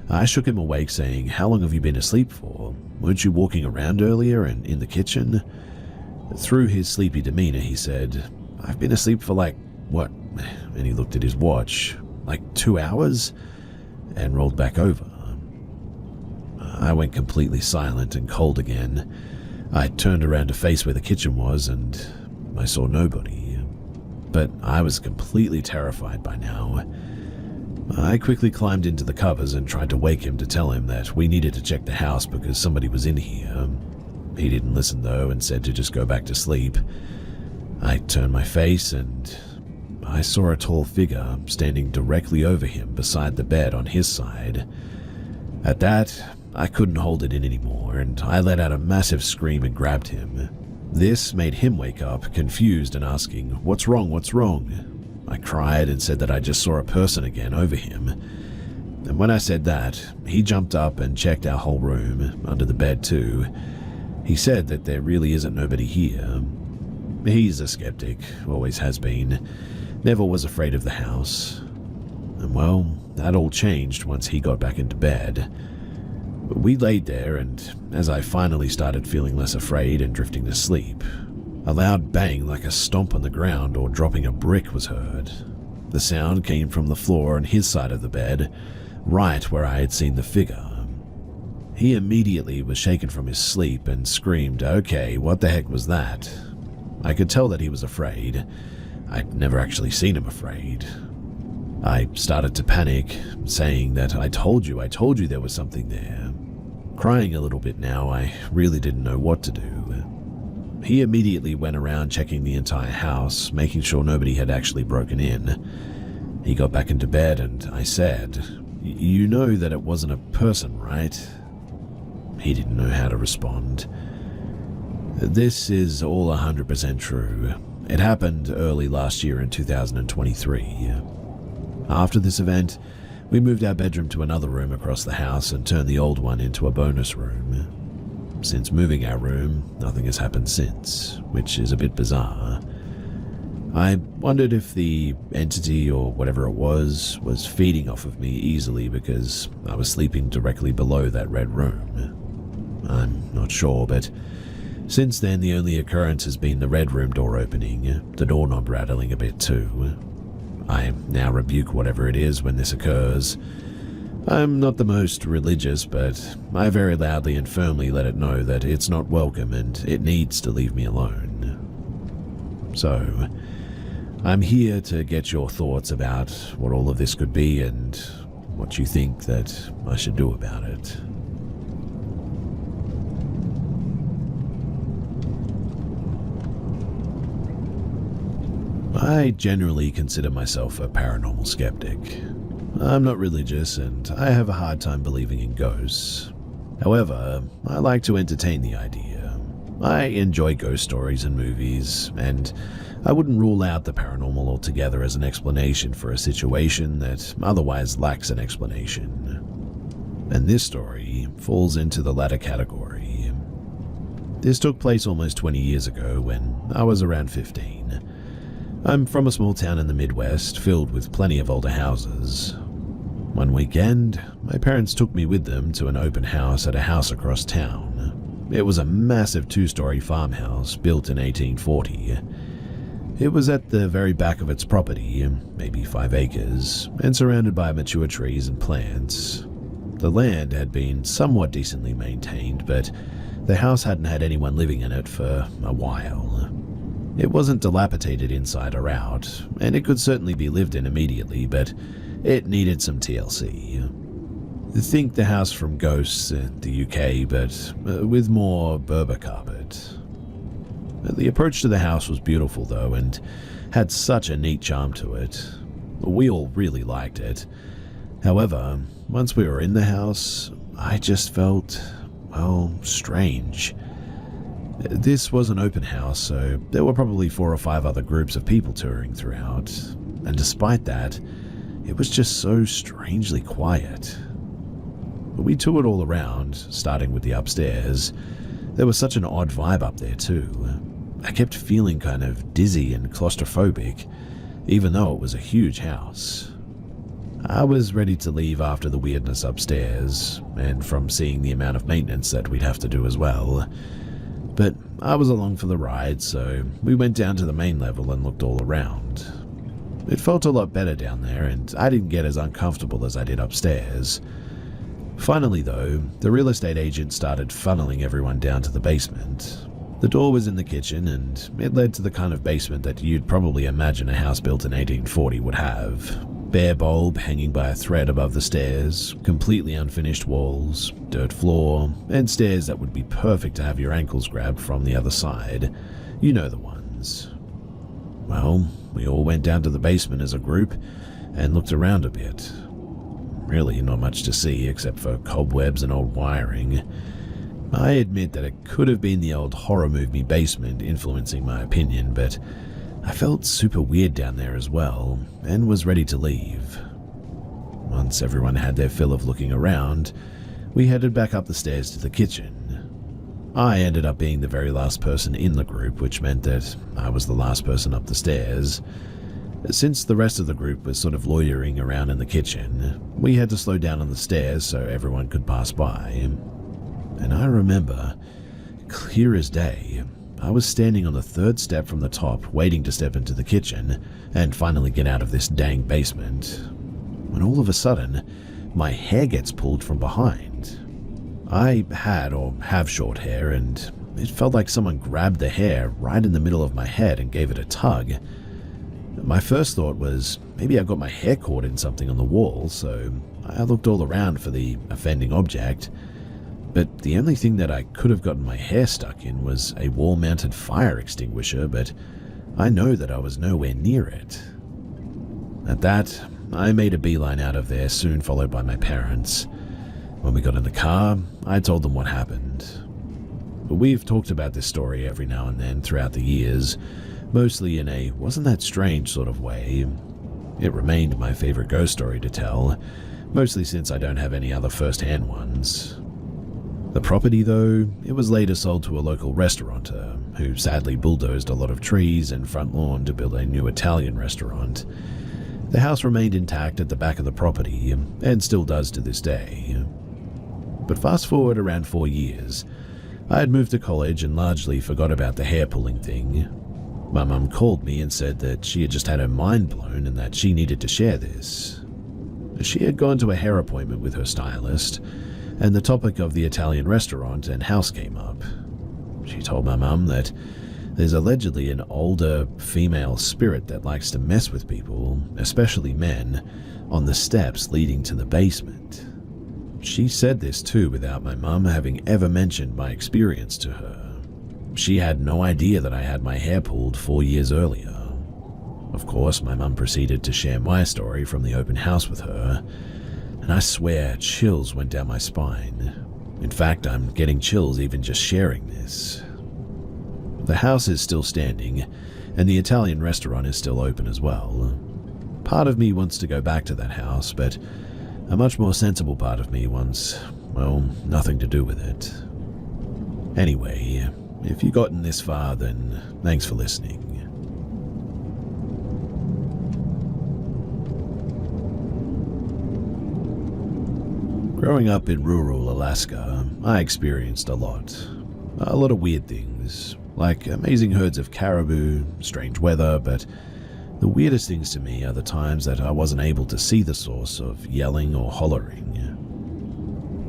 A: I shook him awake, saying, "How long have you been asleep for? Weren't you walking around earlier and in the kitchen?" Through his sleepy demeanor, he said, "I've been asleep for what?" And he looked at his watch. 2 hours? And rolled back over. I went completely silent and cold again. I turned around to face where the kitchen was, and I saw nobody. But I was completely terrified by now. I quickly climbed into the covers and tried to wake him to tell him that we needed to check the house because somebody was in here. He didn't listen though and said to just go back to sleep. I turned my face and I saw a tall figure standing directly over him beside the bed on his side. At that, I couldn't hold it in anymore, and I let out a massive scream and grabbed him. This made him wake up, confused and asking, "What's wrong? What's wrong?" I cried and said that I just saw a person again over him. And when I said that, he jumped up and checked our whole room, under the bed too. He said that there really isn't nobody here. He's a skeptic, always has been. Never was afraid of the house. And well, that all changed once he got back into bed. We laid there, and as I finally started feeling less afraid and drifting to sleep, a loud bang like a stomp on the ground or dropping a brick was heard. The sound came from the floor on his side of the bed, right where I had seen the figure. He immediately was shaken from his sleep and screamed, "Okay, what the heck was that?" I could tell that he was afraid. I'd never actually seen him afraid. I started to panic, saying that I told you there was something there. Crying a little bit now, I really didn't know what to do. He immediately went around checking the entire house, making sure nobody had actually broken in. He got back into bed and I said, "You know that it wasn't a person, right?" He didn't know how to respond. This is all 100% true. It happened early last year in 2023. After this event, we moved our bedroom to another room across the house and turned the old one into a bonus room. Since moving our room, nothing has happened since, which is a bit bizarre. I wondered if the entity or whatever it was feeding off of me easily because I was sleeping directly below that red room. I'm not sure, but since then the only occurrence has been the red room door opening, the doorknob rattling a bit too. I now rebuke whatever it is when this occurs. I'm not the most religious, but I very loudly and firmly let it know that it's not welcome and it needs to leave me alone. So, I'm here to get your thoughts about what all of this could be and what you think that I should do about it. I generally consider myself a paranormal skeptic. I'm not religious and I have a hard time believing in ghosts. However, I like to entertain the idea. I enjoy ghost stories and movies, and I wouldn't rule out the paranormal altogether as an explanation for a situation that otherwise lacks an explanation. And this story falls into the latter category. This took place almost 20 years ago when I was around 15. I'm from a small town in the Midwest filled with plenty of older houses. One weekend, my parents took me with them to an open house at a house across town. It was a massive 2-story farmhouse built in 1840. It was at the very back of its property, maybe 5 acres, and surrounded by mature trees and plants. The land had been somewhat decently maintained, but the house hadn't had anyone living in it for a while. It wasn't dilapidated inside or out, and it could certainly be lived in immediately, but it needed some TLC. Think the house from Ghosts in the UK, but with more Berber carpet. The approach to the house was beautiful though, and had such a neat charm to it. We all really liked it. However, once we were in the house, I just felt, well, strange. This was an open house, so there were probably 4 or 5 other groups of people touring throughout, and despite that, it was just so strangely quiet. We toured all around, starting with the upstairs. There was such an odd vibe up there too. I kept feeling kind of dizzy and claustrophobic, even though it was a huge house. I was ready to leave after the weirdness upstairs, and from seeing the amount of maintenance that we'd have to do as well. But I was along for the ride, so we went down to the main level and looked all around. It felt a lot better down there, and I didn't get as uncomfortable as I did upstairs. Finally though, the real estate agent started funneling everyone down to the basement. The door was in the kitchen, and it led to the kind of basement that you'd probably imagine a house built in 1840 would have. Bare bulb hanging by a thread above the stairs, completely unfinished walls, dirt floor, and stairs that would be perfect to have your ankles grabbed from the other side. You know the ones. Well, we all went down to the basement as a group and looked around a bit. Really not much to see except for cobwebs and old wiring. I admit that it could have been the old horror movie basement influencing my opinion, but I felt super weird down there as well, and was ready to leave. Once everyone had their fill of looking around, we headed back up the stairs to the kitchen. I ended up being the very last person in the group, which meant that I was the last person up the stairs. Since the rest of the group was sort of loitering around in the kitchen, we had to slow down on the stairs so everyone could pass by. And I remember, clear as day, I was standing on the third step from the top, waiting to step into the kitchen and finally get out of this dang basement, when all of a sudden, my hair gets pulled from behind. I had or have short hair, and it felt like someone grabbed the hair right in the middle of my head and gave it a tug. My first thought was, maybe I got my hair caught in something on the wall, so I looked all around for the offending object. But the only thing that I could have gotten my hair stuck in was a wall-mounted fire extinguisher, but I know that I was nowhere near it. At that, I made a beeline out of there, soon followed by my parents. When we got in the car, I told them what happened. We've talked about this story every now and then throughout the years, mostly in a wasn't that strange sort of way. It remained my favorite ghost story to tell, mostly since I don't have any other first-hand ones. The property, though, it was later sold to a local restaurateur, who sadly bulldozed a lot of trees and front lawn to build a new Italian restaurant. The house remained intact at the back of the property, and still does to this day. But fast forward around 4 years, I had moved to college and largely forgot about the hair-pulling thing. My mum called me and said that she had just had her mind blown and that she needed to share this. She had gone to a hair appointment with her stylist, and the topic of the Italian restaurant and house came up. She told my mum that there's allegedly an older female spirit that likes to mess with people, especially men, on the steps leading to the basement. She said this too without my mum having ever mentioned my experience to her. She had no idea that I had my hair pulled 4 years earlier. Of course, my mum proceeded to share my story from the open house with her, and I swear chills went down my spine. In fact, I'm getting chills even just sharing this. The house is still standing, and the Italian restaurant is still open as well. Part of me wants to go back to that house, but a much more sensible part of me wants, well, nothing to do with it. Anyway, if you've gotten this far, then thanks for listening. Growing up in rural Alaska, I experienced a lot of weird things, like amazing herds of caribou, strange weather, but the weirdest things to me are the times that I wasn't able to see the source of yelling or hollering.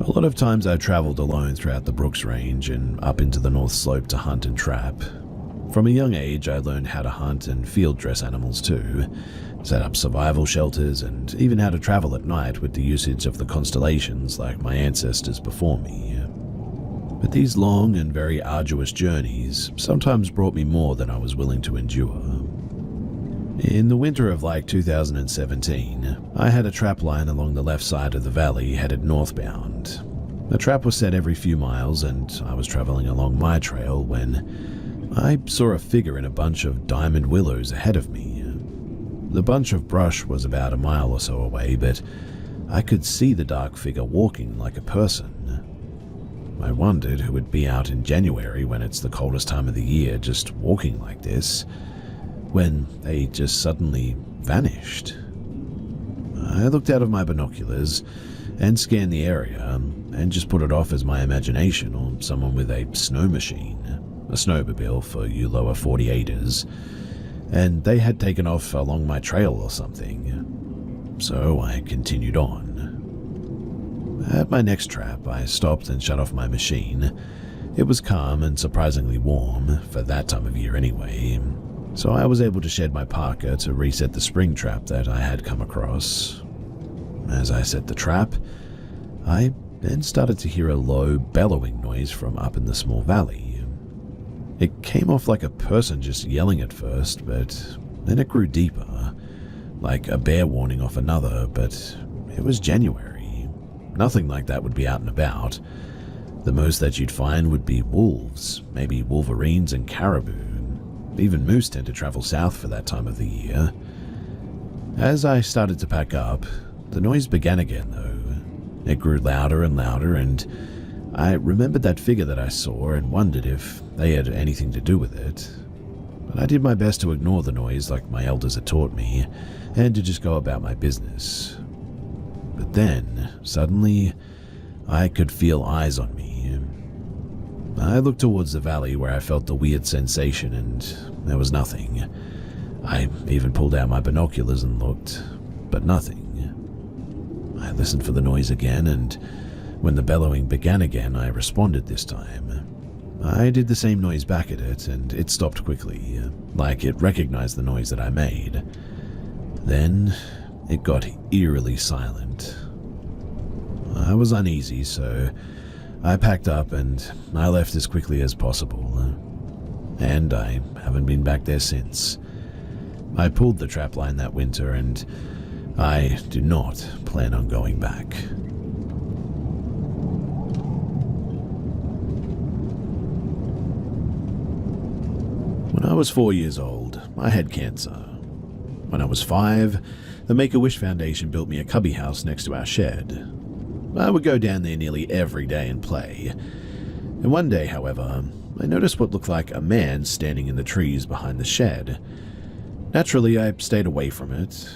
A: A lot of times I traveled alone throughout the Brooks Range and up into the North Slope to hunt and trap. From a young age, I learned how to hunt and field dress animals too, set up survival shelters, and even how to travel at night with the usage of the constellations like my ancestors before me. But these long and very arduous journeys sometimes brought me more than I was willing to endure. In the winter of 2017, I had a trap line along the left side of the valley headed northbound. The trap was set every few miles, and I was traveling along my trail when I saw a figure in a bunch of diamond willows ahead of me. The bunch of brush was about a mile or so away, but I could see the dark figure walking like a person. I wondered who would be out in January when it's the coldest time of the year just walking like this, when they just suddenly vanished. I looked out of my binoculars and scanned the area and just put it off as my imagination or someone with a snow machine, a snowmobile for you lower 48ers, and they had taken off along my trail or something. So I continued on. At my next trap, I stopped and shut off my machine. It was calm and surprisingly warm, for that time of year anyway, so I was able to shed my parka to reset the spring trap that I had come across. As I set the trap, I then started to hear a low, bellowing noise from up in the small valley. It came off like a person just yelling at first, but then it grew deeper, like a bear warning off another, but it was January. Nothing like that would be out and about. The most that you'd find would be wolves, maybe wolverines and caribou. Even moose tend to travel south for that time of the year. As I started to pack up, the noise began again though. It grew louder and louder, and I remembered that figure that I saw and wondered if they had anything to do with it. but I did my best to ignore the noise like my elders had taught me, and to just go about my business. But then, suddenly, I could feel eyes on me. I looked towards the valley where I felt the weird sensation, and there was nothing. I even pulled out my binoculars and looked, but nothing. I listened for the noise again, and when the bellowing began again, I responded this time. I did the same noise back at it, and it stopped quickly, like it recognized the noise that I made. Then, it got eerily silent. I was uneasy, so I packed up and I left as quickly as possible. And I haven't been back there since. I pulled the trapline that winter, and I do not plan on going back. When I was 4 years old, I had cancer. When I was 5, the Make-A-Wish Foundation built me a cubby house next to our shed. I would go down there nearly every day and play. And one day, however, I noticed what looked like a man standing in the trees behind the shed. Naturally, I stayed away from it.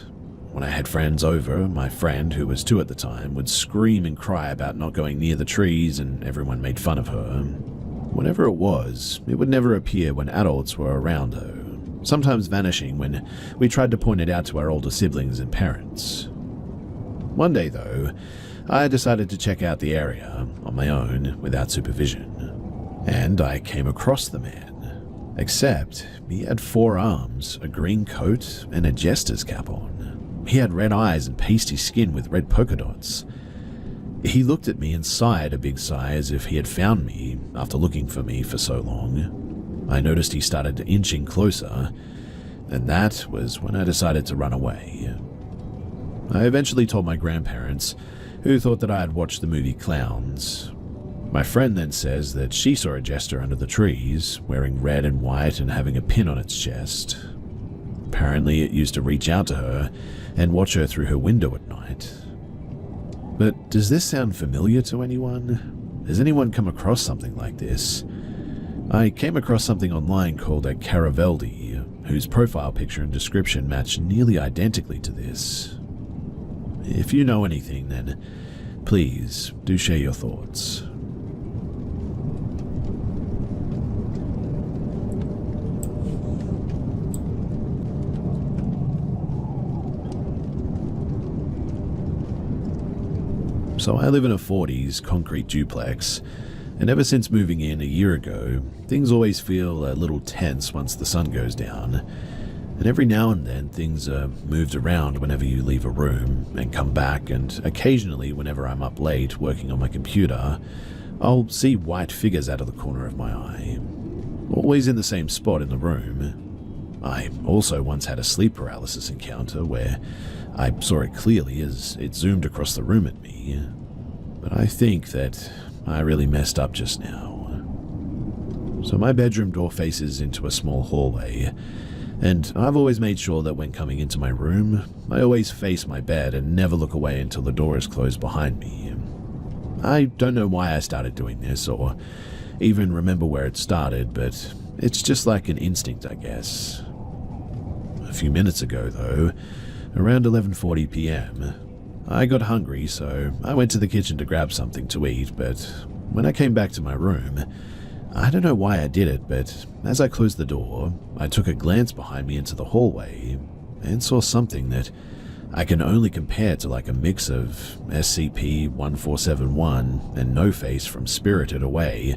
A: When I had friends over, my friend, who was 2 at the time, would scream and cry about not going near the trees, and everyone made fun of her. Whatever it was, it would never appear when adults were around her, sometimes vanishing when we tried to point it out to our older siblings and parents. One day, though, I decided to check out the area on my own without supervision, and I came across the man. Except he had 4 arms, a green coat, and a jester's cap on. He had red eyes and pasty skin with red polka dots. He looked at me and sighed a big sigh as if he had found me after looking for me for so long. I noticed he started inching closer, and that was when I decided to run away. I eventually told my grandparents, who thought that I had watched the movie Clowns. My friend then says that she saw a jester under the trees, wearing red and white and having a pin on its chest. Apparently it used to reach out to her and watch her through her window at night. But does this sound familiar to anyone? Has anyone come across something like this? I came across something online called a Caraveldi, whose profile picture and description match nearly identically to this. If you know anything, then please do share your thoughts. So I live in a 40s concrete duplex, and ever since moving in a year ago, things always feel a little tense once the sun goes down. And every now and then things are moved around whenever you leave a room and come back, and occasionally whenever I'm up late working on my computer, I'll see white figures out of the corner of my eye, always in the same spot in the room. I also once had a sleep paralysis encounter where I saw it clearly as it zoomed across the room at me, but I think that I really messed up just now. So my bedroom door faces into a small hallway, and I've always made sure that when coming into my room, I always face my bed and never look away until the door is closed behind me. I don't know why I started doing this or even remember where it started, but it's just like an instinct, I guess. A few minutes ago, though, around 11:40 p.m., I got hungry, so I went to the kitchen to grab something to eat, but when I came back to my room, I don't know why I did it, but as I closed the door, I took a glance behind me into the hallway and saw something that I can only compare to like a mix of SCP-1471 and No-Face from Spirited Away,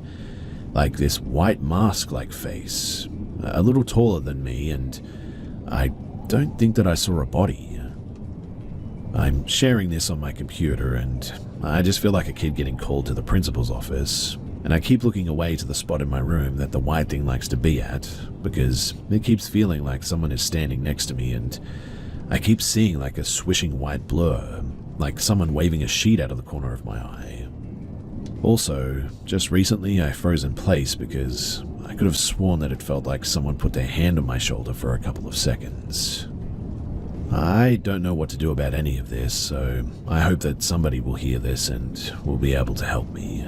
A: like this white mask-like face, a little taller than me, and I don't think that I saw a body. I'm sharing this on my computer, and I just feel like a kid getting called to the principal's office, and I keep looking away to the spot in my room that the white thing likes to be at, because it keeps feeling like someone is standing next to me, and I keep seeing like a swishing white blur, like someone waving a sheet out of the corner of my eye. Also, just recently I froze in place because I could have sworn that it felt like someone put their hand on my shoulder for a couple of seconds. I don't know what to do about any of this, so I hope that somebody will hear this and will be able to help me.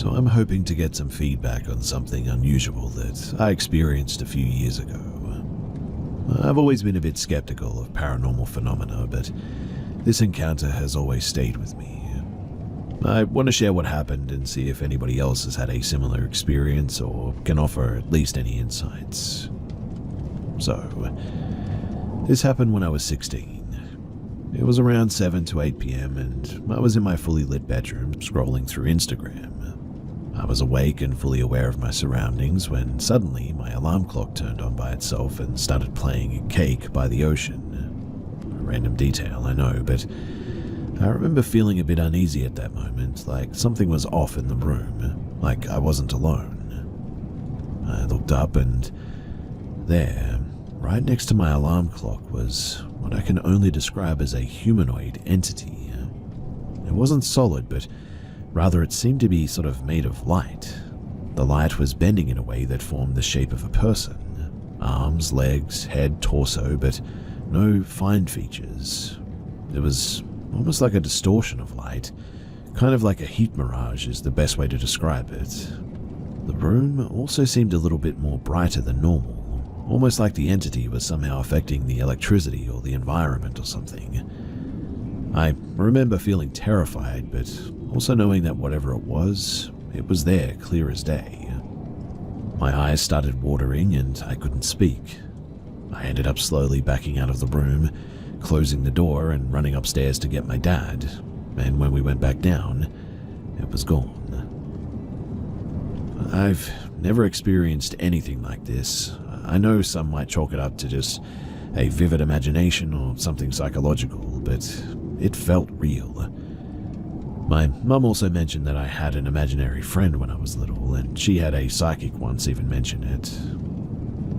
A: So I'm hoping to get some feedback on something unusual that I experienced a few years ago. I've always been a bit skeptical of paranormal phenomena, but this encounter has always stayed with me. I want to share what happened and see if anybody else has had a similar experience or can offer at least any insights. So, this happened when I was 16. It was around 7 to 8 p.m. and I was in my fully lit bedroom scrolling through Instagram. I was awake and fully aware of my surroundings when suddenly my alarm clock turned on by itself and started playing Cake by the Ocean. A random detail, I know, but I remember feeling a bit uneasy at that moment, like something was off in the room, like I wasn't alone. I looked up and there, right next to my alarm clock, was what I can only describe as a humanoid entity. It wasn't solid, but rather it seemed to be sort of made of light. The light was bending in a way that formed the shape of a person. Arms, legs, head, torso, but no fine features. It was almost like a distortion of light, kind of like a heat mirage is the best way to describe it. The room also seemed a little bit more brighter than normal, almost like the entity was somehow affecting the electricity or the environment or something. I remember feeling terrified, but also knowing that whatever it was there, clear as day. My eyes started watering and I couldn't speak. I ended up slowly backing out of the room, closing the door and running upstairs to get my dad, and when we went back down, it was gone. I've never experienced anything like this. I know some might chalk it up to just a vivid imagination or something psychological, but it felt real. My mum also mentioned that I had an imaginary friend when I was little, and she had a psychic once even mention it.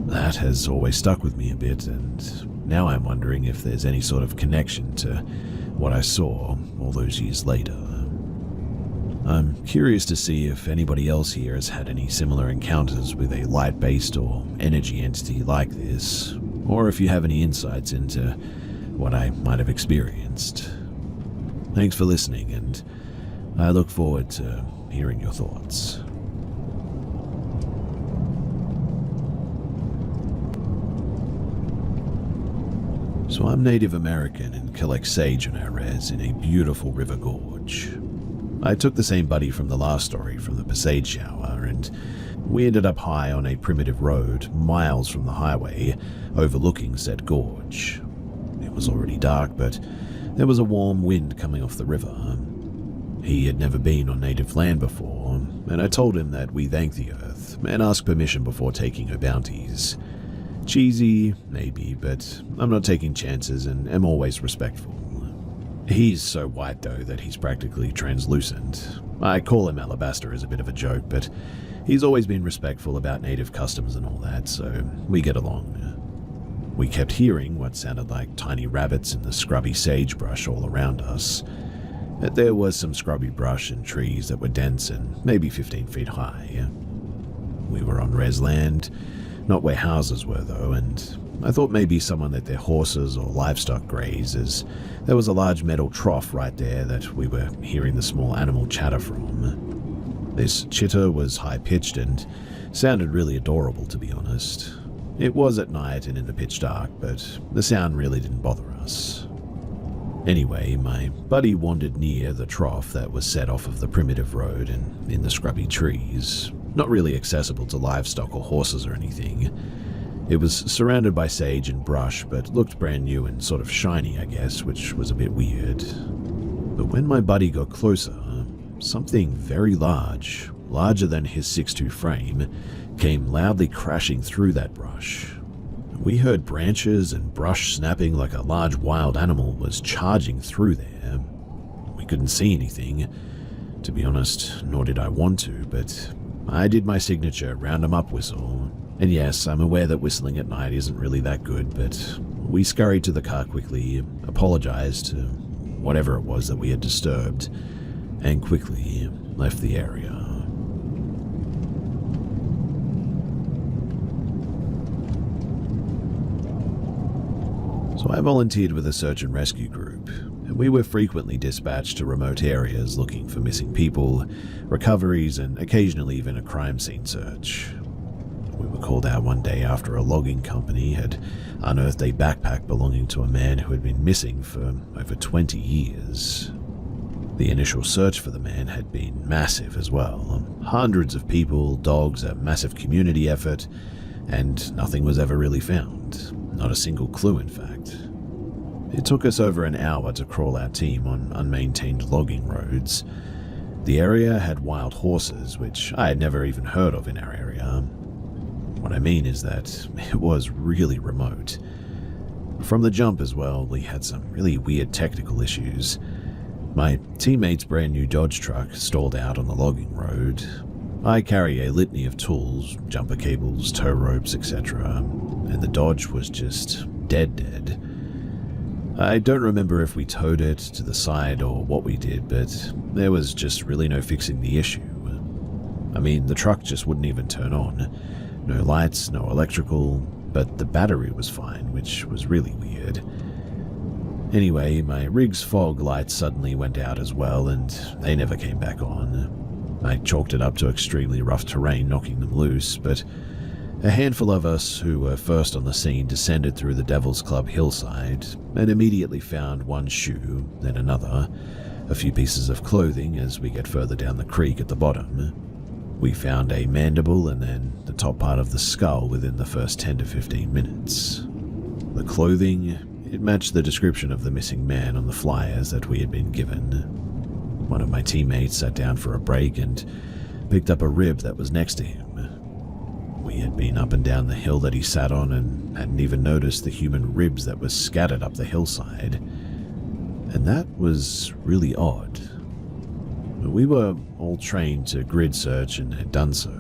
A: That has always stuck with me a bit, and now I'm wondering if there's any sort of connection to what I saw all those years later. I'm curious to see if anybody else here has had any similar encounters with a light-based or energy entity like this, or if you have any insights into what I might have experienced. Thanks for listening, and I look forward to hearing your thoughts. So I'm Native American and collect sage on our res in a beautiful river gorge. I took the same buddy from the last story from the Passade shower, and we ended up high on a primitive road miles from the highway overlooking said gorge. It was already dark, but there was a warm wind coming off the river. He had never been on native land before, and I told him that we thank the earth and ask permission before taking her bounties. Cheesy, maybe, but I'm not taking chances and am always respectful. He's so white though that he's practically translucent. I call him Alabaster as a bit of a joke, but he's always been respectful about native customs and all that, so we get along. We kept hearing what sounded like tiny rabbits in the scrubby sagebrush all around us. There was some scrubby brush and trees that were dense and maybe 15 feet high. We were on res land, not where houses were though, and I thought maybe someone let their horses or livestock graze, as there was a large metal trough right there that we were hearing the small animal chatter from. This chitter was high-pitched and sounded really adorable, to be honest. It was at night and in the pitch dark, but the sound really didn't bother us. Anyway, my buddy wandered near the trough that was set off of the primitive road and in the scrubby trees, not really accessible to livestock or horses or anything. It was surrounded by sage and brush, but looked brand new and sort of shiny, I guess, which was a bit weird. But when my buddy got closer, something very large, larger than his 6'2" frame, came loudly crashing through that brush. We heard branches and brush snapping like a large wild animal was charging through there. We couldn't see anything, to be honest, nor did I want to, but I did my signature round 'em up whistle. And yes, I'm aware that whistling at night isn't really that good, but we scurried to the car quickly, apologized to whatever it was that we had disturbed, and quickly left the area. So I volunteered with a search and rescue group, We were frequently dispatched to remote areas looking for missing people, recoveries, and occasionally even a crime scene search. We were called out one day after a logging company had unearthed a backpack belonging to a man who had been missing for over 20 years. The initial search for the man had been massive as well. Hundreds of people, dogs, a massive community effort, and nothing was ever really found. Not a single clue, in fact. It took us over an hour to crawl our team on unmaintained logging roads. The area had wild horses, which I had never even heard of in our area. What I mean is that it was really remote. From the jump as well, we had some really weird technical issues. My teammate's brand new Dodge truck stalled out on the logging road. I carry a litany of tools, jumper cables, tow ropes, etc., and the Dodge was just dead. I don't remember if we towed it to the side or what we did, but there was just really no fixing the issue. I mean, the truck just wouldn't even turn on. No lights, no electrical, but the battery was fine, which was really weird. Anyway, my rig's fog lights suddenly went out as well, and they never came back on. I chalked it up to extremely rough terrain knocking them loose, but a handful of us who were first on the scene descended through the Devil's Club hillside and immediately found one shoe, then another, a few pieces of clothing as we get further down the creek at the bottom. We found a mandible and then the top part of the skull within the first 10 to 15 minutes. The clothing, it matched the description of the missing man on the flyers that we had been given. One of my teammates sat down for a break and picked up a rib that was next to him. We had been up and down the hill that he sat on and hadn't even noticed the human ribs that were scattered up the hillside. And that was really odd. We were all trained to grid search and had done so.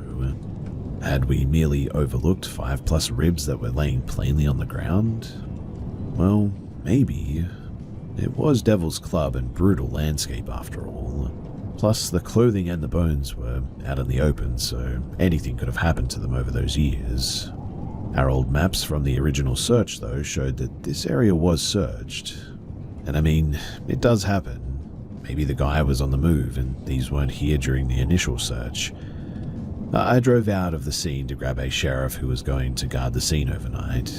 A: Had we merely overlooked 5+ ribs that were laying plainly on the ground? Well, maybe. It was Devil's Club and brutal landscape after all. Plus, the clothing and the bones were out in the open, so anything could have happened to them over those years. Our old maps from the original search, though, showed that this area was searched. And I mean, it does happen. Maybe the guy was on the move and these weren't here during the initial search. I drove out of the scene to grab a sheriff who was going to guard the scene overnight.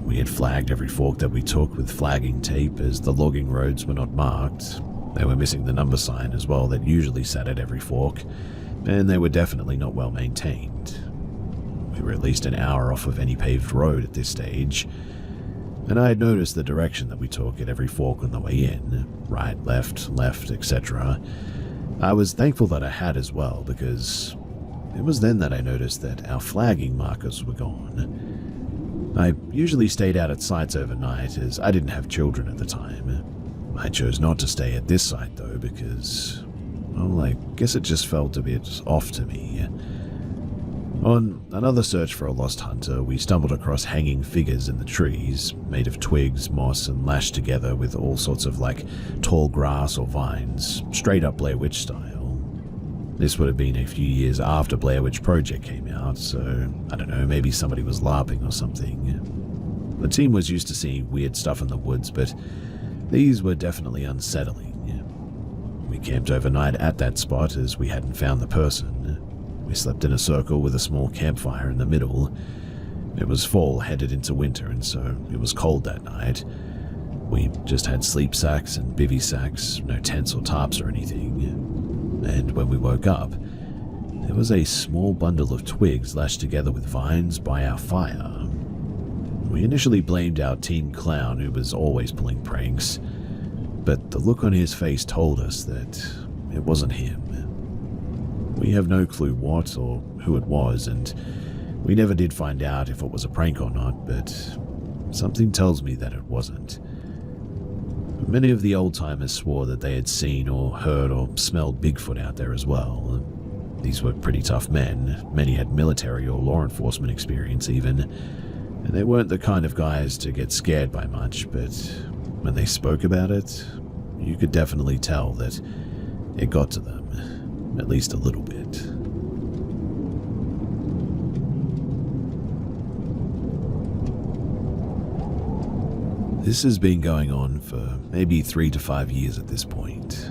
A: We had flagged every fork that we took with flagging tape as the logging roads were not marked. They were missing the number sign as well that usually sat at every fork, and they were definitely not well maintained. We were at least an hour off of any paved road at this stage, and I had noticed the direction that we took at every fork on the way in, right, left, etc. I was thankful that I had as well, because it was then that I noticed that our flagging markers were gone. I usually stayed out at sites overnight as I didn't have children at the time. I chose not to stay at this site though because, well, I guess it just felt a bit off to me. On another search for a lost hunter, we stumbled across hanging figures in the trees, made of twigs, moss, and lashed together with all sorts of tall grass or vines, straight up Blair Witch style. This would have been a few years after Blair Witch Project came out, so I don't know, maybe somebody was LARPing or something. The team was used to seeing weird stuff in the woods, but these were definitely unsettling. We camped overnight at that spot as we hadn't found the person. We slept in a circle with a small campfire in the middle. It was fall headed into winter, and so it was cold that night. We just had sleep sacks and bivy sacks, no tents or tarps or anything. And when we woke up, there was a small bundle of twigs lashed together with vines by our fire. We initially blamed our teen clown who was always pulling pranks, but the look on his face told us that it wasn't him. We have no clue what or who it was, and we never did find out if it was a prank or not, but something tells me that it wasn't. Many of the old-timers swore that they had seen or heard or smelled Bigfoot out there as well. These were pretty tough men. Many had military or law enforcement experience even, and they weren't the kind of guys to get scared by much, but when they spoke about it, you could definitely tell that it got to them, at least a little bit. This has been going on for maybe 3 to 5 years at this point.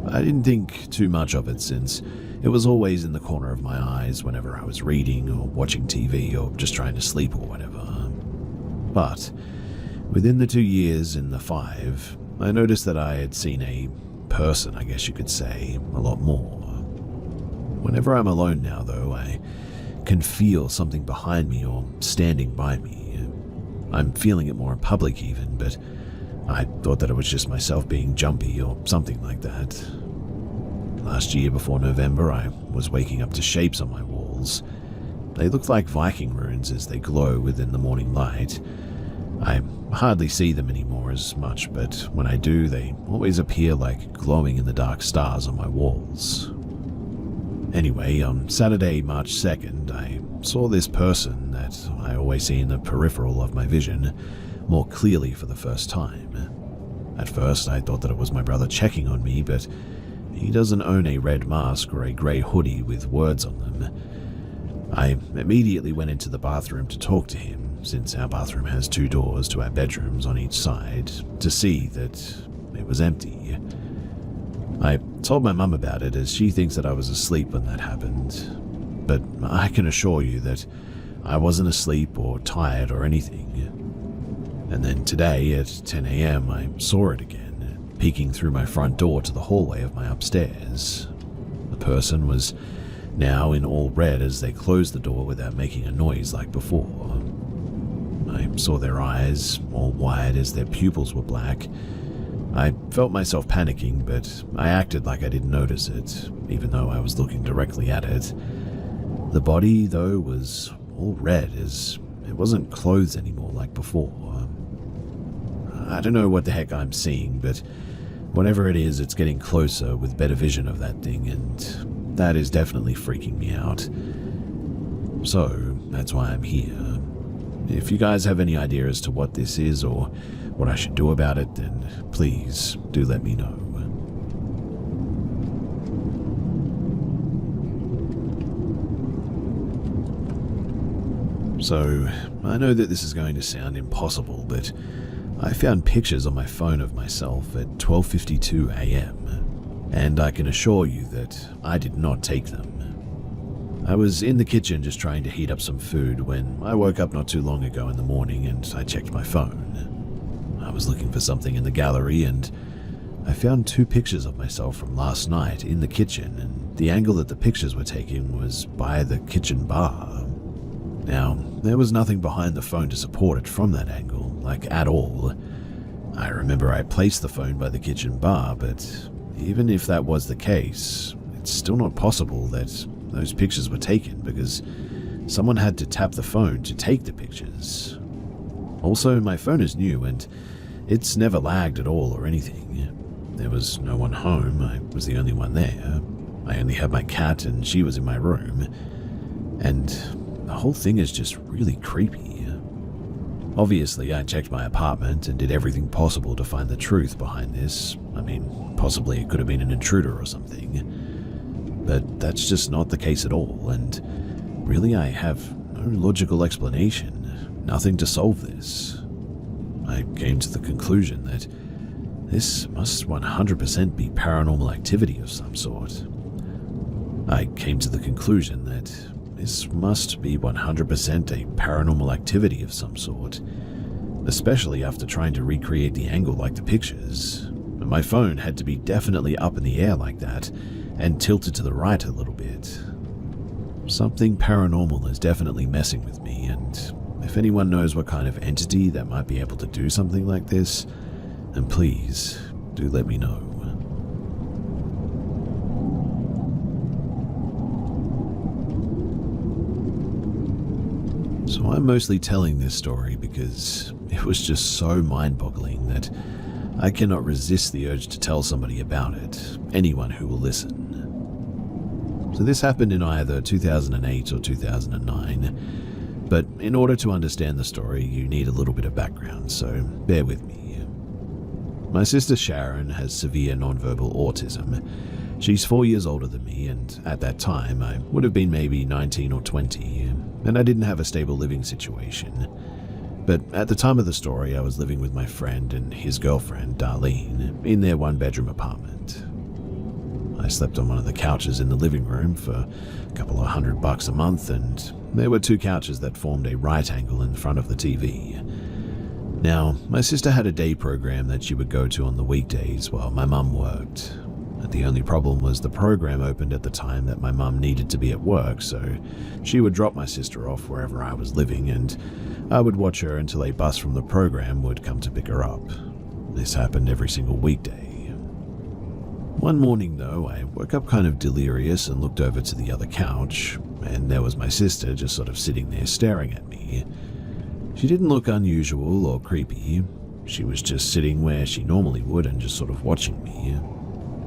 A: I didn't think too much of it since it was always in the corner of my eyes whenever I was reading or watching TV or just trying to sleep or whatever. But within the 2 years in the 5, I noticed that I had seen a person, I guess you could say, a lot more. Whenever I'm alone now, though, I can feel something behind me or standing by me. I'm feeling it more in public even, but I thought that it was just myself being jumpy or something like that. Last year before November, I was waking up to shapes on my walls. They look like Viking runes as they glow within the morning light. I hardly see them anymore as much, but when I do, they always appear like glowing in the dark stars on my walls. Anyway, on Saturday, March 2nd, I saw this person that I always see in the peripheral of my vision more clearly for the first time. At first, I thought that it was my brother checking on me, but he doesn't own a red mask or a grey hoodie with words on them. I immediately went into the bathroom to talk to him, since our bathroom has 2 doors to our bedrooms on each side, to see that it was empty. I told my mum about it as she thinks that I was asleep when that happened, but I can assure you that I wasn't asleep or tired or anything. And then today at 10 a.m. I saw it again, peeking through my front door to the hallway of my upstairs. The person was now in all red as they closed the door without making a noise like before. I saw their eyes, all wide as their pupils were black. I felt myself panicking, but I acted like I didn't notice it, even though I was looking directly at it. The body, though, was all red, as it wasn't clothes anymore like before. I don't know what the heck I'm seeing, but whatever it is, it's getting closer with better vision of that thing, and that is definitely freaking me out. So, that's why I'm here. If you guys have any idea as to what this is or what I should do about it, then please do let me know. So, I know that this is going to sound impossible, but I found pictures on my phone of myself at 12:52 a.m., and I can assure you that I did not take them. I was in the kitchen just trying to heat up some food when I woke up not too long ago in the morning and I checked my phone. I was looking for something in the gallery and I found 2 pictures of myself from last night in the kitchen, and the angle that the pictures were taken was by the kitchen bar. Now, there was nothing behind the phone to support it from that angle, like at all. I remember I placed the phone by the kitchen bar, but even if that was the case, it's still not possible that those pictures were taken because someone had to tap the phone to take the pictures. Also, my phone is new and it's never lagged at all or anything. There was no one home, I was the only one there. I only had my cat and she was in my room. And the whole thing is just really creepy. Obviously, I checked my apartment and did everything possible to find the truth behind this. I mean, possibly it could have been an intruder or something. But that's just not the case at all, and really I have no logical explanation, nothing to solve this. I came to the conclusion that this must 100% be paranormal activity of some sort. I came to the conclusion that this must be 100% a paranormal activity of some sort, especially after trying to recreate the angle like the pictures. My phone had to be definitely up in the air like that, and tilted to the right a little bit. Something paranormal is definitely messing with me, and if anyone knows what kind of entity that might be able to do something like this, then please do let me know. So I'm mostly telling this story because it was just so mind-boggling that I cannot resist the urge to tell somebody about it, anyone who will listen. So this happened in either 2008 or 2009, but in order to understand the story, you need a little bit of background, so bear with me. My sister Sharon has severe nonverbal autism. She's 4 years older than me, and at that time I would have been maybe 19 or 20, and I didn't have a stable living situation. But at the time of the story, I was living with my friend and his girlfriend, Darlene, in their one-bedroom apartment. I slept on one of the couches in the living room for a couple of $100 a month, and there were two couches that formed a right angle in front of the TV. Now, my sister had a day program that she would go to on the weekdays while my mum worked. The only problem was the program opened at the time that my mum needed to be at work, so she would drop my sister off wherever I was living, and I would watch her until a bus from the program would come to pick her up. This happened every single weekday. One morning, though, I woke up kind of delirious and looked over to the other couch, and there was my sister just sort of sitting there staring at me. She didn't look unusual or creepy. She was just sitting where she normally would and just sort of watching me.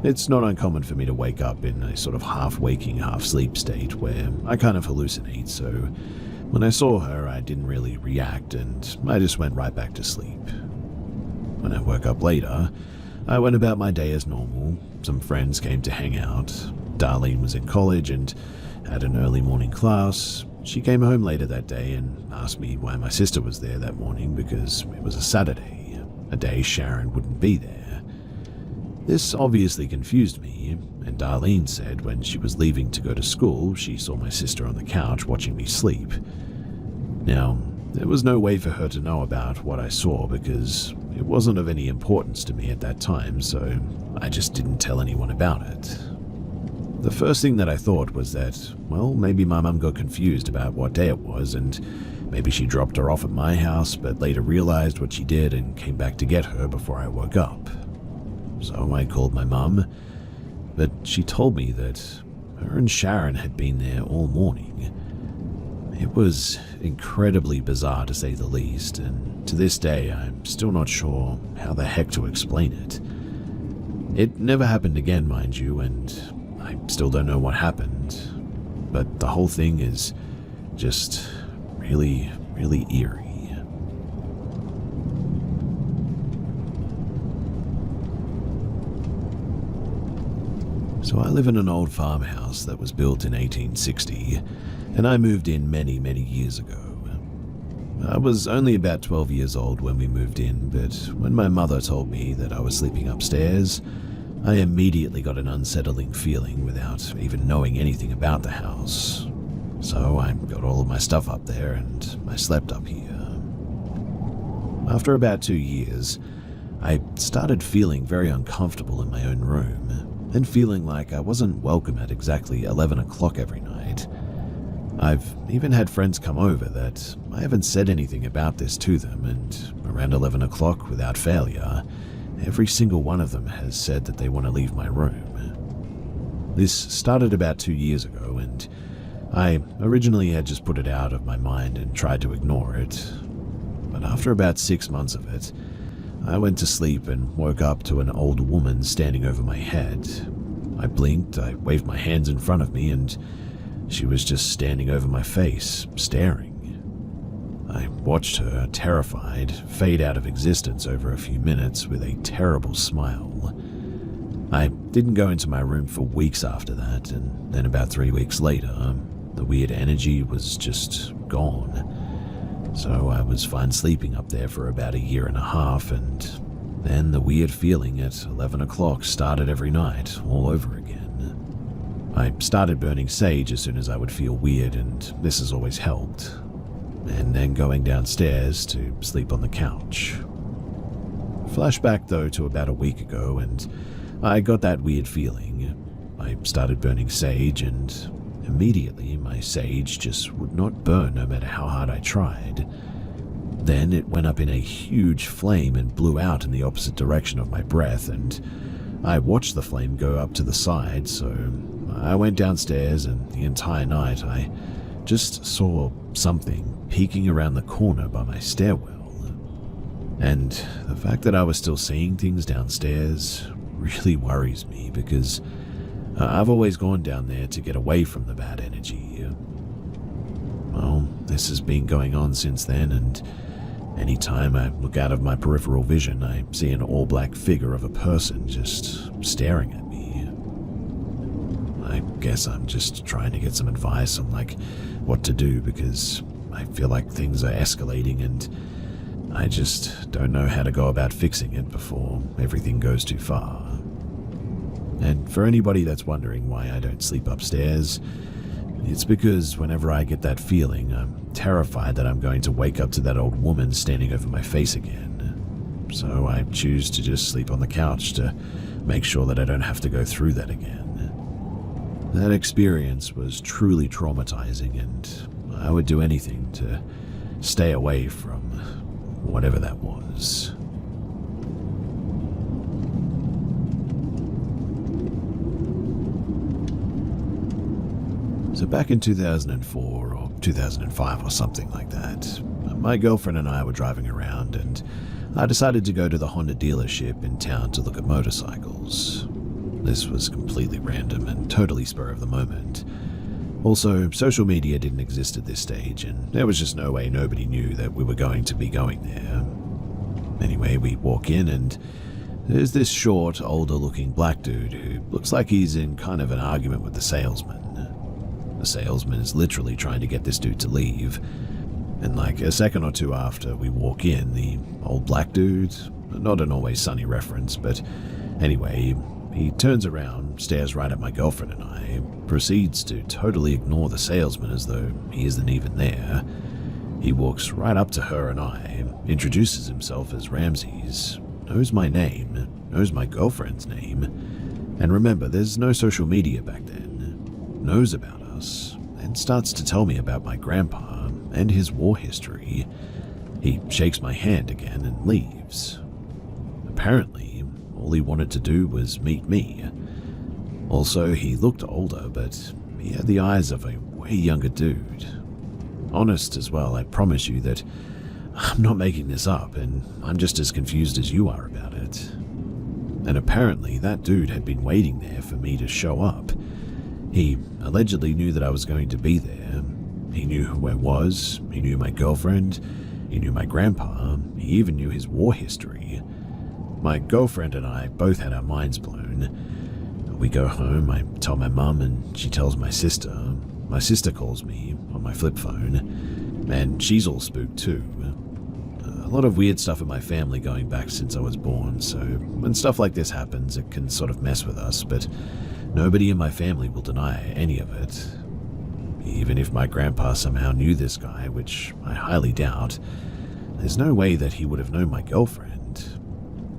A: It's not uncommon for me to wake up in a sort of half-waking, half-sleep state where I kind of hallucinate, so when I saw her, I didn't really react and I just went right back to sleep. When I woke up later, I went about my day as normal. Some friends came to hang out. Darlene was in college and had an early morning class. She came home later that day and asked me why my sister was there that morning because it was a Saturday, a day Sharon wouldn't be there. This obviously confused me, and Darlene said when she was leaving to go to school, she saw my sister on the couch watching me sleep. Now, there was no way for her to know about what I saw because it wasn't of any importance to me at that time, so I just didn't tell anyone about it. The first thing that I thought was that, well, maybe my mum got confused about what day it was, and maybe she dropped her off at my house, but later realized what she did and came back to get her before I woke up. So I called my mum, but she told me that her and Sharon had been there all morning. It was incredibly bizarre to say the least, and to this day I'm still not sure how the heck to explain it. It never happened again, mind you, and I still don't know what happened, but the whole thing is just really, really eerie. So I live in an old farmhouse that was built in 1860, and I moved in many, many years ago. I was only about 12 years old when we moved in, but when my mother told me that I was sleeping upstairs, I immediately got an unsettling feeling without even knowing anything about the house. So I got all of my stuff up there and I slept up here. After about 2 years, I started feeling very uncomfortable in my own room, and feeling like I wasn't welcome at exactly 11 o'clock every night. I've even had friends come over that I haven't said anything about this to them, and around 11 o'clock, without failure, every single one of them has said that they want to leave my room. This started about 2 years ago, and I originally had just put it out of my mind and tried to ignore it. But after about 6 months of it, I went to sleep and woke up to an old woman standing over my head. I blinked, I waved my hands in front of me, and she was just standing over my face, staring. I watched her, terrified, fade out of existence over a few minutes with a terrible smile. I didn't go into my room for weeks after that, and then about 3 weeks later, the weird energy was just gone. So I was fine sleeping up there for about 1.5 years, and then the weird feeling at 11 o'clock started every night, all over again. I started burning sage as soon as I would feel weird, and this has always helped. And then going downstairs to sleep on the couch. Flashback though to about a week ago, and I got that weird feeling. I started burning sage, and immediately my sage just would not burn no matter how hard I tried. Then it went up in a huge flame and blew out in the opposite direction of my breath, and I watched the flame go up to the side, so I went downstairs, and the entire night I just saw something peeking around the corner by my stairwell. And the fact that I was still seeing things downstairs really worries me, because I've always gone down there to get away from the bad energy. Well, this has been going on since then, and anytime I look out of my peripheral vision, I see an all-black figure of a person just staring at me. I guess I'm just trying to get some advice on, what to do, because I feel like things are escalating, and I just don't know how to go about fixing it before everything goes too far. And for anybody that's wondering why I don't sleep upstairs, it's because whenever I get that feeling, I'm terrified that I'm going to wake up to that old woman standing over my face again. So I choose to just sleep on the couch to make sure that I don't have to go through that again. That experience was truly traumatizing, and I would do anything to stay away from whatever that was. So back in 2004 or 2005 or something like that, my girlfriend and I were driving around, and I decided to go to the Honda dealership in town to look at motorcycles. This was completely random and totally spur of the moment. Also, social media didn't exist at this stage, and there was just no way nobody knew that we were going to be going there. Anyway, we walk in, and there's this short, older-looking black dude who looks like he's in kind of an argument with the salesman. The salesman is literally trying to get this dude to leave, and like a second or two after we walk in, the old black dude, not an Always Sunny reference, but anyway, he turns around, stares right at my girlfriend and I, proceeds to totally ignore the salesman as though he isn't even there. He walks right up to her and I, introduces himself as Ramses, knows my name, knows my girlfriend's name, and remember, there's no social media back then, knows about us, and starts to tell me about my grandpa and his war history. He shakes my hand again and leaves. Apparently, all he wanted to do was meet me. Also, he looked older, but he had the eyes of a way younger dude. Honest as well, I promise you that I'm not making this up, and I'm just as confused as you are about it. And apparently, that dude had been waiting there for me to show up. He allegedly knew that I was going to be there. He knew who I was, he knew my girlfriend, he knew my grandpa, he even knew his war history. My girlfriend and I both had our minds blown. We go home, I tell my mum, and she tells my sister. My sister calls me on my flip phone, and she's all spooked too. A lot of weird stuff in my family going back since I was born, so when stuff like this happens, it can sort of mess with us, but nobody in my family will deny any of it. Even if my grandpa somehow knew this guy, which I highly doubt, there's no way that he would have known my girlfriend.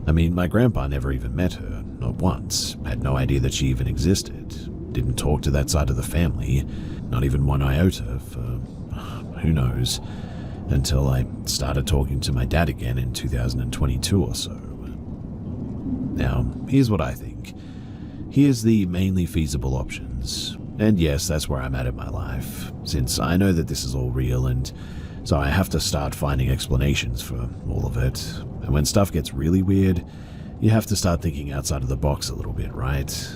A: I mean, my grandpa never even met her, not once, had no idea that she even existed, didn't talk to that side of the family, not even one iota for who knows, until I started talking to my dad again in 2022 or so. Now, here's what I think. Here's the mainly feasible options. And yes, that's where I'm at in my life, since I know that this is all real, and so I have to start finding explanations for all of it. And when stuff gets really weird, you have to start thinking outside of the box a little bit, right?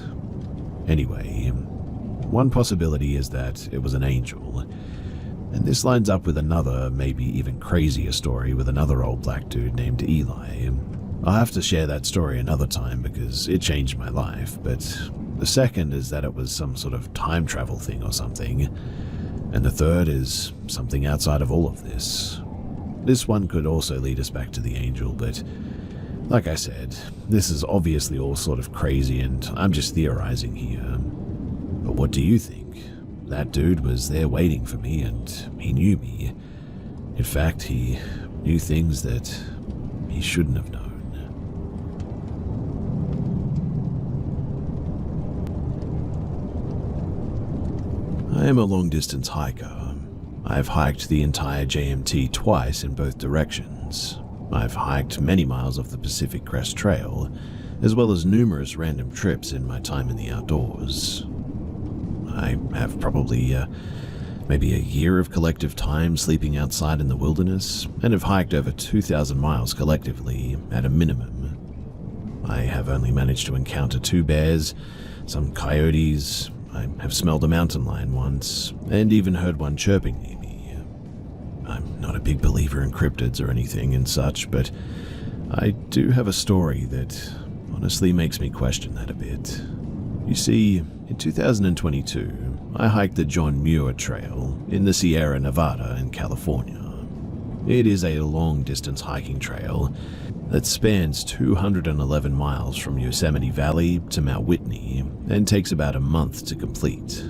A: Anyway, one possibility is that it was an angel. And this lines up with another, maybe even crazier story with another old black dude named Eli. I'll have to share that story another time because it changed my life, but the second is that it was some sort of time travel thing or something. And the third is something outside of all of this. This one could also lead us back to the angel, but like I said, this is obviously all sort of crazy and I'm just theorizing here. But what do you think? That dude was there waiting for me and he knew me. In fact, he knew things that he shouldn't have known. I am a long-distance hiker. I've hiked the entire JMT twice in both directions. I've hiked many miles of the Pacific Crest Trail, as well as numerous random trips in my time in the outdoors. I have probably maybe a year of collective time sleeping outside in the wilderness, and have hiked over 2,000 miles collectively at a minimum. I have only managed to encounter 2 bears, some coyotes. I have smelled a mountain lion once, and even heard one chirping near me. I'm not a big believer in cryptids or anything and such, but I do have a story that honestly makes me question that a bit. You see, in 2022, I hiked the John Muir Trail in the Sierra Nevada in California. It is a long-distance hiking trail that spans 211 miles from Yosemite Valley to Mount Whitney and takes about a month to complete.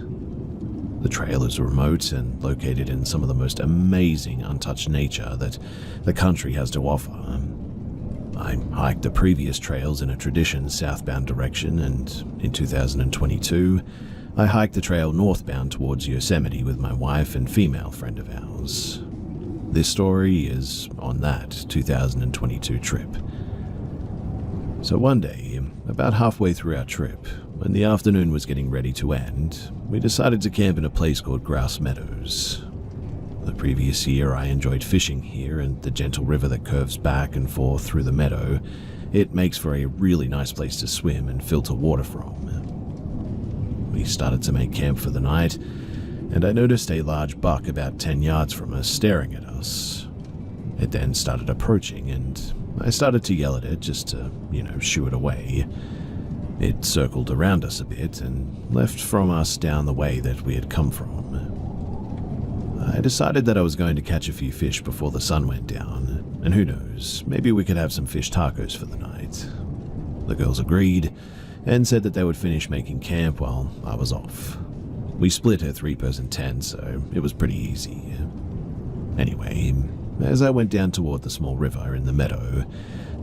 A: The trail is remote and located in some of the most amazing untouched nature that the country has to offer. I hiked the previous trails in a tradition southbound direction, and in 2022, I hiked the trail northbound towards Yosemite with my wife and female friend of ours. This story is on that 2022 trip. So one day, about halfway through our trip, when the afternoon was getting ready to end, we decided to camp in a place called Grouse Meadows. The previous year I enjoyed fishing here, and the gentle river that curves back and forth through the meadow, it makes for a really nice place to swim and filter water from. We started to make camp for the night, and I noticed a large buck about 10 yards from us staring at us. It then started approaching, and I started to yell at it just to, shoo it away. It circled around us a bit and left from us down the way that we had come from. I decided that I was going to catch a few fish before the sun went down, and who knows, maybe we could have some fish tacos for the night. The girls agreed and said that they would finish making camp while I was off. We split a 3-person tent, so it was pretty easy. Anyway, as I went down toward the small river in the meadow,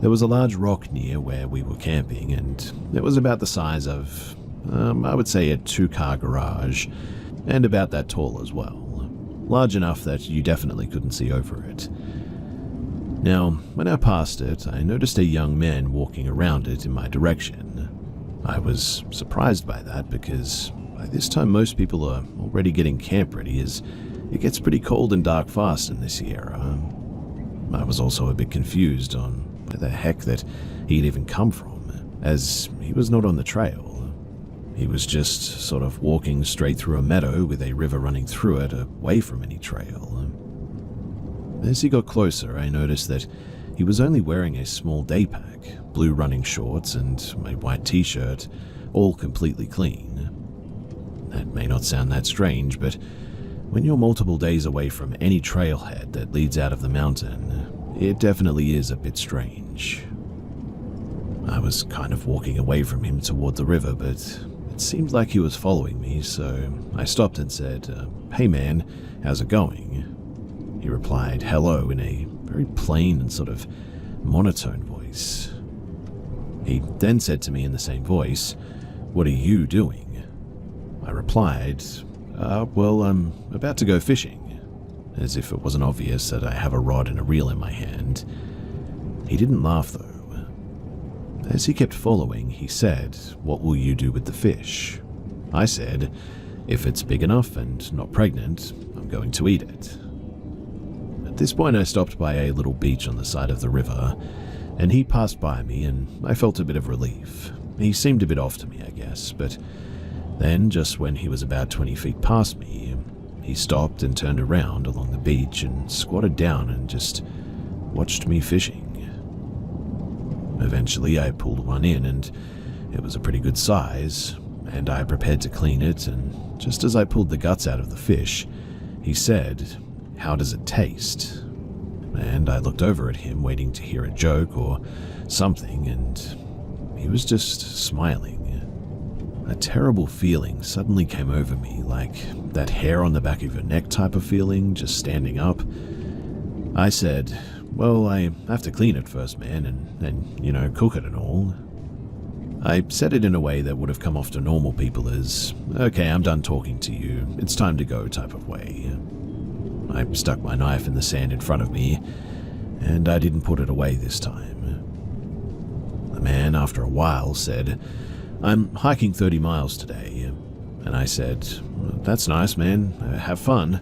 A: there was a large rock near where we were camping, and it was about the size of, I would say, a 2-car garage, and about that tall as well. Large enough that you definitely couldn't see over it. Now, when I passed it, I noticed a young man walking around it in my direction. I was surprised by that because by this time most people are already getting camp ready, as it gets pretty cold and dark fast in this era. I was also a bit confused on where the heck that he'd even come from, as he was not on the trail. He was just sort of walking straight through a meadow with a river running through it, away from any trail. As he got closer, I noticed that he was only wearing a small day pack, blue running shorts, and a white t-shirt, all completely clean. That may not sound that strange, but when you're multiple days away from any trailhead that leads out of the mountain, it definitely is a bit strange. I was kind of walking away from him toward the river, but it seemed like he was following me, so I stopped and said, "Hey man, how's it going?" He replied, "Hello," in a very plain and sort of monotone voice. He then said to me in the same voice, "What are you doing?" I replied, "Well, I'm about to go fishing," as if it wasn't obvious that I have a rod and a reel in my hand. He didn't laugh though. As he kept following, he said, "What will you do with the fish?" I said, "If it's big enough and not pregnant, I'm going to eat it." At this point, I stopped by a little beach on the side of the river, and he passed by me, and I felt a bit of relief. He seemed a bit off to me, I guess, but then, just when he was about 20 feet past me, he stopped and turned around along the beach and squatted down and just watched me fishing. Eventually, I pulled one in, and it was a pretty good size, and I prepared to clean it, and just as I pulled the guts out of the fish, he said, "How does it taste?" And I looked over at him, waiting to hear a joke or something, and he was just smiling. A terrible feeling suddenly came over me, like that hair on the back of your neck type of feeling, just standing up. I said, "Well, I have to clean it first, man, and then, cook it and all." I said it in a way that would have come off to normal people as, "Okay, I'm done talking to you, it's time to go" type of way. I stuck my knife in the sand in front of me, and I didn't put it away this time. The man, after a while, said, "I'm hiking 30 miles today," and I said, "That's nice, man, have fun."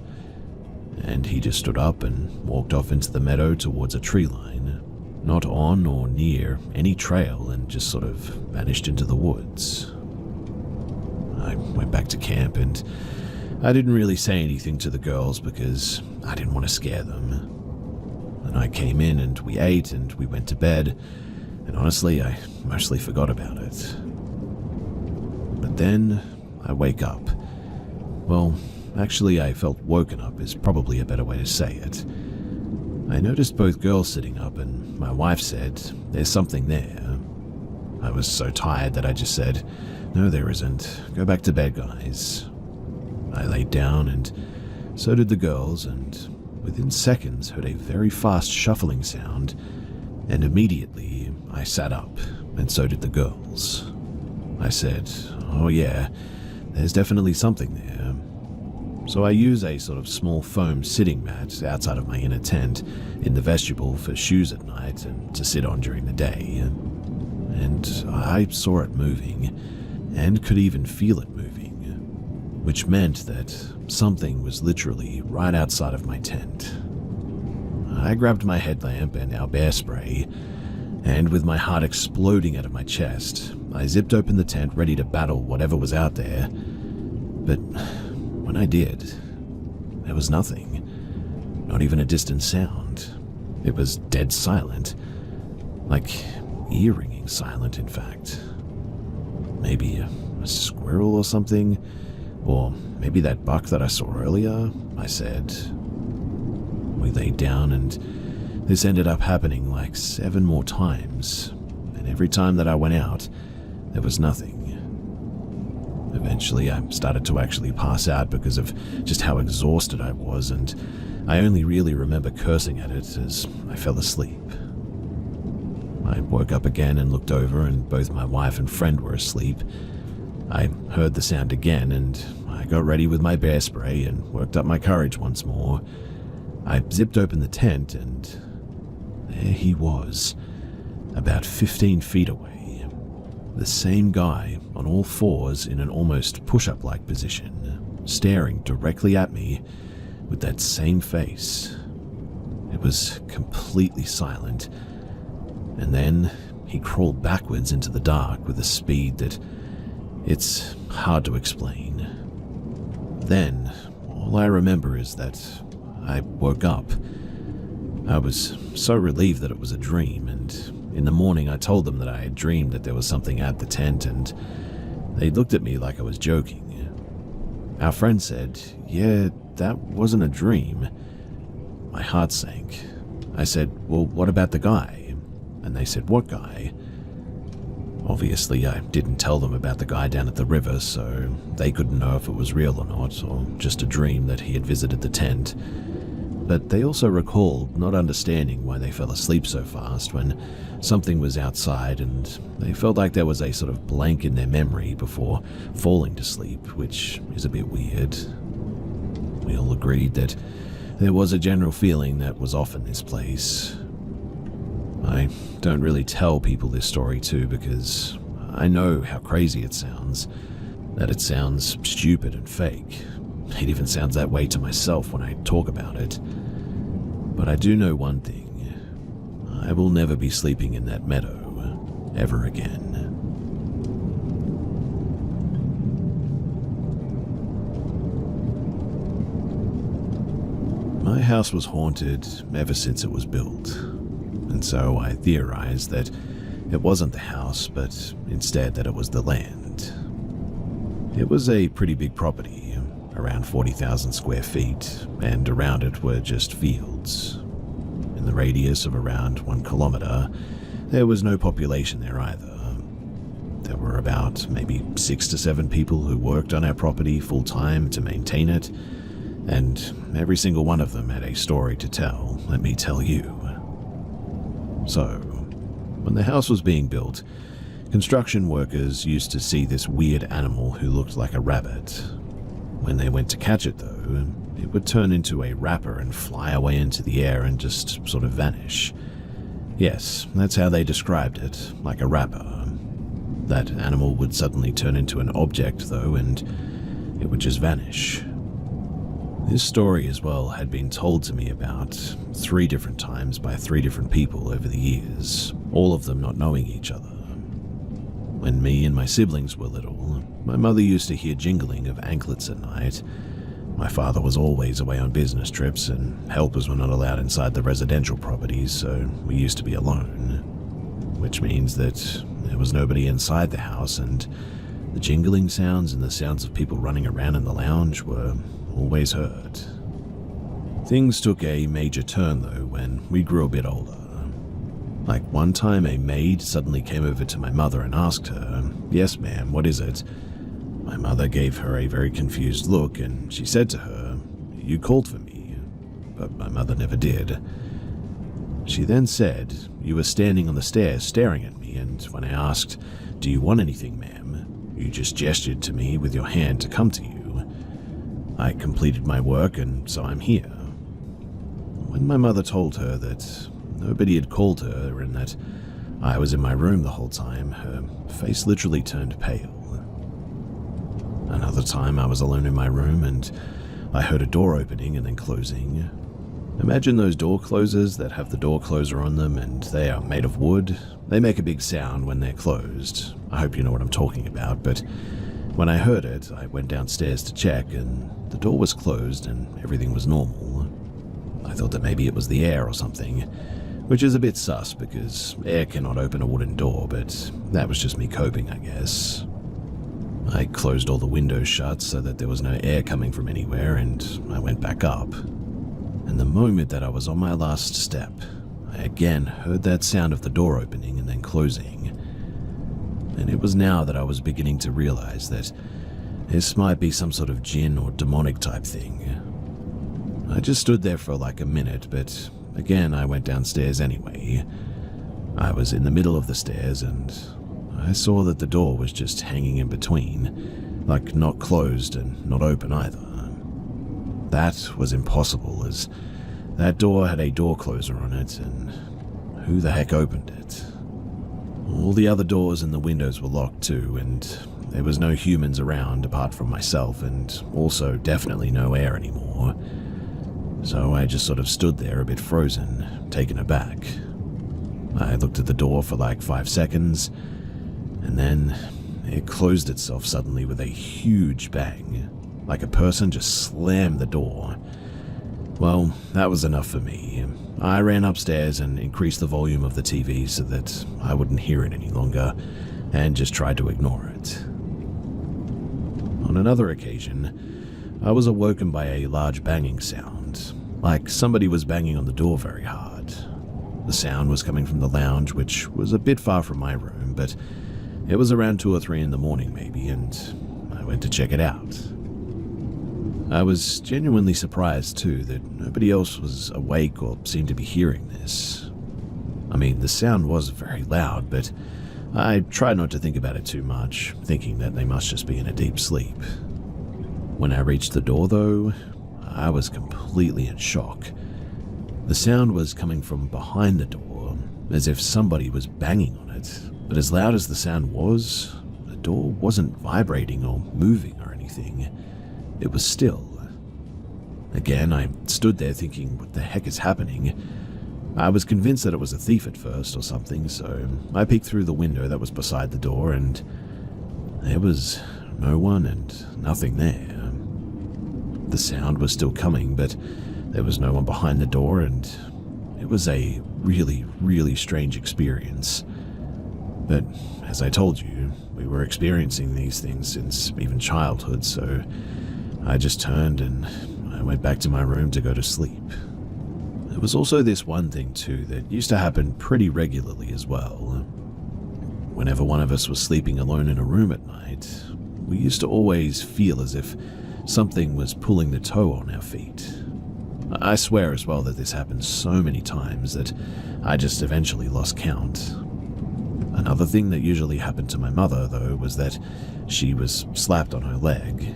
A: And he just stood up and walked off into the meadow towards a tree line, not on or near any trail, and just sort of vanished into the woods. I went back to camp, and I didn't really say anything to the girls because I didn't want to scare them. The night came in, and we ate, and we went to bed, and honestly, I mostly forgot about it. But then I wake up. Well, actually, I felt woken up is probably a better way to say it. I noticed both girls sitting up, and my wife said, "There's something there." I was so tired that I just said, "No, there isn't. Go back to bed, guys." I laid down, and so did the girls, and within seconds heard a very fast shuffling sound, and immediately I sat up, and so did the girls. I said, "Oh yeah, there's definitely something there." So I use a sort of small foam sitting mat outside of my inner tent in the vestibule for shoes at night and to sit on during the day. And I saw it moving, and could even feel it moving, which meant that something was literally right outside of my tent. I grabbed my headlamp and our bear spray, and with my heart exploding out of my chest, I zipped open the tent ready to battle whatever was out there. But when I did, there was nothing, not even a distant sound. It was dead silent, like ear-ringing silent, in fact. Maybe a squirrel or something, or maybe that buck that I saw earlier, I said. We laid down, and this ended up happening like 7 more times, and every time that I went out, there was nothing. Eventually, I started to actually pass out because of just how exhausted I was, and I only really remember cursing at it as I fell asleep. I woke up again and looked over, and both my wife and friend were asleep. I heard the sound again, and I got ready with my bear spray and worked up my courage once more. I zipped open the tent, and there he was, about 15 feet away. The same guy on all fours in an almost push-up-like position, staring directly at me with that same face. It was completely silent, and then he crawled backwards into the dark with a speed that it's hard to explain. Then, all I remember is that I woke up. I was so relieved that it was a dream, and in the morning I told them that I had dreamed that there was something at the tent, and they looked at me like I was joking. Our friend said, "Yeah, that wasn't a dream." My heart sank. I said, "Well, what about the guy?" And they said, "What guy?" Obviously, I didn't tell them about the guy down at the river, so they couldn't know if it was real or not, or just a dream that he had visited the tent. But they also recalled not understanding why they fell asleep so fast when something was outside, and they felt like there was a sort of blank in their memory before falling to sleep, which is a bit weird. We all agreed that there was a general feeling that was off in this place. I don't really tell people this story too because I know how crazy it sounds, that it sounds stupid and fake. It even sounds that way to myself when I talk about it. But I do know one thing. I will never be sleeping in that meadow ever again. My house was haunted ever since it was built, and so I theorized that it wasn't the house, but instead that it was the land. It was a pretty big property, around 40,000 square feet, and around it were just fields. In the radius of around 1 kilometer, there was no population there either. There were about maybe 6 to 7 people who worked on our property full-time to maintain it, and every single one of them had a story to tell, let me tell you. So, when the house was being built, construction workers used to see this weird animal who looked like a rabbit. When they went to catch it, though, it would turn into a rapper and fly away into the air and just sort of vanish. Yes, that's how they described it, like a rapper. That animal would suddenly turn into an object, though, and it would just vanish. This story as well had been told to me about 3 different times by 3 different people over the years, all of them not knowing each other. When me and my siblings were little, my mother used to hear jingling of anklets at night. My father was always away on business trips, and helpers were not allowed inside the residential properties, so we used to be alone. Which means that there was nobody inside the house, and the jingling sounds and the sounds of people running around in the lounge were always heard. Things took a major turn though when we grew a bit older. Like one time a maid suddenly came over to my mother and asked her, "Yes ma'am, what is it?" My mother gave her a very confused look and she said to her, "You called for me," but my mother never did. She then said, "You were standing on the stairs staring at me, and when I asked, 'Do you want anything ma'am?' you just gestured to me with your hand to come to you. I completed my work and so I'm here." When my mother told her that nobody had called her and that I was in my room the whole time, her face literally turned pale. Another time I was alone in my room and I heard a door opening and then closing. Imagine those door closers that have the door closer on them and they are made of wood. They make a big sound when they're closed. I hope you know what I'm talking about, but when I heard it, I went downstairs to check and the door was closed and everything was normal. I thought that maybe it was the air or something, which is a bit sus because air cannot open a wooden door, but that was just me coping, I guess. I closed all the windows shut so that there was no air coming from anywhere and I went back up. And the moment that I was on my last step, I again heard that sound of the door opening and then closing. And it was now that I was beginning to realize that this might be some sort of jinn or demonic type thing. I just stood there for like a minute, but again I went downstairs anyway. I was in the middle of the stairs and I saw that the door was just hanging in between, like not closed and not open either. That was impossible, as that door had a door closer on it, and who the heck opened it? All the other doors and the windows were locked too, and there was no humans around apart from myself, and also definitely no air anymore. So I just sort of stood there a bit frozen, taken aback. I looked at the door for like 5 seconds, and then it closed itself suddenly with a huge bang, like a person just slammed the door. Well, that was enough for me. I ran upstairs and increased the volume of the TV so that I wouldn't hear it any longer, and just tried to ignore it. On another occasion, I was awoken by a large banging sound, like somebody was banging on the door very hard. The sound was coming from the lounge, which was a bit far from my room, but it was around 2 or 3 in the morning maybe, and I went to check it out. I was genuinely surprised too that nobody else was awake or seemed to be hearing this. I mean, the sound was very loud, but I tried not to think about it too much, thinking that they must just be in a deep sleep. When I reached the door though, I was completely in shock. The sound was coming from behind the door, as if somebody was banging on it, but as loud as the sound was, the door wasn't vibrating or moving or anything. It was still. Again, I stood there thinking, what the heck is happening? I was convinced that it was a thief at first or something, so I peeked through the window that was beside the door and there was no one and nothing there. The sound was still coming, but there was no one behind the door, and it was a really, really strange experience. But as I told you, we were experiencing these things since even childhood, so I just turned and I went back to my room to go to sleep. There was also this one thing too that used to happen pretty regularly as well. Whenever one of us was sleeping alone in a room at night, we used to always feel as if something was pulling the toe on our feet. I swear as well that this happened so many times that I just eventually lost count. Another thing that usually happened to my mother, though, was that she was slapped on her leg.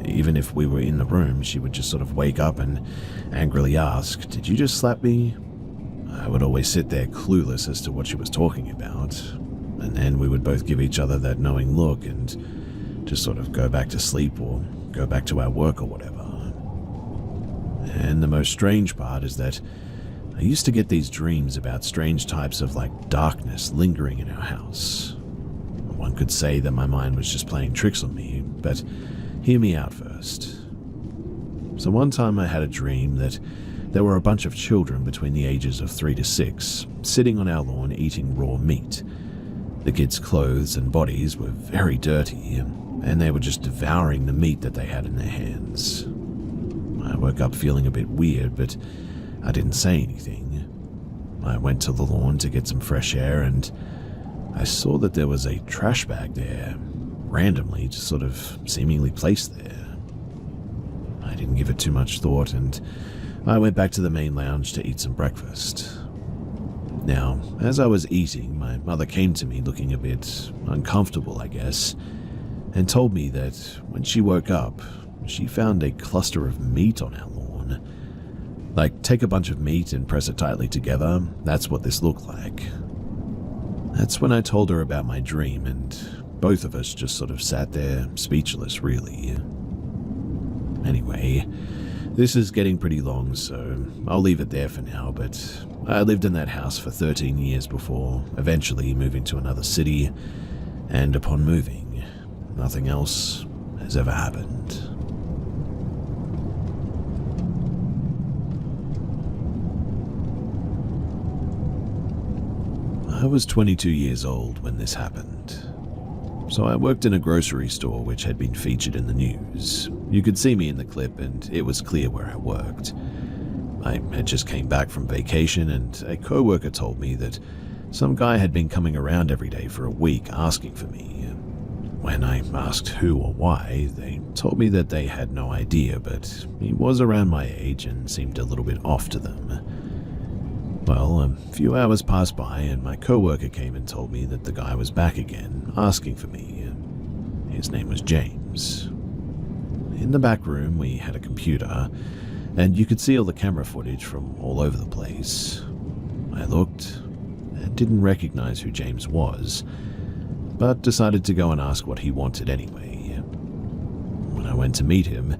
A: Even if we were in the room, she would just sort of wake up and angrily ask, "Did you just slap me?" I would always sit there clueless as to what she was talking about, and then we would both give each other that knowing look and just sort of go back to sleep or go back to our work or whatever. And the most strange part is that I used to get these dreams about strange types of darkness lingering in our house. One could say that my mind was just playing tricks on me, but hear me out first. So one time I had a dream that there were a bunch of children between the ages of 3 to 6 sitting on our lawn eating raw meat. The kids' clothes and bodies were very dirty, and they were just devouring the meat that they had in their hands. I woke up feeling a bit weird, but I didn't say anything. I went to the lawn to get some fresh air, and I saw that there was a trash bag there, randomly, just sort of seemingly placed there. I didn't give it too much thought, and I went back to the main lounge to eat some breakfast. Now, as I was eating, my mother came to me looking a bit uncomfortable, I guess, and told me that when she woke up, she found a cluster of meat on our lawn. Like, take a bunch of meat and press it tightly together, that's what this looked like. That's when I told her about my dream, and both of us just sort of sat there, speechless, really. Anyway, this is getting pretty long, so I'll leave it there for now, but I lived in that house for 13 years before eventually moving to another city, and upon moving, nothing else has ever happened. I was 22 years old when this happened. So I worked in a grocery store which had been featured in the news. You could see me in the clip and it was clear where I worked. I had just came back from vacation and a co-worker told me that some guy had been coming around every day for a week asking for me. When I asked who or why, they told me that they had no idea, but he was around my age and seemed a little bit off to them. Well, a few hours passed by and my co-worker came and told me that the guy was back again, asking for me. His name was James. In the back room, we had a computer, and you could see all the camera footage from all over the place. I looked and didn't recognize who James was, but decided to go and ask what he wanted anyway. When I went to meet him,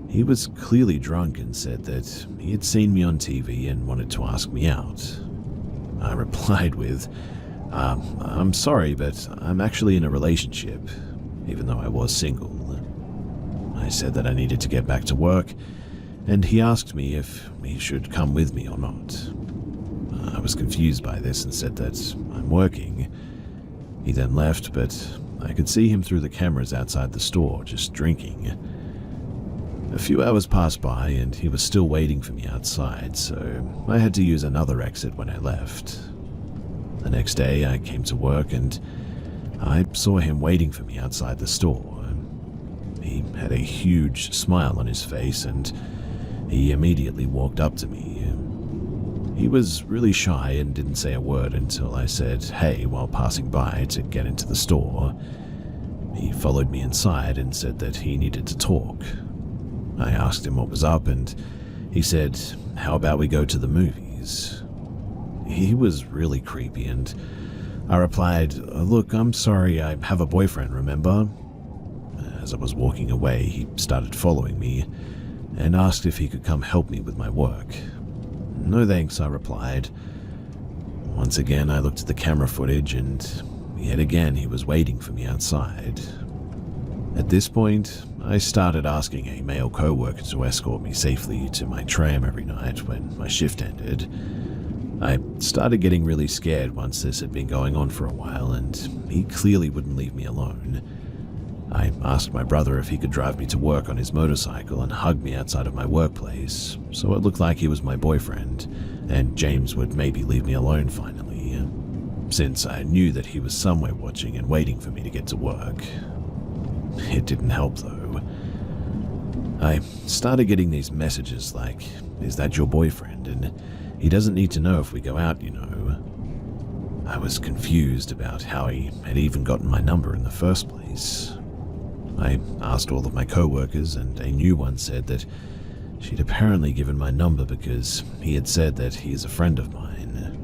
A: he was clearly drunk and said that he had seen me on TV and wanted to ask me out. I replied with, I'm sorry, but I'm actually in a relationship, even though I was single. I said that I needed to get back to work, and he asked me if he should come with me or not. I was confused by this and said that I'm working. He then left, but I could see him through the cameras outside the store, just drinking. A few hours passed by and he was still waiting for me outside, so I had to use another exit when I left. The next day I came to work and I saw him waiting for me outside the store. He had a huge smile on his face and he immediately walked up to me. He was really shy and didn't say a word until I said hey while passing by to get into the store. He followed me inside and said that he needed to talk. I asked him what was up and he said, how about we go to the movies? He was really creepy and I replied, look, I'm sorry, I have a boyfriend, remember? As I was walking away, he started following me and asked if he could come help me with my work. No thanks, I replied. Once again, I looked at the camera footage and yet again he was waiting for me outside. At this point, I started asking a male co-worker to escort me safely to my tram every night when my shift ended. I started getting really scared once this had been going on for a while, and he clearly wouldn't leave me alone. I asked my brother if he could drive me to work on his motorcycle and hug me outside of my workplace, so it looked like he was my boyfriend, and James would maybe leave me alone finally, since I knew that he was somewhere watching and waiting for me to get to work. It didn't help though. I started getting these messages like, is that your boyfriend? And he doesn't need to know if we go out, you know. I was confused about how he had even gotten my number in the first place. I asked all of my co-workers and a new one said that she'd apparently given my number because he had said that he is a friend of mine.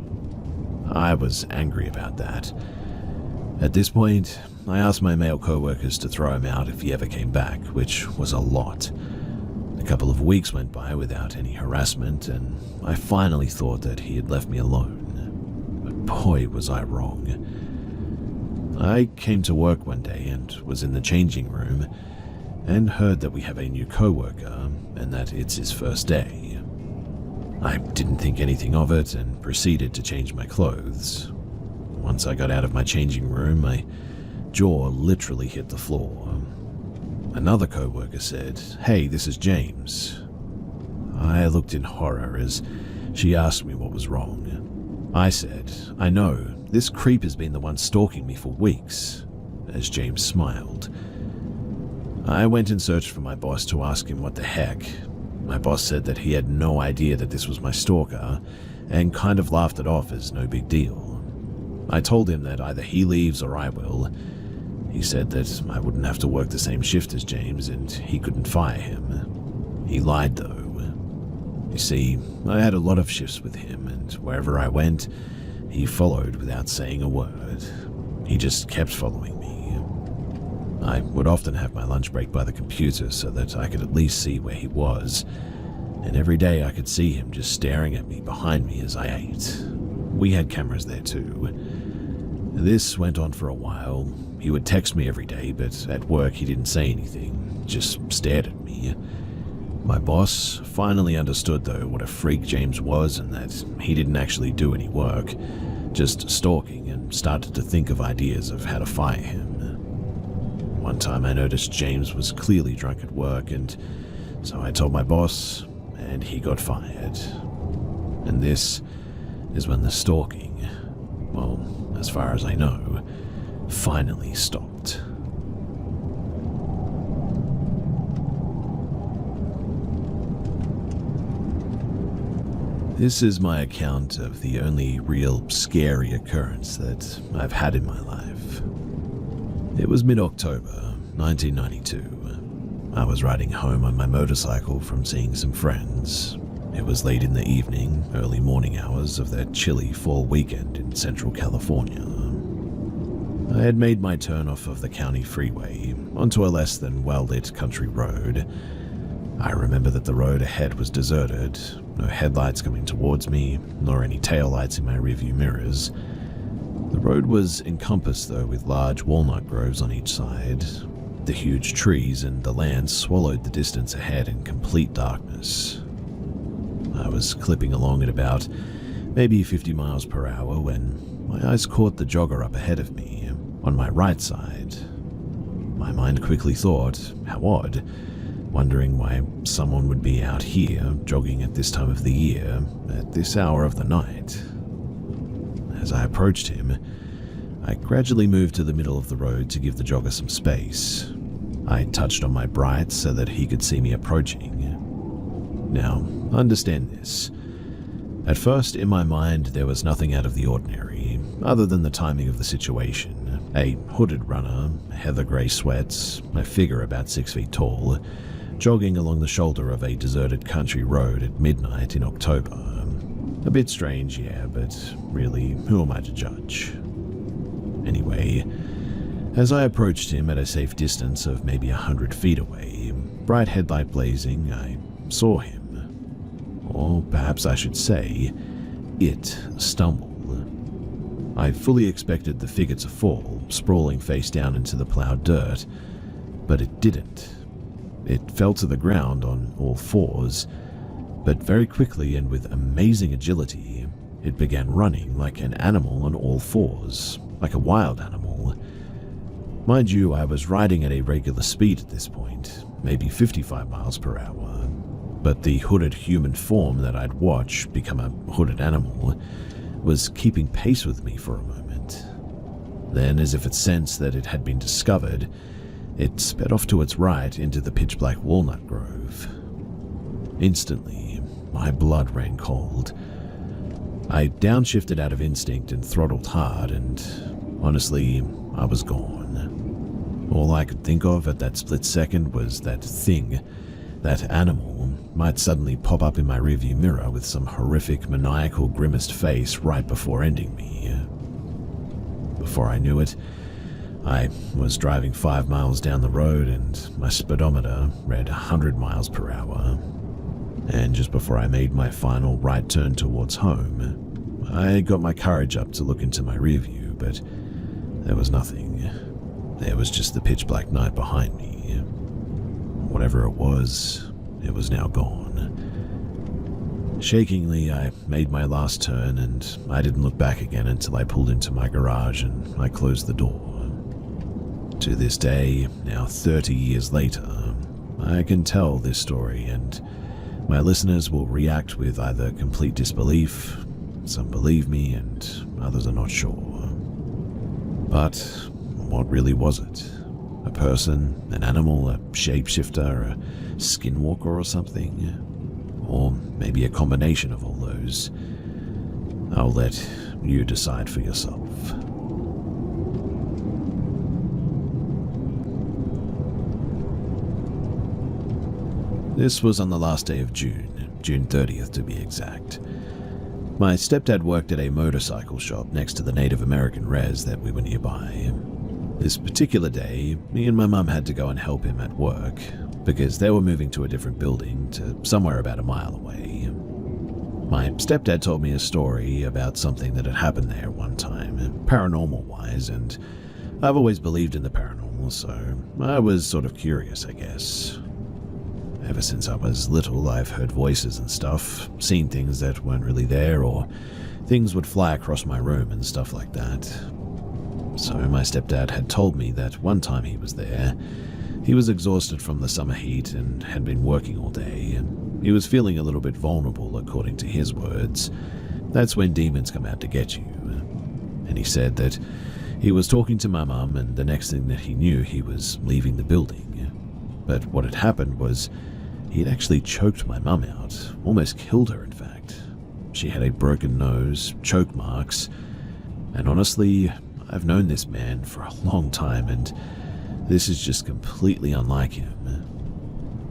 A: I was angry about that. At this point, I asked my male co-workers to throw him out if he ever came back, which was a lot. A couple of weeks went by without any harassment, and I finally thought that he had left me alone. But boy, was I wrong. I came to work one day and was in the changing room, and heard that we have a new co-worker, and that it's his first day. I didn't think anything of it, and proceeded to change my clothes. Once I got out of my changing room, my jaw literally hit the floor. Another co-worker said, hey, this is James. I looked in horror as she asked me what was wrong. I said, "I know, this creep has been the one stalking me for weeks," as James smiled. I went and searched for my boss to ask him what the heck. My boss said that he had no idea that this was my stalker and kind of laughed it off as no big deal. I told him that either he leaves or I will. He said that I wouldn't have to work the same shift as James and he couldn't fire him. He lied though. You see, I had a lot of shifts with him, and wherever I went, he followed without saying a word. He just kept following me. I would often have my lunch break by the computer so that I could at least see where he was, and every day I could see him just staring at me behind me as I ate. We had cameras there too. This went on for a while. He would text me every day, but at work he didn't say anything, just stared at me. My boss finally understood though what a freak James was and that he didn't actually do any work, just stalking, and started to think of ideas of how to fire him. One time I noticed James was clearly drunk at work, and so I told my boss and he got fired. And this is when the stalking, well, as far as I know, finally stopped. This is my account of the only real scary occurrence that I've had in my life. It was mid-October, 1992. I was riding home on my motorcycle from seeing some friends. It was late in the evening, early morning hours of that chilly fall weekend in Central California. I had made my turn off of the county freeway onto a less than well-lit country road. I remember that the road ahead was deserted, no headlights coming towards me, nor any taillights in my rearview mirrors. The road was encompassed though with large walnut groves on each side. The huge trees and the land swallowed the distance ahead in complete darkness. I was clipping along at about maybe 50 miles per hour when my eyes caught the jogger up ahead of me, on my right side. My mind quickly thought, how odd, wondering why someone would be out here jogging at this time of the year, at this hour of the night. As I approached him, I gradually moved to the middle of the road to give the jogger some space. I touched on my brights so that he could see me approaching. Now, understand this. At first, in my mind, there was nothing out of the ordinary, other than the timing of the situation. A hooded runner, heather grey sweats, a figure about 6 feet tall, jogging along the shoulder of a deserted country road at midnight in October. A bit strange, yeah, but really, who am I to judge? Anyway, as I approached him at a safe distance of maybe 100 feet away, bright headlight blazing, I saw him. Or perhaps I should say, it stumbled. I fully expected the figure to fall, sprawling face down into the plowed dirt, but it didn't. It fell to the ground on all fours, but very quickly and with amazing agility, it began running like an animal on all fours, like a wild animal. Mind you, I was riding at a regular speed at this point, maybe 55 miles per hour, but the hooded human form that I'd watched become a hooded animal was keeping pace with me for a moment. Then, as if it sensed that it had been discovered, it sped off to its right into the pitch-black walnut grove. Instantly, my blood ran cold. I downshifted out of instinct and throttled hard, and honestly, I was gone. All I could think of at that split second was that thing, that animal, might suddenly pop up in my rearview mirror with some horrific, maniacal, grimaced face right before ending me. Before I knew it, I was driving 5 miles down the road and my speedometer read 100 miles per hour. And just before I made my final right turn towards home, I got my courage up to look into my rearview, but there was nothing. There was just the pitch black night behind me. Whatever it was now gone. Shakingly, I made my last turn and I didn't look back again until I pulled into my garage and I closed the door. To this day, now 30 years later, I can tell this story and My listeners will react with either complete disbelief, some believe me, and others are not sure. But what really was it? A person, an animal, a shapeshifter, a skinwalker or something? Or maybe a combination of all those? I'll let you decide for yourself. This was on the last day of June, June 30th to be exact. My stepdad worked at a motorcycle shop next to the Native American res that we were nearby. This particular day, me and my mum had to go and help him at work because they were moving to a different building to somewhere about a mile away. My stepdad told me a story about something that had happened there one time, paranormal-wise, and I've always believed in the paranormal, so I was sort of curious, I guess. Ever since I was little, I've heard voices and stuff, seen things that weren't really there, or things would fly across my room and stuff like that. So my stepdad had told me that one time he was there, he was exhausted from the summer heat and had been working all day, and he was feeling a little bit vulnerable according to his words. That's when demons come out to get you. And he said that he was talking to my mum, and the next thing that he knew, he was leaving the building. But what had happened was he had actually choked my mum out, almost killed her in fact. She had a broken nose, choke marks, and honestly, I've known this man for a long time, and this is just completely unlike him.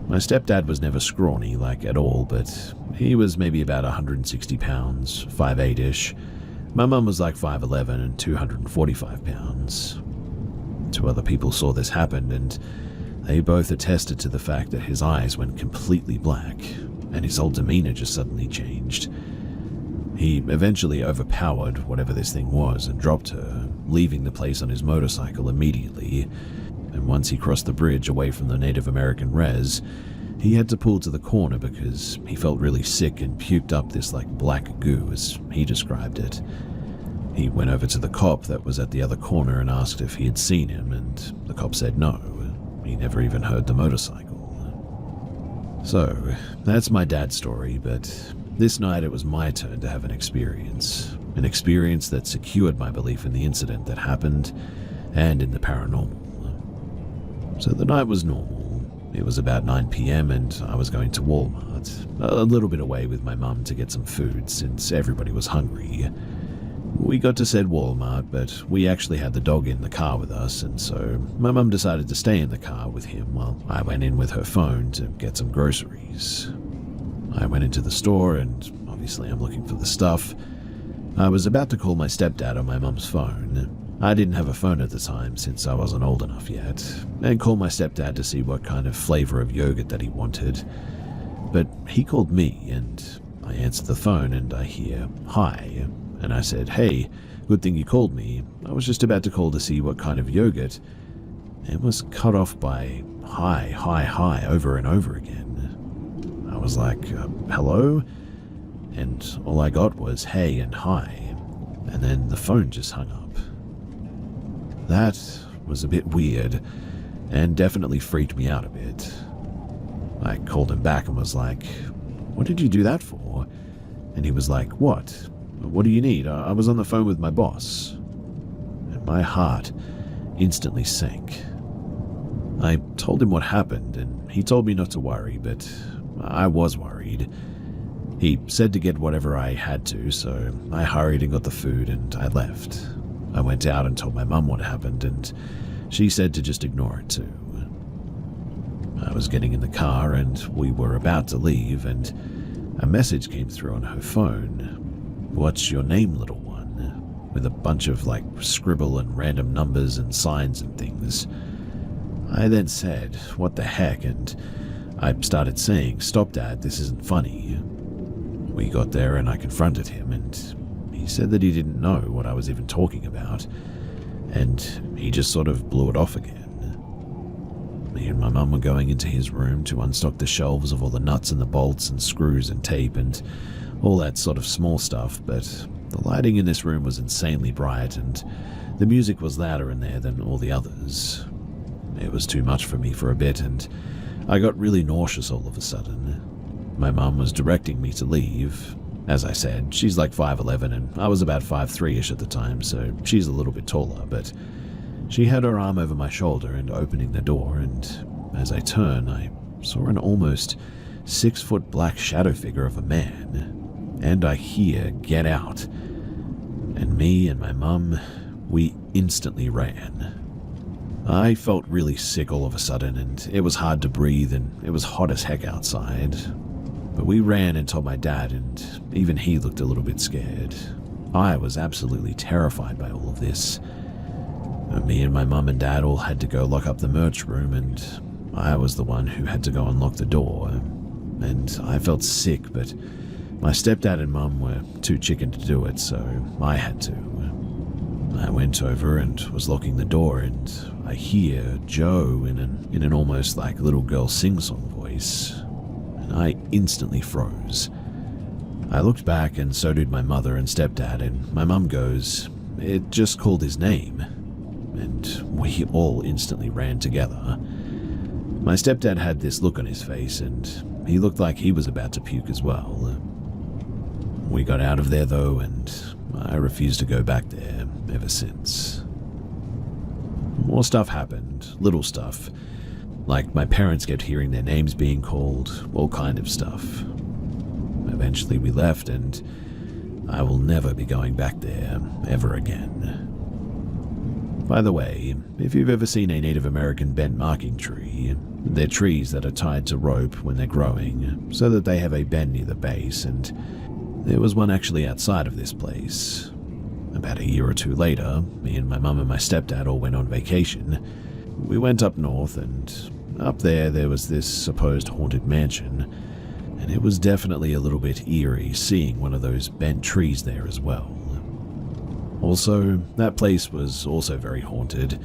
A: My stepdad was never scrawny like at all, but he was maybe about 160 pounds, 5'8"-ish. My mum was like 5'11" and 245 pounds. Two other people saw this happen, and they both attested to the fact that his eyes went completely black, and his whole demeanor just suddenly changed. He eventually overpowered whatever this thing was and dropped her, leaving the place on his motorcycle immediately. And once he crossed the bridge away from the Native American res, he had to pull to the corner because he felt really sick and puked up this like black goo, as he described it. He went over to the cop that was at the other corner and asked if he had seen him, and the cop said no. He never even heard the motorcycle. So, that's my dad's story, but this night it was my turn to have an experience that secured my belief in the incident that happened and in the paranormal. So the night was normal. It was about 9 p.m. and I was going to Walmart, a little bit away with my mum to get some food since everybody was hungry. We got to said Walmart, but we actually had the dog in the car with us, and so my mum decided to stay in the car with him while I went in with her phone to get some groceries. I went into the store, and obviously I'm looking for the stuff. I was about to call my stepdad on my mum's phone. I didn't have a phone at the time since I wasn't old enough yet, and called my stepdad to see what kind of flavor of yogurt that he wanted. But he called me, and I answered the phone, and I hear, "Hi." And I said, "Hey, good thing you called me. I was just about to call to see what kind of yogurt." It was cut off by hi, hi, hi over and over again. I was like, hello? And all I got was hey and hi. And then the phone just hung up. That was a bit weird and definitely freaked me out a bit. I called him back and was like, "What did you do that for?" And he was like, "What? What do you need? I was on the phone with my boss." And my heart instantly sank. I told him what happened, and he told me not to worry, but I was worried. He said to get whatever I had to, so I hurried and got the food, and I left. I went out and told my mum what happened, and she said to just ignore it too. I was getting in the car, and we were about to leave, and a message came through on her phone. "What's your name, little one?" with a bunch of scribble and random numbers and signs and things. I then said, "What the heck?" and I started saying, "Stop, Dad, this isn't funny." We got there and I confronted him, and he said that he didn't know what I was even talking about, and he just sort of blew it off again. Me and my mum were going into his room to unstock the shelves of all the nuts and the bolts and screws and tape and all that sort of small stuff, but the lighting in this room was insanely bright, and the music was louder in there than all the others. It was too much for me for a bit, and I got really nauseous all of a sudden. My mum was directing me to leave. As I said, she's like 5'11", and I was about 5'3"-ish at the time, so she's a little bit taller, but she had her arm over my shoulder and opening the door, and as I turned, I saw an almost 6-foot black shadow figure of a man, and I hear, "Get out." And me and my mum, we instantly ran. I felt really sick all of a sudden, and it was hard to breathe, and it was hot as heck outside. But we ran and told my dad, and even he looked a little bit scared. I was absolutely terrified by all of this. Me and my mum and dad all had to go lock up the merch room, and I was the one who had to go unlock the door. And I felt sick, but my stepdad and mum were too chicken to do it, so I had to. I went over and was locking the door, and I hear Joe in an almost like little girl sing-song voice. I instantly froze. I looked back, and so did my mother and stepdad, and my mum goes, "It just called his name." And we all instantly ran together. My stepdad had this look on his face, and he looked like he was about to puke as well. We got out of there though, and I refused to go back there ever since. More stuff happened, little stuff. Like my parents kept hearing their names being called, all kind of stuff. Eventually we left, and I will never be going back there ever again. By the way, if you've ever seen a Native American bent marking tree, they're trees that are tied to rope when they're growing, so that they have a bend near the base, and there was one actually outside of this place. About a year or two later, me and my mum and my stepdad all went on vacation. We went up north, and up there was this supposed haunted mansion, and it was definitely a little bit eerie seeing one of those bent trees there as well. Also, that place was also very haunted.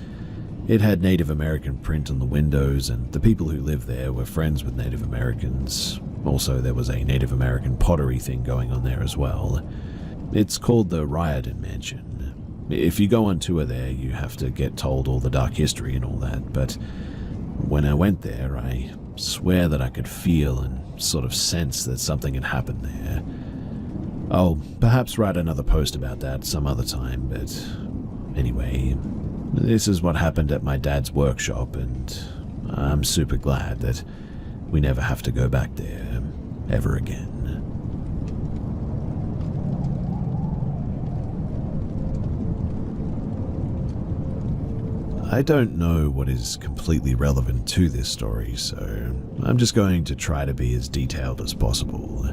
A: It had Native American print on the windows, and the people who lived there were friends with Native Americans. Also, there was a Native American pottery thing going on there as well. It's called the Riordan Mansion. If you go on tour there, you have to get told all the dark history and all that, but when I went there, I swear that I could feel and sort of sense that something had happened there. I'll perhaps write another post about that some other time, but anyway, this is what happened at my dad's workshop, and I'm super glad that we never have to go back there ever again. I don't know what is completely relevant to this story, so I'm just going to try to be as detailed as possible.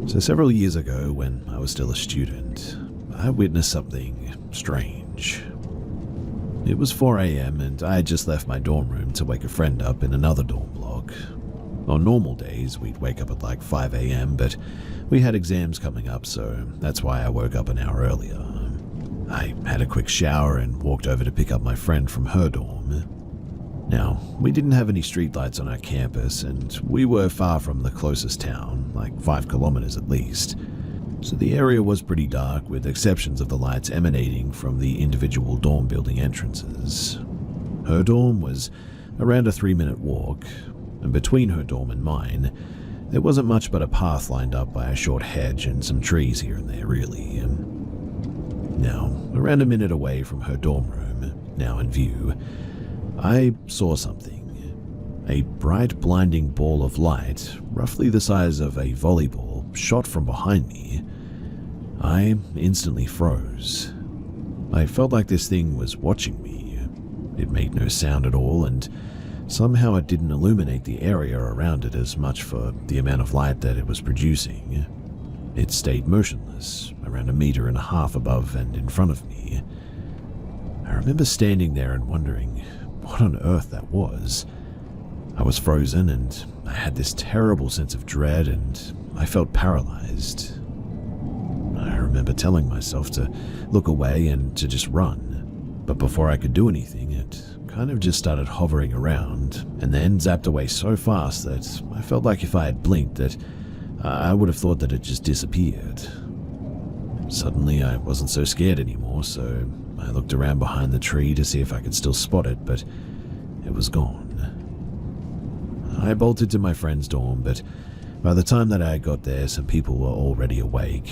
A: So several years ago, when I was still a student, I witnessed something strange. It was 4 a.m. and I had just left my dorm room to wake a friend up in another dorm block. On normal days, we'd wake up at like 5 a.m., but we had exams coming up, so that's why I woke up an hour earlier. I had a quick shower and walked over to pick up my friend from her dorm. Now, we didn't have any streetlights on our campus, and we were far from the closest town, like 5 kilometers at least. So the area was pretty dark, with exceptions of the lights emanating from the individual dorm building entrances. Her dorm was around a 3-minute walk, and between her dorm and mine, there wasn't much but a path lined up by a short hedge and some trees here and there, really. Now, around a minute away from her dorm room, now in view, I saw something. A bright, blinding ball of light, roughly the size of a volleyball, shot from behind me. I instantly froze. I felt like this thing was watching me. It made no sound at all, and somehow it didn't illuminate the area around it as much for the amount of light that it was producing. It stayed motionless, around 1.5 meters above and in front of me. I remember standing there and wondering what on earth that was. I was frozen, and I had this terrible sense of dread, and I felt paralyzed. I remember telling myself to look away and to just run, but before I could do anything, it kind of just started hovering around, and then zapped away so fast that I felt like if I had blinked that I would have thought that it just disappeared. Suddenly, I wasn't so scared anymore, so I looked around behind the tree to see if I could still spot it, but it was gone. I bolted to my friend's dorm, but By the time that I got there, some people were already awake,